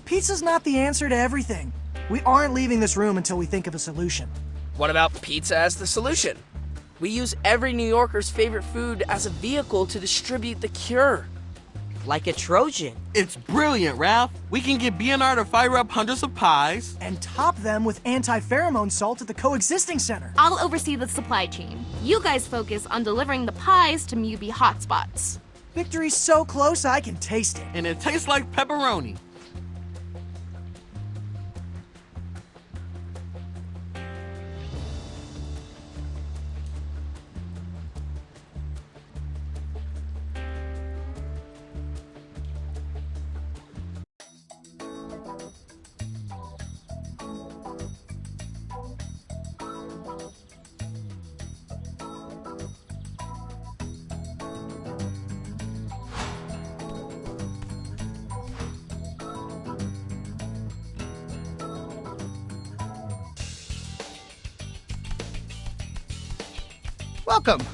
Pizza's not the answer to everything. We aren't leaving this room until we think of a solution. What about pizza as the solution? We use every New Yorker's favorite food as a vehicle to distribute the cure. Like a Trojan. It's brilliant, Ralph. We can get BNR to fire up hundreds of pies. And top them with anti-pheromone salt at the coexisting center. I'll oversee the supply chain. You guys focus on delivering the pies to Mubi hotspots. Victory's so close I can taste it. And it tastes like pepperoni. Welcome.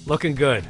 Looking good.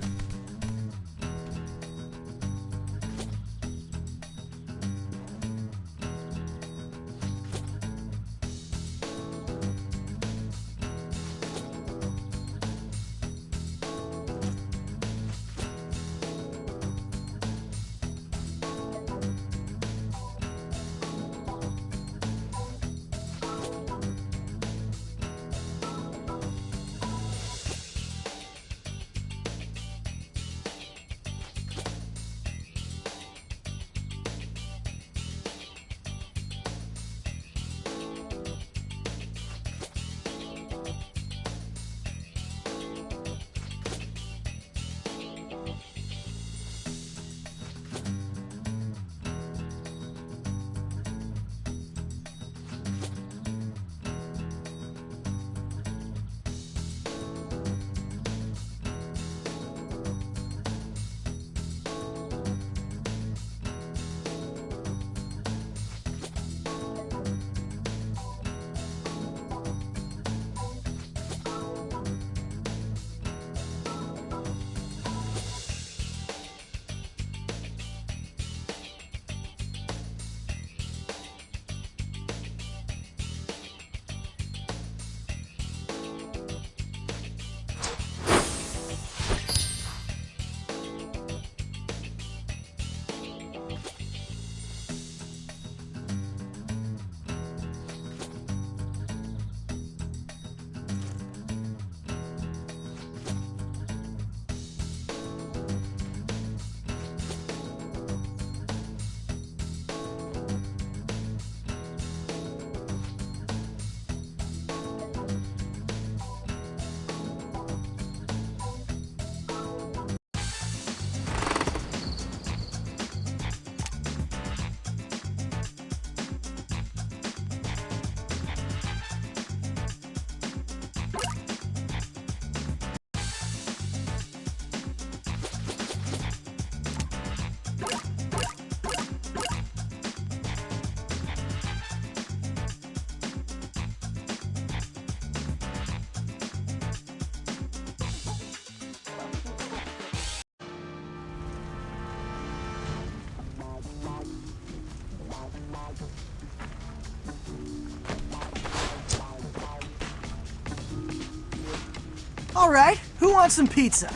All right, who wants some pizza?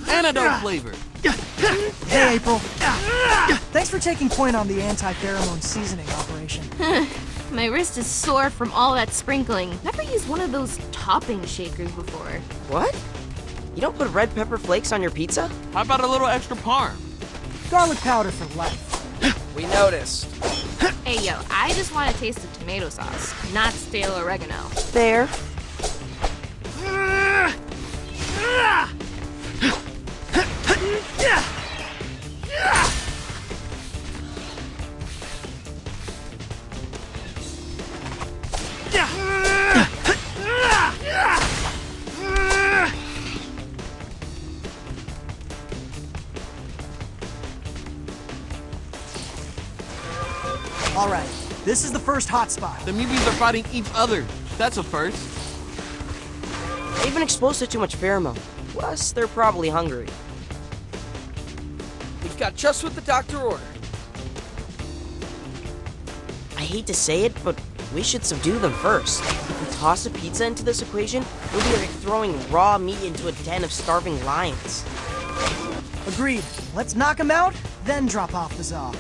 Antidote flavor. Hey, April. Thanks for taking point on the anti-pheromone seasoning operation. My wrist is sore from all that sprinkling. Never used one of those topping shakers before. What? You don't put red pepper flakes on your pizza? How about a little extra parm? Garlic powder for life. We noticed. Hey yo, I just want a taste of tomato sauce, not stale oregano. There. All right, this is the first hotspot. The muties are fighting each other. That's a first. They've been exposed to too much pheromone. Plus, they're probably hungry. We've got just what the doctor ordered. I hate to say it, but we should subdue them first. If we toss a pizza into this equation, it would be like throwing raw meat into a den of starving lions. Agreed. Let's knock them out, then drop off the Zaw.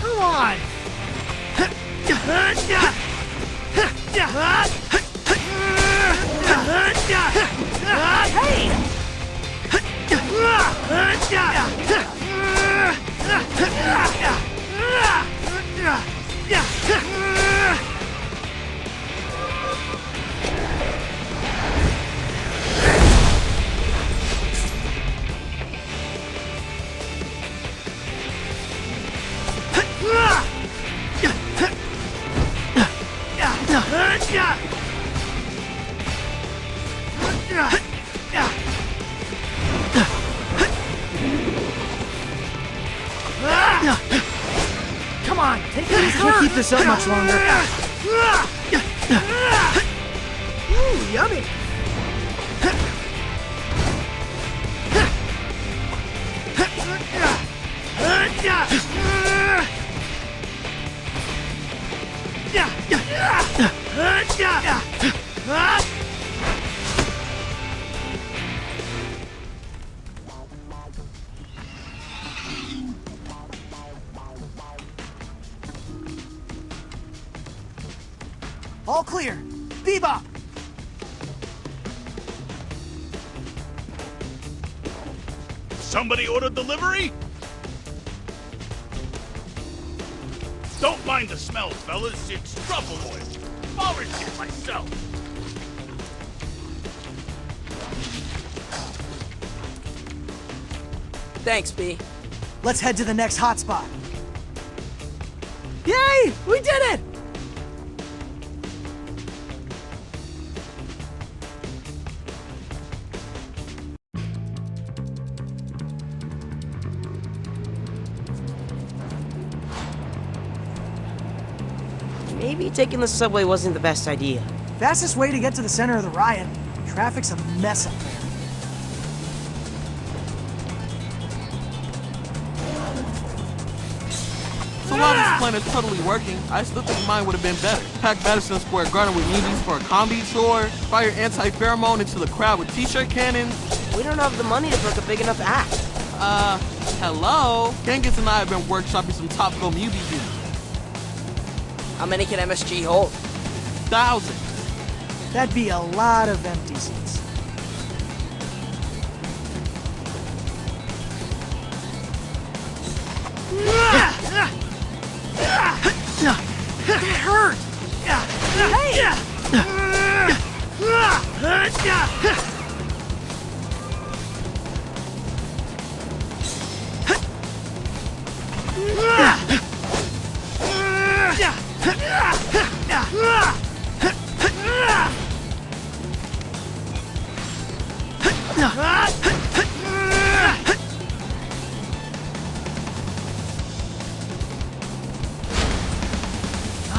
Come on! Hey! Come on, take it easy. Can't keep this up much longer. Ooh, yummy. All clear. Bebop! Somebody ordered delivery? Don't mind the smell, fellas. It's truffle oil. Foraged it myself. Thanks, B. Let's head to the next hotspot. Yay! We did it! Maybe taking the subway wasn't the best idea. Fastest way to get to the center of the riot. Traffic's a mess up there. So while this plan is totally working, I still think mine would have been better. Pack Madison Square Garden with muties for a combi tour, fire anti-pheromone into the crowd with t-shirt cannons. We don't have the money to book a big enough act. Hello? Genghis and I have been workshopping some topical mutie dudes. How many can MSG hold? Thousands. That'd be a lot of empty seats. That hurt!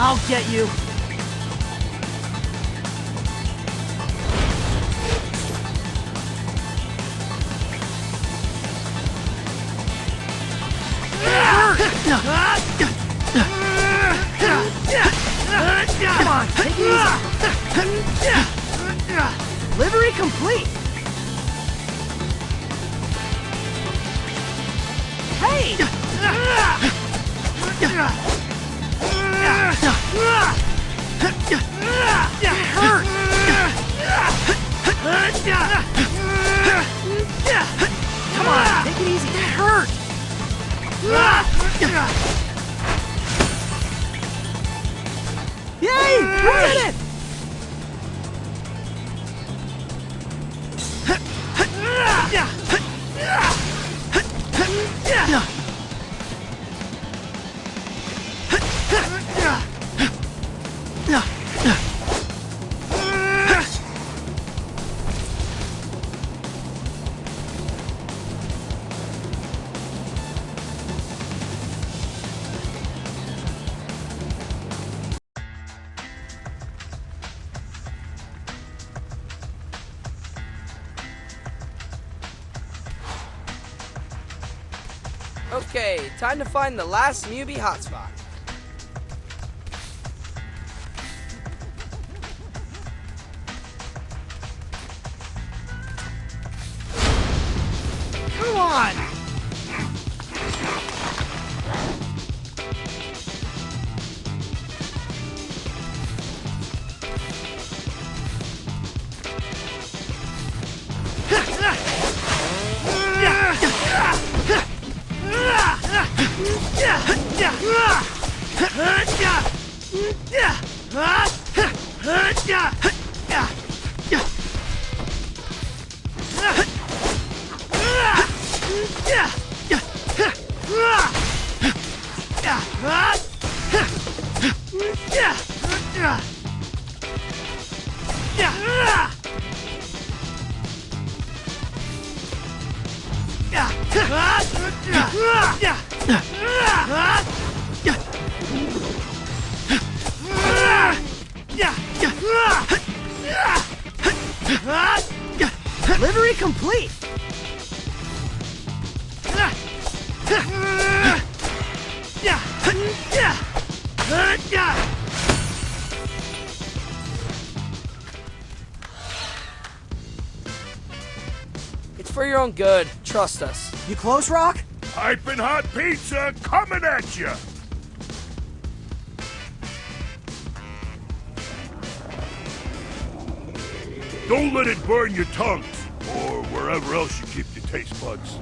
I'll get you. Come on, take it easy. Delivery complete! Hey! Hurt! Come on, take it easy. That hurt! Yay! We did it! Okay, time to find the last Mubi hotspot. Come on! Delivery complete! It's for your own good. Trust us. You close, Rock? Piping hot pizza coming at you! Don't let it burn your tongues, or wherever else you keep your taste buds.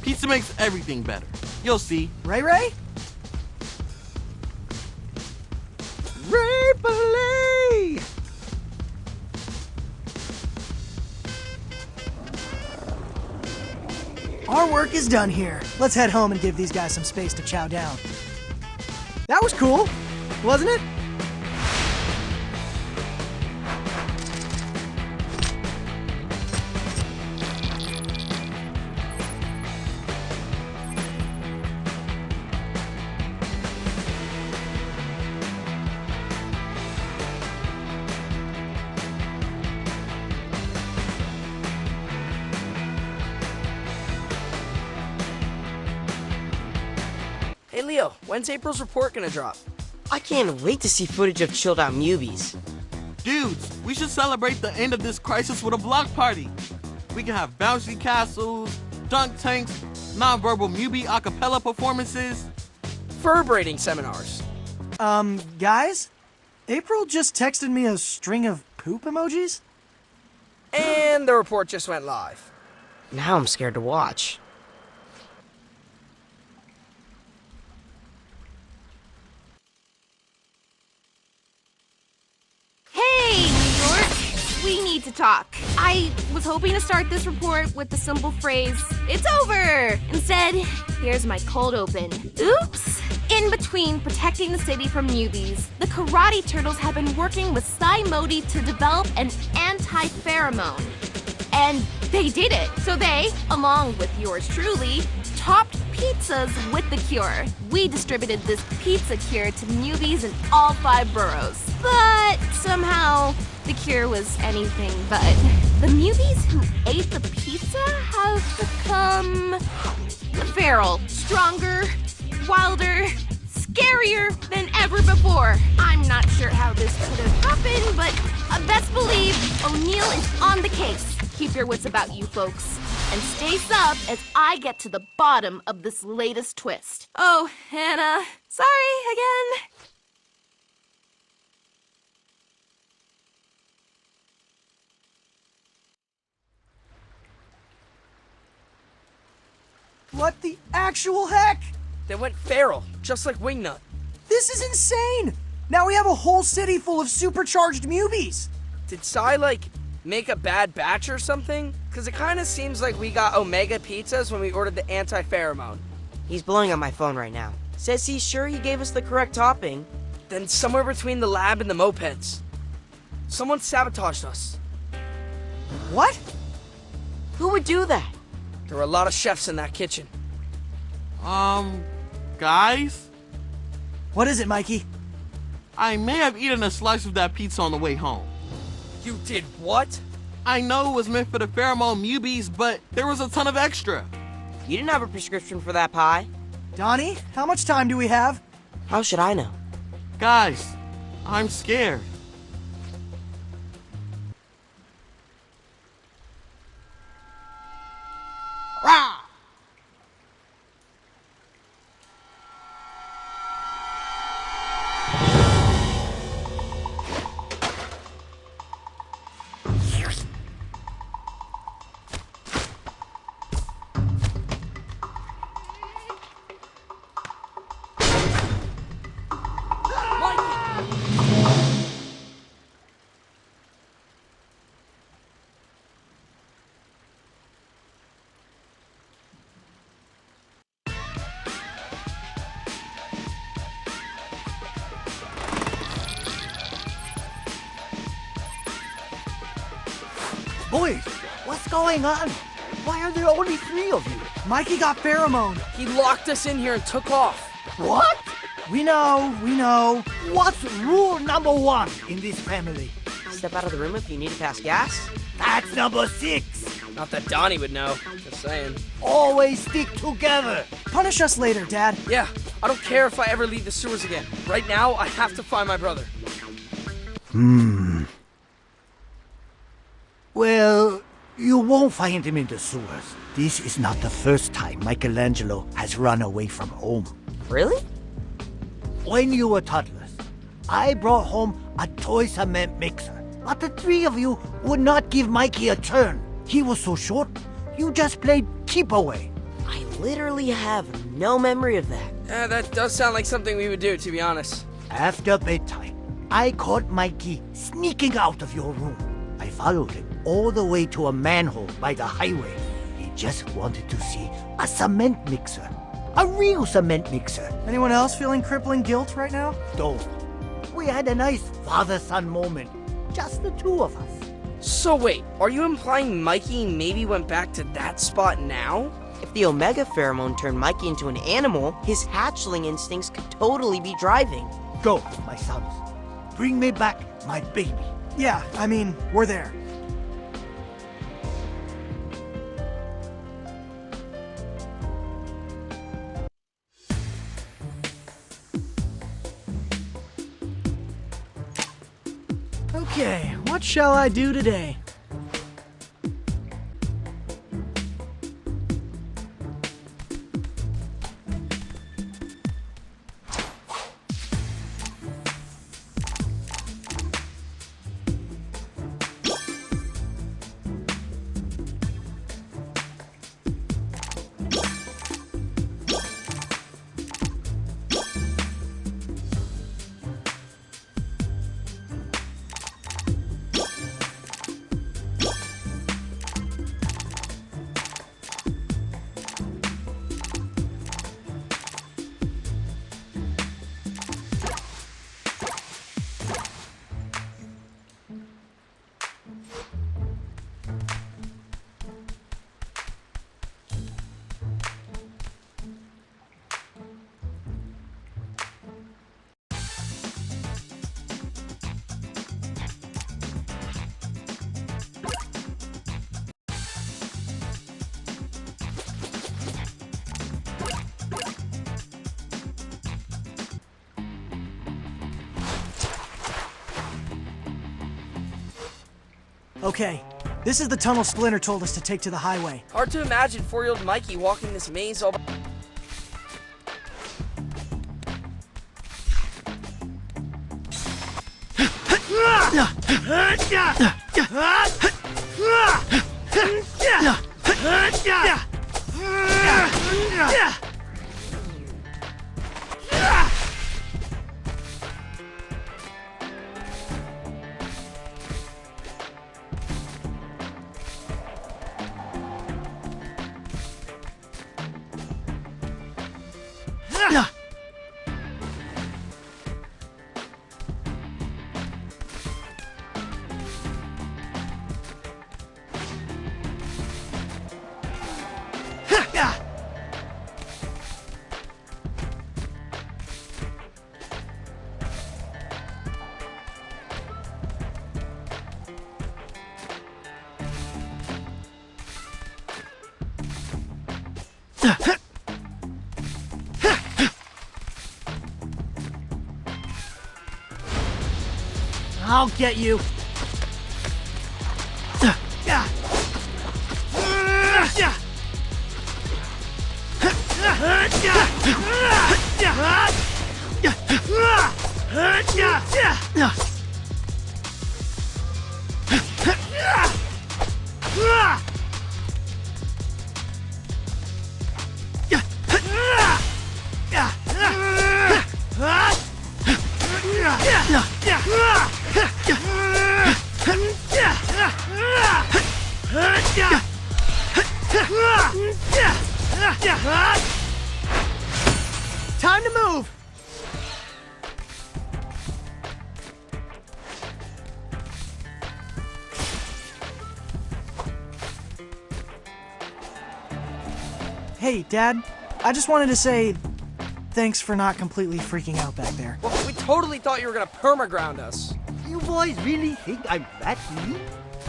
Pizza makes everything better. You'll see. Ray Ray? Ray! Our work is done here. Let's head home and give these guys some space to chow down. That was cool, wasn't it? Hey Leo, when's April's report gonna drop? I can't wait to see footage of chilled out Mubies. Dudes, we should celebrate the end of this crisis with a block party. We can have bouncy castles, dunk tanks, non-verbal Mubi a cappella performances. Fur braiding seminars. Guys? April just texted me a string of poop emojis? And the report just went live. Now I'm scared to watch. Hey, New York! We need to talk. I was hoping to start this report with the simple phrase, "It's over!" Instead, here's my cold open. Oops! In between protecting the city from newbies, the Karate Turtles have been working with Sai Modi to develop an anti-pheromone. And they did it. So they, along with yours truly, topped pizzas with the cure. We distributed this pizza cure to newbies in all 5 boroughs. But somehow, the cure was anything but. The newbies who ate the pizza have become feral, stronger, wilder, scarier than ever before. I'm not sure how this could have happened, but best believe O'Neill is on the case. Keep your wits about you, folks. And stay subbed as I get to the bottom of this latest twist. Oh, and, sorry again. What the actual heck? They went feral, just like Wingnut. This is insane! Now we have a whole city full of supercharged mubies! Did Sai, make a bad batch or something? Because it kind of seems like we got Omega pizzas when we ordered the anti-pheromone. He's blowing up my phone right now. Says he's sure he gave us the correct topping. Then somewhere between the lab and the mopeds. Someone sabotaged us. What? Who would do that? There were a lot of chefs in that kitchen. Guys? What is it, Mikey? I may have eaten a slice of that pizza on the way home. You did what? I know it was meant for the pheromone mubies, but there was a ton of extra. You didn't have a prescription for that pie. Donnie, how much time do we have? How should I know? Guys, I'm scared. Rah! Boys, what's going on? Why are there only 3 of you? Mikey got pheromone. He locked us in here and took off. What? We know. What's rule number 1 in this family? Step out of the room if you need to pass gas. That's number 6. Not that Donnie would know. Just saying. Always stick together. Punish us later, Dad. Yeah, I don't care if I ever leave the sewers again. Right now, I have to find my brother. Well, you won't find him in the sewers. This is not the first time Michelangelo has run away from home. Really? When you were toddlers, I brought home a toy cement mixer. But the 3 of you would not give Mikey a turn. He was so short, you just played keep away. I literally have no memory of that. That does sound like something we would do, to be honest. After bedtime, I caught Mikey sneaking out of your room. I followed him all the way to a manhole by the highway. He just wanted to see a cement mixer. A real cement mixer. Anyone else feeling crippling guilt right now? Don't. We had a nice father-son moment. Just the 2 of us. So wait, are you implying Mikey maybe went back to that spot now? If the Omega pheromone turned Mikey into an animal, his hatchling instincts could totally be driving. Go, my sons. Bring me back my baby. Yeah, we're there. Okay, what shall I do today? Okay, this is the tunnel Splinter told us to take to the highway. Hard to imagine 4-year-old Mikey walking this maze all by... I'll get you. Time to move! Hey, Dad. I just wanted to say thanks for not completely freaking out back there. Well, we totally thought you were gonna permaground us. You boys really think I'm that mean?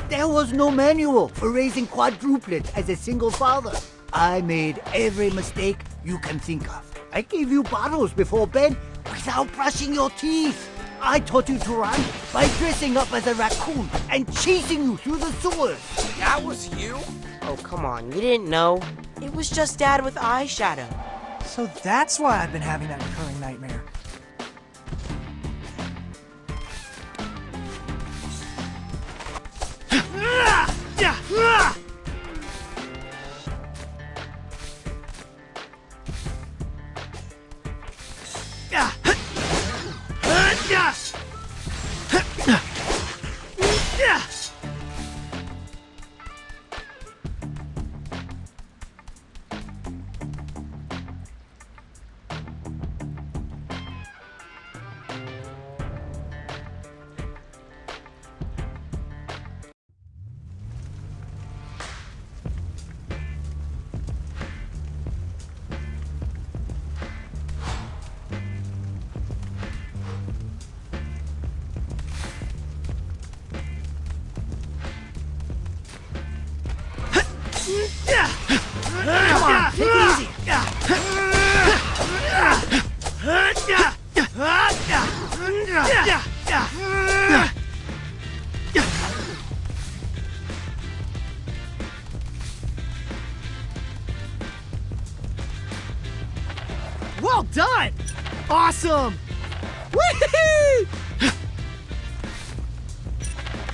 There was no manual for raising quadruplets as a single father. I made every mistake you can think of. I gave you bottles before bed without brushing your teeth. I taught you to run by dressing up as a raccoon and chasing you through the sewers. That was you? Oh, come on, you didn't know? It was just Dad with eyeshadow. So that's why I've been having that recurring nightmare. Come on, take it easy. Well done! Awesome! Whee!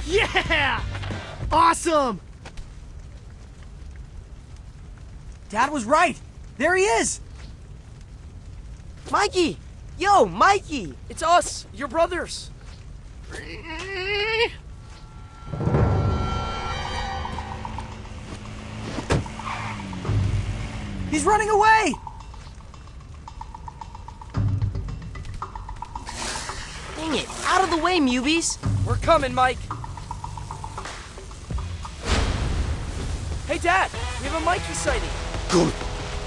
Yeah! Awesome! Dad was right. There he is. Mikey! Yo, Mikey! It's us, your brothers. He's running away! Dang it, out of the way, Mubies! We're coming, Mike. Hey, Dad, we have a Mikey sighting. Good.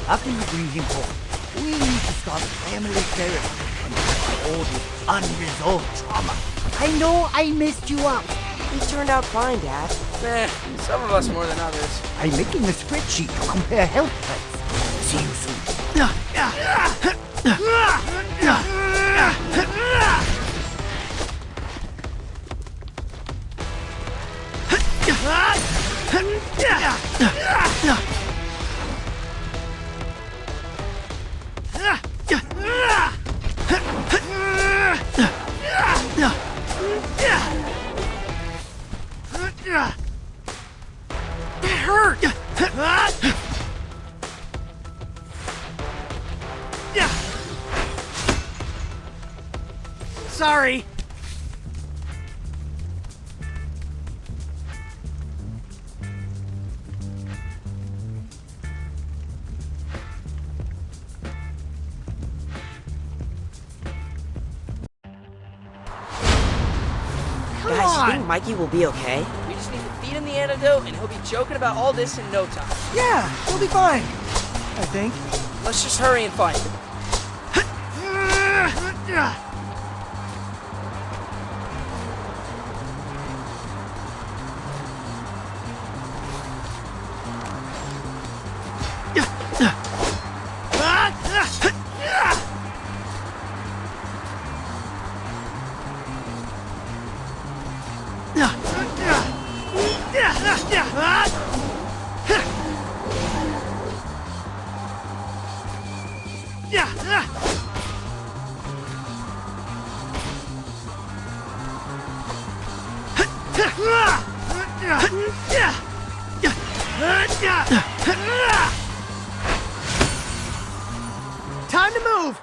After you bring him home, we need to start family therapy and get all this unresolved trauma. I know I messed you up. He turned out fine, Dad. Some of us more than others. I'm making a spreadsheet to compare health plans. See you soon. That hurt! Sorry. Guys, you think Mikey will be okay? We just need to feed him the antidote and he'll be joking about all this in no time. Yeah, we'll be fine. I think. Let's just hurry and find him. Time to move!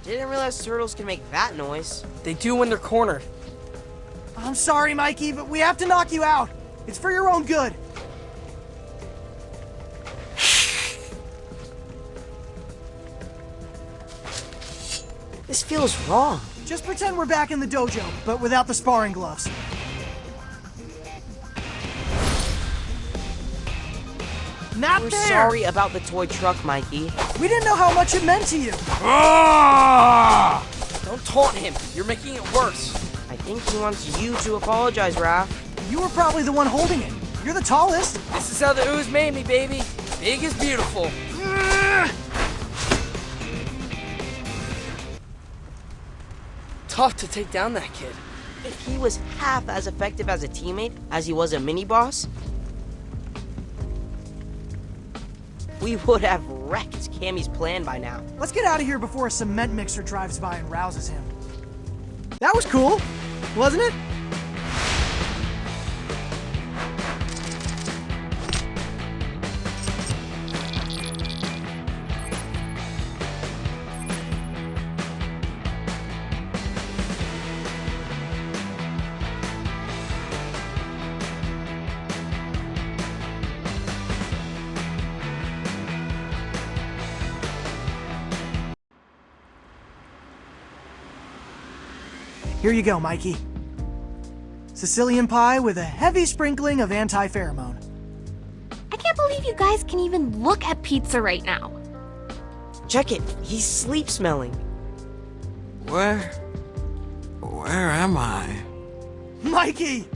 Didn't realize turtles can make that noise. They do when they're cornered. I'm sorry, Mikey, but we have to knock you out. It's for your own good. This feels wrong. Just pretend we're back in the dojo, but without the sparring gloves. Not We're fair! sorry about the toy truck, Mikey. We didn't know how much it meant to you. Don't taunt him. You're making it worse. I think he wants you to apologize, Raph. You were probably the one holding it. You're the tallest. This is how the ooze made me, baby. Big is beautiful. Tough to take down that kid. If he was half as effective as a teammate as he was a mini-boss, we would have wrecked Cammy's plan by now. Let's get out of here before a cement mixer drives by and rouses him. That was cool, wasn't it? Here you go, Mikey. Sicilian pie with a heavy sprinkling of anti-pheromone. I can't believe you guys can even look at pizza right now. Check it. He's sleep smelling. Where am I? Mikey!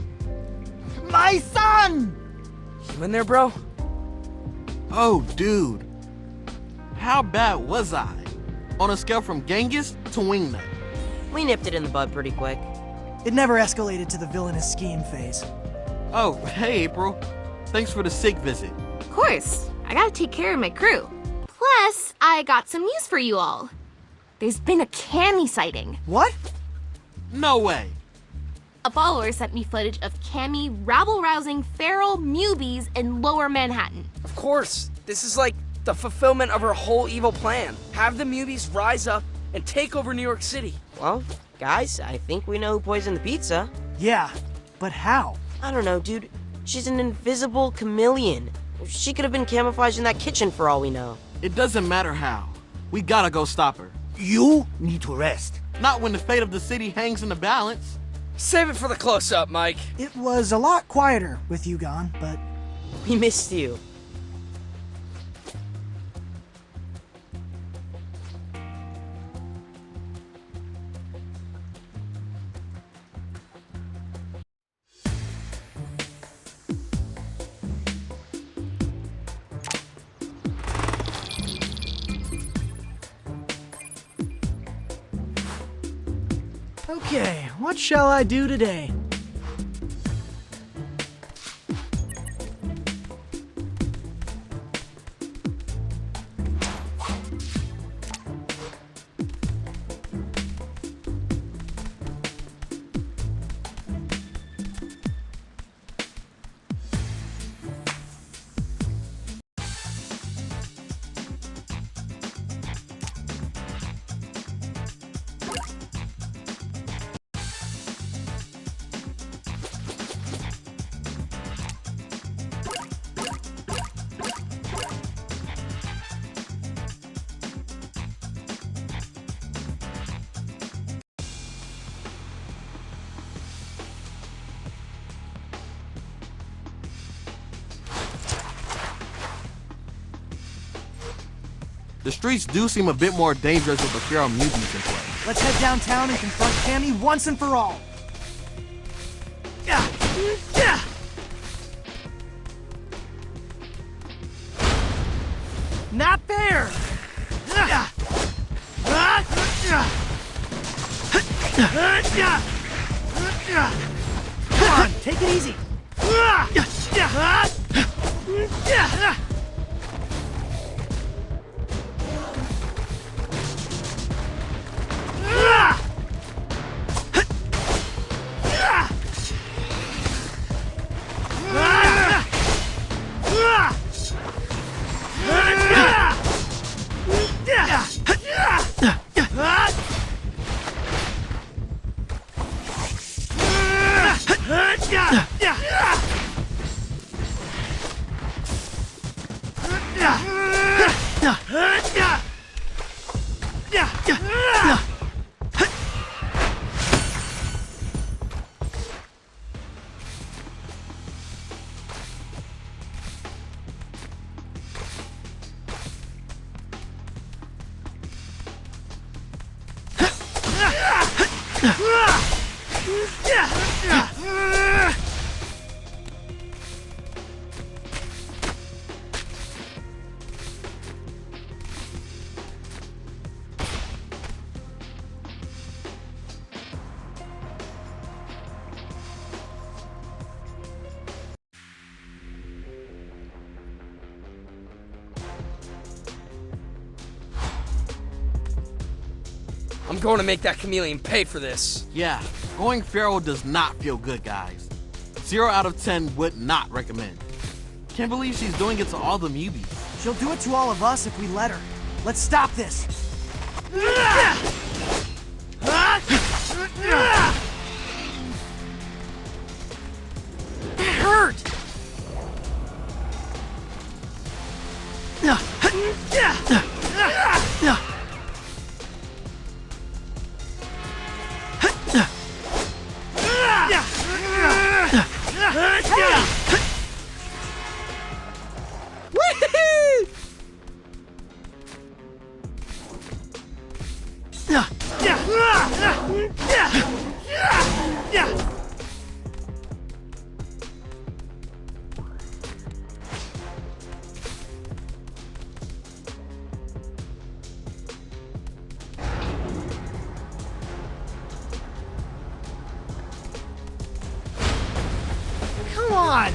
My son! You in there, bro? Oh, dude. How bad was I? On a scale from Genghis to Wingnut. We nipped it in the bud pretty quick. It never escalated to the villainous scheme phase. Oh, hey, April. Thanks for the sick visit. Of course, I gotta take care of my crew. Plus, I got some news for you all. There's been a Cammy sighting. What? No way. A follower sent me footage of Cammy rabble-rousing feral mubies in Lower Manhattan. Of course. This is like the fulfillment of her whole evil plan. Have the mubies rise up, and take over New York City. Well, guys, I think we know who poisoned the pizza. Yeah, but how? I don't know, dude. She's an invisible chameleon. She could have been camouflaged in that kitchen for all we know. It doesn't matter how. We gotta go stop her. You need to rest. Not when the fate of the city hangs in the balance. Save it for the close-up, Mike. It was a lot quieter with you gone, but... We missed you. Okay, what shall I do today? The streets do seem a bit more dangerous with the Pheromone Mutants in play. Let's head downtown and confront Cammy once and for all. Not fair! Come on, take it easy. I'm going to make that chameleon pay for this. Yeah, going feral does not feel good, guys. 0 out of 10 would not recommend. Can't believe she's doing it to all the muties. She'll do it to all of us if we let her. Let's stop this. It hurt! Come on!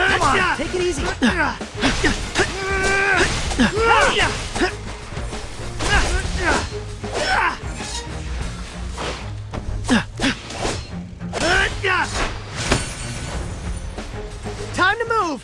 Come on, take it easy. Time to move!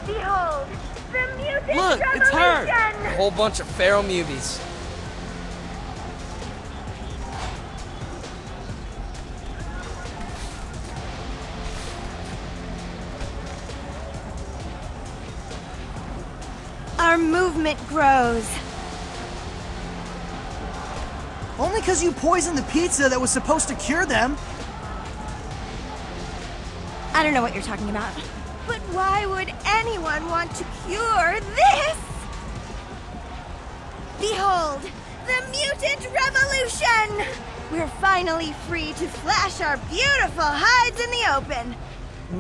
Behold, the Mutant Look, it's her! Revolution! A whole bunch of Pheromone Mubies. Our movement grows. Only because you poisoned the pizza that was supposed to cure them. I don't know what you're talking about. But why would anyone want to cure this? Behold, the Mutant Revolution! We're finally free to flash our beautiful hides in the open.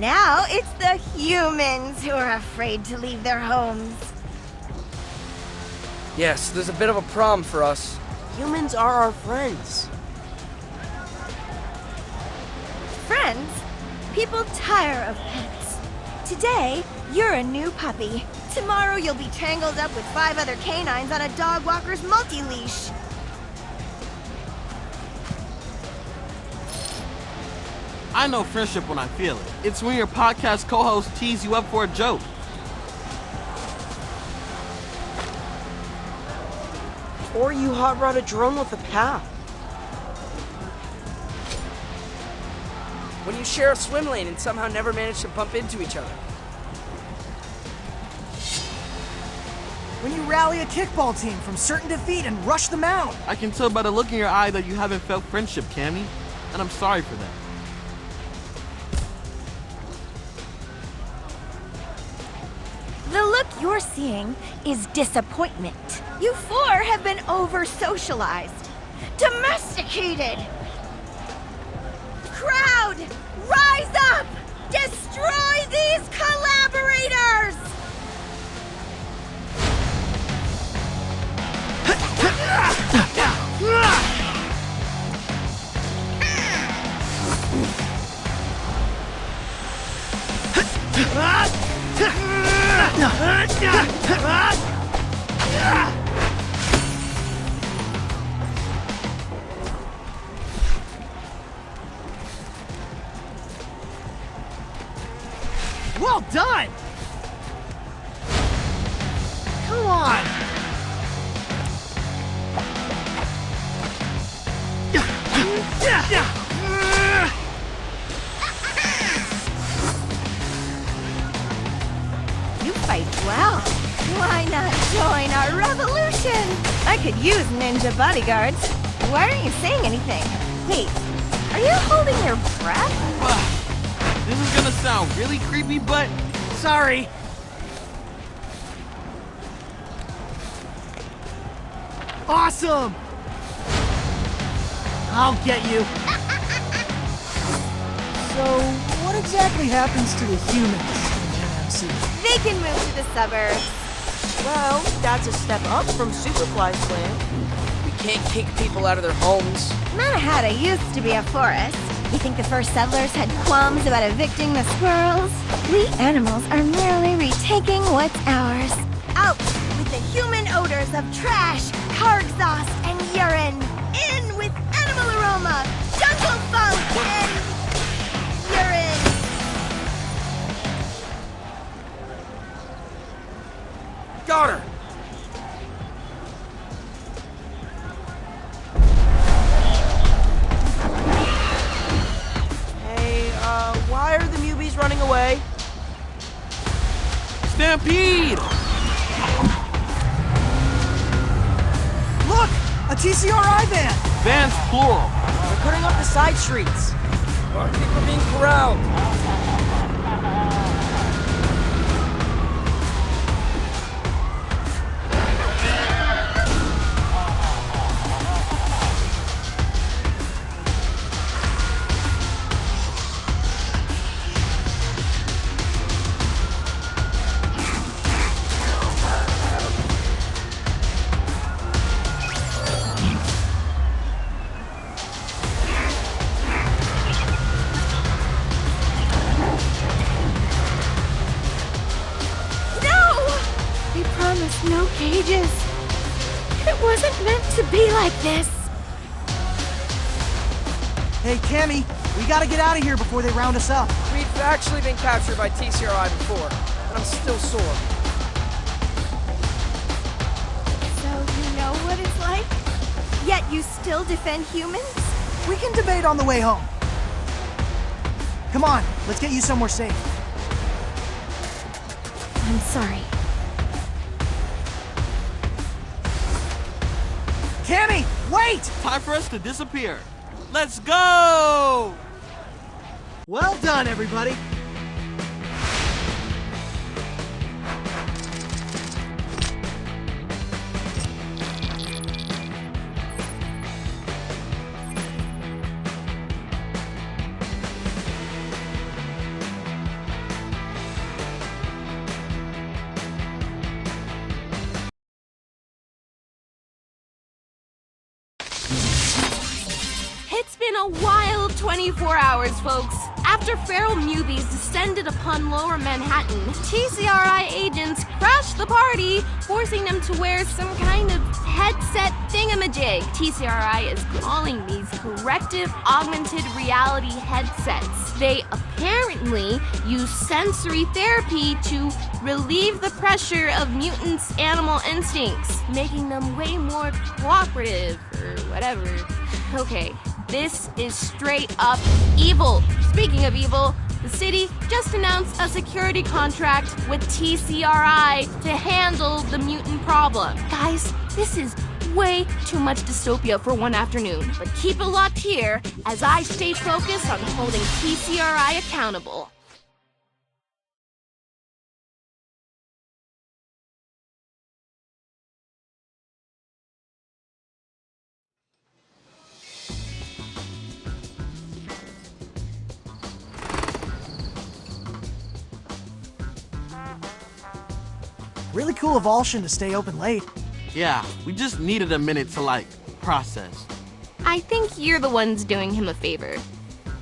Now it's the humans who are afraid to leave their homes. Yes, there's a bit of a problem for us. Humans are our friends. Friends, people tire of pets. Today, you're a new puppy. Tomorrow you'll be tangled up with 5 other canines on a dog walker's multi-leash. I know friendship when I feel it. It's when your podcast co-host tease you up for a joke. Or you hot rod a drone with a pal. When you share a swim lane and somehow never manage to bump into each other. When you rally a kickball team from certain defeat and rush them out. I can tell by the look in your eye that you haven't felt friendship, Cammy. And I'm sorry for that. The look you're seeing is disappointment. You 4 have been over-socialized, domesticated. Crowd, rise up! Destroy these collaborators! Well done! Come on! You fight well. Why not join our revolution? I could use ninja bodyguards. Why aren't you saying anything? Wait, are you holding your breath? This is gonna sound really creepy, but sorry. Awesome! I'll get you. So, what exactly happens to the humans in NMC? They can move to the suburbs. Well, that's a step up from Superfly's plan. We can't kick people out of their homes. Manhattan used to be a forest. You think the first settlers had qualms about evicting the squirrels? We animals are merely retaking what's ours. Out with the human odors of trash, car exhaust, and urine. In with animal aroma, jungle funk, and urine. Got her! Hey, why are the Mubies running away? Stampede! Look! A TCRI van! Vans plural. They're cutting up the side streets. Our people are being corralled. wasn't meant to be like this. Hey, Cammy, we gotta get out of here before they round us up. We've actually been captured by TCRI before, and I'm still sore. So you know what it's like? Yet you still defend humans? We can debate on the way home. Come on, let's get you somewhere safe. I'm sorry. Cammy, wait! Time for us to disappear. Let's go! Well done, everybody. It's been a wild 24 hours, folks. After feral newbies descended upon Lower Manhattan, TCRI agents crashed the party, forcing them to wear some kind of headset thingamajig. TCRI is calling these corrective augmented reality headsets. They apparently use sensory therapy to relieve the pressure of mutants' animal instincts, making them way more cooperative or whatever. Okay. This is straight up evil. Speaking of evil, the city just announced a security contract with TCRI to handle the mutant problem. Guys, this is way too much dystopia for one afternoon, but keep it locked here as I stay focused on holding TCRI accountable. Really cool of Alshin to stay open late. Yeah, we just needed a minute to, process. I think you're the ones doing him a favor.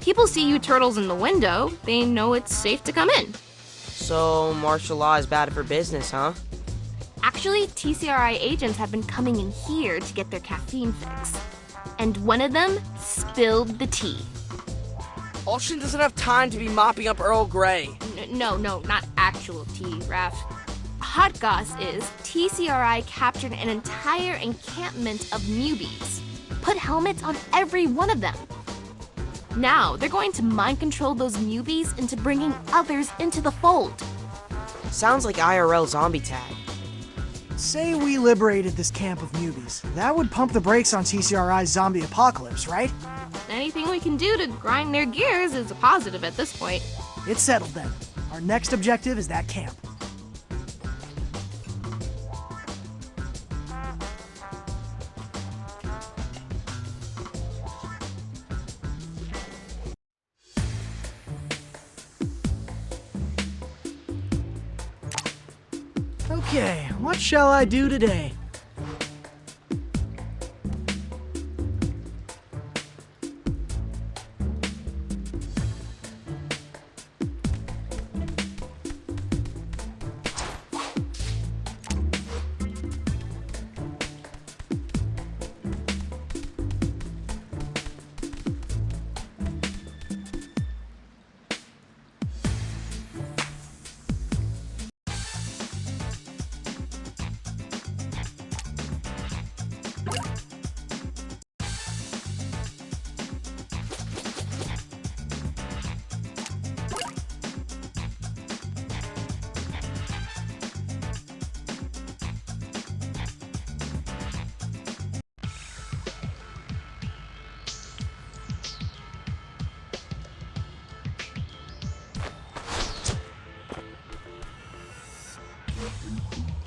People see you turtles in the window, they know it's safe to come in. So, martial law is bad for business, huh? Actually, TCRI agents have been coming in here to get their caffeine fix. And one of them spilled the tea. Alshin doesn't have time to be mopping up Earl Grey. No, not actual tea, Raph. Hot goss is TCRI captured an entire encampment of newbies. Put helmets on every one of them. Now, they're going to mind control those newbies into bringing others into the fold. Sounds like IRL zombie tag. Say we liberated this camp of newbies. That would pump the brakes on TCRI's zombie apocalypse, right? Anything we can do to grind their gears is a positive at this point. It's settled then. Our next objective is that camp. Okay, what shall I do today?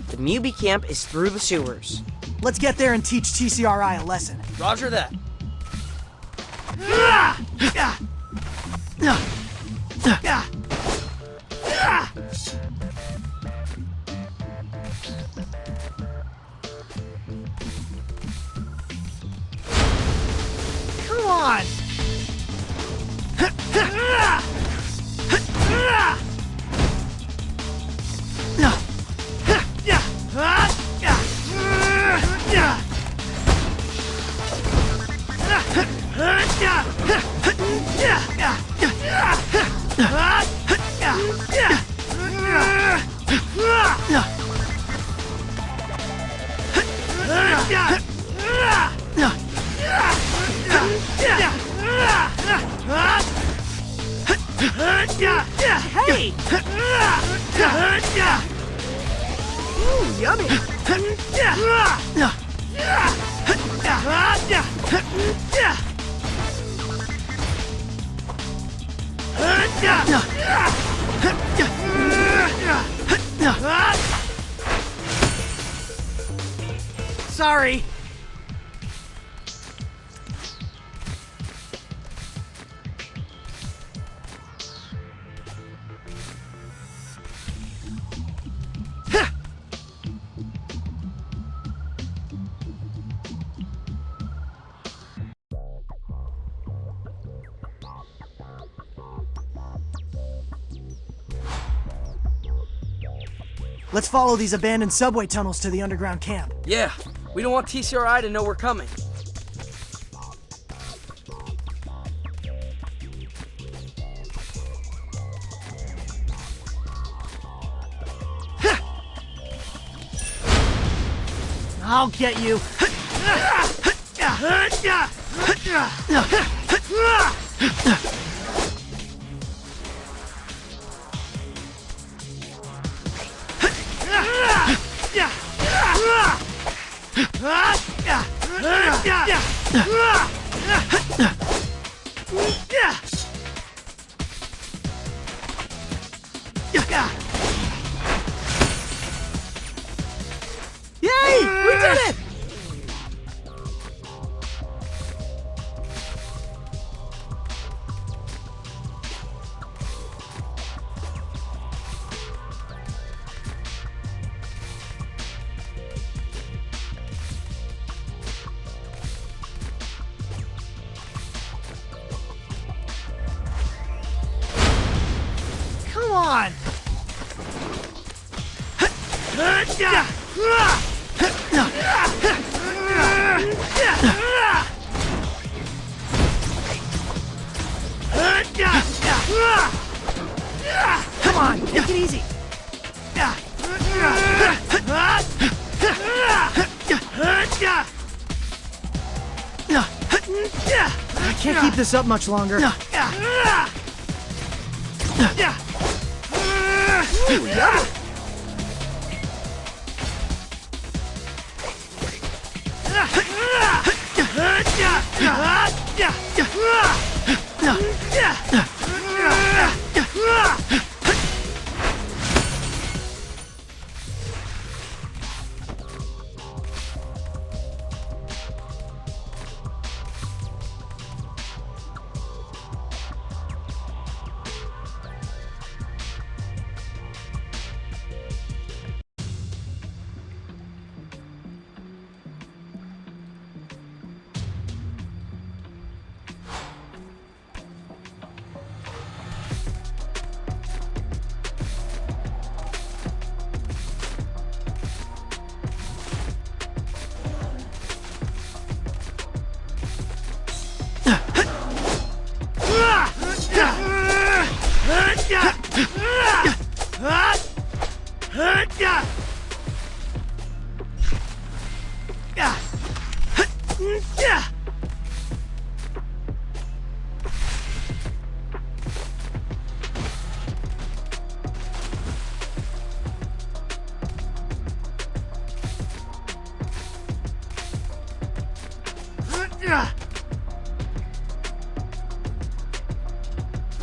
The newbie camp is through the sewers. Let's get there and teach TCRI a lesson. Roger that. Come on! Hey! Ooh, yummy! Sorry. Let's follow these abandoned subway tunnels to the underground camp. Yeah, we don't want TCRI to know we're coming. I'll get you. Yay! We did it! Come on! Come on, take it easy. I can't keep this up much longer. Ooh, yeah.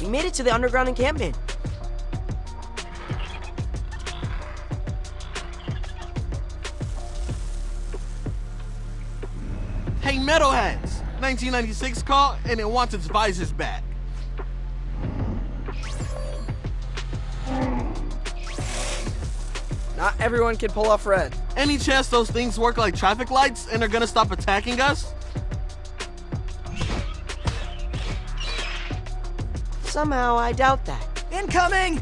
We made it to the underground encampment. Hey, Metalheads! 1996 call, and it wants its visors back. Not everyone can pull off red. Any chance those things work like traffic lights and are gonna stop attacking us? Somehow, I doubt that. Incoming!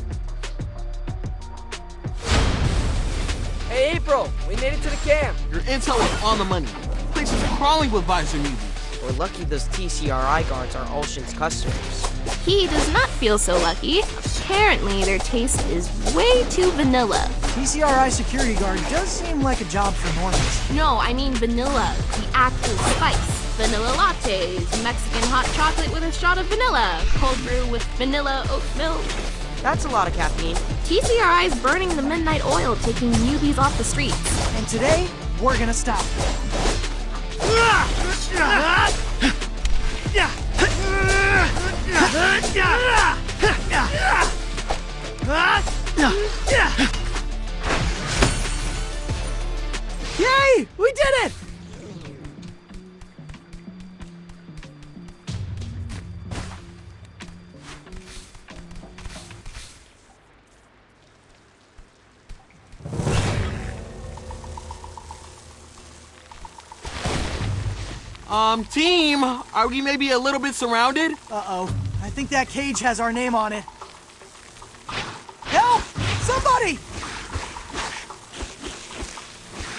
Hey, April, we made it to the camp. Your intel is on the money. Place is crawling with visor mutants. We're lucky those TCRI guards are Olshin's customers. He does not feel so lucky. Apparently, their taste is way too vanilla. TCRI security guard does seem like a job for normies. No, I mean vanilla, the actual spice. Vanilla lattes, Mexican hot chocolate with a shot of vanilla, cold brew with vanilla oat milk. That's a lot of caffeine. TCRI is burning the midnight oil, taking newbies off the streets. And today, we're gonna stop. Yay! We did it! Team, are we maybe a little bit surrounded? Uh-oh. I think that cage has our name on it. Help! Somebody!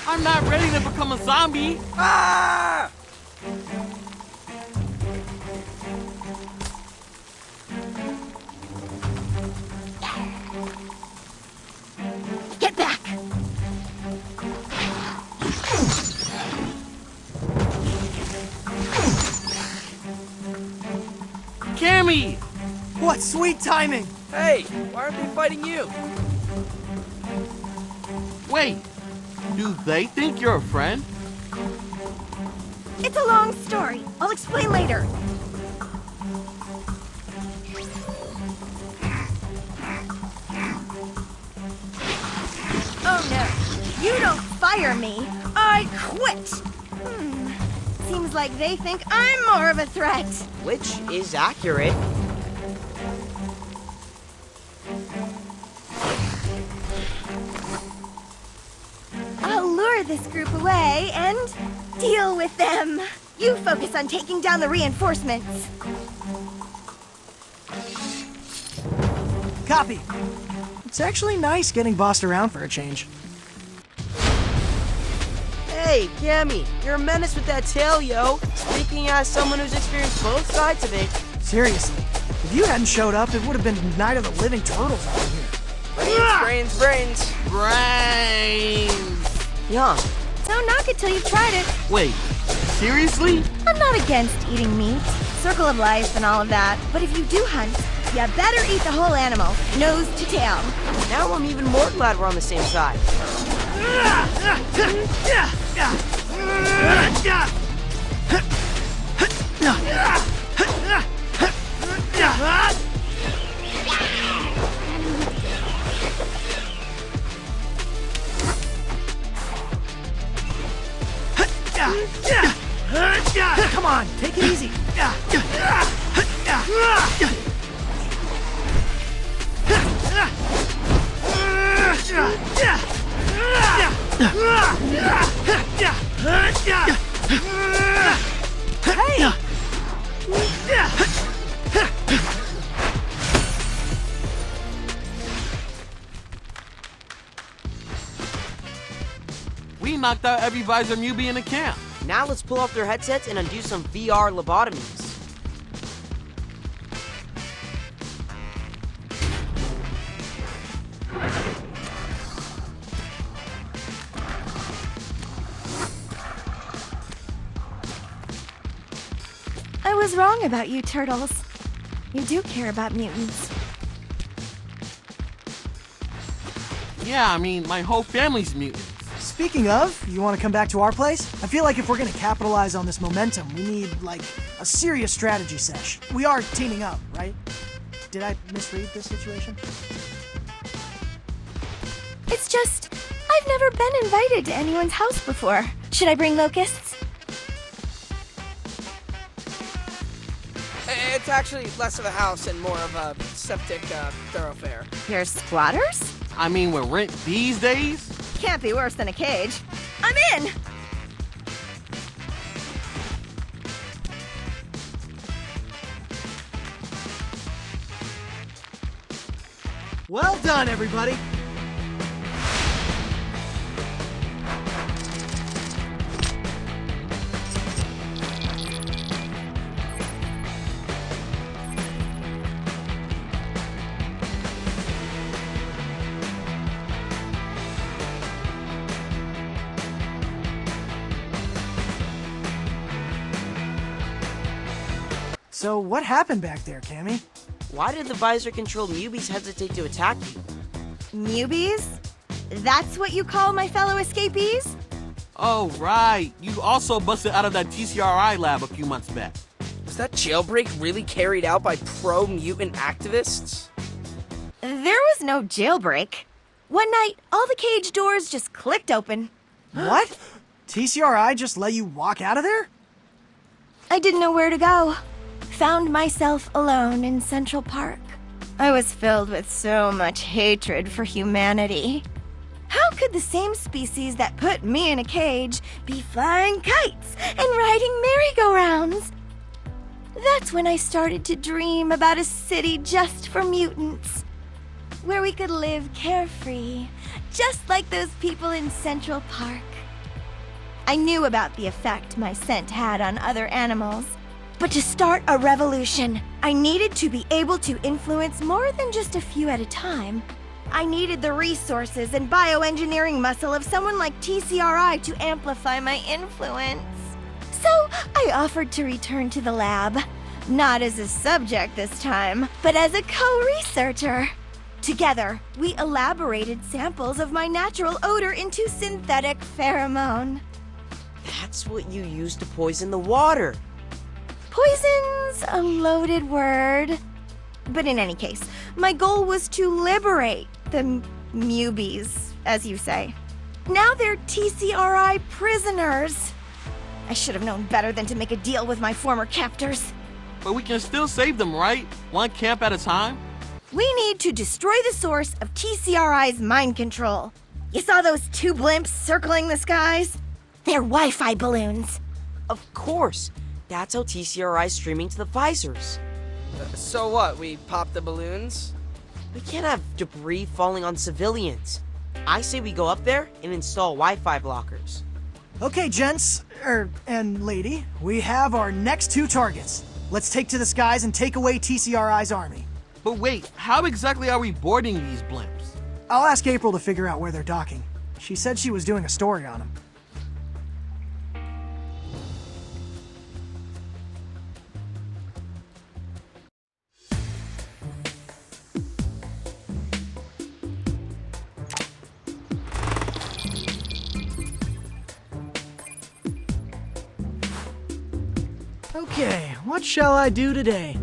I'm not ready to become a zombie. Ah! Get back! Cammy! What sweet timing! Hey, why aren't they fighting you? Wait, do they think you're a friend? It's a long story. I'll explain later. Oh no, you don't fire me. I quit. Seems like they think I'm more of a threat. Which is accurate. I'll lure this group away and deal with them. You focus on taking down the reinforcements. Copy. It's actually nice getting bossed around for a change. Hey, Cammy, you're a menace with that tail, yo. Speaking as someone who's experienced both sides of it. Seriously, if you hadn't showed up, it would have been Night of the Living Turtles out here. Brains. Young. Don't knock it till you've tried it. Wait, seriously? I'm not against eating meat, circle of life and all of that, but if you do hunt, you better eat the whole animal, nose to tail. Now I'm even more glad we're on the same side. Come on, take it easy. Hey! We knocked out every visor newbie in the camp. Now let's pull off their headsets and undo some VR lobotomies. I was wrong about you, Turtles. You do care about mutants. Yeah, I mean, my whole family's mutants. Speaking of, you want to come back to our place? I feel like if we're going to capitalize on this momentum, we need, like, a serious strategy sesh. We are teaming up, right? Did I misread this situation? It's just, I've never been invited to anyone's house before. Should I bring locusts? It's actually less of a house and more of a septic thoroughfare. You're squatters? I mean, with rent these days? Can't be worse than a cage. I'm in! Well done, everybody. So what happened back there, Cammy? Why did the visor-controlled Mubies hesitate to attack you? Mubies? That's what you call my fellow escapees? Oh, right. You also busted out of that TCRI lab a few months back. Was that jailbreak really carried out by pro-mutant activists? There was no jailbreak. One night, all the cage doors just clicked open. What? TCRI just let you walk out of there? I didn't know where to go. Found myself alone in Central Park. I was filled with so much hatred for humanity. How could the same species that put me in a cage be flying kites and riding merry-go-rounds? That's when I started to dream about a city just for mutants, where we could live carefree, just like those people in Central Park. I knew about the effect my scent had on other animals, but to start a revolution, I needed to be able to influence more than just a few at a time. I needed the resources and bioengineering muscle of someone like TCRI to amplify my influence. So I offered to return to the lab, not as a subject this time, but as a co-researcher. Together, we elaborated samples of my natural odor into synthetic pheromone. That's what you used to poison the water. Poison's a loaded word. But in any case, my goal was to liberate the Mubies, as you say. Now they're TCRI prisoners. I should have known better than to make a deal with my former captors. But we can still save them, right? One camp at a time? We need to destroy the source of TCRI's mind control. You saw those two blimps circling the skies? They're Wi-Fi balloons. Of course. That's how TCRI's streaming to the visors. So what, we pop the balloons? We can't have debris falling on civilians. I say we go up there and install Wi-Fi blockers. Okay, gents, and lady, we have our next two targets. Let's take to the skies and take away TCRI's army. But wait, how exactly are we boarding these blimps? I'll ask April to figure out where they're docking. She said she was doing a story on them. Okay, what shall I do today?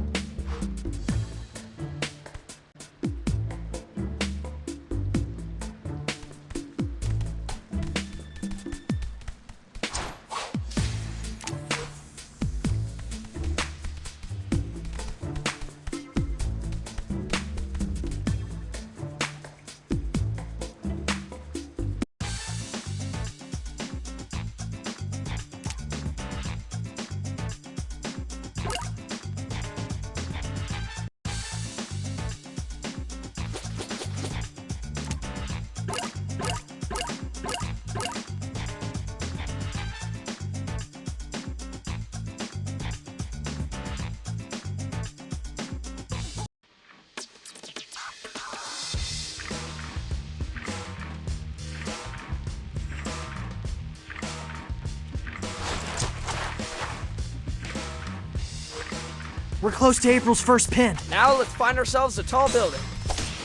We're close to April's first pin. Now let's find ourselves a tall building.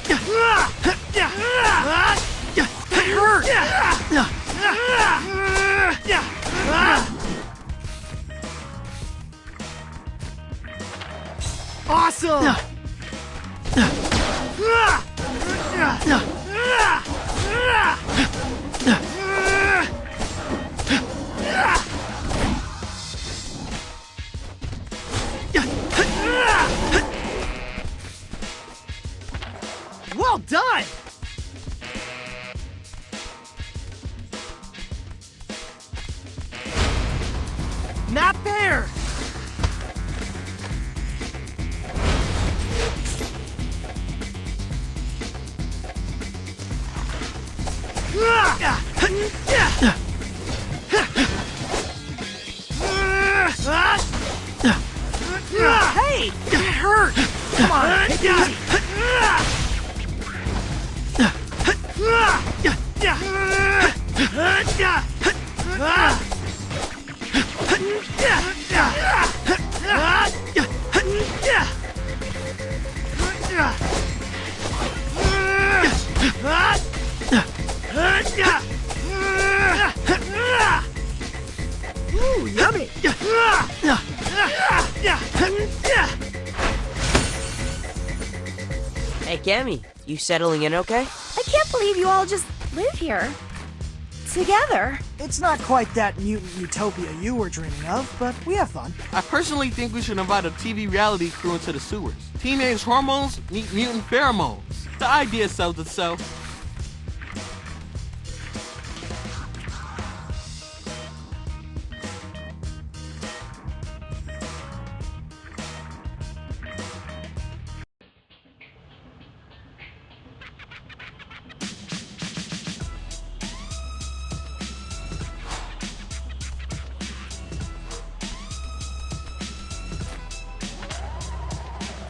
It hurt! Awesome! Well done! Not fair! Hey! It hurt! Come on, take it easy. Ooh, yummy! Hey, Cammy, you settling in okay? I can't believe you all just live here. Together. It's not quite that mutant utopia you were dreaming of, but we have fun. I personally think we should invite a TV reality crew into the sewers. Teenage hormones meet mutant pheromones. The idea sells itself.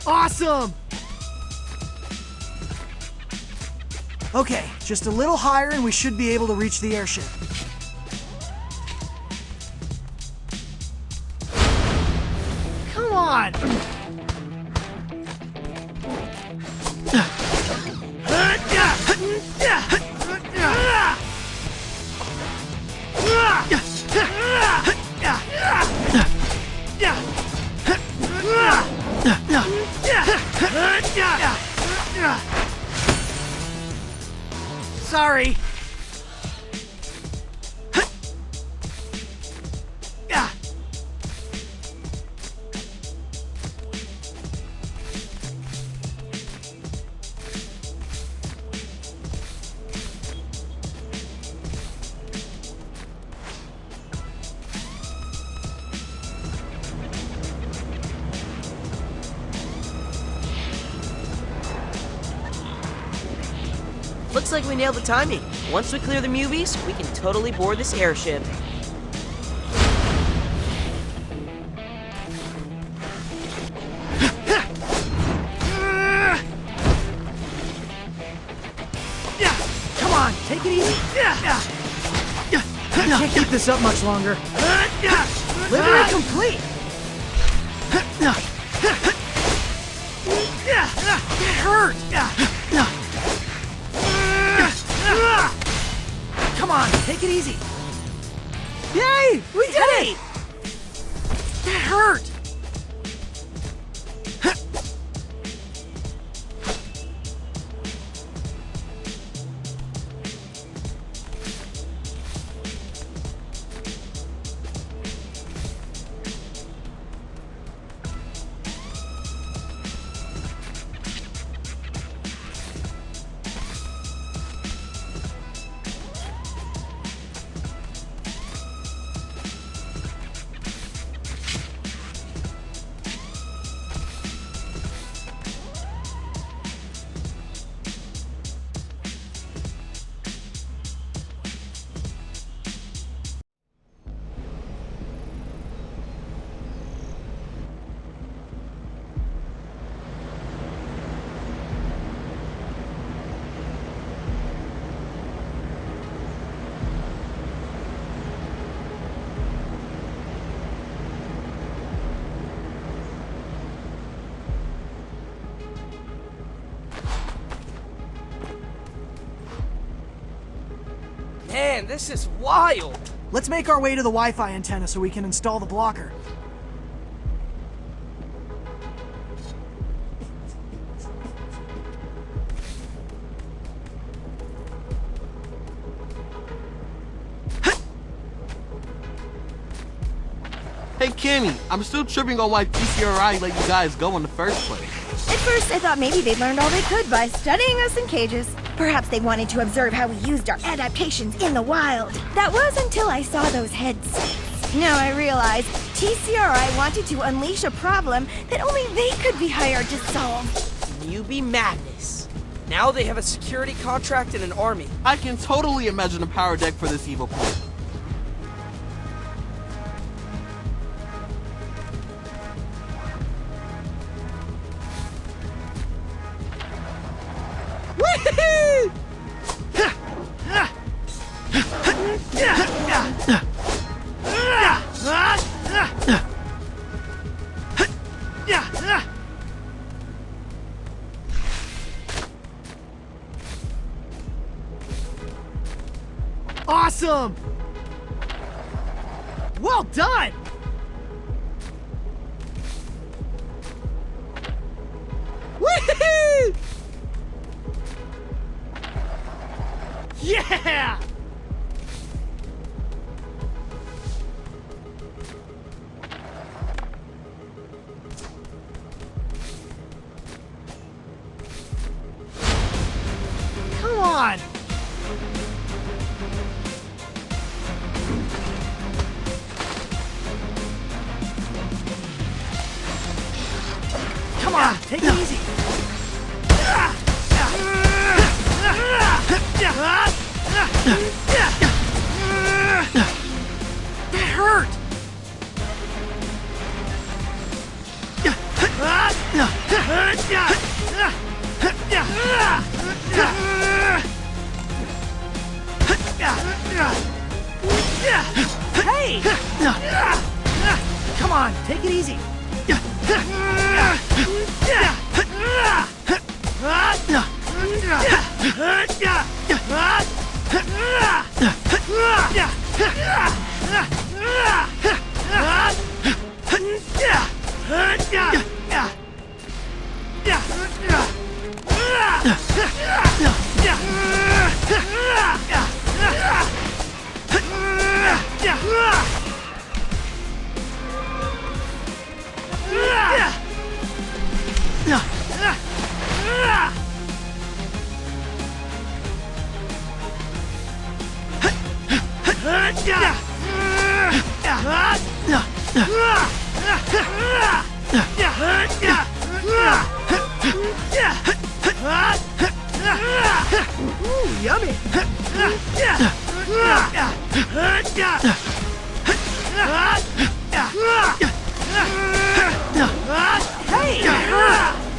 Awesome! Okay, just a little higher and we should be able to reach the airship. Come on! Sorry. Looks like we nailed the timing. Once we clear the movies, we can totally board this airship. Come on, take it easy. I can't keep this up much longer. Liberty complete. It hurt. Come on, take it easy. Yay! We did it! That hurt. Man, this is wild! Let's make our way to the Wi-Fi antenna so we can install the blocker. Hey Cammy, I'm still tripping on why TCRI let you guys go in the first place. At first, I thought maybe they learned all they could by studying us in cages. Perhaps they wanted to observe how we used our adaptations in the wild. That was until I saw those heads. Now I realize TCRI wanted to unleash a problem that only they could be hired to solve. Newbie madness. Now they have a security contract and an army. I can totally imagine a power deck for this evil plan. Awesome! Well done! Woohoo! Yeah! Come on! Come on, take it easy. That hurt. Hey! Come on, take it easy. Ooh, yummy! Hey!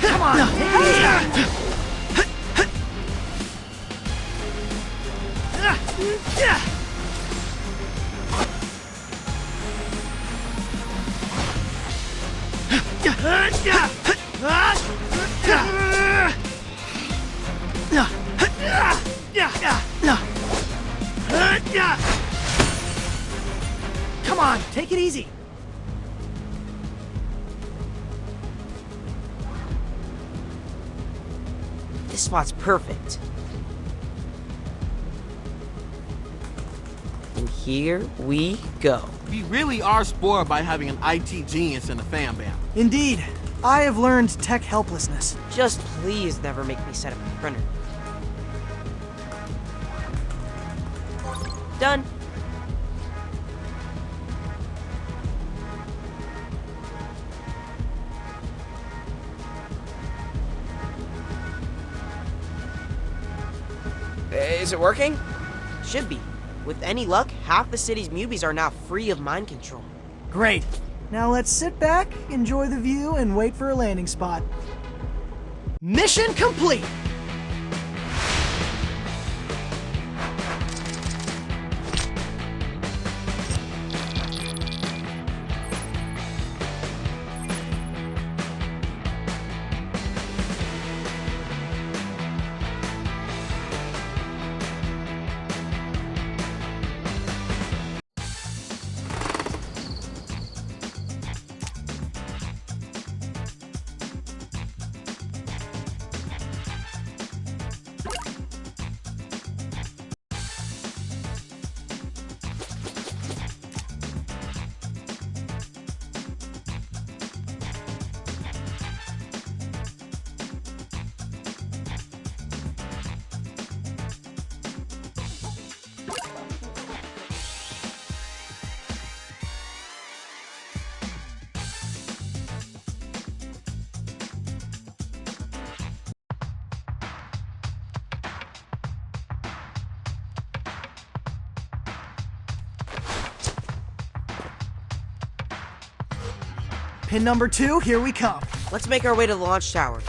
Come on! Come on, take it easy. This spot's perfect. And here we go. We really are spoiled by having an IT genius in the fan band. Indeed. I have learned tech helplessness. Just please never make me set up a printer. Done. Is it working? Should be. With any luck, half the city's Mubies are now free of mind control. Great. Now let's sit back, enjoy the view, and wait for a landing spot. Mission complete! Pin number 2, here we come. Let's make our way to the launch tower.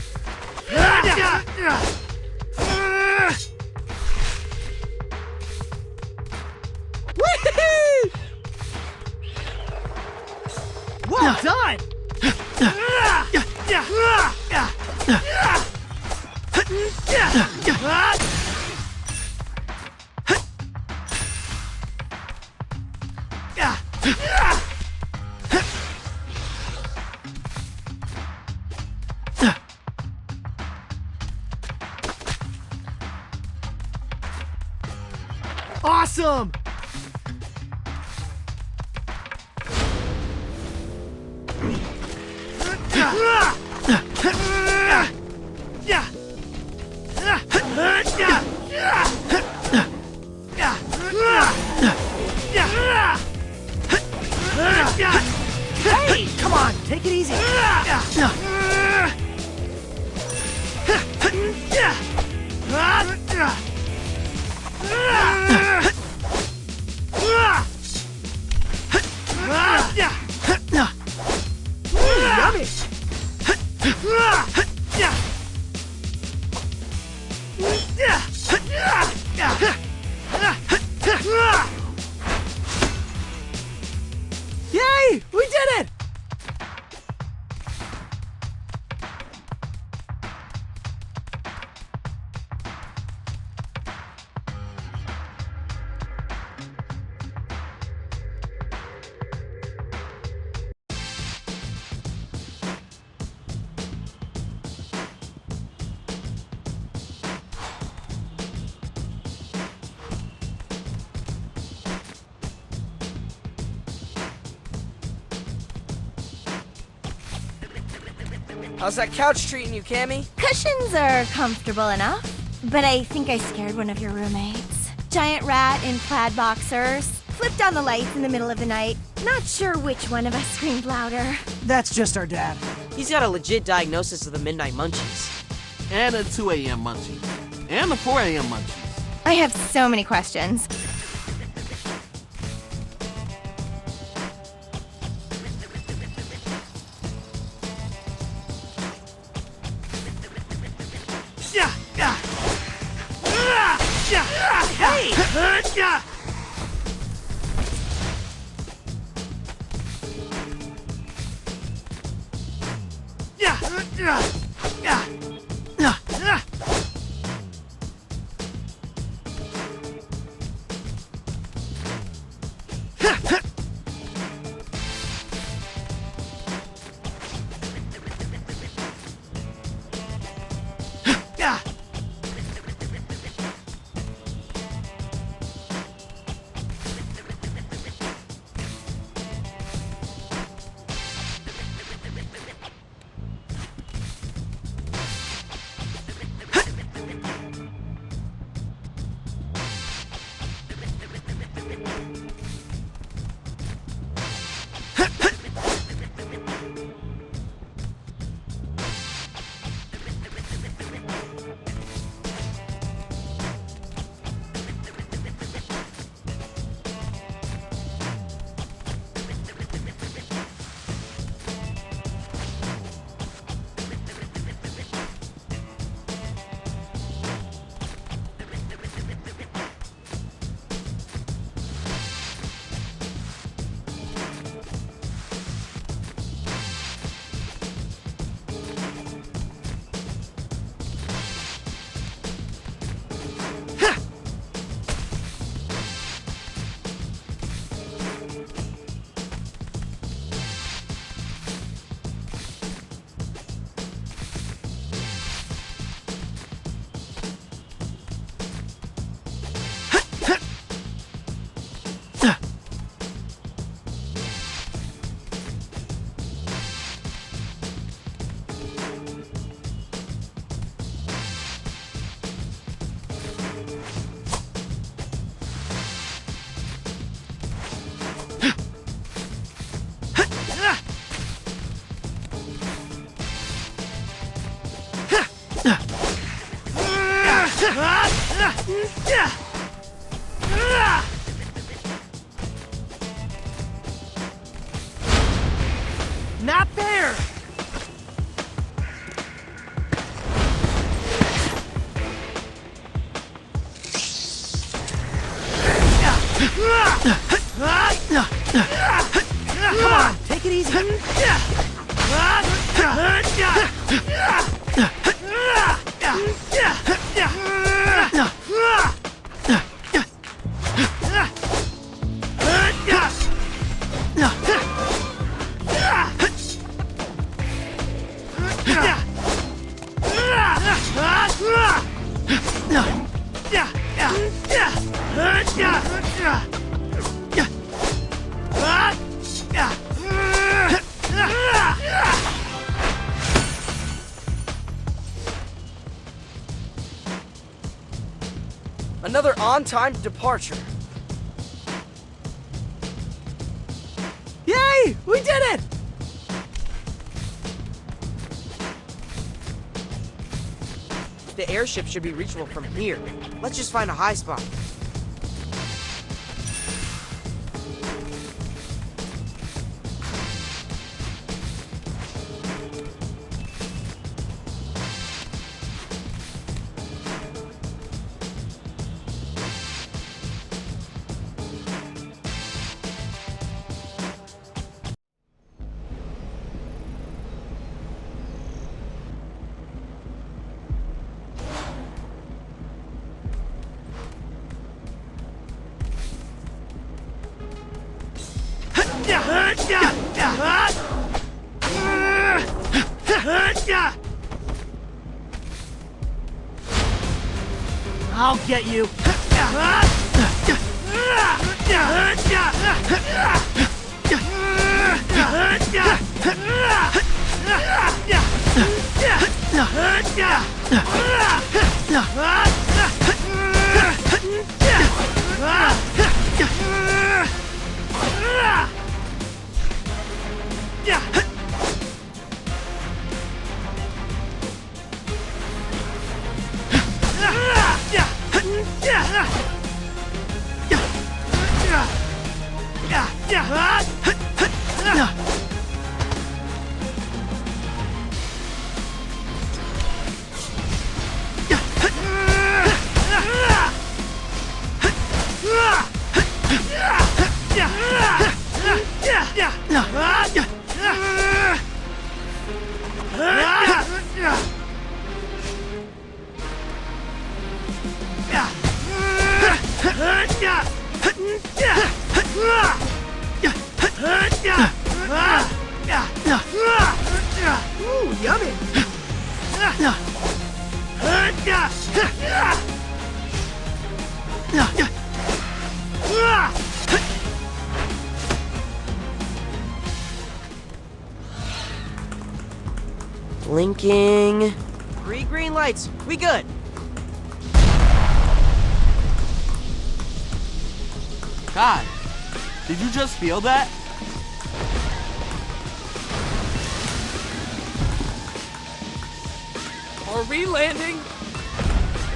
Well done! awesome! Hey, come on, take it easy. Yummy. Yay! We did it! How's that couch treating you, Cammy? Cushions are comfortable enough, but I think I scared one of your roommates. Giant rat in plaid boxers. Flipped on the lights in the middle of the night. Not sure which one of us screamed louder. That's just our dad. He's got a legit diagnosis of the midnight munchies. And a 2 a.m. munchie. And a 4 a.m. munchie. I have so many questions. Hey! Not there! Come on, take it easy. another on-time departure. Yay! We did it! The airship should be reachable from here. Let's just find a high spot. I'll get you. Ooh, yummy! Blinking. 3 green lights. We good. God, did you just feel that? Are we landing?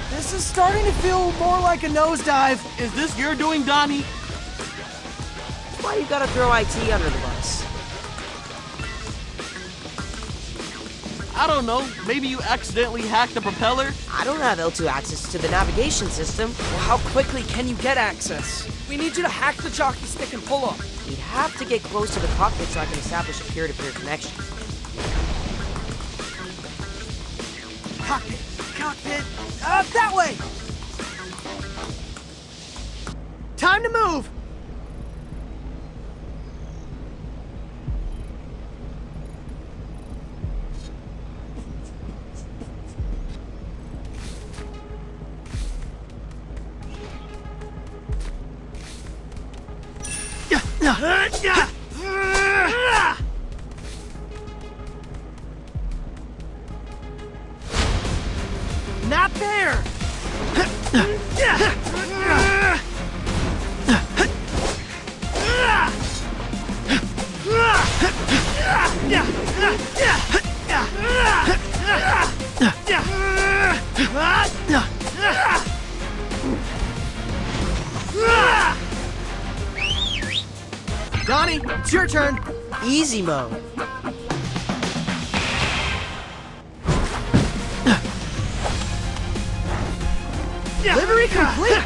This is starting to feel more like a nosedive. Is this your doing, Donnie? Why you gotta throw IT under the bus? I don't know. Maybe you accidentally hacked the propeller? I don't have L2 access to the navigation system. Well, how quickly can you get access? We need you to hack the jockey stick and pull up. We'd have to get close to the cockpit so I can establish a peer-to-peer connection. Cockpit, cockpit, that way! Time to move! Not there! Donnie, it's your turn. Easy mode. Delivery complete.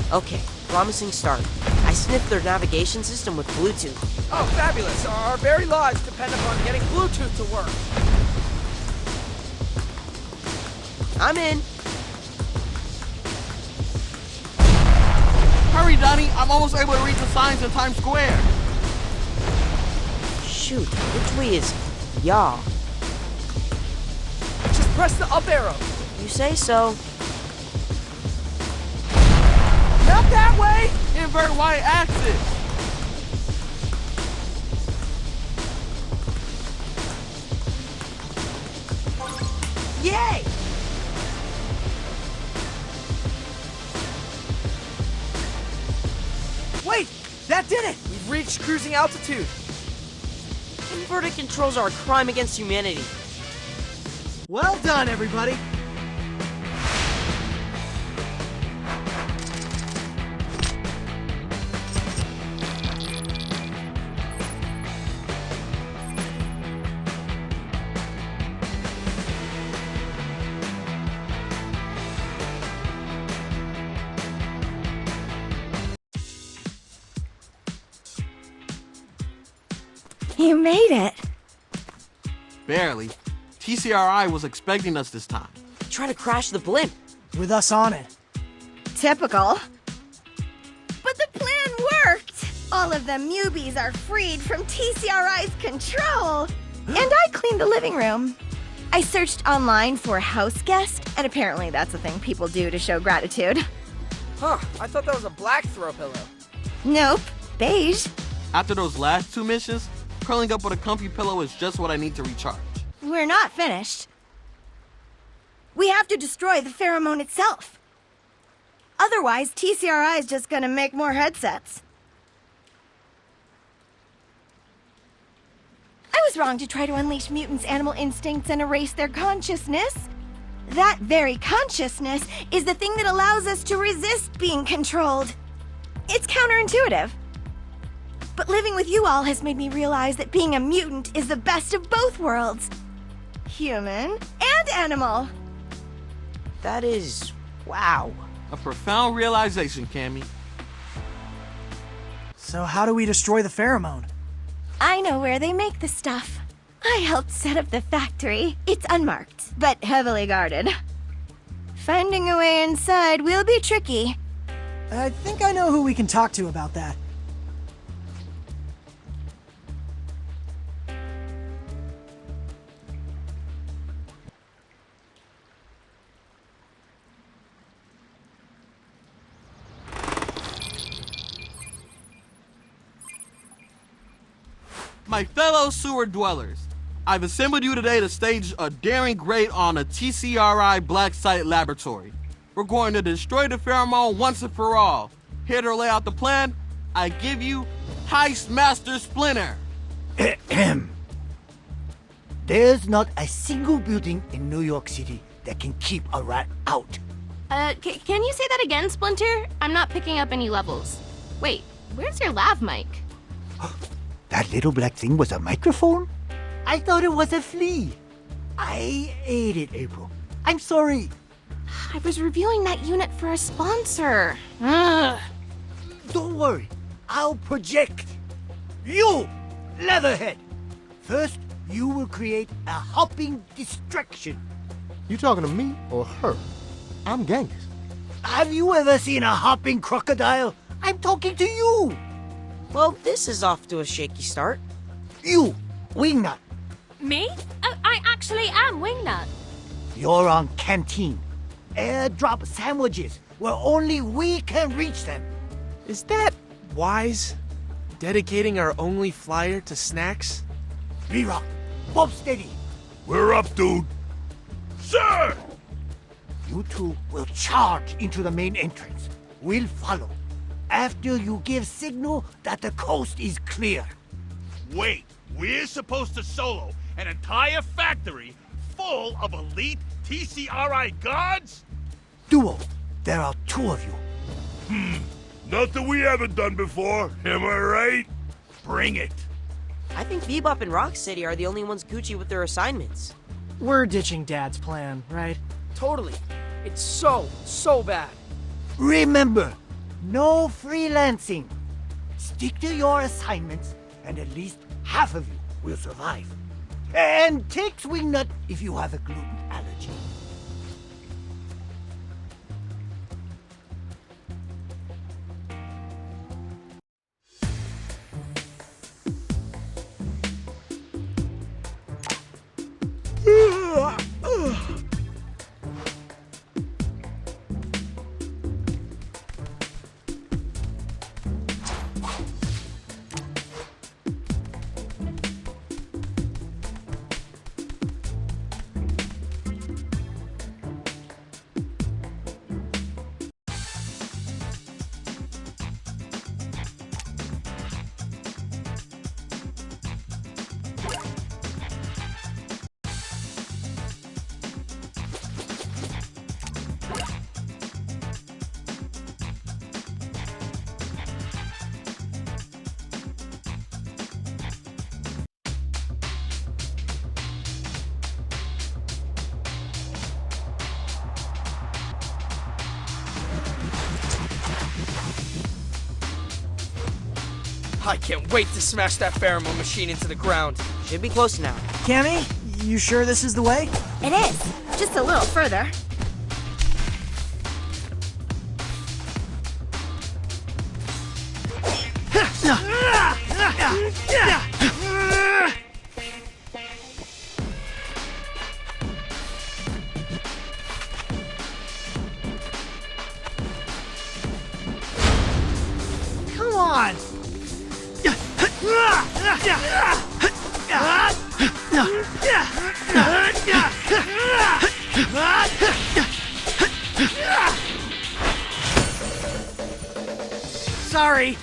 Okay, promising start. I sniffed their navigation system with Bluetooth. Oh, fabulous. Our very lives depend upon getting Bluetooth to work. I'm in. Hurry, Donnie! I'm almost able to read the signs in Times Square. Shoot, which way is y'all? Just press the up arrow. You say so. Not that way! Invert y-axis. Yay! Wait, that did it! We've reached cruising altitude. Inverted controls are a crime against humanity. Well done, everybody. You made it. Barely. TCRI was expecting us this time. Try to crash the blimp. With us on it. Typical. But the plan worked! All of the Mubies are freed from TCRI's control! And I cleaned the living room. I searched online for house guest, and apparently that's a thing people do to show gratitude. Huh, I thought that was a black throw pillow. Nope, beige. After those last two missions, curling up with a comfy pillow is just what I need to recharge. We're not finished. We have to destroy the pheromone itself. Otherwise, TCRI is just gonna make more headsets. I was wrong to try to unleash mutants' animal instincts and erase their consciousness. That very consciousness is the thing that allows us to resist being controlled. It's counterintuitive. But living with you all has made me realize that being a mutant is the best of both worlds. Human and animal. That is... wow. A profound realization, Cammy. So how do we destroy the pheromone? I know where they make the stuff. I helped set up the factory. It's unmarked, but heavily guarded. Finding a way inside will be tricky. I think I know who we can talk to about that. My fellow sewer dwellers, I've assembled you today to stage a daring raid on a TCRI black site laboratory. We're going to destroy the pheromone once and for all. Here to lay out the plan, I give you Heist Master Splinter. Ahem. There's not a single building in New York City that can keep a rat out. Can you say that again, Splinter? I'm not picking up any levels. Wait, where's your lav mic? That little black thing was a microphone? I thought it was a flea. I ate it, April. I'm sorry. I was reviewing that unit for a sponsor. Ugh. Don't worry. I'll project. You, Leatherhead. First, you will create a hopping distraction. You talking to me or her? I'm Genghis. Have you ever seen a hopping crocodile? I'm talking to you. Well, this is off to a shaky start. You, Wingnut. Me? Oh, I actually am Wingnut. You're on Canteen. Airdrop sandwiches where only we can reach them. Is that wise? Dedicating our only flyer to snacks? V-Rock, Bob Steady. We're up, dude. Sir! You two will charge into the main entrance. We'll follow. After you give signal that the coast is clear. Wait, we're supposed to solo an entire factory full of elite TCRI guards? Duo, there are two of you. Nothing we haven't done before, am I right? Bring it. I think Bebop and Rocksteady are the only ones Gucci with their assignments. We're ditching Dad's plan, right? Totally. It's so bad. Remember, no freelancing. Stick to your assignments, and at least half of you will survive. And take Wingnut if you have a gluten allergy. I can't wait to smash that pheromone machine into the ground. Should be close now. Cammy, you sure this is the way? It is. Just a little further. Come on! Sorry.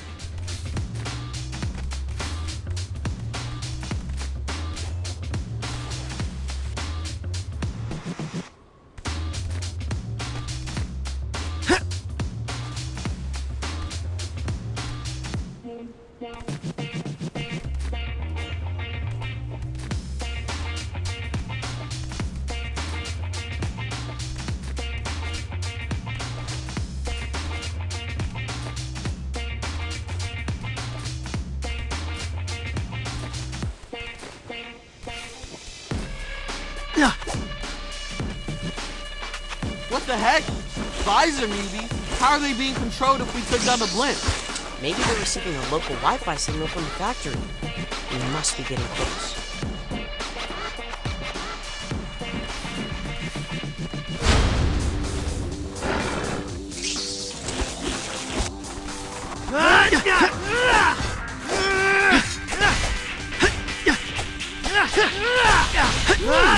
What the heck? Visor, maybe? How are they being controlled if we took down the blimp? Maybe they're receiving a local Wi-Fi signal from the factory. We must be getting close.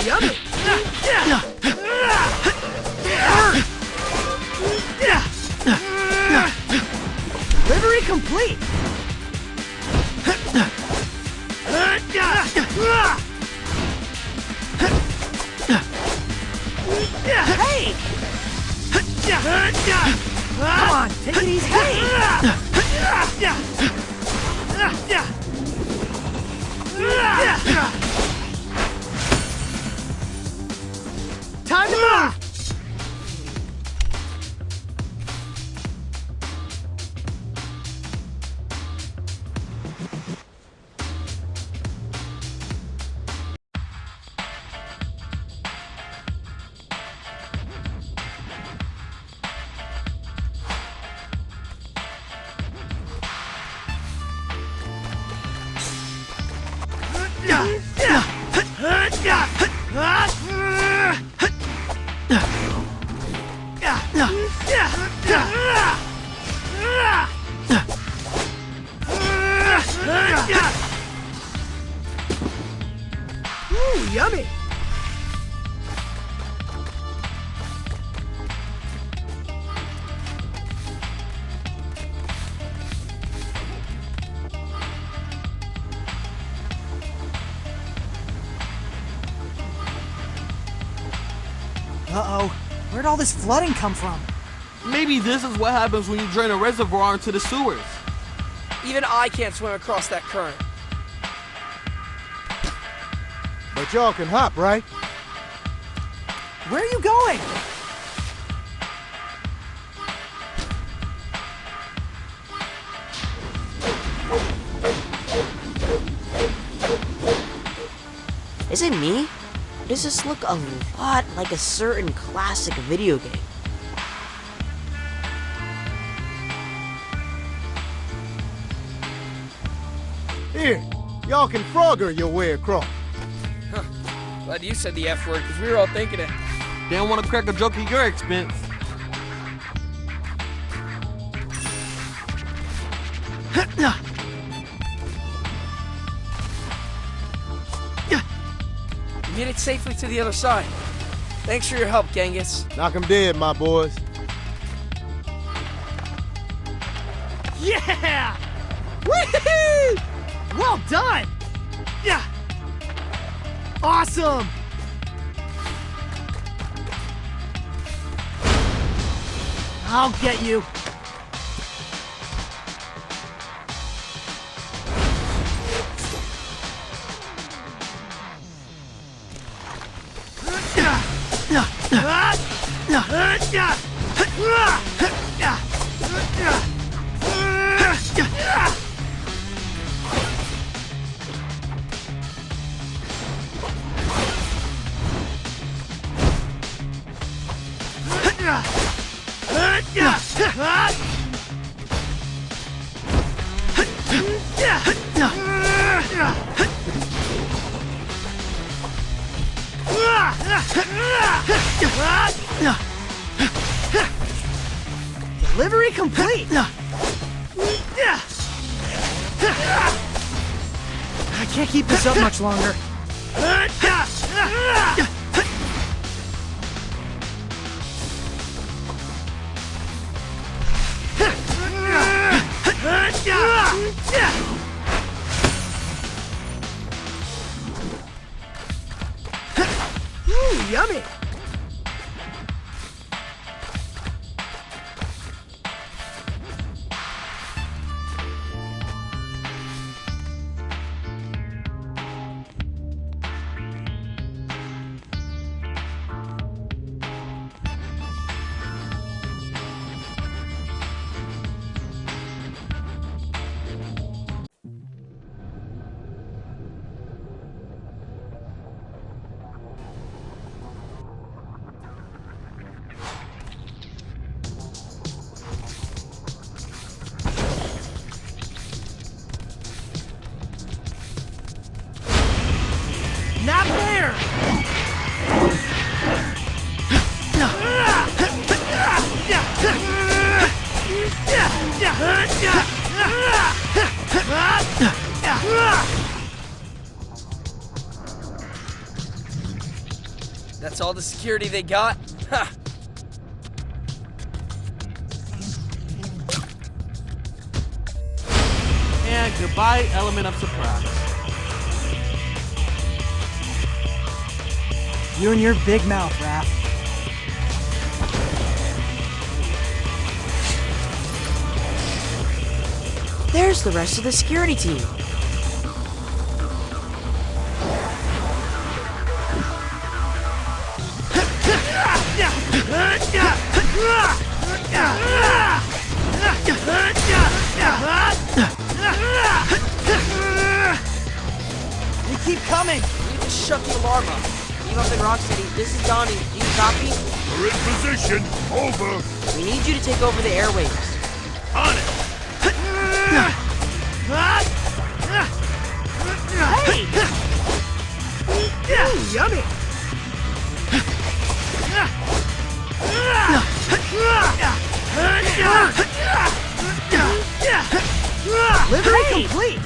Yummy! Delivery complete! Hey! Come on, take it easy! Time to move! Ooh, yummy! Uh-oh. Where'd all this flooding come from? Maybe this is what happens when you drain a reservoir into the sewers. Even I can't swim across that current. But y'all can hop, right? Where are you going? Is it me? Or does this look a lot like a certain classic video game? Here, y'all can frogger your way across. Huh. Glad you said the F word, because we were all thinking it. Didn't want to crack a joke at your expense. You made it safely to the other side. Thanks for your help, Genghis. Knock 'em dead, my boys. Yeah! Whee! Well done! Yeah! Awesome! I'll get you. Delivery complete! I can't keep this up much longer. Ooh, yummy! Not there! That's all the security they got? Ha! And goodbye, element of surprise. You and your big mouth, Raph. There's the rest of the security team. They keep coming! You just shut the alarm up. Keep up in Rocksteady. This is Donnie. Do you copy? We're in position. Over. We need you to take over the airwaves. On it. Hey! Ooh, yummy! Delivery complete!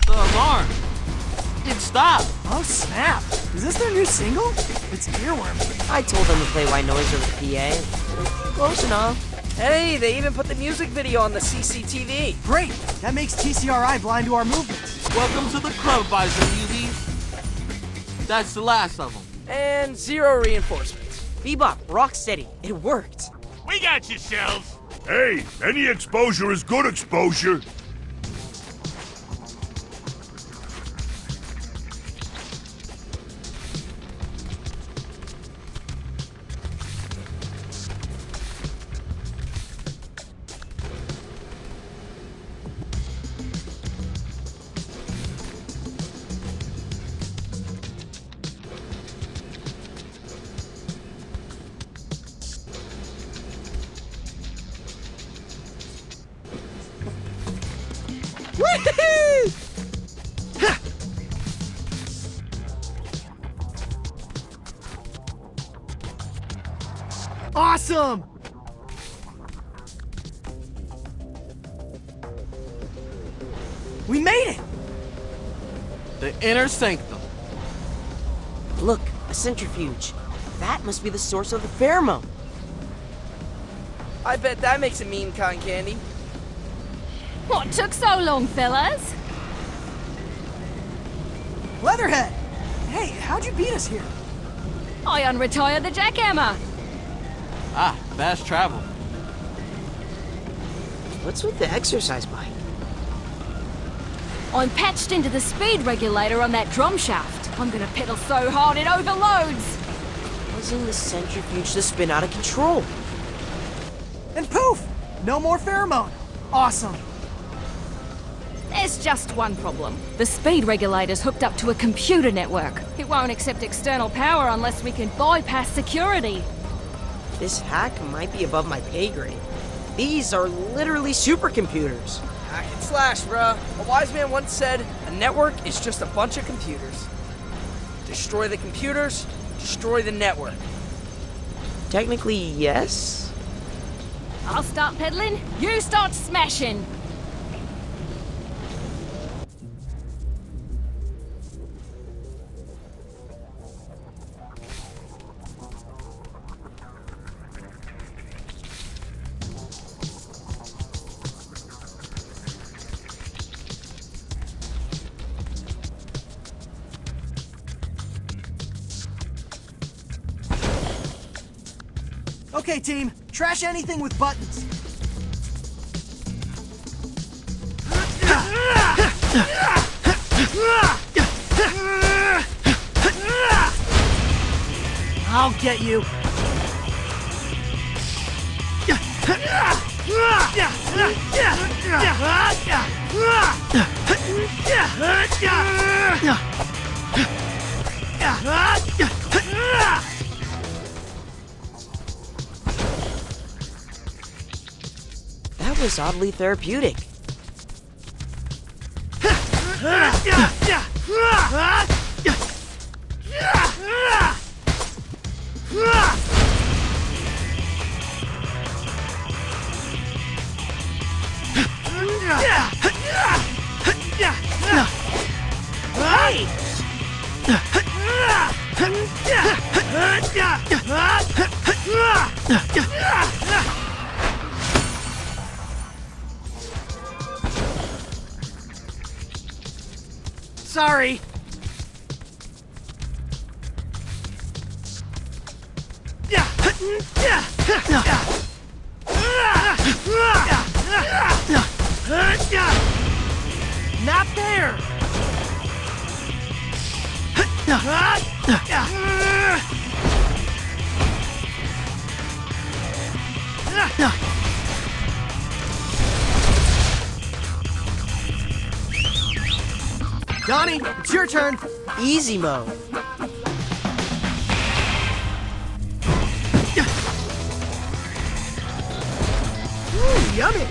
The alarm. It stopped. Oh snap! Is this their new single? It's earwormy. I told them to play White Noise over the PA. Close enough. Hey, they even put the music video on the CCTV. Great! That makes TCRI blind to our movements. Welcome to the club, Visor newbies. That's the last of them. And 0 reinforcements. Bebop, Rocksteady. It worked. We got you, Shells. Hey, any exposure is good exposure. Awesome! We made it! The inner sanctum. Look, a centrifuge. That must be the source of the pheromone. I bet that makes it mean cotton candy. What took so long, fellas? Leatherhead! Hey, how'd you beat us here? I unretired the jackhammer. Ah, fast travel. What's with the exercise bike? I'm patched into the speed regulator on that drum shaft. I'm gonna pedal so hard it overloads. Causing the centrifuge to spin out of control. And poof! No more pheromone! Awesome! There's just one problem. The speed regulator's hooked up to a computer network. It won't accept external power unless we can bypass security. This hack might be above my pay grade. These are literally supercomputers. Hack and slash, bruh. A wise man once said, a network is just a bunch of computers. Destroy the computers, destroy the network. Technically, yes. I'll start peddling, you start smashing. Okay, team. Trash anything with buttons. I'll get you. That was oddly therapeutic. Sorry. Not there. Donnie, it's your turn. Easy mode. Ooh, yummy.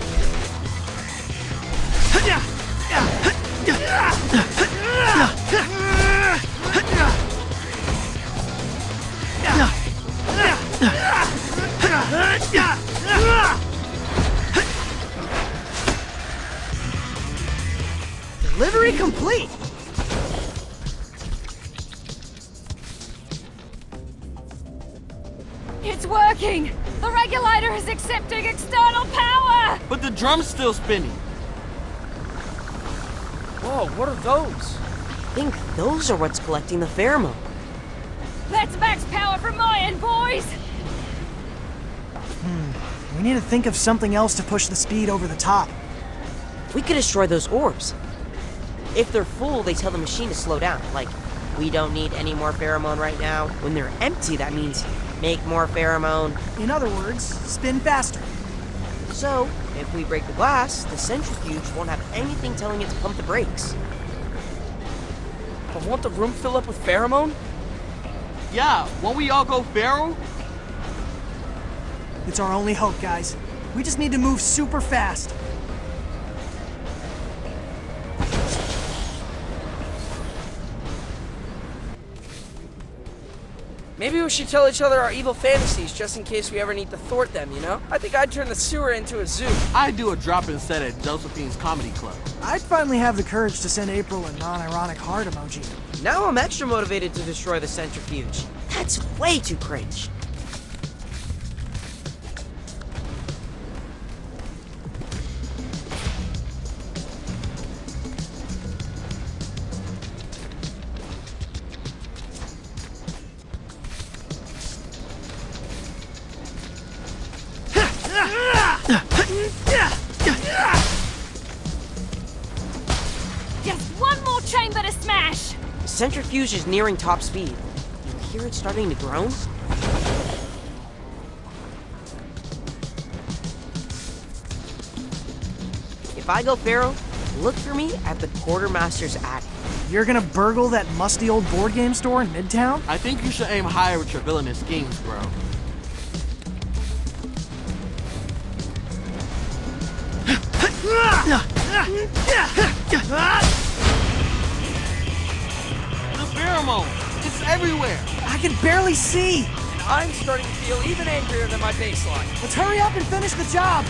Delivery complete. It's working! The regulator is accepting external power! But the drum's still spinning. Whoa, what are those? I think those are what's collecting the pheromone. That's max power from my end, boys! We need to think of something else to push the speed over the top. We could destroy those orbs. If they're full, they tell the machine to slow down. Like, we don't need any more pheromone right now. When they're empty, that means make more pheromone. In other words, spin faster. So, if we break the glass, the centrifuge won't have anything telling it to pump the brakes. But won't the room fill up with pheromone? Yeah, won't we all go feral? It's our only hope, guys. We just need to move super fast. Maybe we should tell each other our evil fantasies just in case we ever need to thwart them, you know? I think I'd turn the sewer into a zoo. I'd do a drop-in set at Josephine's Comedy Club. I'd finally have the courage to send April a non-ironic heart emoji. Now I'm extra motivated to destroy the centrifuge. That's way too cringe. Just one more chamber to smash! The centrifuge is nearing top speed. You hear it starting to groan? If I go feral, Look for me at the quartermaster's attic. You're gonna burgle that musty old board game store in Midtown? I think you should aim higher with your villainous schemes, bro. The pheromone! It's everywhere! I can barely see! And I'm starting to feel even angrier than my baseline. Let's hurry up and finish the job!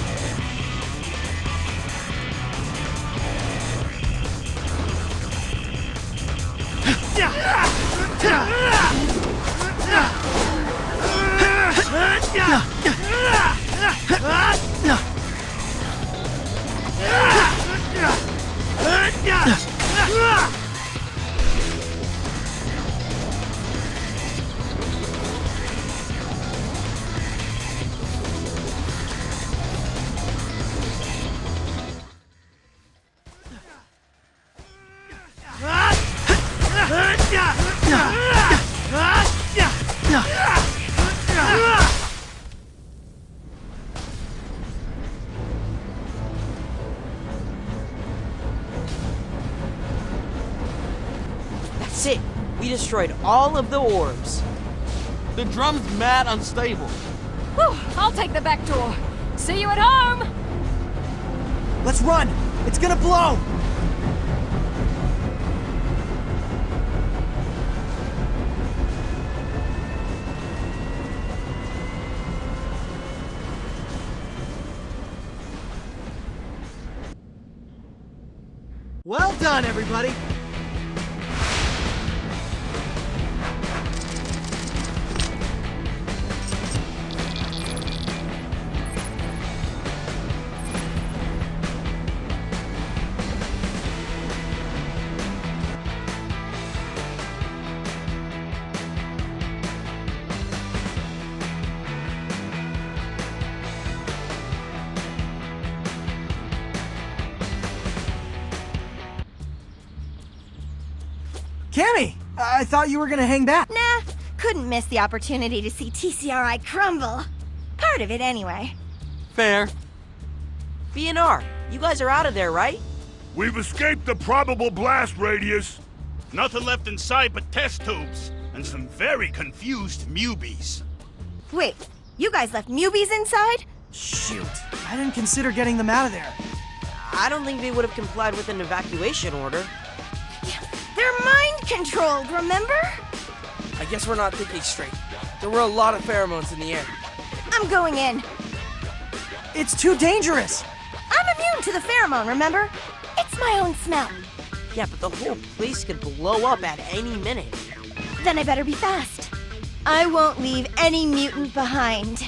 That's it. We destroyed all of the orbs. The drum's mad unstable. Whew, I'll take the back door. See you at home! Let's run! It's gonna blow! Well done, everybody! Cammy, I thought you were gonna hang back. Nah, couldn't miss the opportunity to see TCRI crumble. Part of it, anyway. Fair. BNR, you guys are out of there, right? We've escaped the probable blast radius. Nothing left inside but test tubes and some very confused mubies. Wait, you guys left mubies inside? Shoot, I didn't consider getting them out of there. I don't think they would have complied with an evacuation order. They're mind-controlled, remember? I guess we're not thinking straight. There were a lot of pheromones in the air. I'm going in. It's too dangerous. I'm immune to the pheromone, remember? It's my own smell. Yeah, but the whole place could blow up at any minute. Then I better be fast. I won't leave any mutant behind.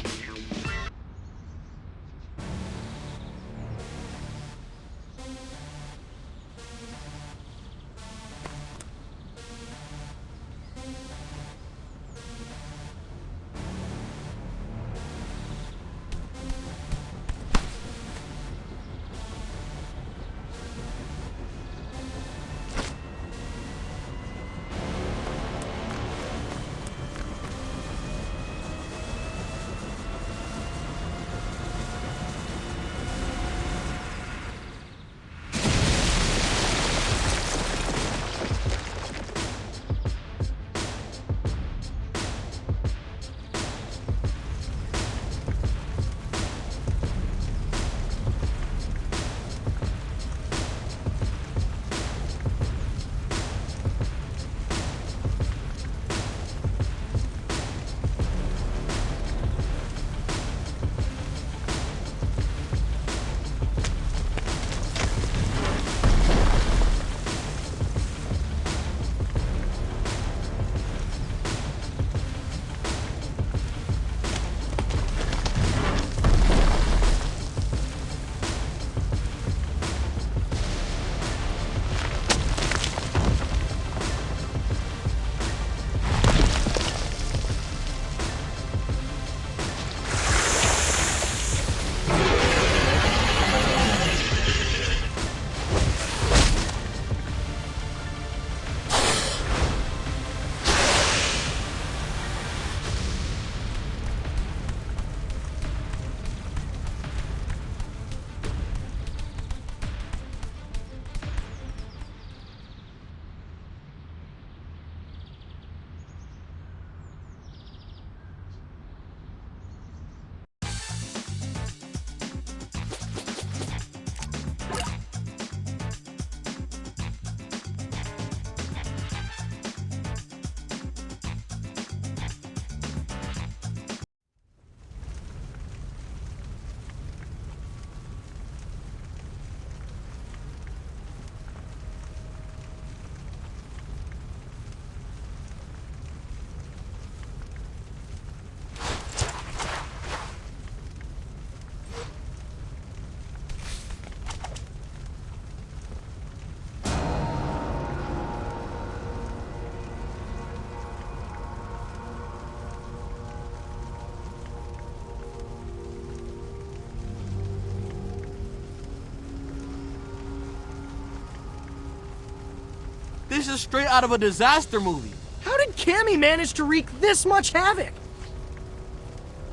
This is straight out of a disaster movie. How did Cammy manage to wreak this much havoc?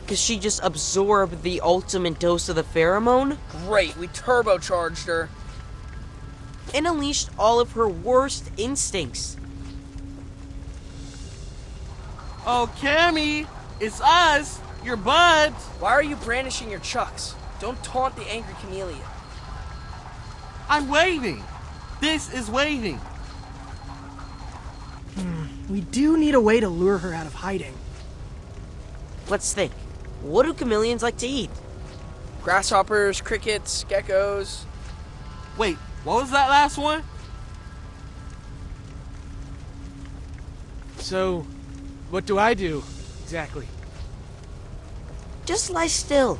Because she just absorbed the ultimate dose of the pheromone? Great, we turbocharged her. And unleashed all of her worst instincts. Oh, Cammy, it's us, your buds. Why are you brandishing your chucks? Don't taunt the angry chameleon. I'm waving. This is waving. We do need a way to lure her out of hiding. Let's think. What do chameleons like to eat? Grasshoppers, crickets, geckos. Wait, what was that last one? So, what do I do, exactly? Just lie still.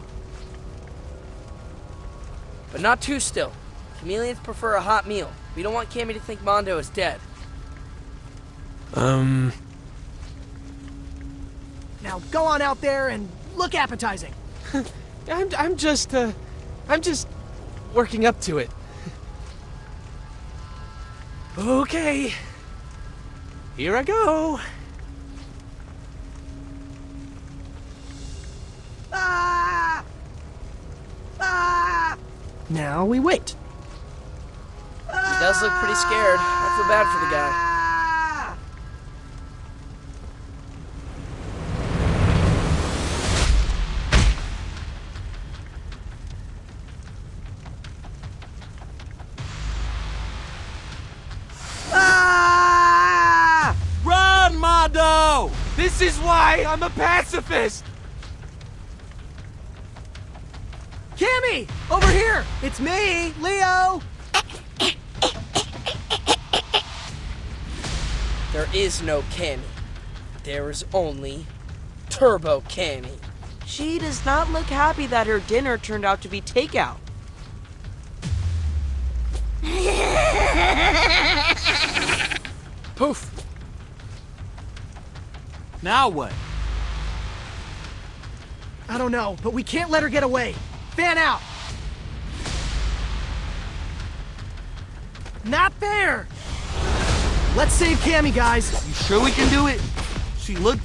But not too still. Chameleons prefer a hot meal. We don't want Cammy to think Mondo is dead. Now go on out there and look appetizing. I'm just working up to it. Okay. Here I go. Ah! Ah! Now we wait. He does look pretty scared. I feel bad for the guy. Ah! Run, Mondo! This is why I'm a pacifist! Cammy! Over here! It's me, Leo! There is no Cammy. There is only Turbo Cammy. She does not look happy that her dinner turned out to be takeout. Poof. Now what? I don't know, but we can't let her get away. Fan out! Not fair! Let's save Cammy, guys. You sure we can do it? She looked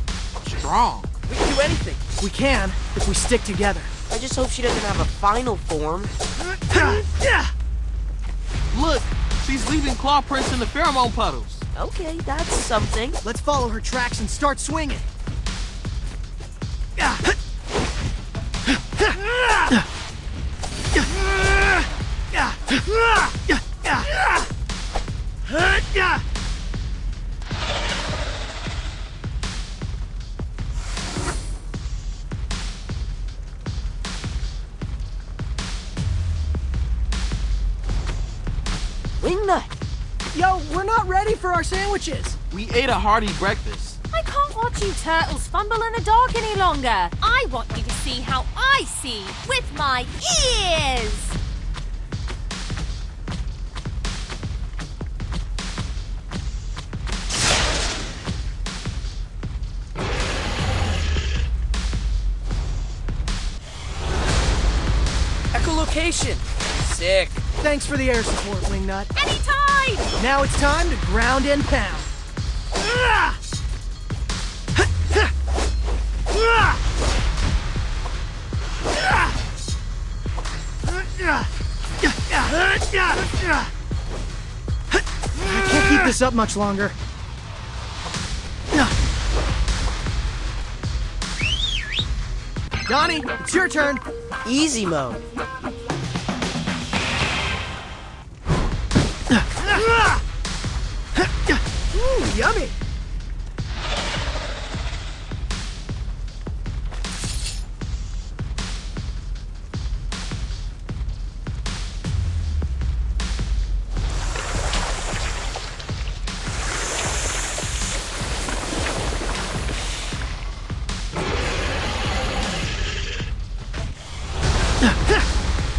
strong. We can do anything. We can, if we stick together. I just hope she doesn't have a final form. Look, she's leaving claw prints in the pheromone puddles. Okay, that's something. Let's follow her tracks and start swinging. Wingnut! Yo, we're not ready for our sandwiches. We ate a hearty breakfast. I can't watch you turtles fumble in the dark any longer. I want you to see how I see with my ears. Echolocation. Sick. Thanks for the air support, Wingnut. Anytime! Now it's time to ground and pound. I can't keep this up much longer. Donnie, it's your turn. Easy mode. Ooh, yummy.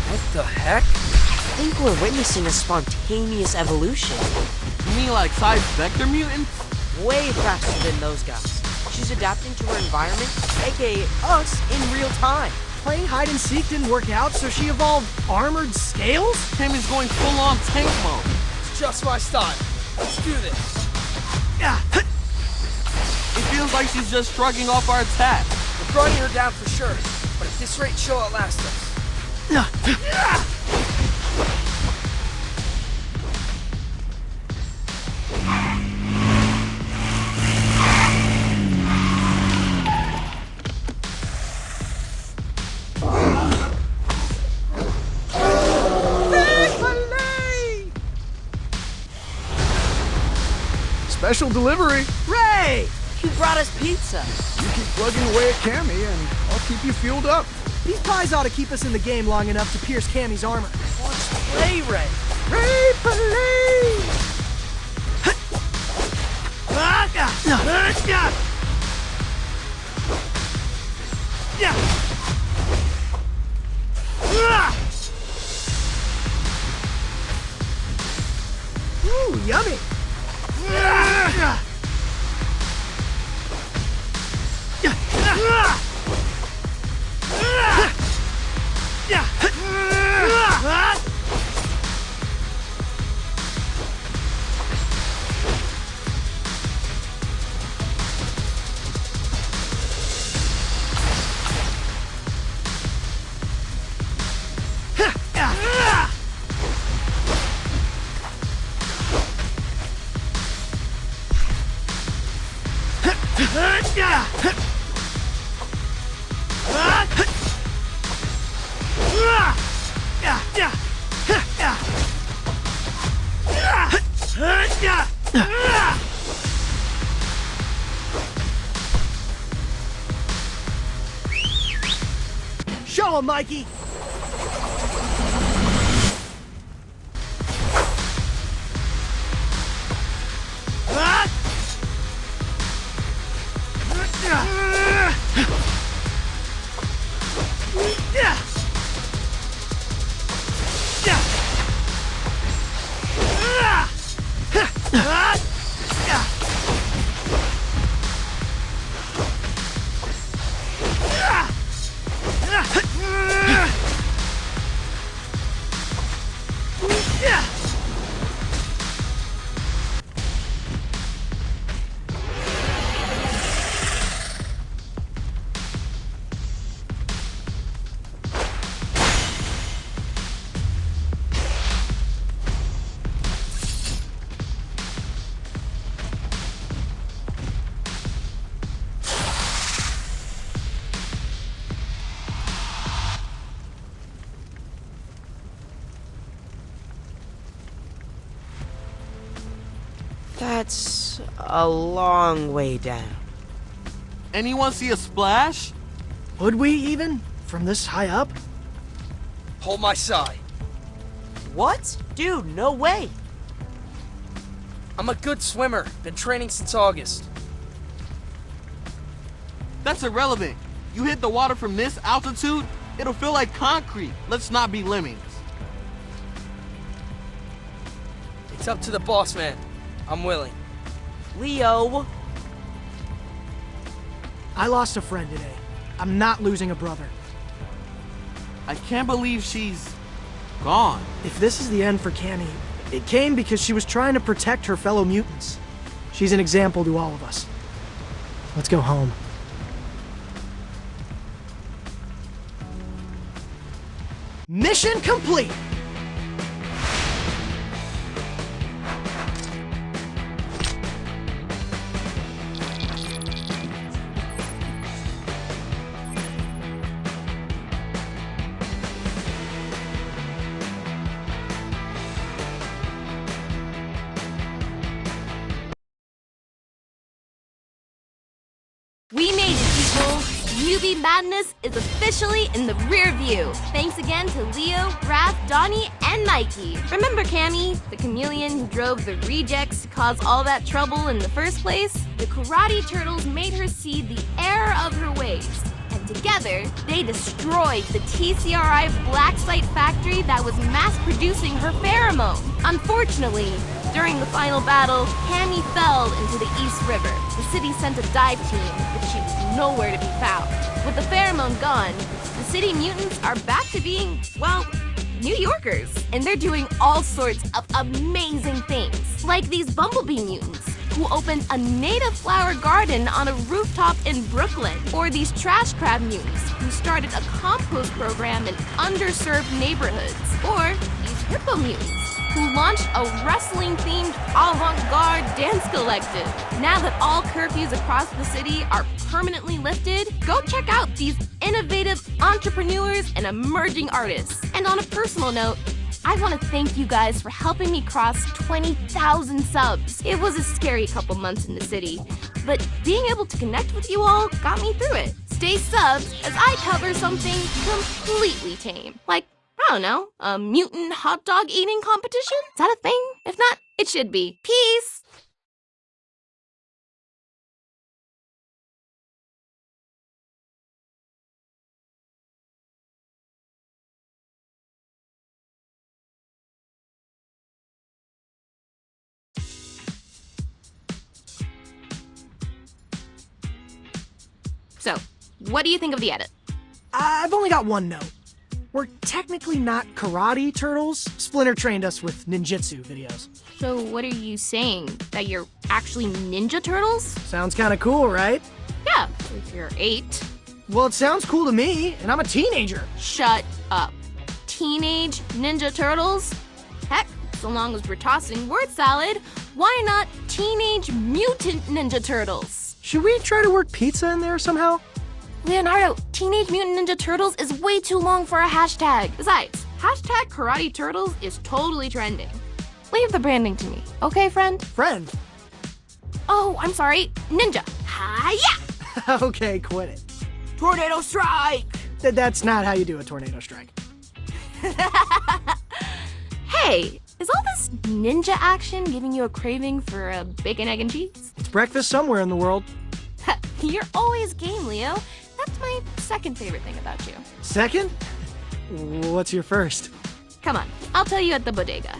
What the heck? I think we're witnessing a spontaneous evolution. You mean like size vector mutants? Way faster than those guys. She's adapting to her environment, aka us, in real time. Playing hide and seek didn't work out, so she evolved armored scales? Tammy's going full on tank mode. It's just my style. Let's do this. It feels like she's just shrugging off our attack. We're running her down for sure, but at this rate, she'll outlast us. Special delivery. Ray! You brought us pizza. You keep plugging away at Cammy, and I'll keep you fueled up. These pies ought to keep us in the game long enough to pierce Cammy's armor. Let's play, Ray. Ray, please! Ooh, yummy! Show him, Mikey! That's a long way down. Anyone see a splash? Would we even? From this high up? Hold my side. What? Dude, no way. I'm a good swimmer. Been training since August. That's irrelevant. You hit the water from this altitude, it'll feel like concrete. Let's not be lemmings. It's up to the boss man. I'm willing. Leo! I lost a friend today. I'm not losing a brother. I can't believe she's gone. If this is the end for Cammy, it came because she was trying to protect her fellow mutants. She's an example to all of us. Let's go home. Mission complete! We made it, people! UB Madness is officially in the rear view. Thanks again to Leo, Raph, Donnie, and Mikey. Remember Cammy, the chameleon who drove the rejects to cause all that trouble in the first place? The Karate Turtles made her see the error of her ways. And together, they destroyed the TCRI Black Site factory that was mass-producing her pheromone. Unfortunately, during the final battle, Cammy fell into the East River. The city sent a dive team, but she was nowhere to be found. With the pheromone gone, the city mutants are back to being, well, New Yorkers, and they're doing all sorts of amazing things, like these bumblebee mutants who opened a native flower garden on a rooftop in Brooklyn, or these trash crab mutants who started a compost program in underserved neighborhoods, or these hippo mutants who launched a wrestling-themed avant-garde dance collective. Now that all curfews across the city are permanently lifted, go check out these innovative entrepreneurs and emerging artists. And on a personal note, I want to thank you guys for helping me cross 20,000 subs. It was a scary couple months in the city, but being able to connect with you all got me through it. Stay subbed as I cover something completely tame, like, I don't know, a mutant hot dog eating competition? Is that a thing? If not, it should be. Peace! So, what do you think of the edit? I've only got one note. We're technically not karate turtles. Splinter trained us with ninjutsu videos. So what are you saying? That you're actually Ninja Turtles? Sounds kinda cool, right? Yeah, if you're 8. Well, it sounds cool to me, and I'm a teenager. Shut up. Teenage Ninja Turtles? Heck, so long as we're tossing word salad, why not Teenage Mutant Ninja Turtles? Should we try to work pizza in there somehow? Leonardo, Teenage Mutant Ninja Turtles is way too long for a hashtag. Besides, hashtag Karate Turtles is totally trending. Leave the branding to me, okay, friend? Friend? Oh, I'm sorry, ninja. Hi-ya! Okay, quit it. Tornado strike! That's not how you do a tornado strike. Hey, is all this ninja action giving you a craving for a bacon, egg, and cheese? It's breakfast somewhere in the world. You're always game, Leo. That's my second favorite thing about you. Second? What's your first? Come on, I'll tell you at the bodega.